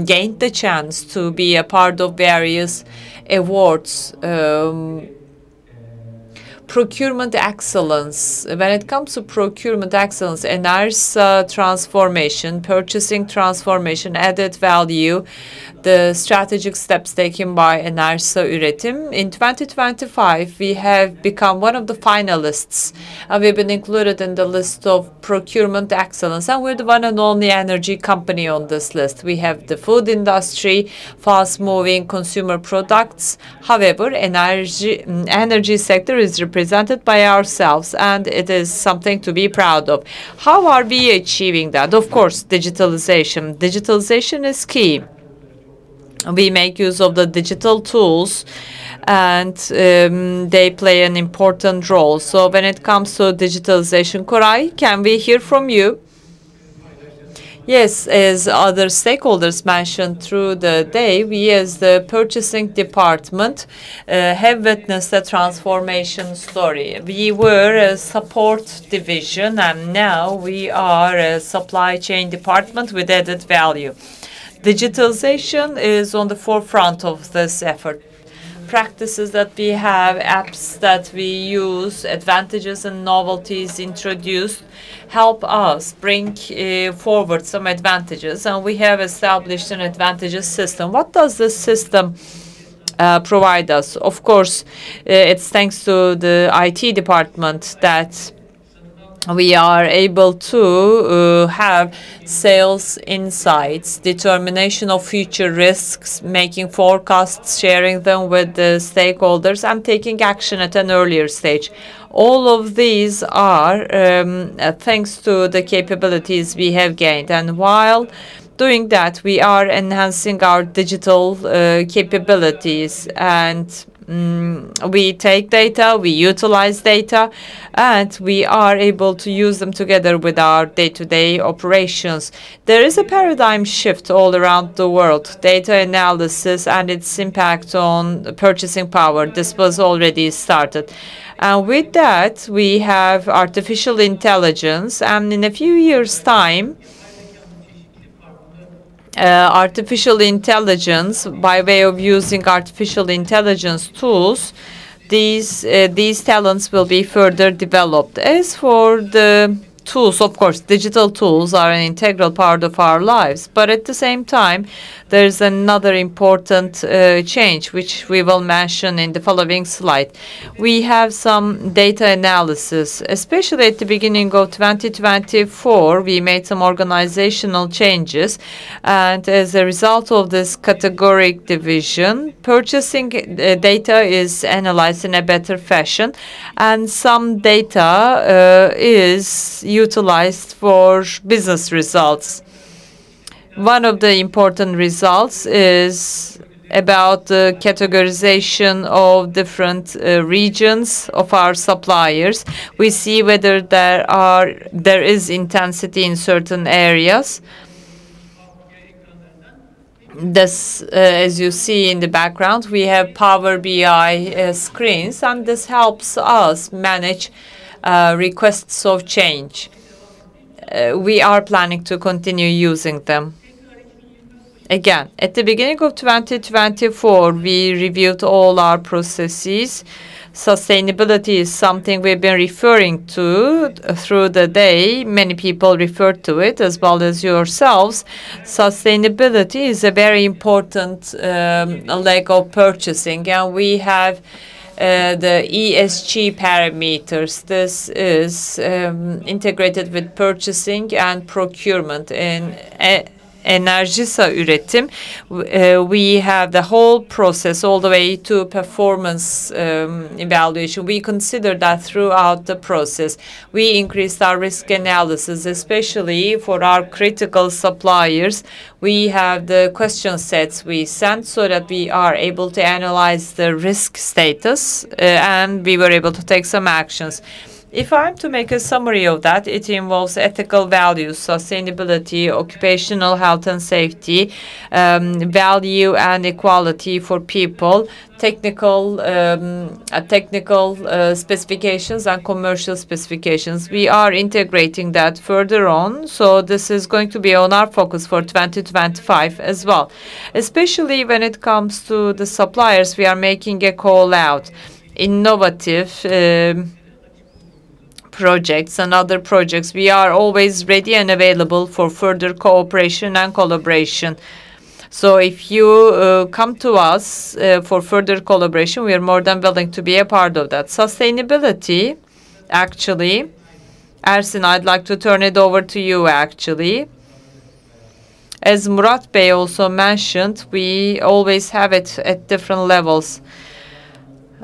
gained the chance to be a part of various awards. Procurement excellence. When it comes to procurement excellence, Enerjisa transformation, purchasing transformation, added value, the strategic steps taken by Enerjisa Üretim. In 2025, we have become one of the finalists. We've been included in the list of procurement excellence, and we're the one and only energy company on this list. We have the food industry, fast-moving consumer products. However, energy sector is represented by ourselves, and it is something to be proud of. How are we achieving that? Of course, digitalization. Digitalization is key. We make use of the digital tools, and they play an important role. So when it comes to digitalization, Koray, can we hear from you? Yes, as other stakeholders mentioned through the day, we as the purchasing department have witnessed a transformation story. We were a support division, and now we are a supply chain department with added value. Digitalization is on the forefront of this effort. Practices that we have, apps that we use, advantages and novelties introduced help us bring forward some advantages, and we have established an advantages system. What does this system provide us? Of course, it's thanks to the IT department that we are able to have sales insights, determination of future risks, making forecasts, sharing them with the stakeholders, and taking action at an earlier stage. All of these are thanks to the capabilities we have gained. And while doing that, we are enhancing our digital capabilities, and we take data, we utilize data, and we are able to use them together with our day-to-day operations. There is a paradigm shift all around the world. Data analysis and its impact on purchasing power. This was already started. And with that, we have artificial intelligence, and in a few years' time, artificial intelligence, by way of using artificial intelligence tools, these talents will be further developed. As for the tools, of course, digital tools are an integral part of our lives, but at the same time, there's another important change, which we will mention in the following slide. We have some data analysis, especially at the beginning of 2024, we made some organizational changes, and as a result of this categoric division, purchasing data is analyzed in a better fashion, and some data is utilized for business results. One of the important results is about the categorization of different regions of our suppliers. We see whether there is intensity in certain areas. This, as you see in the background, we have Power BI screens, and this helps us manage requests of change. We are planning to continue using them. Again, at the beginning of 2024, we reviewed all our processes. Sustainability is something we've been referring to through the day. Many people refer to it, as well as yourselves. Sustainability is a very important leg of purchasing, and we have the ESG parameters. This is integrated with purchasing and procurement. In Enerjisa Üretim, we have the whole process all the way to performance evaluation. We consider that throughout the process. We increased our risk analysis, especially for our critical suppliers. We have the question sets we sent so that we are able to analyze the risk status, and we were able to take some actions. If I'm to make a summary of that, it involves ethical values, sustainability, occupational health and safety, value and equality for people, technical specifications and commercial specifications. We are integrating that further on, so this is going to be on our focus for 2025 as well. Especially when it comes to the suppliers, we are making a call out. Innovative projects and other projects, we are always ready and available for further cooperation and collaboration. So if you come to us for further collaboration, we are more than willing to be a part of that. Sustainability, actually, Ersin, I'd like to turn it over to you, actually. As Murat Bey also mentioned, we always have it at different levels.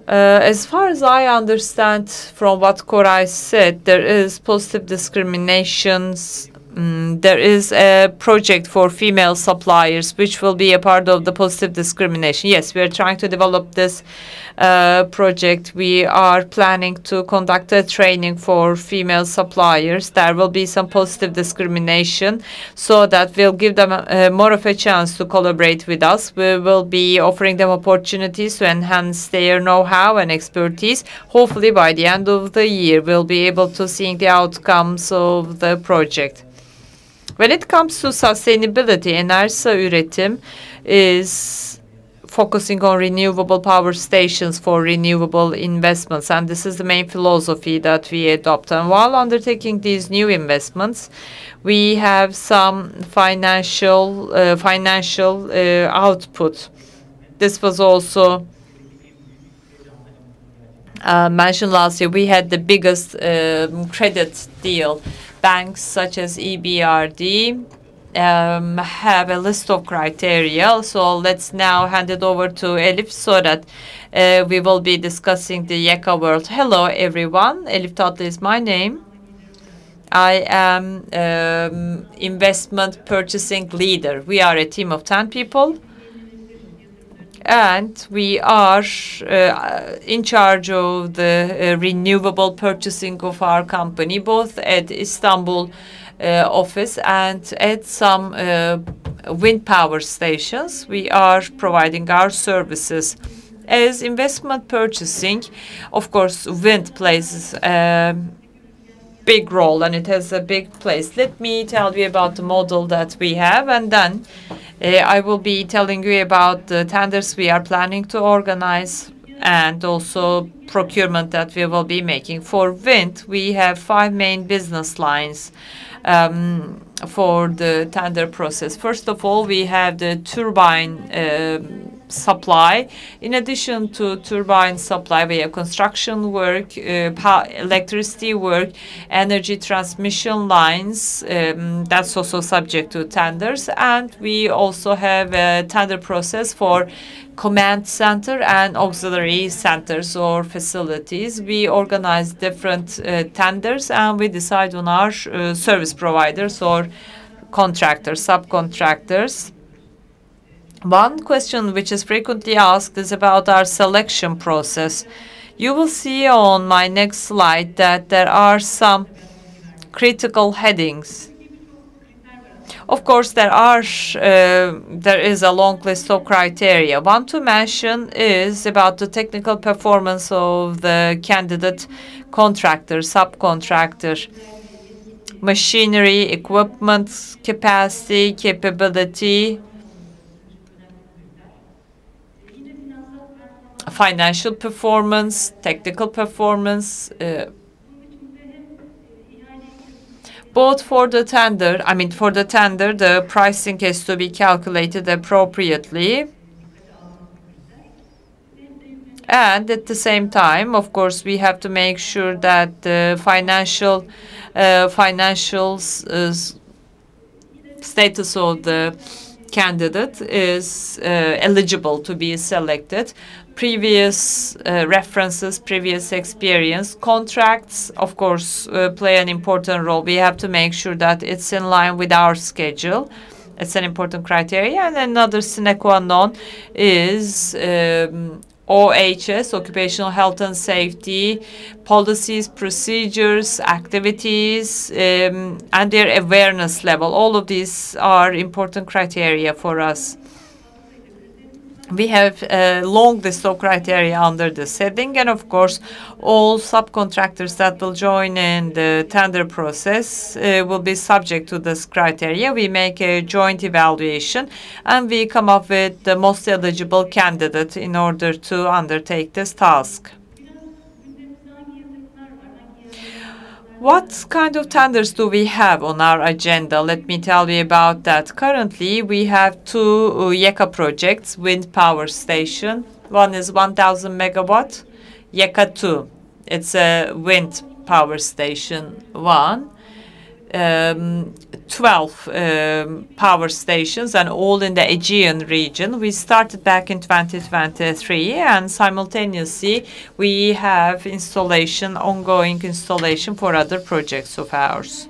As far as I understand from what Koray said, there is positive discriminations. There is a project for female suppliers, which will be a part of the positive discrimination. Yes, we are trying to develop this project. We are planning to conduct a training for female suppliers. There will be some positive discrimination so that we'll give them more of a chance to collaborate with us. We will be offering them opportunities to enhance their know-how and expertise. Hopefully by the end of the year, we'll be able to see the outcomes of the project. When it comes to sustainability, Enerjisa Üretim is focusing on renewable power stations for renewable investments, and this is the main philosophy that we adopt. And while undertaking these new investments, we have some financial output. This was also mentioned last year. We had the biggest credit deal. Banks such as EBRD have a list of criteria. So let's now hand it over to Elif so that we will be discussing the YEKA world. Hello, everyone. Elif Tatlı is my name. I am investment purchasing leader. We are a team of 10 people. And we are in charge of the renewable purchasing of our company, both at Istanbul office and at some wind power stations. We are providing our services. As investment purchasing, of course, wind plays a big role and it has a big place. Let me tell you about the model that we have, and then I will be telling you about the tenders we are planning to organize and also procurement that we will be making. For wind, we have 5 main business lines for the tender process. First of all, we have the turbine supply. In addition to turbine supply, we have construction work, electricity work, energy transmission lines. That's also subject to tenders. And we also have a tender process for command center and auxiliary centers or facilities. We organize different tenders and we decide on our service providers or contractors, subcontractors. One question which is frequently asked is about our selection process. You will see on my next slide that there are some critical headings. Of course, there is a long list of criteria. One to mention is about the technical performance of the candidate contractor, subcontractor, machinery, equipment capacity, capability, financial performance, technical performance, both for the tender, the pricing has to be calculated appropriately. And at the same time, of course, we have to make sure that the financial status of the candidate is eligible to be selected. Previous references, previous experience, contracts, of course, play an important role. We have to make sure that it's in line with our schedule. It's an important criteria. And another sine qua non is OHS, occupational health and safety, policies, procedures, activities, and their awareness level. All of these are important criteria for us. We have a long list of criteria under the setting, and of course, all subcontractors that will join in the tender process will be subject to this criteria. We make a joint evaluation, and we come up with the most eligible candidate in order to undertake this task. What kind of tenders do we have on our agenda? Let me tell you about that. Currently, we have two YEKA projects, wind power station. One is 1,000 megawatt, YEKA 2. It's a wind power station 1. 12 power stations, and all in the Aegean region. We started back in 2023, and simultaneously we have ongoing installation for other projects of ours.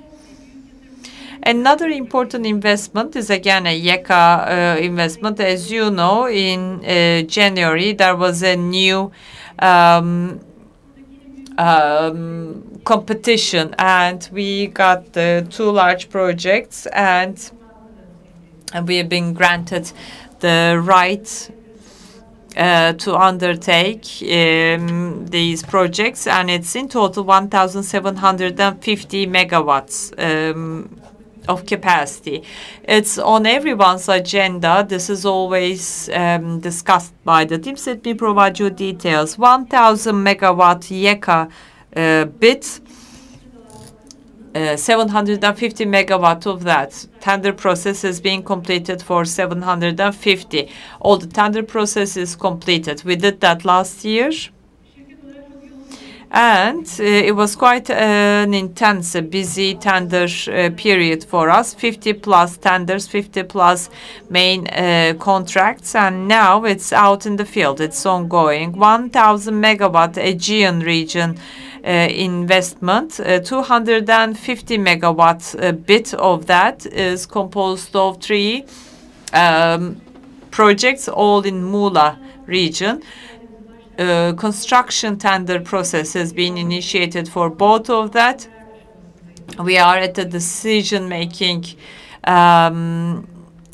Another important investment is again a YEKA investment. As you know, in January there was a new competition, and we got the two large projects, and we have been granted the right to undertake these projects, and it's in total 1,750 megawatts of capacity. It's on everyone's agenda. This is always discussed by the teams. Let me provide you details. 1,000 megawatt YEKA bid, 750 megawatt of that. Tender process is being completed for 750. All the tender process is completed. We did that last year. And it was quite an intense, busy tender period for us. 50 plus tenders, 50 plus main contracts, and now it's out in the field. It's ongoing. 1,000 megawatt Aegean region investment. 250 megawatt bit of that is composed of 3 projects, all in Muğla region. Construction tender process has been initiated for both of that. We are at the decision-making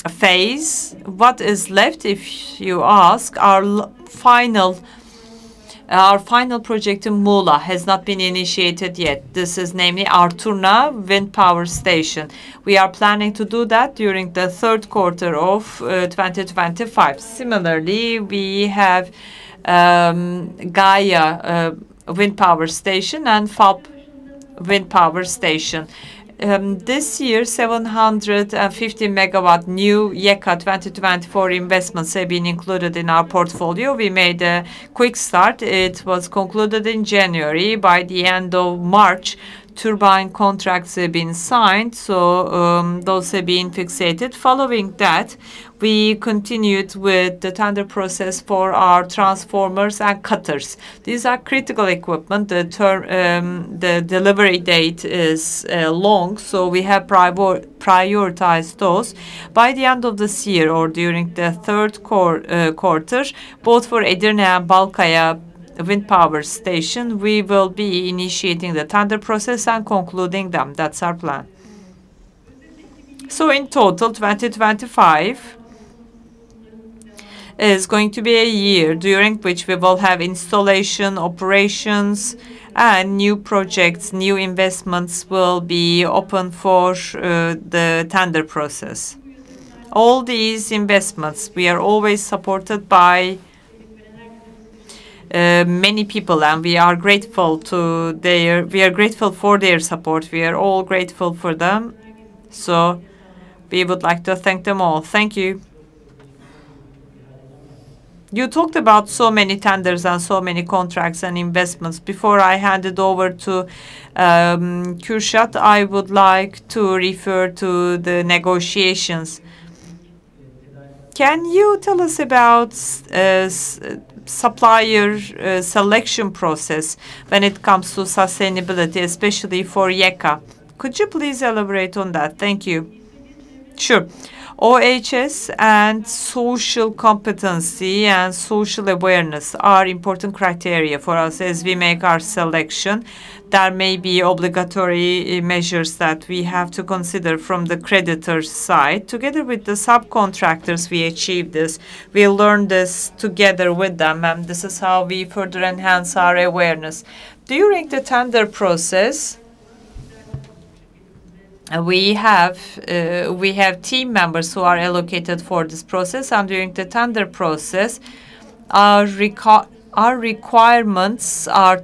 phase. What is left, if you ask, our final project in Muğla has not been initiated yet. This is namely Arturna Wind Power Station. We are planning to do that during the third quarter of 2025. Similarly, we have Gaia Wind Power Station and FAB Wind Power Station. This year, 750 megawatt new YEKA 2024 investments have been included in our portfolio. We made a quick start. It was concluded in January. By the end of March, turbine contracts have been signed, so those have been fixated. Following that, we continued with the tender process for our transformers and cutters. These are critical equipment. The delivery date is long, so we have prioritized those. By the end of this year or during the third quarter, both for Edirne and Balkaya wind power station, we will be initiating the tender process and concluding them. That's our plan. So in total, 2025 is going to be a year during which we will have installation, operations, and new projects, new investments will be open for the tender process. All these investments, we are always supported by many people, and we are grateful for their support. We are all grateful for them. So we would like to thank them all. Thank you. You talked about so many tenders and so many contracts and investments. Before I hand it over to Kürşat, I would like to refer to the negotiations. Can you tell us about supplier selection process when it comes to sustainability, especially for YEKA? Could you please elaborate on that? Thank you. Sure. OHS and social competency and social awareness are important criteria for us as we make our selection. There may be obligatory measures that we have to consider from the creditor's side. Together with the subcontractors, we achieve this. We learn this together with them, and this is how we further enhance our awareness. During the tender process, we have team members who are allocated for this process, and during the tender process, our requirements are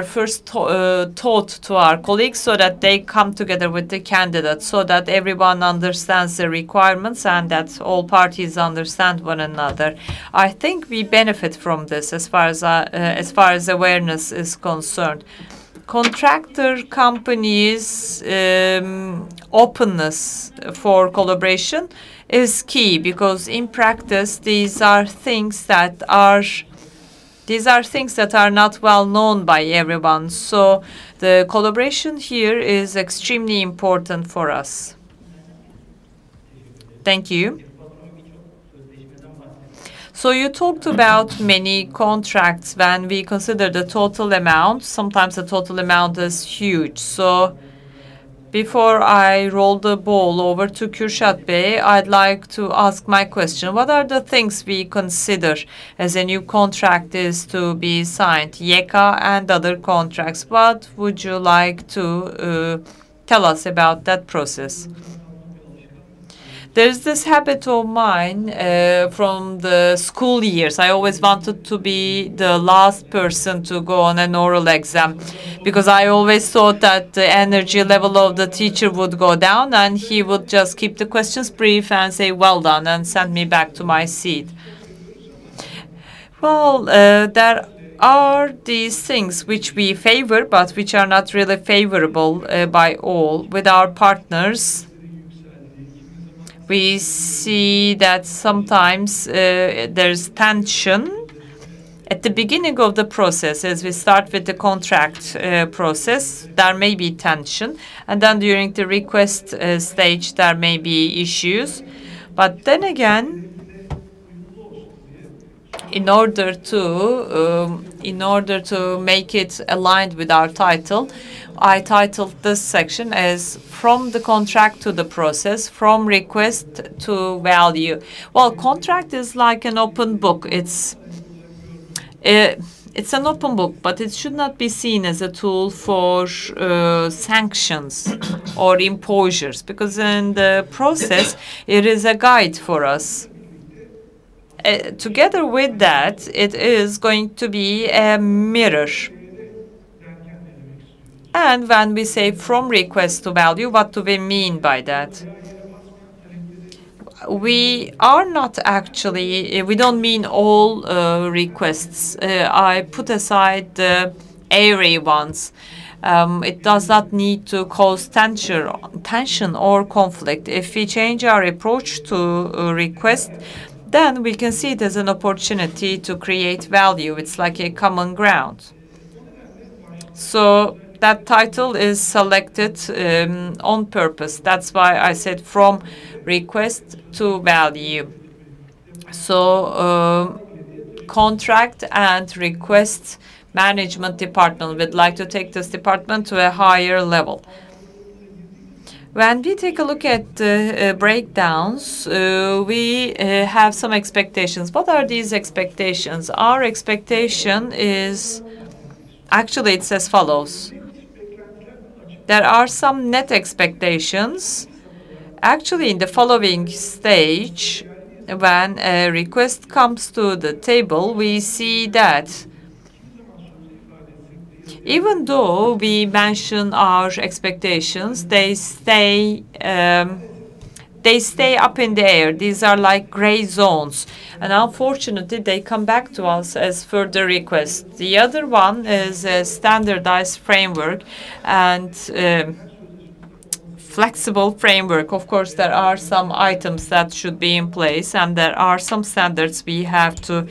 first taught to our colleagues so that they come together with the candidates, so that everyone understands the requirements and that all parties understand one another. I think we benefit from this as far as awareness is concerned. Contractor companies' openness for collaboration is key, because in practice these are things that are not well known by everyone. So the collaboration here is extremely important for us. Thank you. So you talked about many contracts. When we consider the total amount, sometimes the total amount is huge. So before I roll the ball over to Kürşat Bey, I'd like to ask my question. What are the things we consider as a new contract is to be signed, YEKA and other contracts? What would you like to tell us about that process? There's this habit of mine from the school years. I always wanted to be the last person to go on an oral exam, because I always thought that the energy level of the teacher would go down and he would just keep the questions brief and say, well done, and send me back to my seat. Well, there are these things which we favor, but which are not really favorable by all. With our partners, we see that sometimes there's tension at the beginning of the process. As we start with the contract process, there may be tension, and then during the request stage there may be issues. But then again, in order to make it aligned with our title, I titled this section as From the Contract to the Process, From Request to Value. Well, contract is like an open book. It's an open book, but it should not be seen as a tool for sanctions or imposures, because in the process, it is a guide for us. Together with that, it is going to be a mirror. And when we say from request to value, what do we mean by that? We are not actually, we don't mean all requests. I put aside the airy ones. It does not need to cause tension or conflict. If we change our approach to request, then we can see it as an opportunity to create value. It's like a common ground. So that title is selected on purpose. That's why I said from request to value. So contract and request management department would like to take this department to a higher level. When we take a look at the breakdowns, we have some expectations. What are these expectations? Our expectation is, actually it's as follows. There are some net expectations. Actually, in the following stage, when a request comes to the table, we see that even though we mention our expectations, they stay up in the air. These are like gray zones. And unfortunately, they come back to us as further requests. The other one is a standardized framework and flexible framework. Of course, there are some items that should be in place, and there are some standards we have to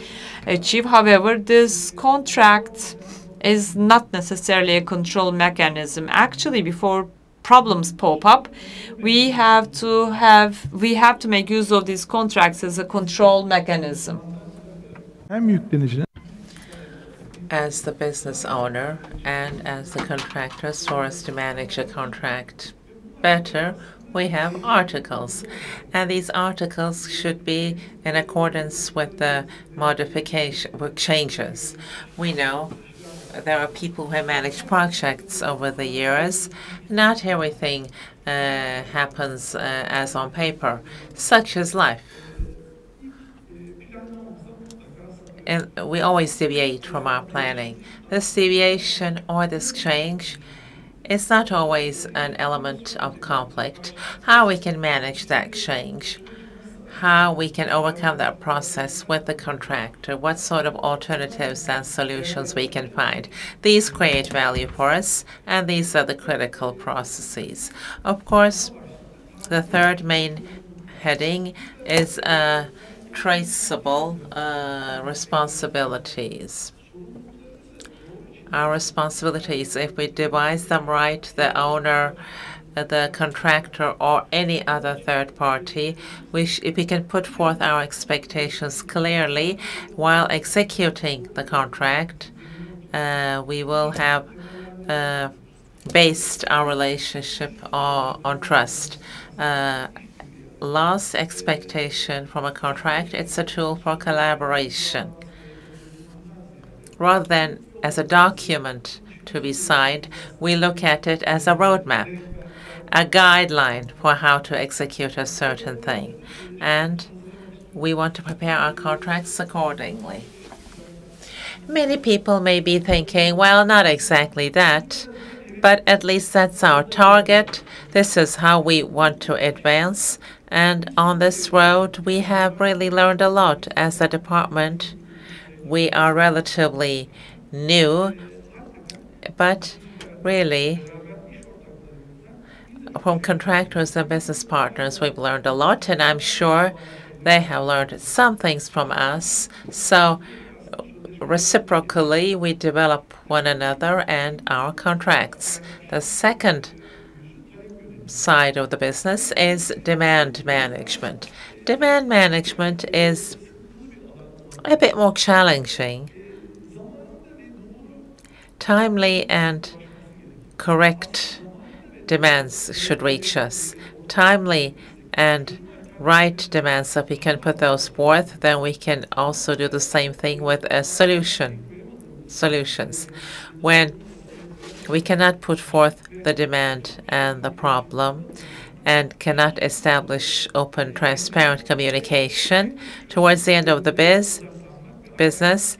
achieve. However, this contract is not necessarily a control mechanism. Actually, before problems pop up, we have to make use of these contracts as a control mechanism. Hem yüklenicinin As the business owner and as the contractor, so as to manage a contract better, we have articles. And these articles should be in accordance with the changes. We know there are people who have managed projects over the years. Not everything happens as on paper. Such is life. And we always deviate from our planning. This deviation or this change is not always an element of conflict. How we can manage that change, how we can overcome that process with the contractor, what sort of alternatives and solutions we can find. These create value for us, and these are the critical processes. Of course, the third main heading is traceable responsibilities. Our responsibilities, if we devise them right, the owner, the contractor, or any other third party, if we can put forth our expectations clearly while executing the contract, we will have based our relationship on trust. Lost expectation from a contract, it's a tool for collaboration. Rather than as a document to be signed, we look at it as a roadmap, a guideline for how to execute a certain thing. And we want to prepare our contracts accordingly. Many people may be thinking, well, not exactly that, but at least that's our target. This is how we want to advance. And on this road, we have really learned a lot as a department. We are relatively new, but really, from contractors and business partners, we've learned a lot, and I'm sure they have learned some things from us. So reciprocally, we develop one another and our contracts. The second side of the business is demand management. Demand management is a bit more challenging. Timely and correct demands should reach us. Timely and right demands, so if we can put those forth, then we can also do the same thing with a solutions. When we cannot put forth the demand and the problem and cannot establish open, transparent communication, towards the end of the business,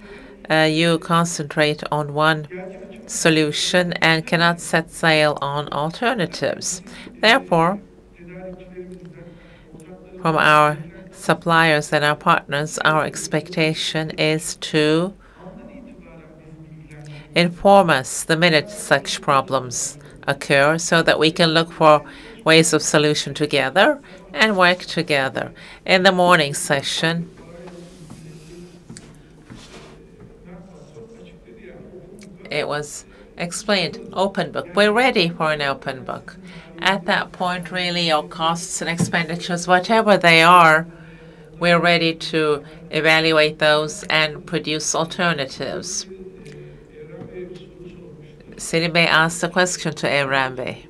you concentrate on one solution and cannot set sail on alternatives. Therefore, from our suppliers and our partners, our expectation is to inform us the minute such problems occur so that we can look for ways of solution together and work together. In the morning session, it was explained, open book. We're ready for an open book. At that point, really, our costs and expenditures, whatever they are, we're ready to evaluate those and produce alternatives. Selim Bey asked a question to Evren Bey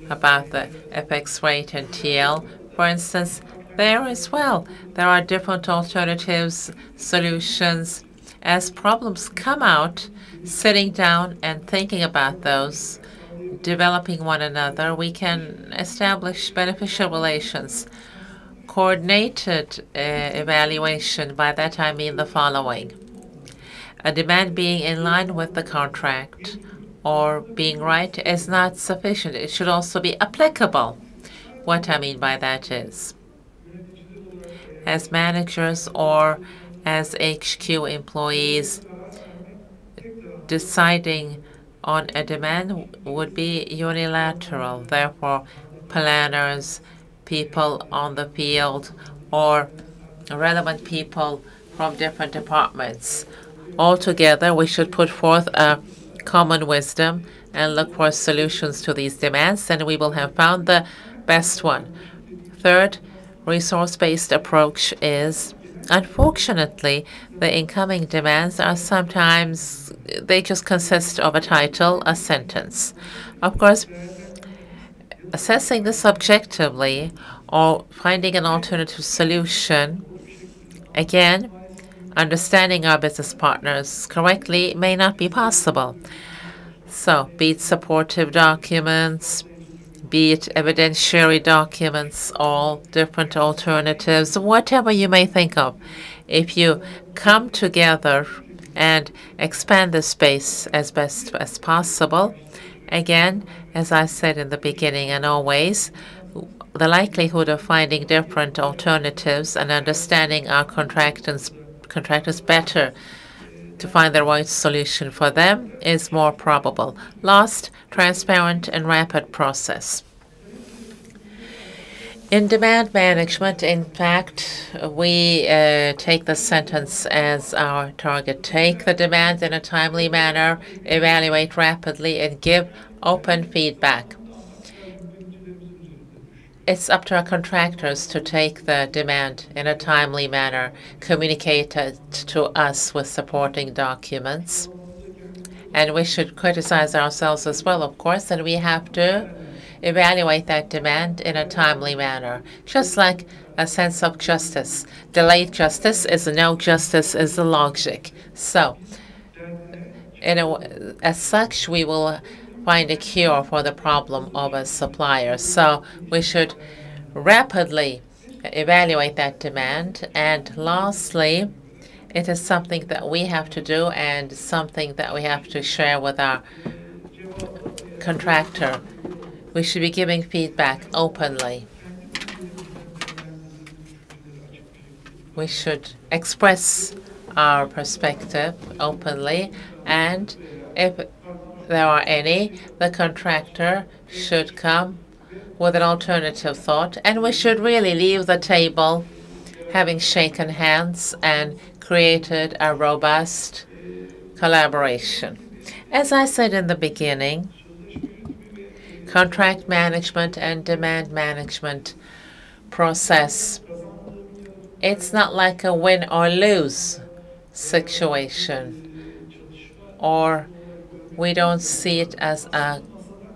about the FX rate and TL. For instance, there as well, there are different alternatives, solutions. As problems come out, sitting down and thinking about those, developing one another, we can establish beneficial relations. Coordinated evaluation, by that I mean the following. A demand being in line with the contract or being right is not sufficient. It should also be applicable. What I mean by that is, as managers or as HQ employees, deciding on a demand would be unilateral. Therefore, planners, people on the field, or relevant people from different departments. Altogether, we should put forth a common wisdom and look for solutions to these demands, then we will have found the best one. Third, resource-based approach is, unfortunately, the incoming demands are sometimes, they just consist of a title, a sentence. Of course, assessing this objectively or finding an alternative solution, again, understanding our business partners correctly may not be possible. So, be it supportive documents, be it evidentiary documents, all different alternatives, whatever you may think of. If you come together and expand the space as best as possible, again, as I said in the beginning and always, the likelihood of finding different alternatives and understanding our contractors better to find the right solution for them is more probable. Last, transparent and rapid process. In demand management, in fact, we take the sentence as our target. Take the demand in a timely manner, evaluate rapidly, and give open feedback. It's up to our contractors to take the demand in a timely manner, communicate it to us with supporting documents. And we should criticize ourselves as well, of course, and we have to evaluate that demand in a timely manner, just like a sense of justice. Delayed justice is no justice is the logic. So, as such, we will find a cure for the problem of a supplier. So we should rapidly evaluate that demand. And lastly, it is something that we have to do and something that we have to share with our contractor. We should be giving feedback openly. We should express our perspective openly, and if there are any, the contractor should come with an alternative thought, and we should really leave the table having shaken hands and created a robust collaboration. As I said in the beginning, contract management and demand management process, it's not like a win or lose situation, or we don't see it as a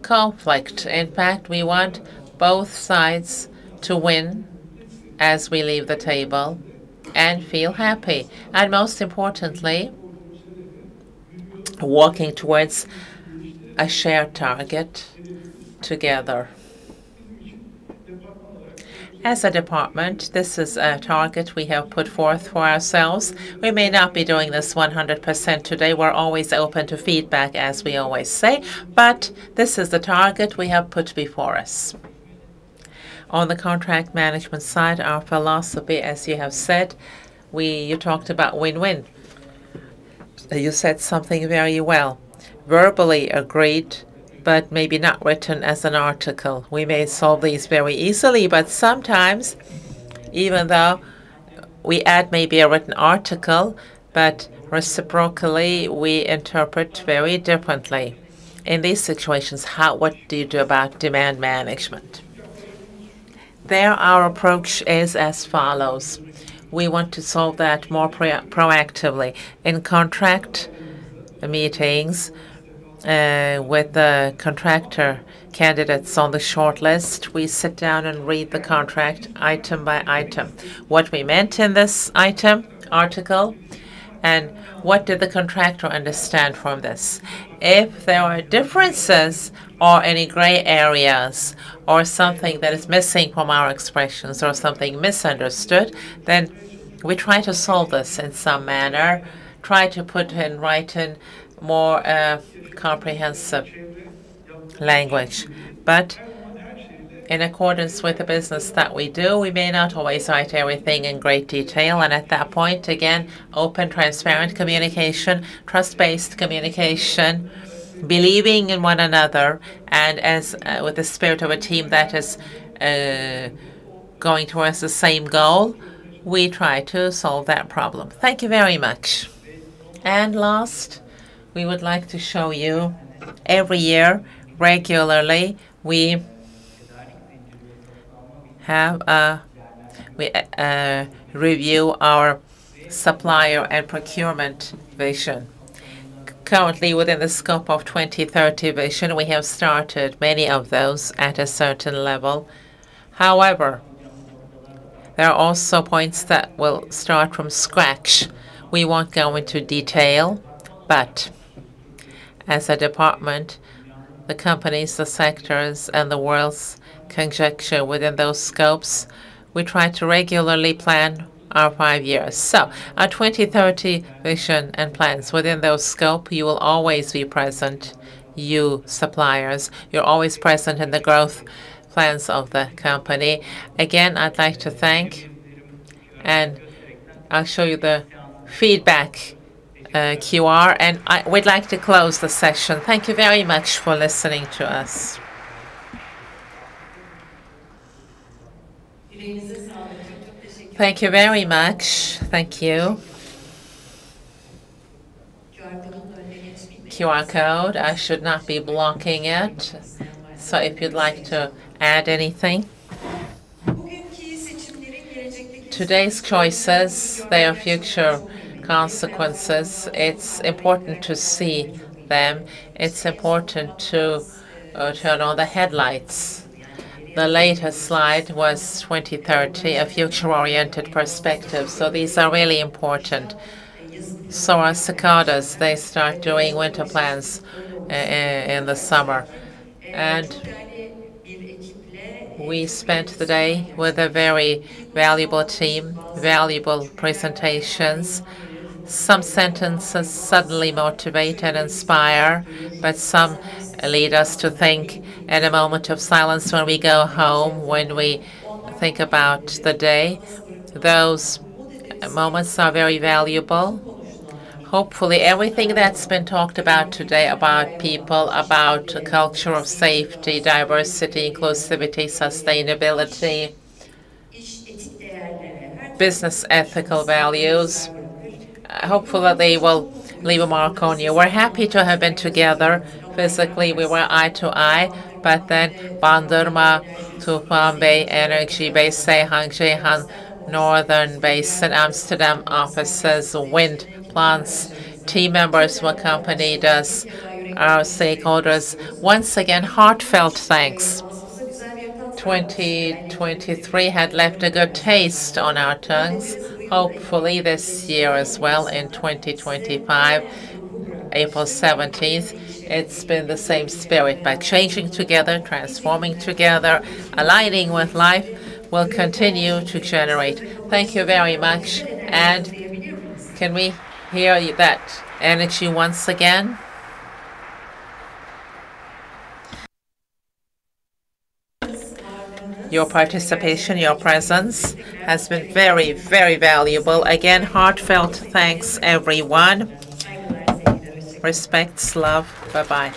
conflict. In fact, we want both sides to win as we leave the table and feel happy. And most importantly, working towards a shared target together. As a department, this is a target we have put forth for ourselves. We may not be doing this 100% today. We're always open to feedback, as we always say, but this is the target we have put before us. On the contract management side, our philosophy, as you have said, you talked about win-win. You said something very well. Verbally agreed, but maybe not written as an article. We may solve these very easily, but sometimes, even though we add maybe a written article, but reciprocally we interpret very differently. In these situations, what do you do about demand management? There, our approach is as follows. We want to solve that more proactively. In contract meetings, with the contractor candidates on the short list, we sit down and read the contract item by item. What we meant in this article, and what did the contractor understand from this? If there are differences or any gray areas or something that is missing from our expressions or something misunderstood, then we try to solve this in some manner, try to put in writing more comprehensive language. But in accordance with the business that we do, we may not always write everything in great detail. And at that point, again, open, transparent communication, trust-based communication, believing in one another, and as with the spirit of a team that is going towards the same goal, we try to solve that problem. Thank you very much. And last, we would like to show you every year, regularly, we have review our supplier and procurement vision. Currently, within the scope of 2030 vision, we have started many of those at a certain level. However, there are also points that will start from scratch. We won't go into detail, but as a department, the companies, the sectors, and the world's conjecture within those scopes, we try to regularly plan our 5 years. So our 2030 vision and plans within those scope, you will always be present, you suppliers. You're always present in the growth plans of the company. Again, I'd like to thank, and I'll show you the feedback QR, and we'd like to close the session. Thank you very much for listening to us. Thank you very much. Thank you. QR code, I should not be blocking it. So if you'd like to add anything. Today's choices, their future consequences, it's important to see them. It's important to turn on the headlights. The latest slide was 2030, a future-oriented perspective. So these are really important. So our cicadas, they start doing winter plans in the summer. And we spent the day with a very valuable team, valuable presentations. Some sentences suddenly motivate and inspire, but some lead us to think in a moment of silence when we go home, when we think about the day. Those moments are very valuable. Hopefully everything that's been talked about today about people, about a culture of safety, diversity, inclusivity, sustainability, business ethical values, hopefully they will leave a mark on you. We're happy to have been together. Physically, we were eye to eye, but then Bandırma, Tufan Bey, Energy Base, Seyhan, Ceyhan, Northern Basin, Amsterdam offices, wind plants, team members who accompanied us, our stakeholders. Once again, heartfelt thanks. 2023 had left a good taste on our tongues. Hopefully this year as well, in 2025, April 17th, it's been the same spirit. By changing together, transforming together, aligning with life, will continue to generate. Thank you very much. And can we hear that energy once again? Your participation, your presence has been very, very valuable. Again, heartfelt thanks, everyone. Respects, love. Bye-bye.